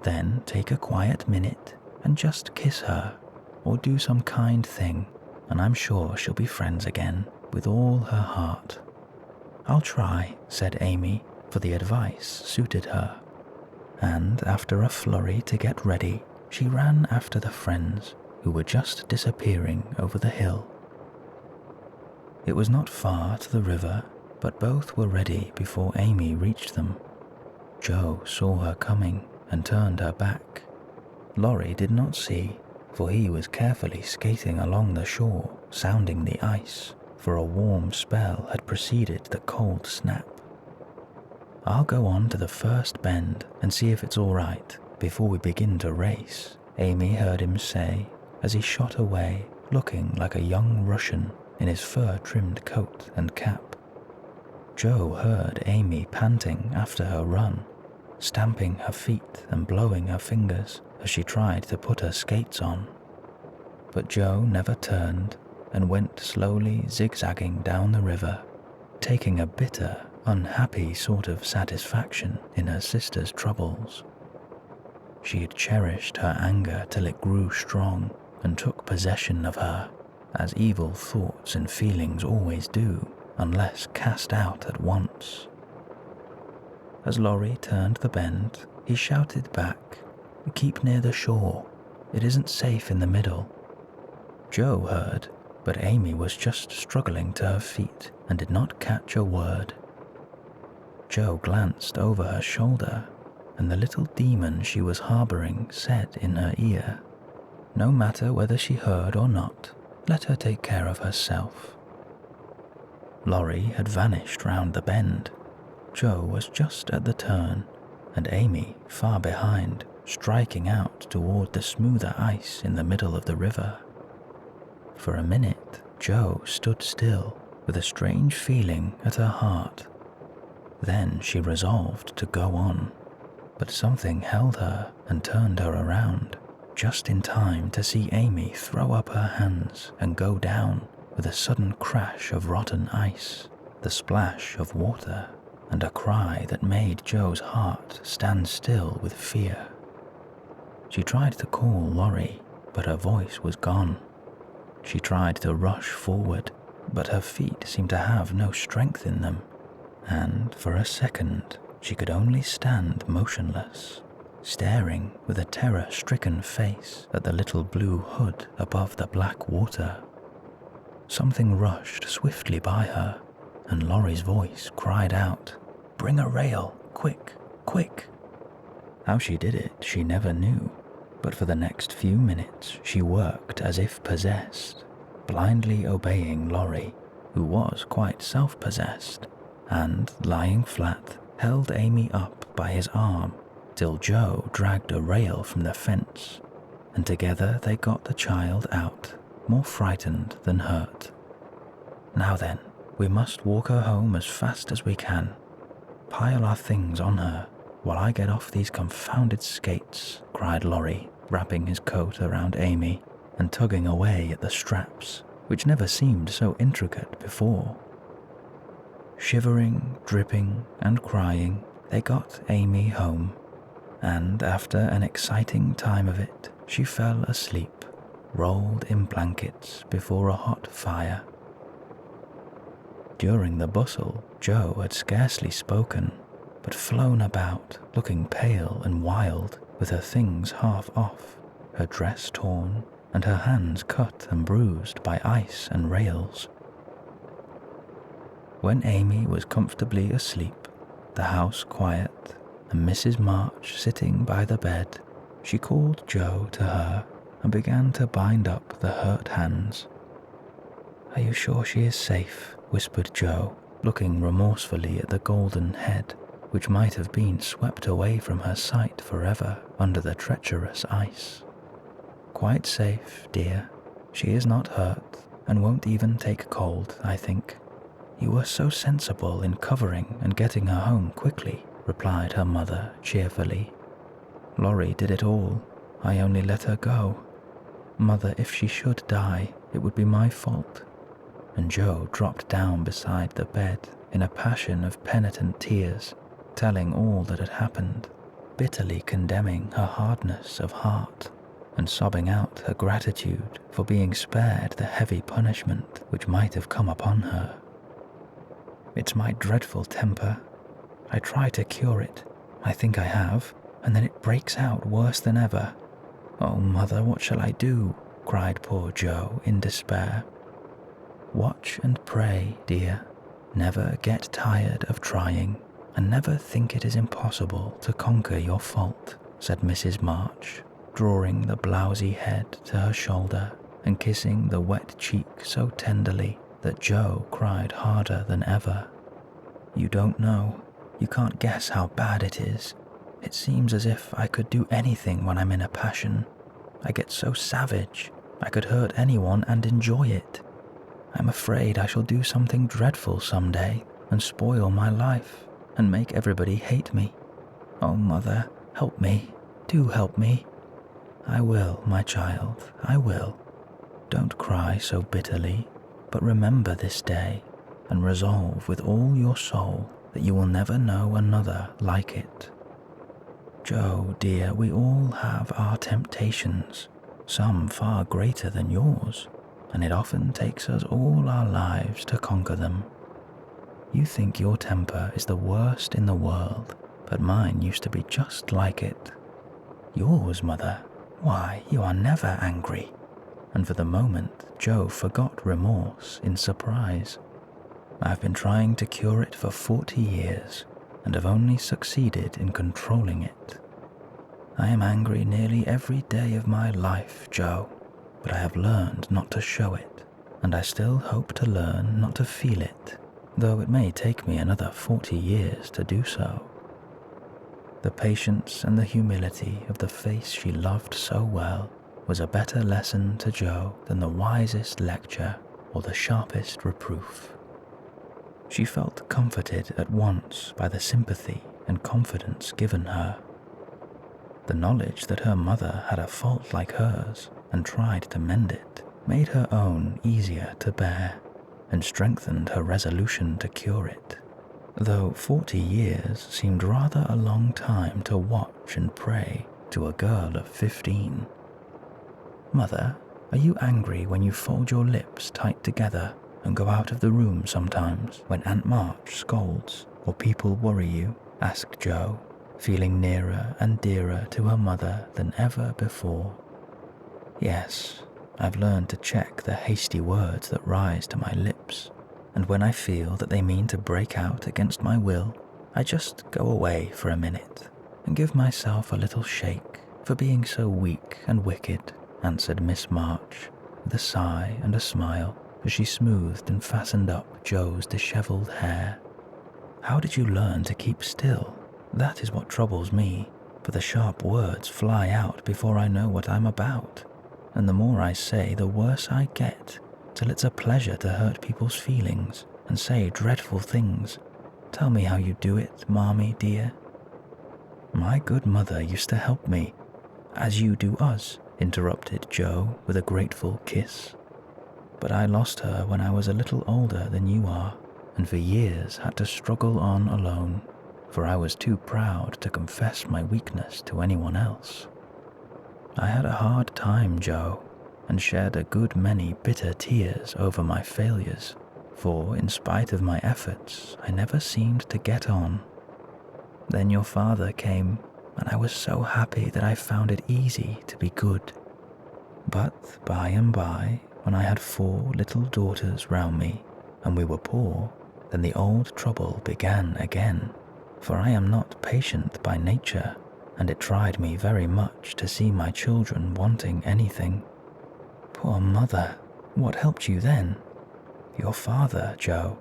Then take a quiet minute and just kiss her, or do some kind thing, and I'm sure she'll be friends again with all her heart. I'll try, said Amy, for the advice suited her. And after a flurry to get ready, she ran after the friends who were just disappearing over the hill. It was not far to the river, but both were ready before Amy reached them. Jo saw her coming and turned her back. Laurie did not see, for he was carefully skating along the shore, sounding the ice, for a warm spell had preceded the cold snap. I'll go on to the first bend and see if it's all right before we begin to race, Amy heard him say as he shot away, looking like a young Russian in his fur-trimmed coat and cap. Jo heard Amy panting after her run, stamping her feet and blowing her fingers as she tried to put her skates on. But Jo never turned and went slowly zigzagging down the river, taking a bitter, unhappy sort of satisfaction in her sister's troubles. She had cherished her anger till it grew strong and took possession of her, as evil thoughts and feelings always do, unless cast out at once. As Laurie turned the bend, he shouted back, "Keep near the shore. It isn't safe in the middle." Jo heard, but Amy was just struggling to her feet and did not catch a word. Jo glanced over her shoulder, and the little demon she was harboring said in her ear, "No matter whether she heard or not, let her take care of herself." Laurie had vanished round the bend. Jo was just at the turn, and Amy far behind, striking out toward the smoother ice in the middle of the river. For a minute, Jo stood still with a strange feeling at her heart. Then she resolved to go on, but something held her and turned her around, just in time to see Amy throw up her hands and go down with a sudden crash of rotten ice, the splash of water, and a cry that made Jo's heart stand still with fear. She tried to call Laurie, but her voice was gone. She tried to rush forward, but her feet seemed to have no strength in them, and for a second she could only stand motionless, staring with a terror-stricken face at the little blue hood above the black water. Something rushed swiftly by her, and Laurie's voice cried out, "Bring a rail, quick, quick!" How she did it she never knew, but for the next few minutes she worked as if possessed, blindly obeying Laurie, who was quite self-possessed, and, lying flat, held Amy up by his arm till Joe dragged a rail from the fence, and together they got the child out, more frightened than hurt. "Now then, we must walk her home as fast as we can. Pile our things on her while I get off these confounded skates," cried Laurie, wrapping his coat around Amy and tugging away at the straps, which never seemed so intricate before. Shivering, dripping, and crying, they got Amy home, and after an exciting time of it, she fell asleep, rolled in blankets before a hot fire. During the bustle, Joe had scarcely spoken, but flown about, looking pale and wild, with her things half off, her dress torn, and her hands cut and bruised by ice and rails. When Amy was comfortably asleep, the house quiet, and Mrs. March sitting by the bed, she called Joe to her and began to bind up the hurt hands. "Are you sure she is safe?" whispered Joe, looking remorsefully at the golden head, which might have been swept away from her sight forever under the treacherous ice. "Quite safe, dear. She is not hurt, and won't even take cold, I think. You were so sensible in covering and getting her home quickly," replied her mother cheerfully. "Laurie did it all. I only let her go. Mother, if she should die, it would be my fault." And Joe dropped down beside the bed in a passion of penitent tears, telling all that had happened, bitterly condemning her hardness of heart, and sobbing out her gratitude for being spared the heavy punishment which might have come upon her. "It's my dreadful temper. I try to cure it. I think I have, and then it breaks out worse than ever. Oh, Mother, what shall I do?" cried poor Joe in despair. "Watch and pray, dear. Never get tired of trying, and never think it is impossible to conquer your fault," said Mrs. March, drawing the blousy head to her shoulder and kissing the wet cheek so tenderly that Joe cried harder than ever. "You don't know. You can't guess how bad it is. It seems as if I could do anything when I'm in a passion. I get so savage. I could hurt anyone and enjoy it. I'm afraid I shall do something dreadful some day and spoil my life and make everybody hate me. Oh, Mother, help me. Do help me." "I will, my child, I will. Don't cry so bitterly, but remember this day and resolve with all your soul that you will never know another like it. Joe, dear, we all have our temptations, some far greater than yours, and it often takes us all our lives to conquer them. You think your temper is the worst in the world, but mine used to be just like it. Yours, Mother? Why, you are never angry." And for the moment, Joe forgot remorse in surprise. "I've been trying to cure it for 40 years, and have only succeeded in controlling it. I am angry nearly every day of my life, Joe, but I have learned not to show it, and I still hope to learn not to feel it, though it may take me another 40 years to do so." The patience and the humility of the face she loved so well was a better lesson to Joe than the wisest lecture or the sharpest reproof. She felt comforted at once by the sympathy and confidence given her. The knowledge that her mother had a fault like hers and tried to mend it made her own easier to bear and strengthened her resolution to cure it, though 40 years seemed rather a long time to watch and pray to a girl of 15. "Mother, Are you angry when you fold your lips tight together and go out of the room sometimes when Aunt March scolds or people worry you?" asked Jo, feeling nearer and dearer to her mother than ever before. "Yes, I've learned to check the hasty words that rise to my lips, and when I feel that they mean to break out against my will, I just go away for a minute and give myself a little shake for being so weak and wicked," answered Miss March, with a sigh and a smile as she smoothed and fastened up Jo's dishevelled hair. "How did you learn to keep still? That is what troubles me, for the sharp words fly out before I know what I'm about, and the more I say, the worse I get, till it's a pleasure to hurt people's feelings and say dreadful things. Tell me how you do it, Marmee dear." "My good mother used to help me, as you do us," interrupted Jo with a grateful kiss. "But I lost her when I was a little older than you are, and for years had to struggle on alone, for I was too proud to confess my weakness to anyone else. I had a hard time, Jo, and shed a good many bitter tears over my failures, for in spite of my efforts, I never seemed to get on. Then your father came, and I was so happy that I found it easy to be good. But by and by, when I had 4 little daughters round me, and we were poor, then the old trouble began again, for I am not patient by nature, and it tried me very much to see my children wanting anything. Poor mother, what helped you then? Your father, Jo.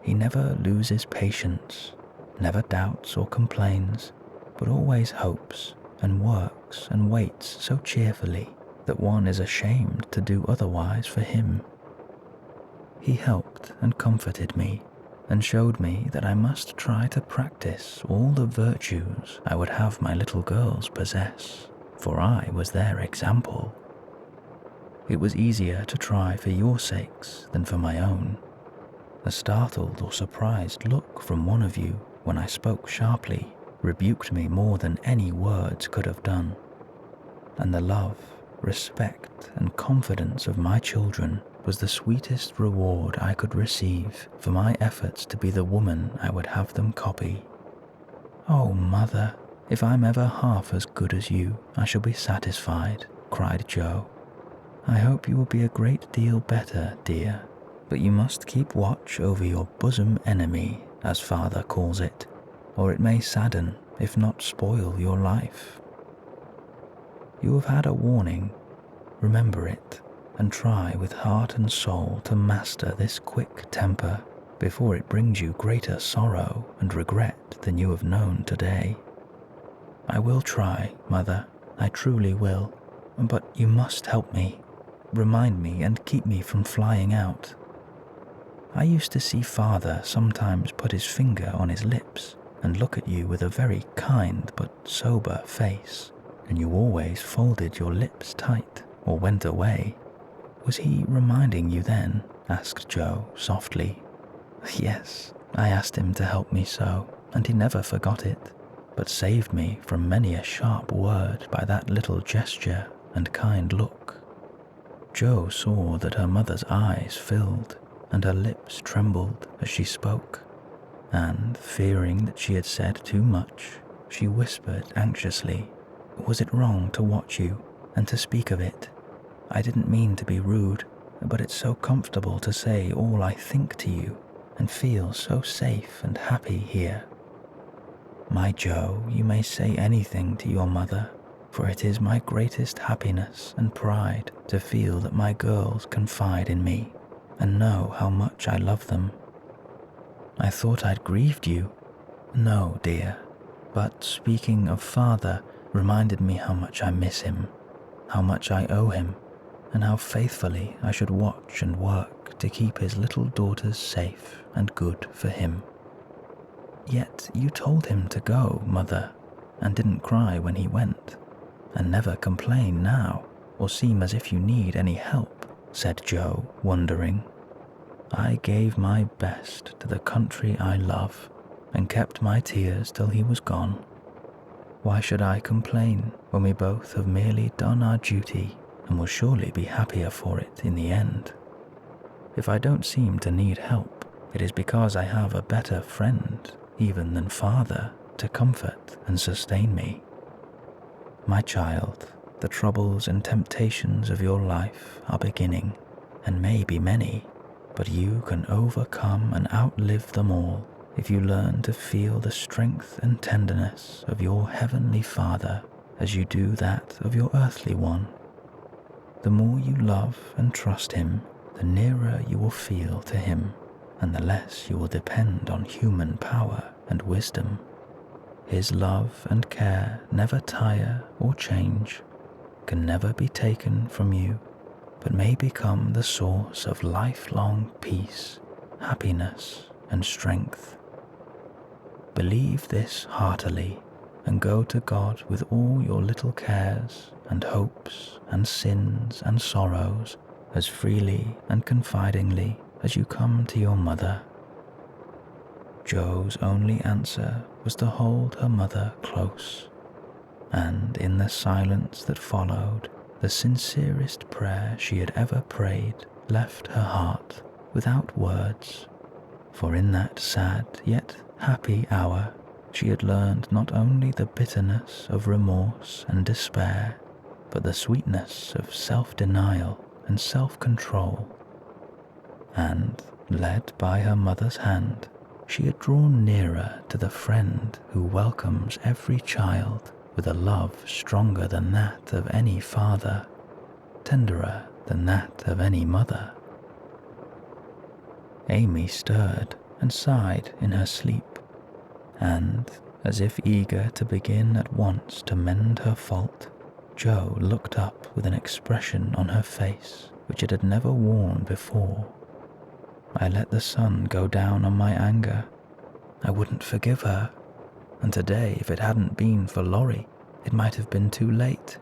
He never loses patience, never doubts or complains, but always hopes and works and waits so cheerfully that one is ashamed to do otherwise for him. He helped and comforted me, and showed me that I must try to practice all the virtues I would have my little girls possess, for I was their example. It was easier to try for your sakes than for my own. A startled or surprised look from one of you when I spoke sharply rebuked me more than any words could have done, and the love, respect, and confidence of my children was the sweetest reward I could receive for my efforts to be the woman I would have them copy. Oh, mother, if I'm ever half as good as you, I shall be satisfied," cried Jo. "I hope you will be a great deal better, dear, but you must keep watch over your bosom enemy, as father calls it, or it may sadden, if not spoil, your life. You have had a warning. Remember it, and try with heart and soul to master this quick temper before it brings you greater sorrow and regret than you have known today." "I will try, mother, I truly will, but you must help me, remind me and keep me from flying out. I used to see father sometimes put his finger on his lips and look at you with a very kind but sober face, and you always folded your lips tight or went away. Was he reminding you then?" asked Jo softly. "Yes, I asked him to help me so, and he never forgot it, but saved me from many a sharp word by that little gesture and kind look." Jo saw that her mother's eyes filled and her lips trembled as she spoke, and, fearing that she had said too much, she whispered anxiously, "Was it wrong to watch you and to speak of it? I didn't mean to be rude, but it's so comfortable to say all I think to you and feel so safe and happy here." "My Jo, you may say anything to your mother, for it is my greatest happiness and pride to feel that my girls confide in me and know how much I love them." "I thought I'd grieved you." "No, dear, but speaking of father reminded me how much I miss him, how much I owe him, and how faithfully I should watch and work to keep his little daughters safe and good for him." "Yet you told him to go, mother, and didn't cry when he went, and never complain now, or seem as if you need any help," said Jo, wondering. "I gave my best to the country I love, and kept my tears till he was gone. Why should I complain when we both have merely done our duty and will surely be happier for it in the end. If I don't seem to need help, it is because I have a better friend, even than father, to comfort and sustain me. My child, the troubles and temptations of your life are beginning, and may be many, but you can overcome and outlive them all if you learn to feel the strength and tenderness of your heavenly Father as you do that of your earthly one. The more you love and trust him, the nearer you will feel to him, and the less you will depend on human power and wisdom. His love and care never tire or change, can never be taken from you, but may become the source of lifelong peace, happiness, and strength. Believe this heartily, and go to God with all your little cares and hopes and sins and sorrows as freely and confidingly as you come to your mother. Jo's only answer was to hold her mother close, and in the silence that followed, the sincerest prayer she had ever prayed left her heart without words, for in that sad yet happy hour she had learned not only the bitterness of remorse and despair, but the sweetness of self-denial and self-control. And, led by her mother's hand, she had drawn nearer to the friend who welcomes every child with a love stronger than that of any father, tenderer than that of any mother. Amy stirred and sighed in her sleep, and, as if eager to begin at once to mend her fault, Jo looked up with an expression on her face which it had never worn before. I let the sun go down on my anger. I wouldn't forgive her, and today, if it hadn't been for Laurie, it might have been too late.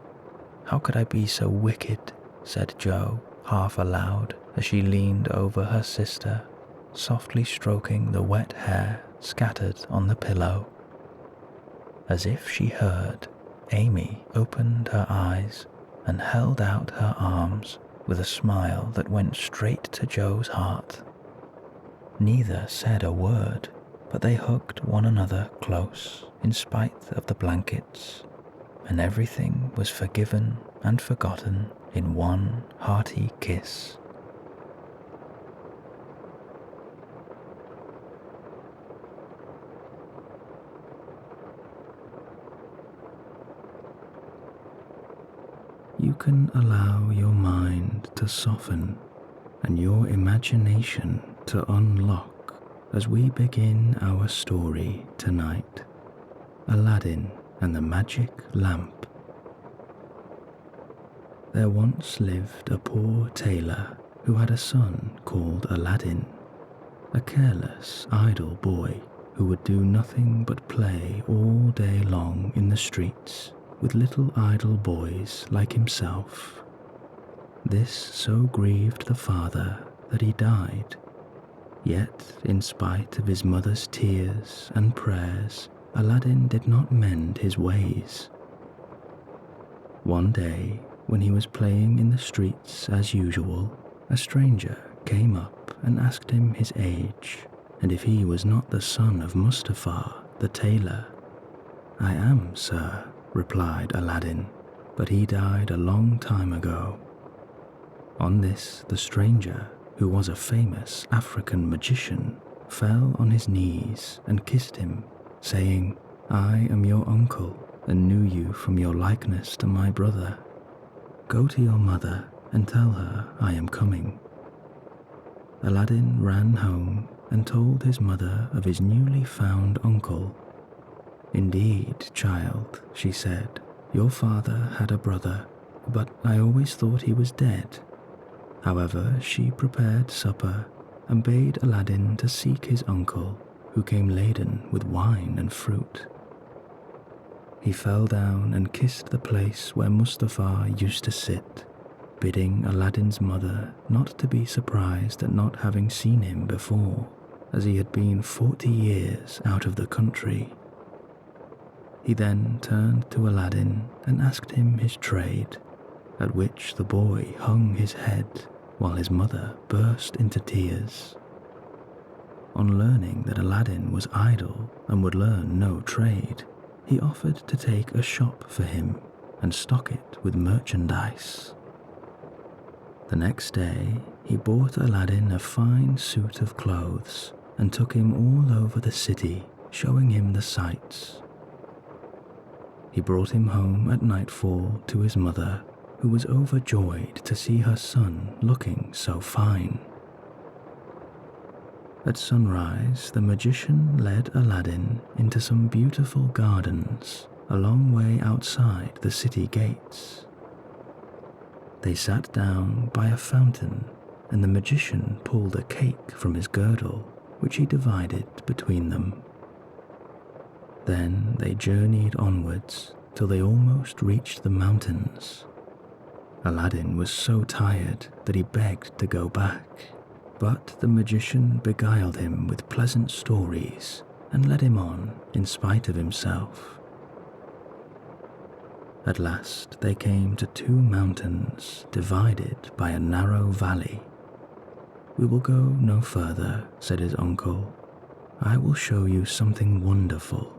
How could I be so wicked? Said Jo, half aloud, as she leaned over her sister, softly stroking the wet hair scattered on the pillow. As if she heard, Amy opened her eyes and held out her arms with a smile that went straight to Jo's heart. Neither said a word, but they hugged one another close in spite of the blankets, and everything was forgiven and forgotten in one hearty kiss. You can allow your mind to soften and your imagination to unlock as we begin our story tonight, Aladdin and the Magic Lamp. There once lived a poor tailor who had a son called Aladdin, a careless, idle boy who would do nothing but play all day long in the streets with little idle boys like himself. This so grieved the father that he died. Yet, in spite of his mother's tears and prayers, Aladdin did not mend his ways. One day, when he was playing in the streets as usual, a stranger came up and asked him his age, and if he was not the son of Mustafa, the tailor. "I am, sir," replied Aladdin, "but he died a long time ago." On this, the stranger, who was a famous African magician, fell on his knees and kissed him, saying, "I am your uncle and knew you from your likeness to my brother. Go to your mother and tell her I am coming." Aladdin ran home and told his mother of his newly found uncle. "Indeed, child," she said, "your father had a brother, but I always thought he was dead." However, she prepared supper and bade Aladdin to seek his uncle, who came laden with wine and fruit. He fell down and kissed the place where Mustafa used to sit, bidding Aladdin's mother not to be surprised at not having seen him before, as he had been 40 years out of the country. He then turned to Aladdin and asked him his trade. at which the boy hung his head while his mother burst into tears. On learning that Aladdin was idle and would learn no trade, he offered to take a shop for him and stock it with merchandise. The next day, he bought Aladdin a fine suit of clothes and took him all over the city, showing him the sights. He brought him home at nightfall to his mother, who was overjoyed to see her son looking so fine. At sunrise, the magician led Aladdin into some beautiful gardens a long way outside the city gates. They sat down by a fountain, and the magician pulled a cake from his girdle, which he divided between them. Then they journeyed onwards till they almost reached the mountains. Aladdin was so tired that he begged to go back, but the magician beguiled him with pleasant stories and led him on in spite of himself. At last they came to two mountains divided by a narrow valley. "We will go no further," said his uncle. "I will show you something wonderful.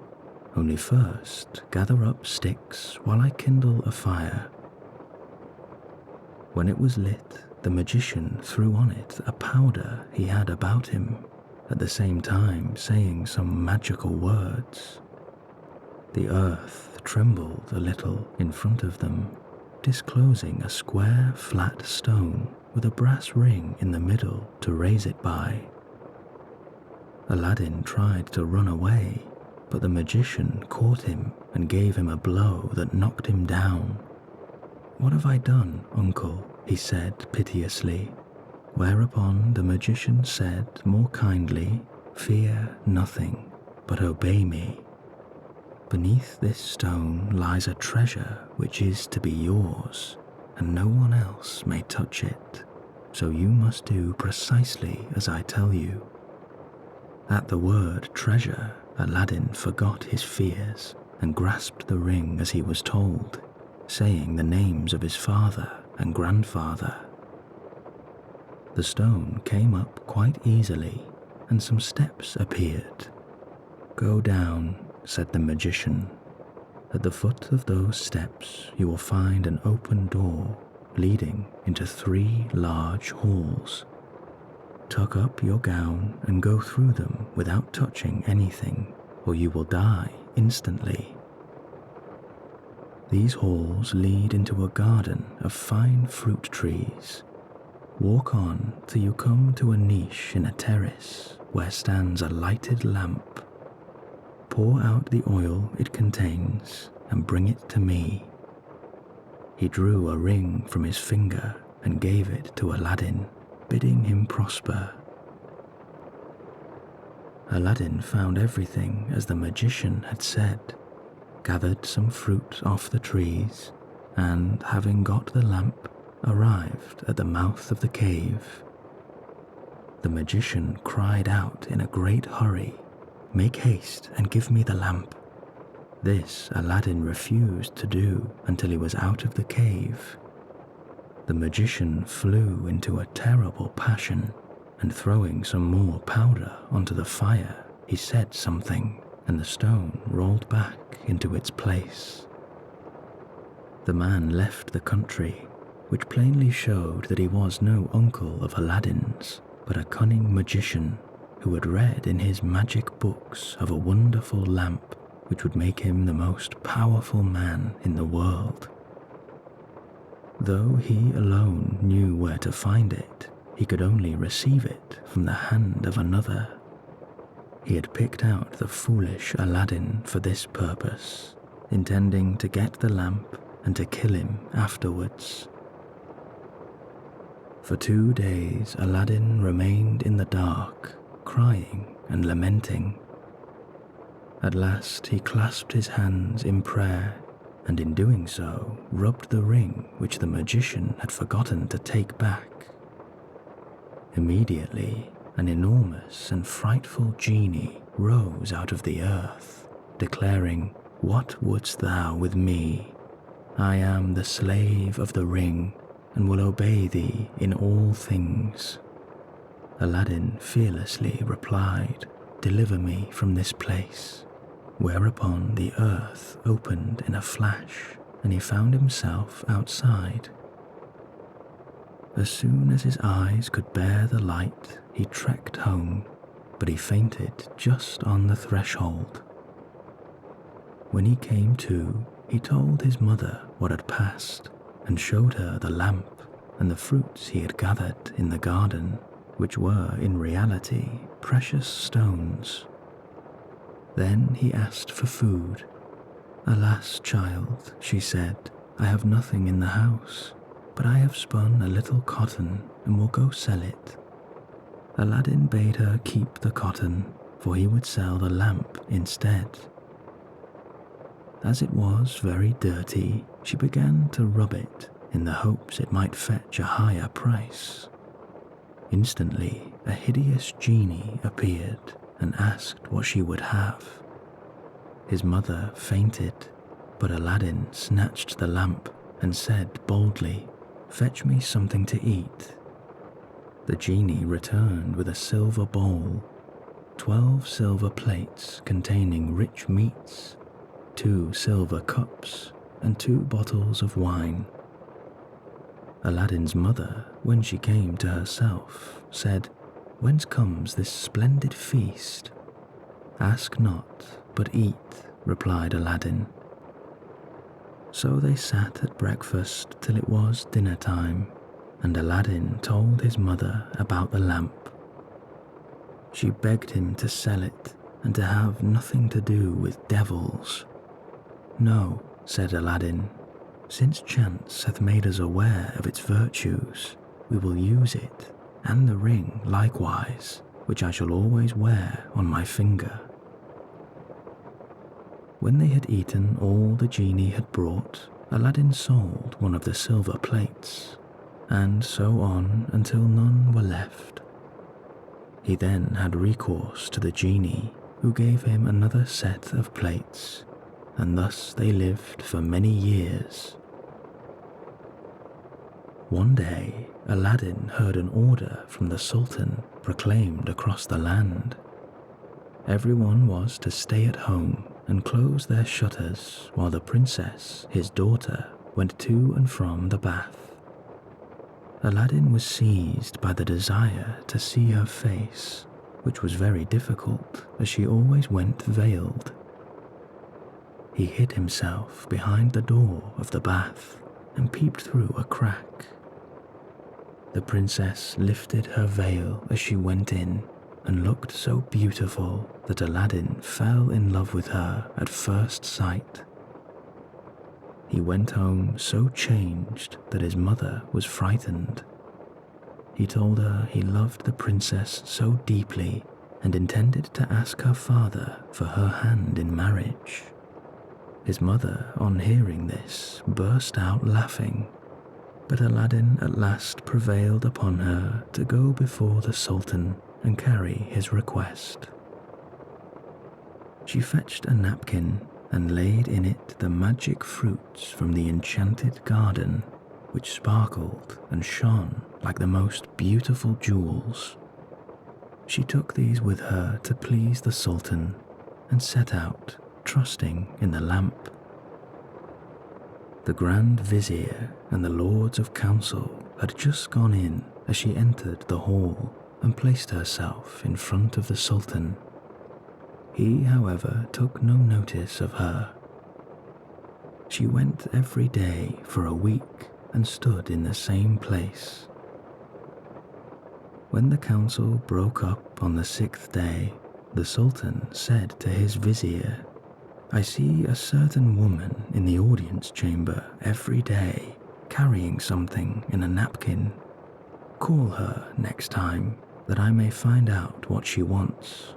Only first gather up sticks while I kindle a fire." When it was lit, the magician threw on it a powder he had about him, at the same time saying some magical words. The earth trembled a little in front of them, disclosing a square flat stone with a brass ring in the middle to raise it by. Aladdin tried to run away, but the magician caught him and gave him a blow that knocked him down. "What have I done, uncle?" he said piteously, whereupon the magician said more kindly, "Fear nothing, but obey me. Beneath this stone lies a treasure which is to be yours, and no one else may touch it, so you must do precisely as I tell you." At the word treasure, Aladdin forgot his fears and grasped the ring as he was told, saying the names of his father and grandfather. The stone came up quite easily, and some steps appeared. "Go down," said the magician. "At the foot of those steps you will find an open door leading into 3 large halls. Tuck up your gown and go through them without touching anything, or you will die instantly. These halls lead into a garden of fine fruit trees. Walk on till you come to a niche in a terrace where stands a lighted lamp. Pour out the oil it contains and bring it to me." He drew a ring from his finger and gave it to Aladdin, bidding him prosper. Aladdin found everything as the magician had said, gathered some fruit off the trees, and, having got the lamp, arrived at the mouth of the cave. The magician cried out in a great hurry, "Make haste and give me the lamp." This Aladdin refused to do until he was out of the cave. The magician flew into a terrible passion, and throwing some more powder onto the fire, he said something, and the stone rolled back into its place. The man left the country, which plainly showed that he was no uncle of Aladdin's, but a cunning magician who had read in his magic books of a wonderful lamp which would make him the most powerful man in the world. Though he alone knew where to find it, he could only receive it from the hand of another. He had picked out the foolish Aladdin for this purpose, intending to get the lamp and to kill him afterwards. For 2 days Aladdin remained in the dark, crying and lamenting. At last he clasped his hands in prayer, and in doing so rubbed the ring which the magician had forgotten to take back. Immediately an enormous and frightful genie rose out of the earth, declaring, "What wouldst thou with me? I am the slave of the ring and will obey thee in all things." Aladdin fearlessly replied, "Deliver me from this place," whereupon the earth opened in a flash and he found himself outside. As soon as his eyes could bear the light, he trekked home, but he fainted just on the threshold. When he came to, he told his mother what had passed and showed her the lamp and the fruits he had gathered in the garden, which were in reality precious stones. Then he asked for food. "Alas, child," she said, "I have nothing in the house, but I have spun a little cotton and will go sell it." Aladdin bade her keep the cotton, for he would sell the lamp instead. As it was very dirty, she began to rub it in the hopes it might fetch a higher price. Instantly, a hideous genie appeared and asked what she would have. His mother fainted, but Aladdin snatched the lamp and said boldly, "Fetch me something to eat." The genie returned with a silver bowl, 12 silver plates containing rich meats, 2 silver cups, and 2 bottles of wine. Aladdin's mother, when she came to herself, said, "Whence comes this splendid feast?" "Ask not, but eat," replied Aladdin. So they sat at breakfast till it was dinner time, and Aladdin told his mother about the lamp. She begged him to sell it and to have nothing to do with devils. "No," said Aladdin, "since chance hath made us aware of its virtues, we will use it, and the ring likewise, which I shall always wear on my finger." When they had eaten all the genie had brought, Aladdin sold one of the silver plates, and so on until none were left. He then had recourse to the genie, who gave him another set of plates, and thus they lived for many years. One day, Aladdin heard an order from the Sultan proclaimed across the land. Everyone was to stay at home and close their shutters while the princess, his daughter, went to and from the bath. Aladdin was seized by the desire to see her face, which was very difficult as she always went veiled. He hid himself behind the door of the bath and peeped through a crack. The princess lifted her veil as she went in and looked so beautiful that Aladdin fell in love with her at first sight. He went home so changed that his mother was frightened. He told her he loved the princess so deeply and intended to ask her father for her hand in marriage. His mother, on hearing this, burst out laughing, but Aladdin at last prevailed upon her to go before the Sultan and carry his request. She fetched a napkin and laid in it the magic fruits from the enchanted garden, which sparkled and shone like the most beautiful jewels. She took these with her to please the Sultan and set out, trusting in the lamp. The Grand Vizier and the Lords of Council had just gone in as she entered the hall and placed herself in front of the Sultan. He, however, took no notice of her. She went every day for a week and stood in the same place. When the council broke up on the 6th day, the Sultan said to his vizier, "I see a certain woman in the audience chamber every day, carrying something in a napkin. Call her next time, that I may find out what she wants."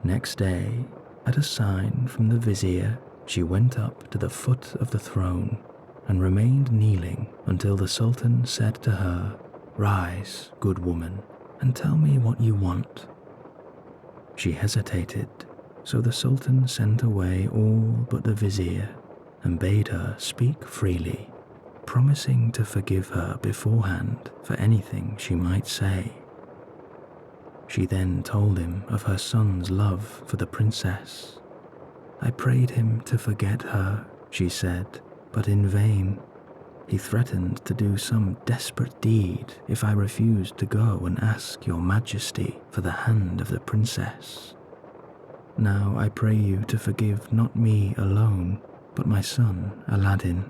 Next day, at a sign from the vizier, she went up to the foot of the throne and remained kneeling until the Sultan said to her, "Rise, good woman, and tell me what you want." She hesitated, so the Sultan sent away all but the vizier, and bade her speak freely, promising to forgive her beforehand for anything she might say. She then told him of her son's love for the princess. I prayed him to forget her, she said, but in vain. He threatened to do some desperate deed if I refused to go and ask your majesty for the hand of the princess. Now I pray you to forgive not me alone, but my son Aladdin.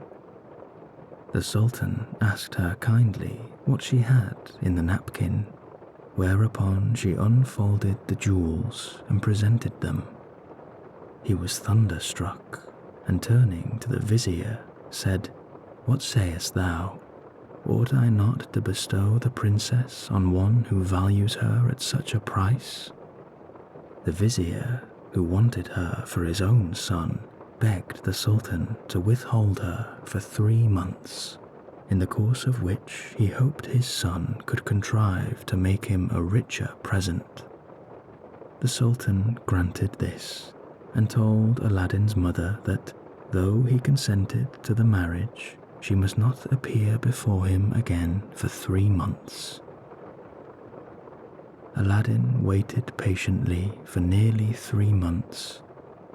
The Sultan asked her kindly what she had in the napkin, whereupon she unfolded the jewels and presented them. He was thunderstruck, and turning to the vizier, said, "What sayest thou? Ought I not to bestow the princess on one who values her at such a price?" The vizier, who wanted her for his own son, begged the Sultan to withhold her for 3 months, in the course of which he hoped his son could contrive to make him a richer present. The Sultan granted this, and told Aladdin's mother that, though he consented to the marriage, she must not appear before him again for 3 months. Aladdin waited patiently for nearly 3 months,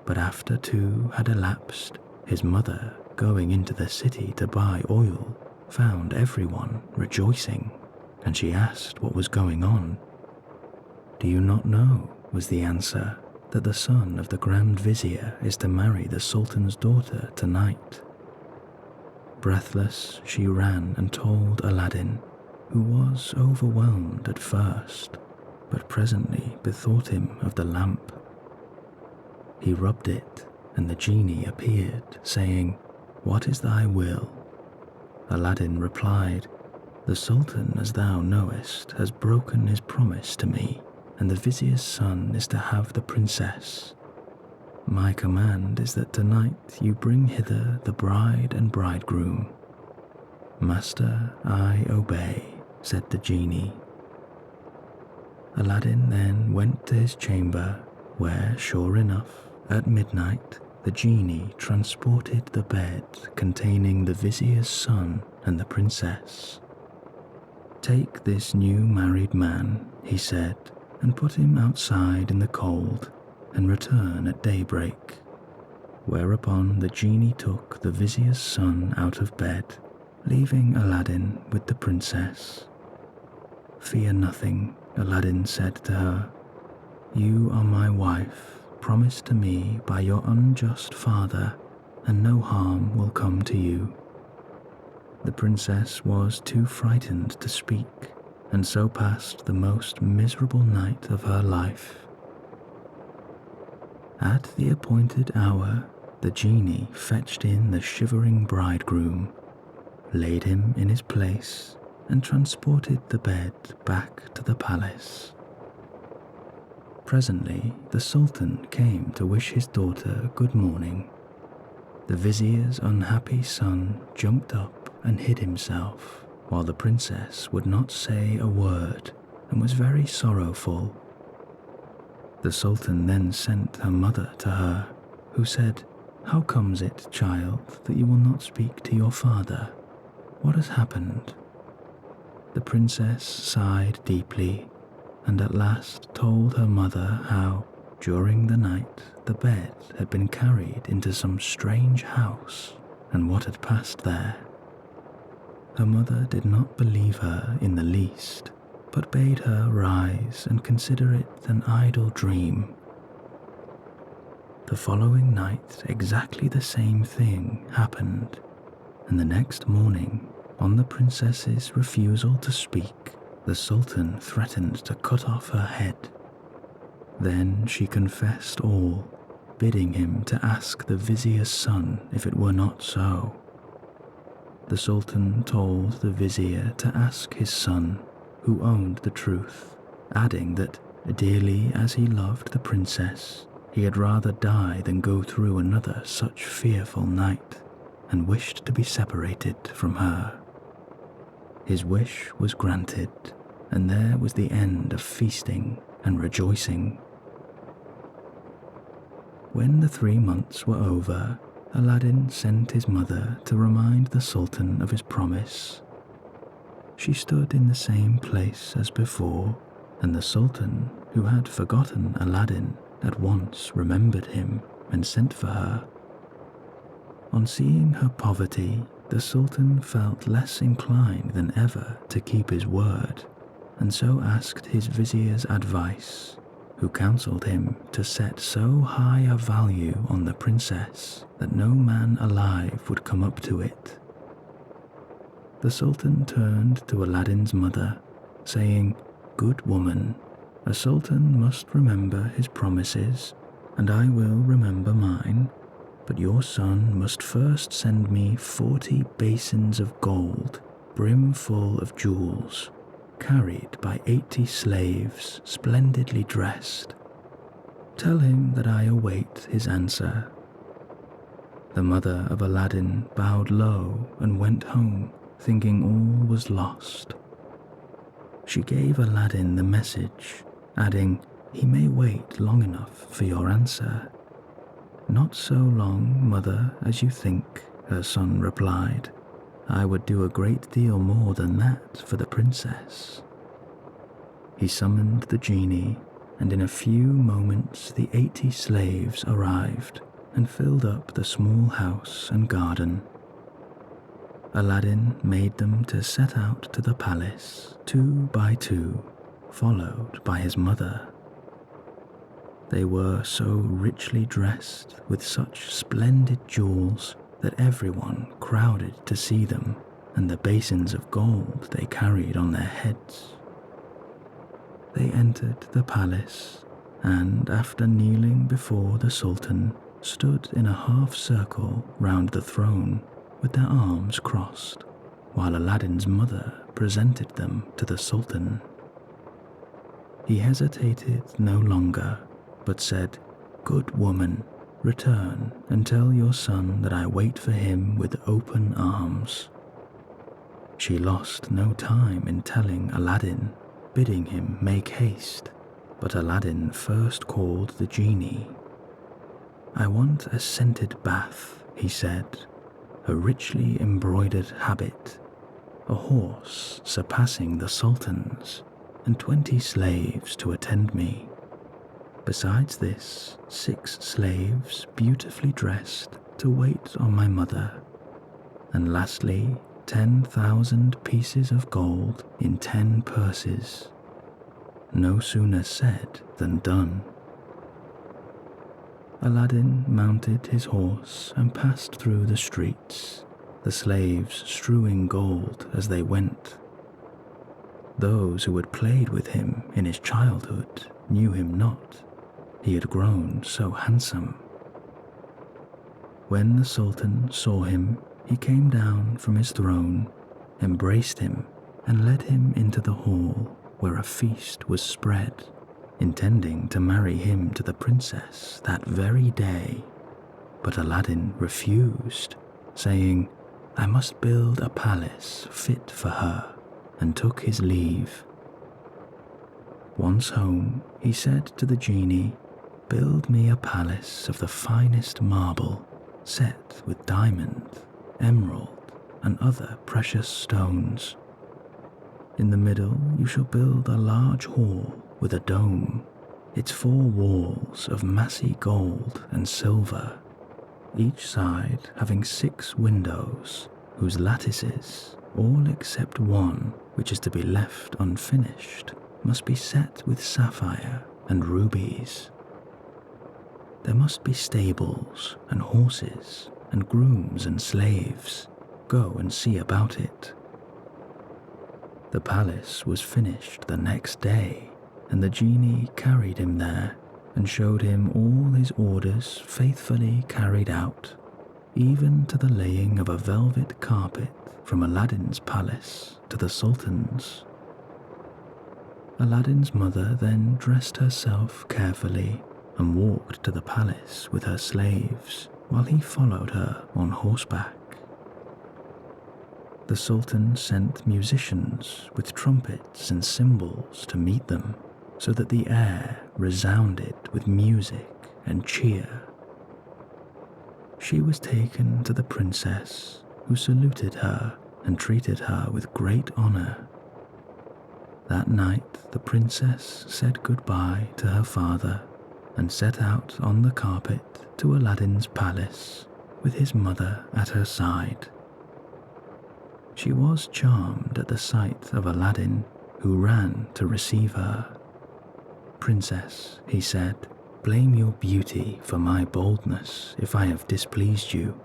but after 2 had elapsed, his mother, going into the city to buy oil, found everyone rejoicing, and she asked what was going on. "Do you not know," was the answer, "that the son of the Grand Vizier is to marry the Sultan's daughter tonight?" Breathless, she ran and told Aladdin, who was overwhelmed at first, but presently bethought him of the lamp. He rubbed it, and the genie appeared, saying, "What is thy will?" Aladdin replied, "The Sultan, as thou knowest, has broken his promise to me, and the vizier's son is to have the princess. My command is that tonight you bring hither the bride and bridegroom." "Master, I obey," said the genie. Aladdin then went to his chamber, where, sure enough, at midnight, the genie transported the bed containing the vizier's son and the princess. "Take this new married man," he said, "and put him outside in the cold, and return at daybreak." Whereupon the genie took the vizier's son out of bed, leaving Aladdin with the princess. "Fear nothing," Aladdin said to her. "You are my wife, promised to me by your unjust father, and no harm will come to you." The princess was too frightened to speak, and so passed the most miserable night of her life. At the appointed hour, the genie fetched in the shivering bridegroom, laid him in his place, and transported the bed back to the palace. Presently, the Sultan came to wish his daughter good morning. The vizier's unhappy son jumped up and hid himself, while the princess would not say a word and was very sorrowful. The Sultan then sent her mother to her, who said, "How comes it, child, that you will not speak to your father? What has happened?" The princess sighed deeply, and at last told her mother how, during the night, the bed had been carried into some strange house, and what had passed there. Her mother did not believe her in the least, but bade her rise and consider it an idle dream. The following night exactly the same thing happened, and the next morning, on the princess's refusal to speak, the Sultan threatened to cut off her head. Then she confessed all, bidding him to ask the vizier's son if it were not so. The Sultan told the vizier to ask his son, who owned the truth, adding that, dearly as he loved the princess, he had rather die than go through another such fearful night, and wished to be separated from her. His wish was granted, and there was the end of feasting and rejoicing. When the 3 months were over, Aladdin sent his mother to remind the Sultan of his promise. She stood in the same place as before, and the Sultan, who had forgotten Aladdin, at once remembered him and sent for her. On seeing her poverty, the Sultan felt less inclined than ever to keep his word, and so asked his vizier's advice, who counselled him to set so high a value on the princess that no man alive would come up to it. The Sultan turned to Aladdin's mother, saying, "Good woman, a sultan must remember his promises, and I will remember mine, but your son must first send me 40 basins of gold, brimful of jewels, carried by 80 slaves splendidly dressed. Tell him that I await his answer." The mother of Aladdin bowed low and went home, thinking all was lost. She gave Aladdin the message, adding, "He may wait long enough for your answer." "Not so long, mother, as you think," her son replied. "I would do a great deal more than that for the princess." He summoned the genie, and in a few moments the 80 slaves arrived and filled up the small house and garden. Aladdin made them to set out to the palace, 2 by 2, followed by his mother. They were so richly dressed with such splendid jewels that everyone crowded to see them and the basins of gold they carried on their heads. They entered the palace, and after kneeling before the Sultan, stood in a half circle round the throne with their arms crossed, while Aladdin's mother presented them to the Sultan. He hesitated no longer, but said, "Good woman, return and tell your son that I wait for him with open arms." She lost no time in telling Aladdin, bidding him make haste, but Aladdin first called the genie. "I want a scented bath," he said, "a richly embroidered habit, a horse surpassing the Sultan's, and 20 slaves to attend me. Besides this, 6 slaves beautifully dressed to wait on my mother, and lastly 10,000 pieces of gold in 10 purses." No sooner said than done. Aladdin mounted his horse and passed through the streets, the slaves strewing gold as they went. Those who had played with him in his childhood knew him not. He had grown so handsome. When the Sultan saw him, he came down from his throne, embraced him, and led him into the hall where a feast was spread, intending to marry him to the princess that very day. But Aladdin refused, saying, "I must build a palace fit for her," and took his leave. Once home, he said to the genie, "Build me a palace of the finest marble, set with diamond, emerald, and other precious stones. In the middle you shall build a large hall with a dome, its 4 walls of massy gold and silver, each side having 6 windows, whose lattices, all except one which is to be left unfinished, must be set with sapphire and rubies. There must be stables and horses and grooms and slaves. Go and see about it." The palace was finished the next day, and the genie carried him there and showed him all his orders faithfully carried out, even to the laying of a velvet carpet from Aladdin's palace to the Sultan's. Aladdin's mother then dressed herself carefully and walked to the palace with her slaves, while he followed her on horseback. The Sultan sent musicians with trumpets and cymbals to meet them, so that the air resounded with music and cheer. she was taken to the princess, who saluted her and treated her with great honor. That night the princess said goodbye to her father and set out on the carpet to Aladdin's palace with his mother at her side. She was charmed at the sight of Aladdin, who ran to receive her. "Princess," he said, "blame your beauty for my boldness if I have displeased you."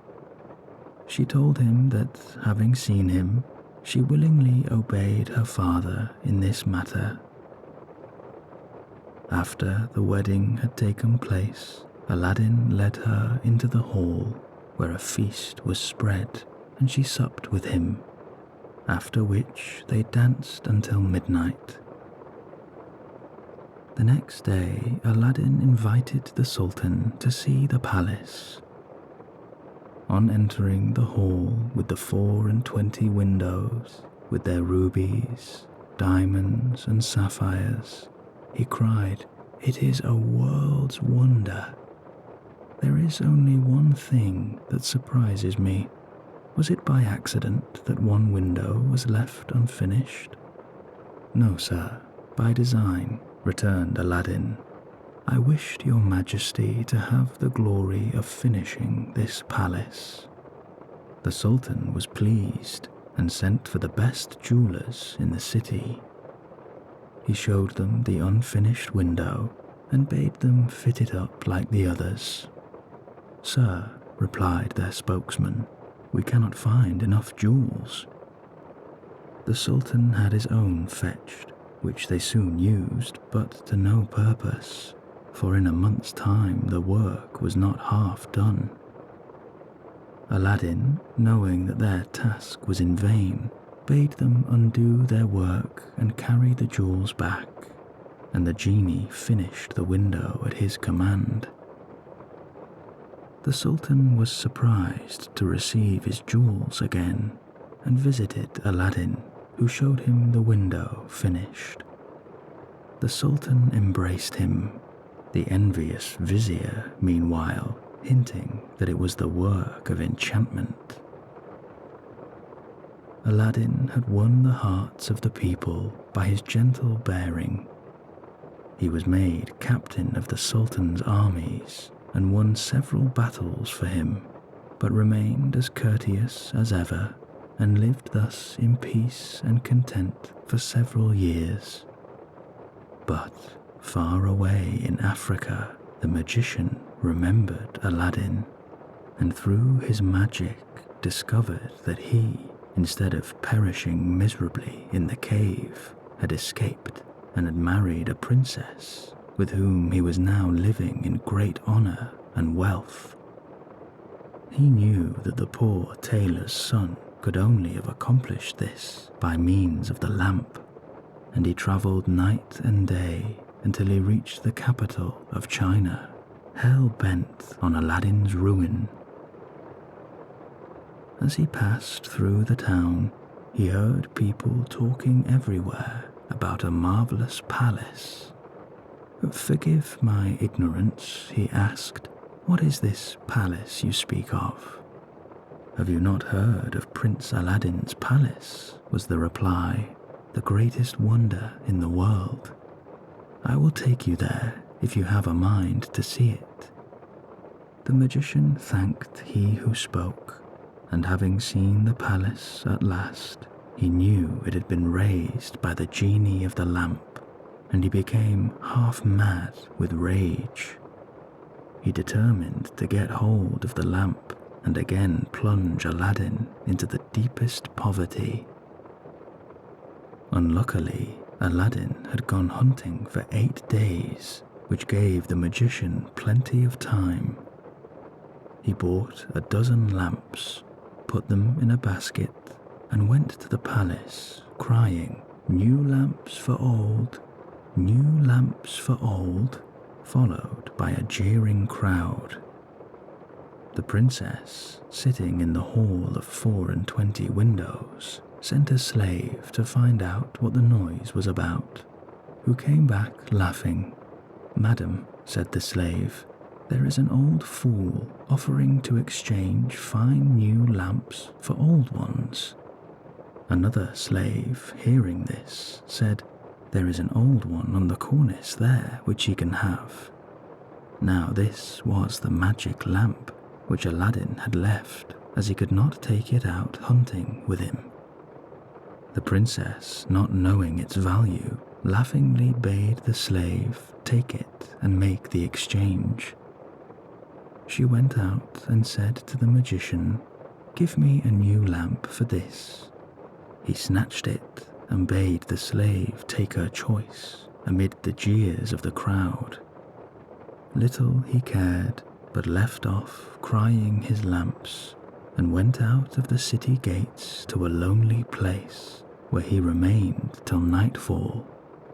She told him that, having seen him, she willingly obeyed her father in this matter. After the wedding had taken place, Aladdin led her into the hall where a feast was spread, and she supped with him, after which they danced until midnight. The next day, Aladdin invited the Sultan to see the palace. On entering the hall with the 24 windows, with their rubies, diamonds, and sapphires, he cried, "It is a world's wonder. There is only one thing that surprises me. Was it by accident that one window was left unfinished?" "No, sir, by design," returned Aladdin. "I wished your majesty to have the glory of finishing this palace." The Sultan was pleased and sent for the best jewelers in the city. He showed them the unfinished window and bade them fit it up like the others. "Sir," replied their spokesman, "we cannot find enough jewels." The Sultan had his own fetched, which they soon used, but to no purpose, for in a month's time the work was not half done. Aladdin, knowing that their task was in vain, bade them undo their work and carry the jewels back, and the genie finished the window at his command. The Sultan was surprised to receive his jewels again, and visited Aladdin, who showed him the window finished. The Sultan embraced him, the envious vizier, meanwhile, hinting that it was the work of enchantment. Aladdin had won the hearts of the people by his gentle bearing. He was made captain of the Sultan's armies and won several battles for him, but remained as courteous as ever and lived thus in peace and content for several years. But far away in Africa, the magician remembered Aladdin, and through his magic discovered that he, instead of perishing miserably in the cave, had escaped and had married a princess with whom he was now living in great honor and wealth. He knew that the poor tailor's son could only have accomplished this by means of the lamp, and he traveled night and day until he reached the capital of China, hell-bent on Aladdin's ruin. As he passed through the town, he heard people talking everywhere about a marvelous palace. "Forgive my ignorance," he asked. "What is this palace you speak of?" "Have you not heard of Prince Aladdin's palace?" was the reply. "The greatest wonder in the world. I will take you there if you have a mind to see it." The magician thanked he who spoke, and having seen the palace at last, he knew it had been raised by the genie of the lamp, and he became half mad with rage. He determined to get hold of the lamp and again plunge Aladdin into the deepest poverty. Unluckily, Aladdin had gone hunting for 8 days, which gave the magician plenty of time. He bought a dozen lamps, put them in a basket, and went to the palace, crying, "New lamps for old, new lamps for old," followed by a jeering crowd. The princess, sitting in the hall of 24 windows, sent a slave to find out what the noise was about, who came back laughing. "Madam," said the slave, there is an old fool offering to exchange fine new lamps for old ones. Another slave, hearing this, said, there is an old one on the cornice there which he can have. Now this was the magic lamp which Aladdin had left, as he could not take it out hunting with him. The princess, not knowing its value, laughingly bade the slave take it and make the exchange. She went out and said to the magician, give me a new lamp for this. He snatched it and bade the slave take her choice amid the jeers of the crowd. Little he cared, but left off crying his lamps and went out of the city gates to a lonely place where he remained till nightfall,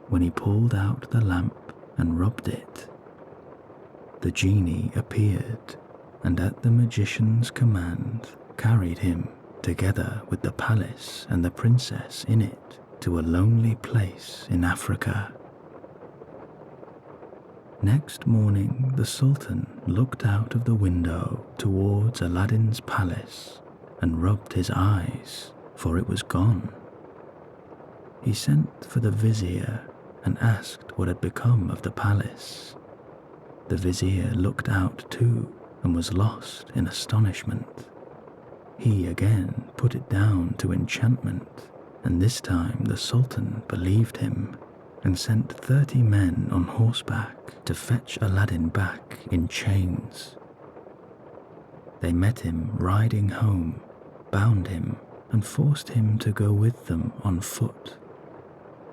when he pulled out the lamp and rubbed it. The genie appeared, and at the magician's command carried him, together with the palace and the princess in it, to a lonely place in Africa. Next morning the Sultan looked out of the window towards Aladdin's palace and rubbed his eyes, for it was gone. He sent for the vizier and asked what had become of the palace. The vizier looked out too and was lost in astonishment. He again put it down to enchantment, and this time the Sultan believed him and sent 30 men on horseback to fetch Aladdin back in chains. They met him riding home, bound him, and forced him to go with them on foot.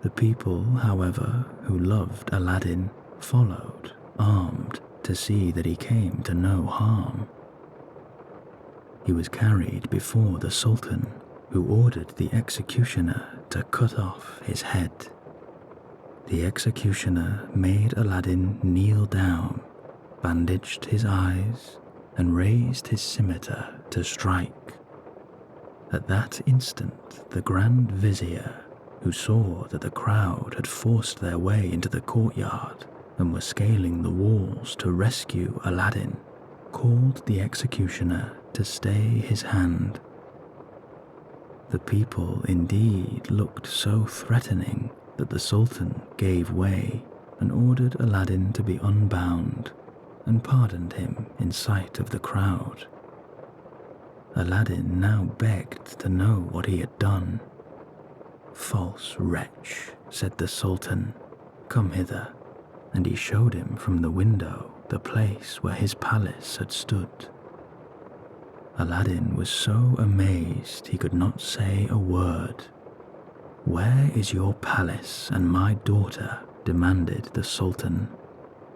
The people, however, who loved Aladdin, followed, armed, to see that he came to no harm. He was carried before the Sultan, who ordered the executioner to cut off his head. The executioner made Aladdin kneel down, bandaged his eyes, and raised his scimitar to strike. At that instant the Grand Vizier, who saw that the crowd had forced their way into the courtyard and were scaling the walls to rescue Aladdin, called the executioner to stay his hand. The people indeed looked so threatening that the Sultan gave way and ordered Aladdin to be unbound and pardoned him in sight of the crowd. Aladdin now begged to know what he had done. False wretch, said the Sultan, come hither, and he showed him from the window the place where his palace had stood. Aladdin was so amazed he could not say a word. Where is your palace and my daughter? Demanded the Sultan.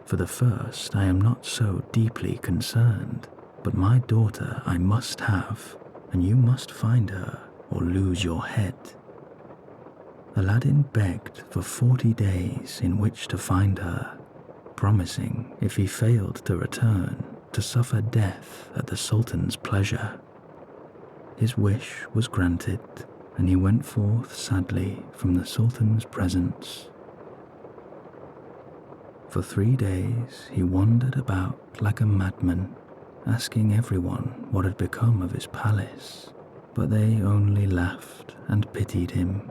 For the first I am not so deeply concerned, but my daughter I must have, and you must find her or lose your head. Aladdin begged for 40 days in which to find her, promising, if he failed to return, to suffer death at the Sultan's pleasure. His wish was granted, and he went forth sadly from the Sultan's presence. For 3 days he wandered about like a madman, asking everyone what had become of his palace, but they only laughed and pitied him.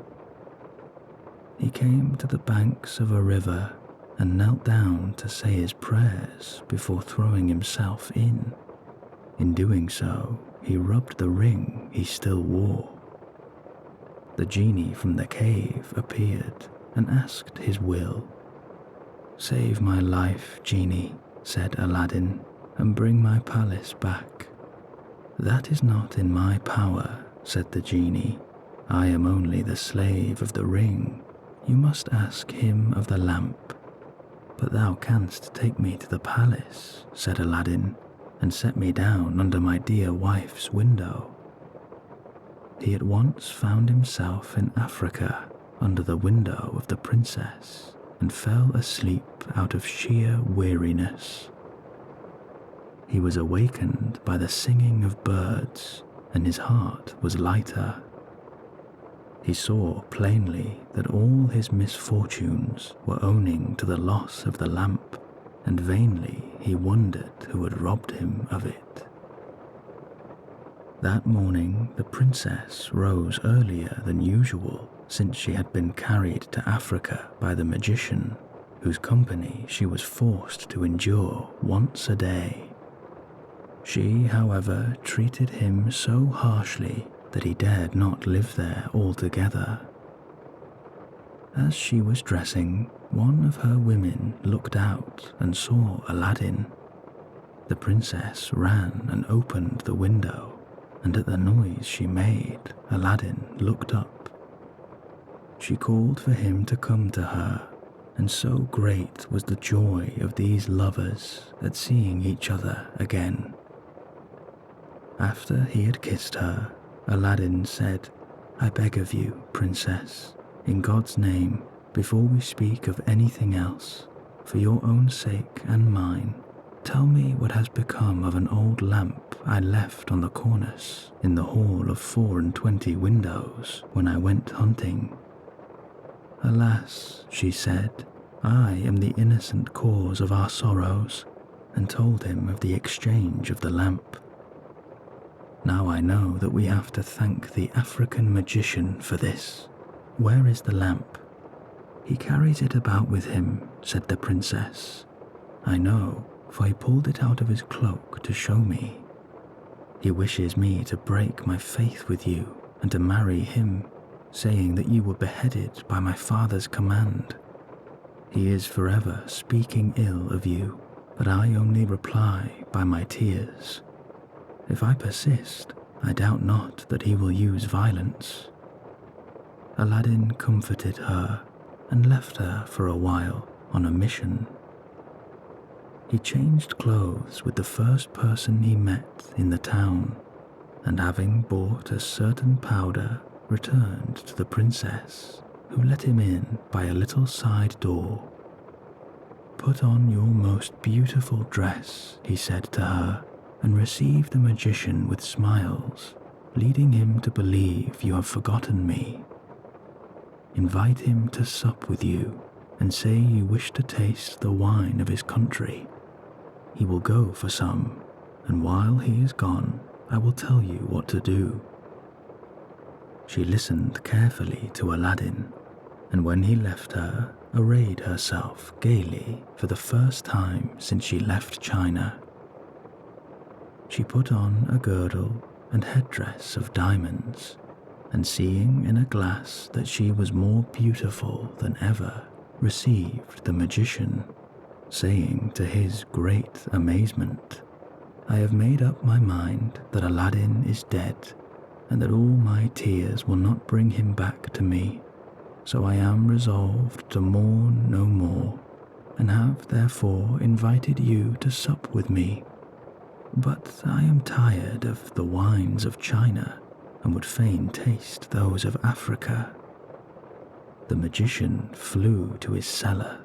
He came to the banks of a river and knelt down to say his prayers before throwing himself in. In doing so, he rubbed the ring he still wore. The genie from the cave appeared and asked his will. Save my life, genie, said Aladdin, and bring my palace back. That is not in my power, said the genie. I am only the slave of the ring. You must ask him of the lamp. But thou canst take me to the palace, said Aladdin, and set me down under my dear wife's window. He at once found himself in Africa under the window of the princess and fell asleep out of sheer weariness. He was awakened by the singing of birds, and his heart was lighter. He saw plainly that all his misfortunes were owing to the loss of the lamp, and vainly he wondered who had robbed him of it. That morning, the princess rose earlier than usual, since she had been carried to Africa by the magician, whose company she was forced to endure once a day. She, however, treated him so harshly that he dared not live there altogether. As she was dressing, one of her women looked out and saw Aladdin. The princess ran and opened the window, and at the noise she made, Aladdin looked up. She called for him to come to her, and so great was the joy of these lovers at seeing each other again. After he had kissed her, Aladdin said, "I beg of you, princess, in God's name, before we speak of anything else, for your own sake and mine, tell me what has become of an old lamp I left on the cornice in the hall of 24 windows when I went hunting." "Alas," she said, "I am the innocent cause of our sorrows," and told him of the exchange of the lamp. "Now I know that we have to thank the African magician for this. Where is the lamp?" "He carries it about with him," said the princess. "I know, for he pulled it out of his cloak to show me. He wishes me to break my faith with you and to marry him, saying that you were beheaded by my father's command. He is forever speaking ill of you, but I only reply by my tears. If I persist, I doubt not that he will use violence." Aladdin comforted her and left her for a while on a mission. He changed clothes with the first person he met in the town, and having bought a certain powder, returned to the princess, who let him in by a little side door. "Put on your most beautiful dress," he said to her, "and receive the magician with smiles, leading him to believe you have forgotten me. Invite him to sup with you, and say you wish to taste the wine of his country. He will go for some, and while he is gone, I will tell you what to do." She listened carefully to Aladdin, and when he left her, arrayed herself gaily for the first time since she left China. She put on a girdle and headdress of diamonds, and seeing in a glass that she was more beautiful than ever, received the magician, saying to his great amazement, "I have made up my mind that Aladdin is dead, and that all my tears will not bring him back to me, so I am resolved to mourn no more, and have therefore invited you to sup with me. But I am tired of the wines of China, and would fain taste those of Africa." The magician flew to his cellar,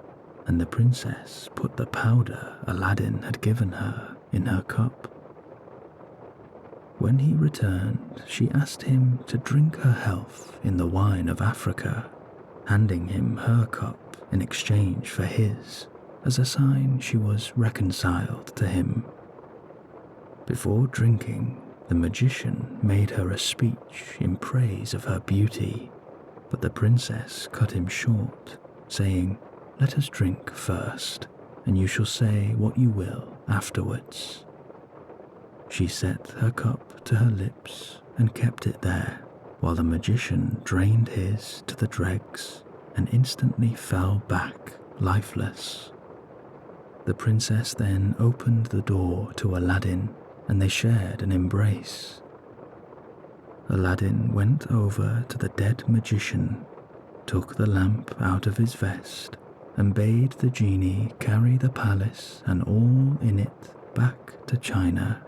and the princess put the powder Aladdin had given her in her cup. When he returned, she asked him to drink her health in the wine of Africa, handing him her cup in exchange for his, as a sign she was reconciled to him. Before drinking, the magician made her a speech in praise of her beauty, but the princess cut him short, saying, "Let us drink first, and you shall say what you will afterwards." She set her cup to her lips and kept it there, while the magician drained his to the dregs and instantly fell back lifeless. The princess then opened the door to Aladdin, and they shared an embrace. Aladdin went over to the dead magician, took the lamp out of his vest, and bade the genie carry the palace and all in it back to China.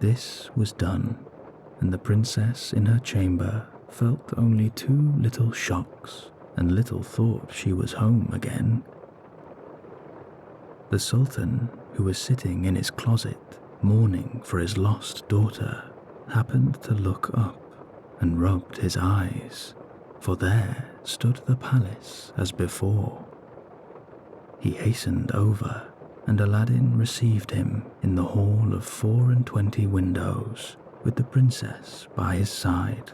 This was done, and the princess in her chamber felt only 2 little shocks, and little thought she was home again. The Sultan, who was sitting in his closet, mourning for his lost daughter, happened to look up and rubbed his eyes, for there stood the palace as before. He hastened over and Aladdin received him in the hall of 24 windows with the princess by his side.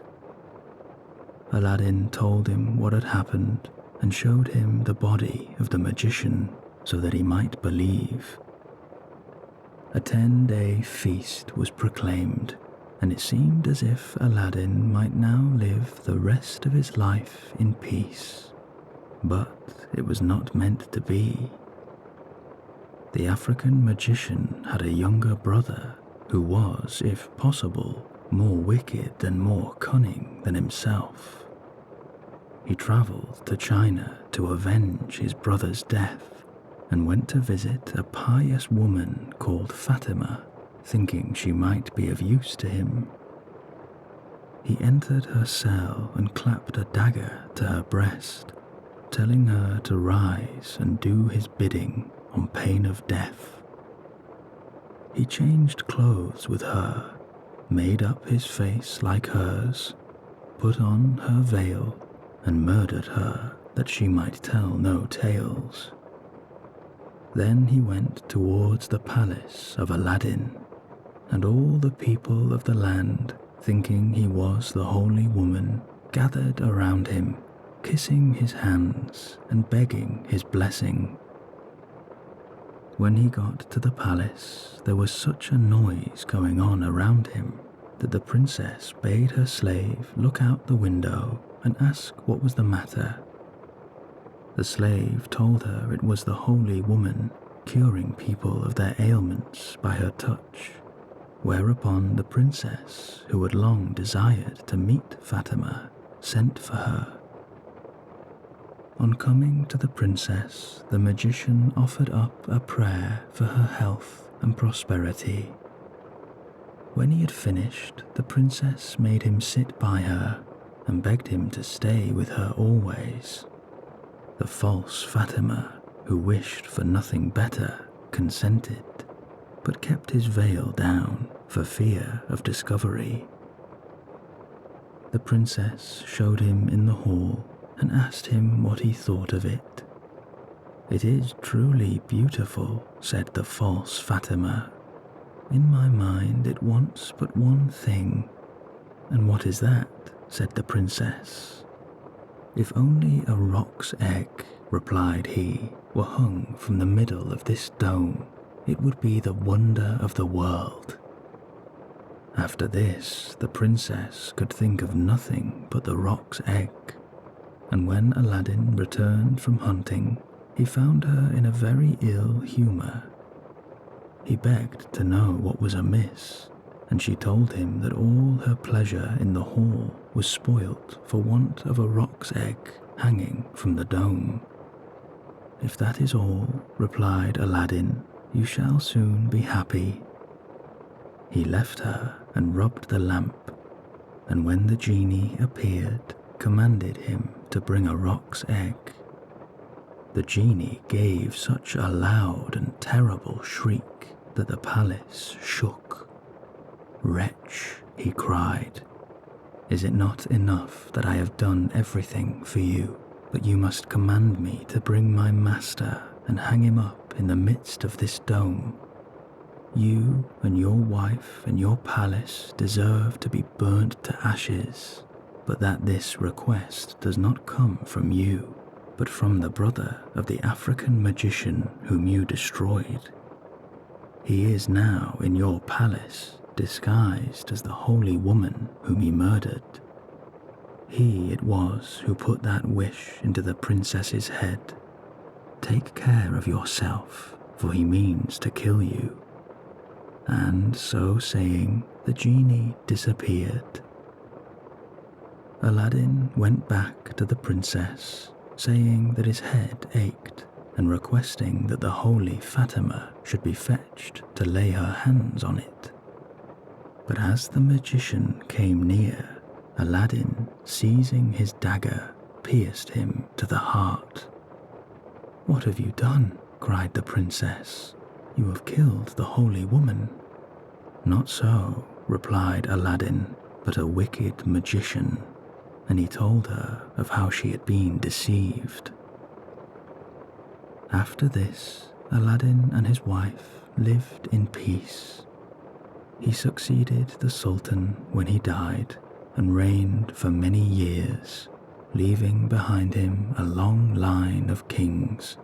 Aladdin told him what had happened and showed him the body of the magician so that he might believe. A 10-day feast was proclaimed, and it seemed as if Aladdin might now live the rest of his life in peace. But it was not meant to be. The African magician had a younger brother who was, if possible, more wicked and more cunning than himself. He travelled to China to avenge his brother's death and went to visit a pious woman called Fatima, thinking she might be of use to him. He entered her cell and clapped a dagger to her breast, telling her to rise and do his bidding on pain of death. He changed clothes with her, made up his face like hers, put on her veil, and murdered her that she might tell no tales. Then he went towards the palace of Aladdin, and all the people of the land, thinking he was the holy woman, gathered around him, kissing his hands and begging his blessing. When he got to the palace, there was such a noise going on around him that the princess bade her slave look out the window and ask what was the matter. The slave told her it was the holy woman curing people of their ailments by her touch, whereupon the princess, who had long desired to meet Fatima, sent for her. On coming to the princess, the magician offered up a prayer for her health and prosperity. When he had finished, the princess made him sit by her and begged him to stay with her always. The false Fatima, who wished for nothing better, consented, but kept his veil down for fear of discovery. The princess showed him in the hall and asked him what he thought of it. "It is truly beautiful," said the false Fatima. "In my mind it wants but one thing." "And what is that?" said the princess. "If only a roc's egg," replied he, "were hung from the middle of this dome, it would be the wonder of the world." After this, the princess could think of nothing but the roc's egg, and when Aladdin returned from hunting, he found her in a very ill humour. He begged to know what was amiss, and she told him that all her pleasure in the hall was spoilt for want of a roc's egg hanging from the dome. "If that is all," replied Aladdin, "you shall soon be happy." He left her and rubbed the lamp, and when the genie appeared, commanded him to bring a roc's egg. The genie gave such a loud and terrible shriek that the palace shook. "Wretch," he cried, "is it not enough that I have done everything for you, but you must command me to bring my master and hang him up in the midst of this dome? You and your wife and your palace deserve to be burnt to ashes, but that this request does not come from you, but from the brother of the African magician whom you destroyed. He is now in your palace, disguised as the holy woman whom he murdered. He it was who put that wish into the princess's head. Take care of yourself, for he means to kill you." And so saying, the genie disappeared. Aladdin went back to the princess, saying that his head ached and requesting that the holy Fatima should be fetched to lay her hands on it. But as the magician came near, Aladdin, seizing his dagger, pierced him to the heart. "What have you done?" cried the princess. "You have killed the holy woman." "Not so," replied Aladdin, "but a wicked magician," and he told her of how she had been deceived. After this, Aladdin and his wife lived in peace. He succeeded the Sultan when he died and reigned for many years, leaving behind him a long line of kings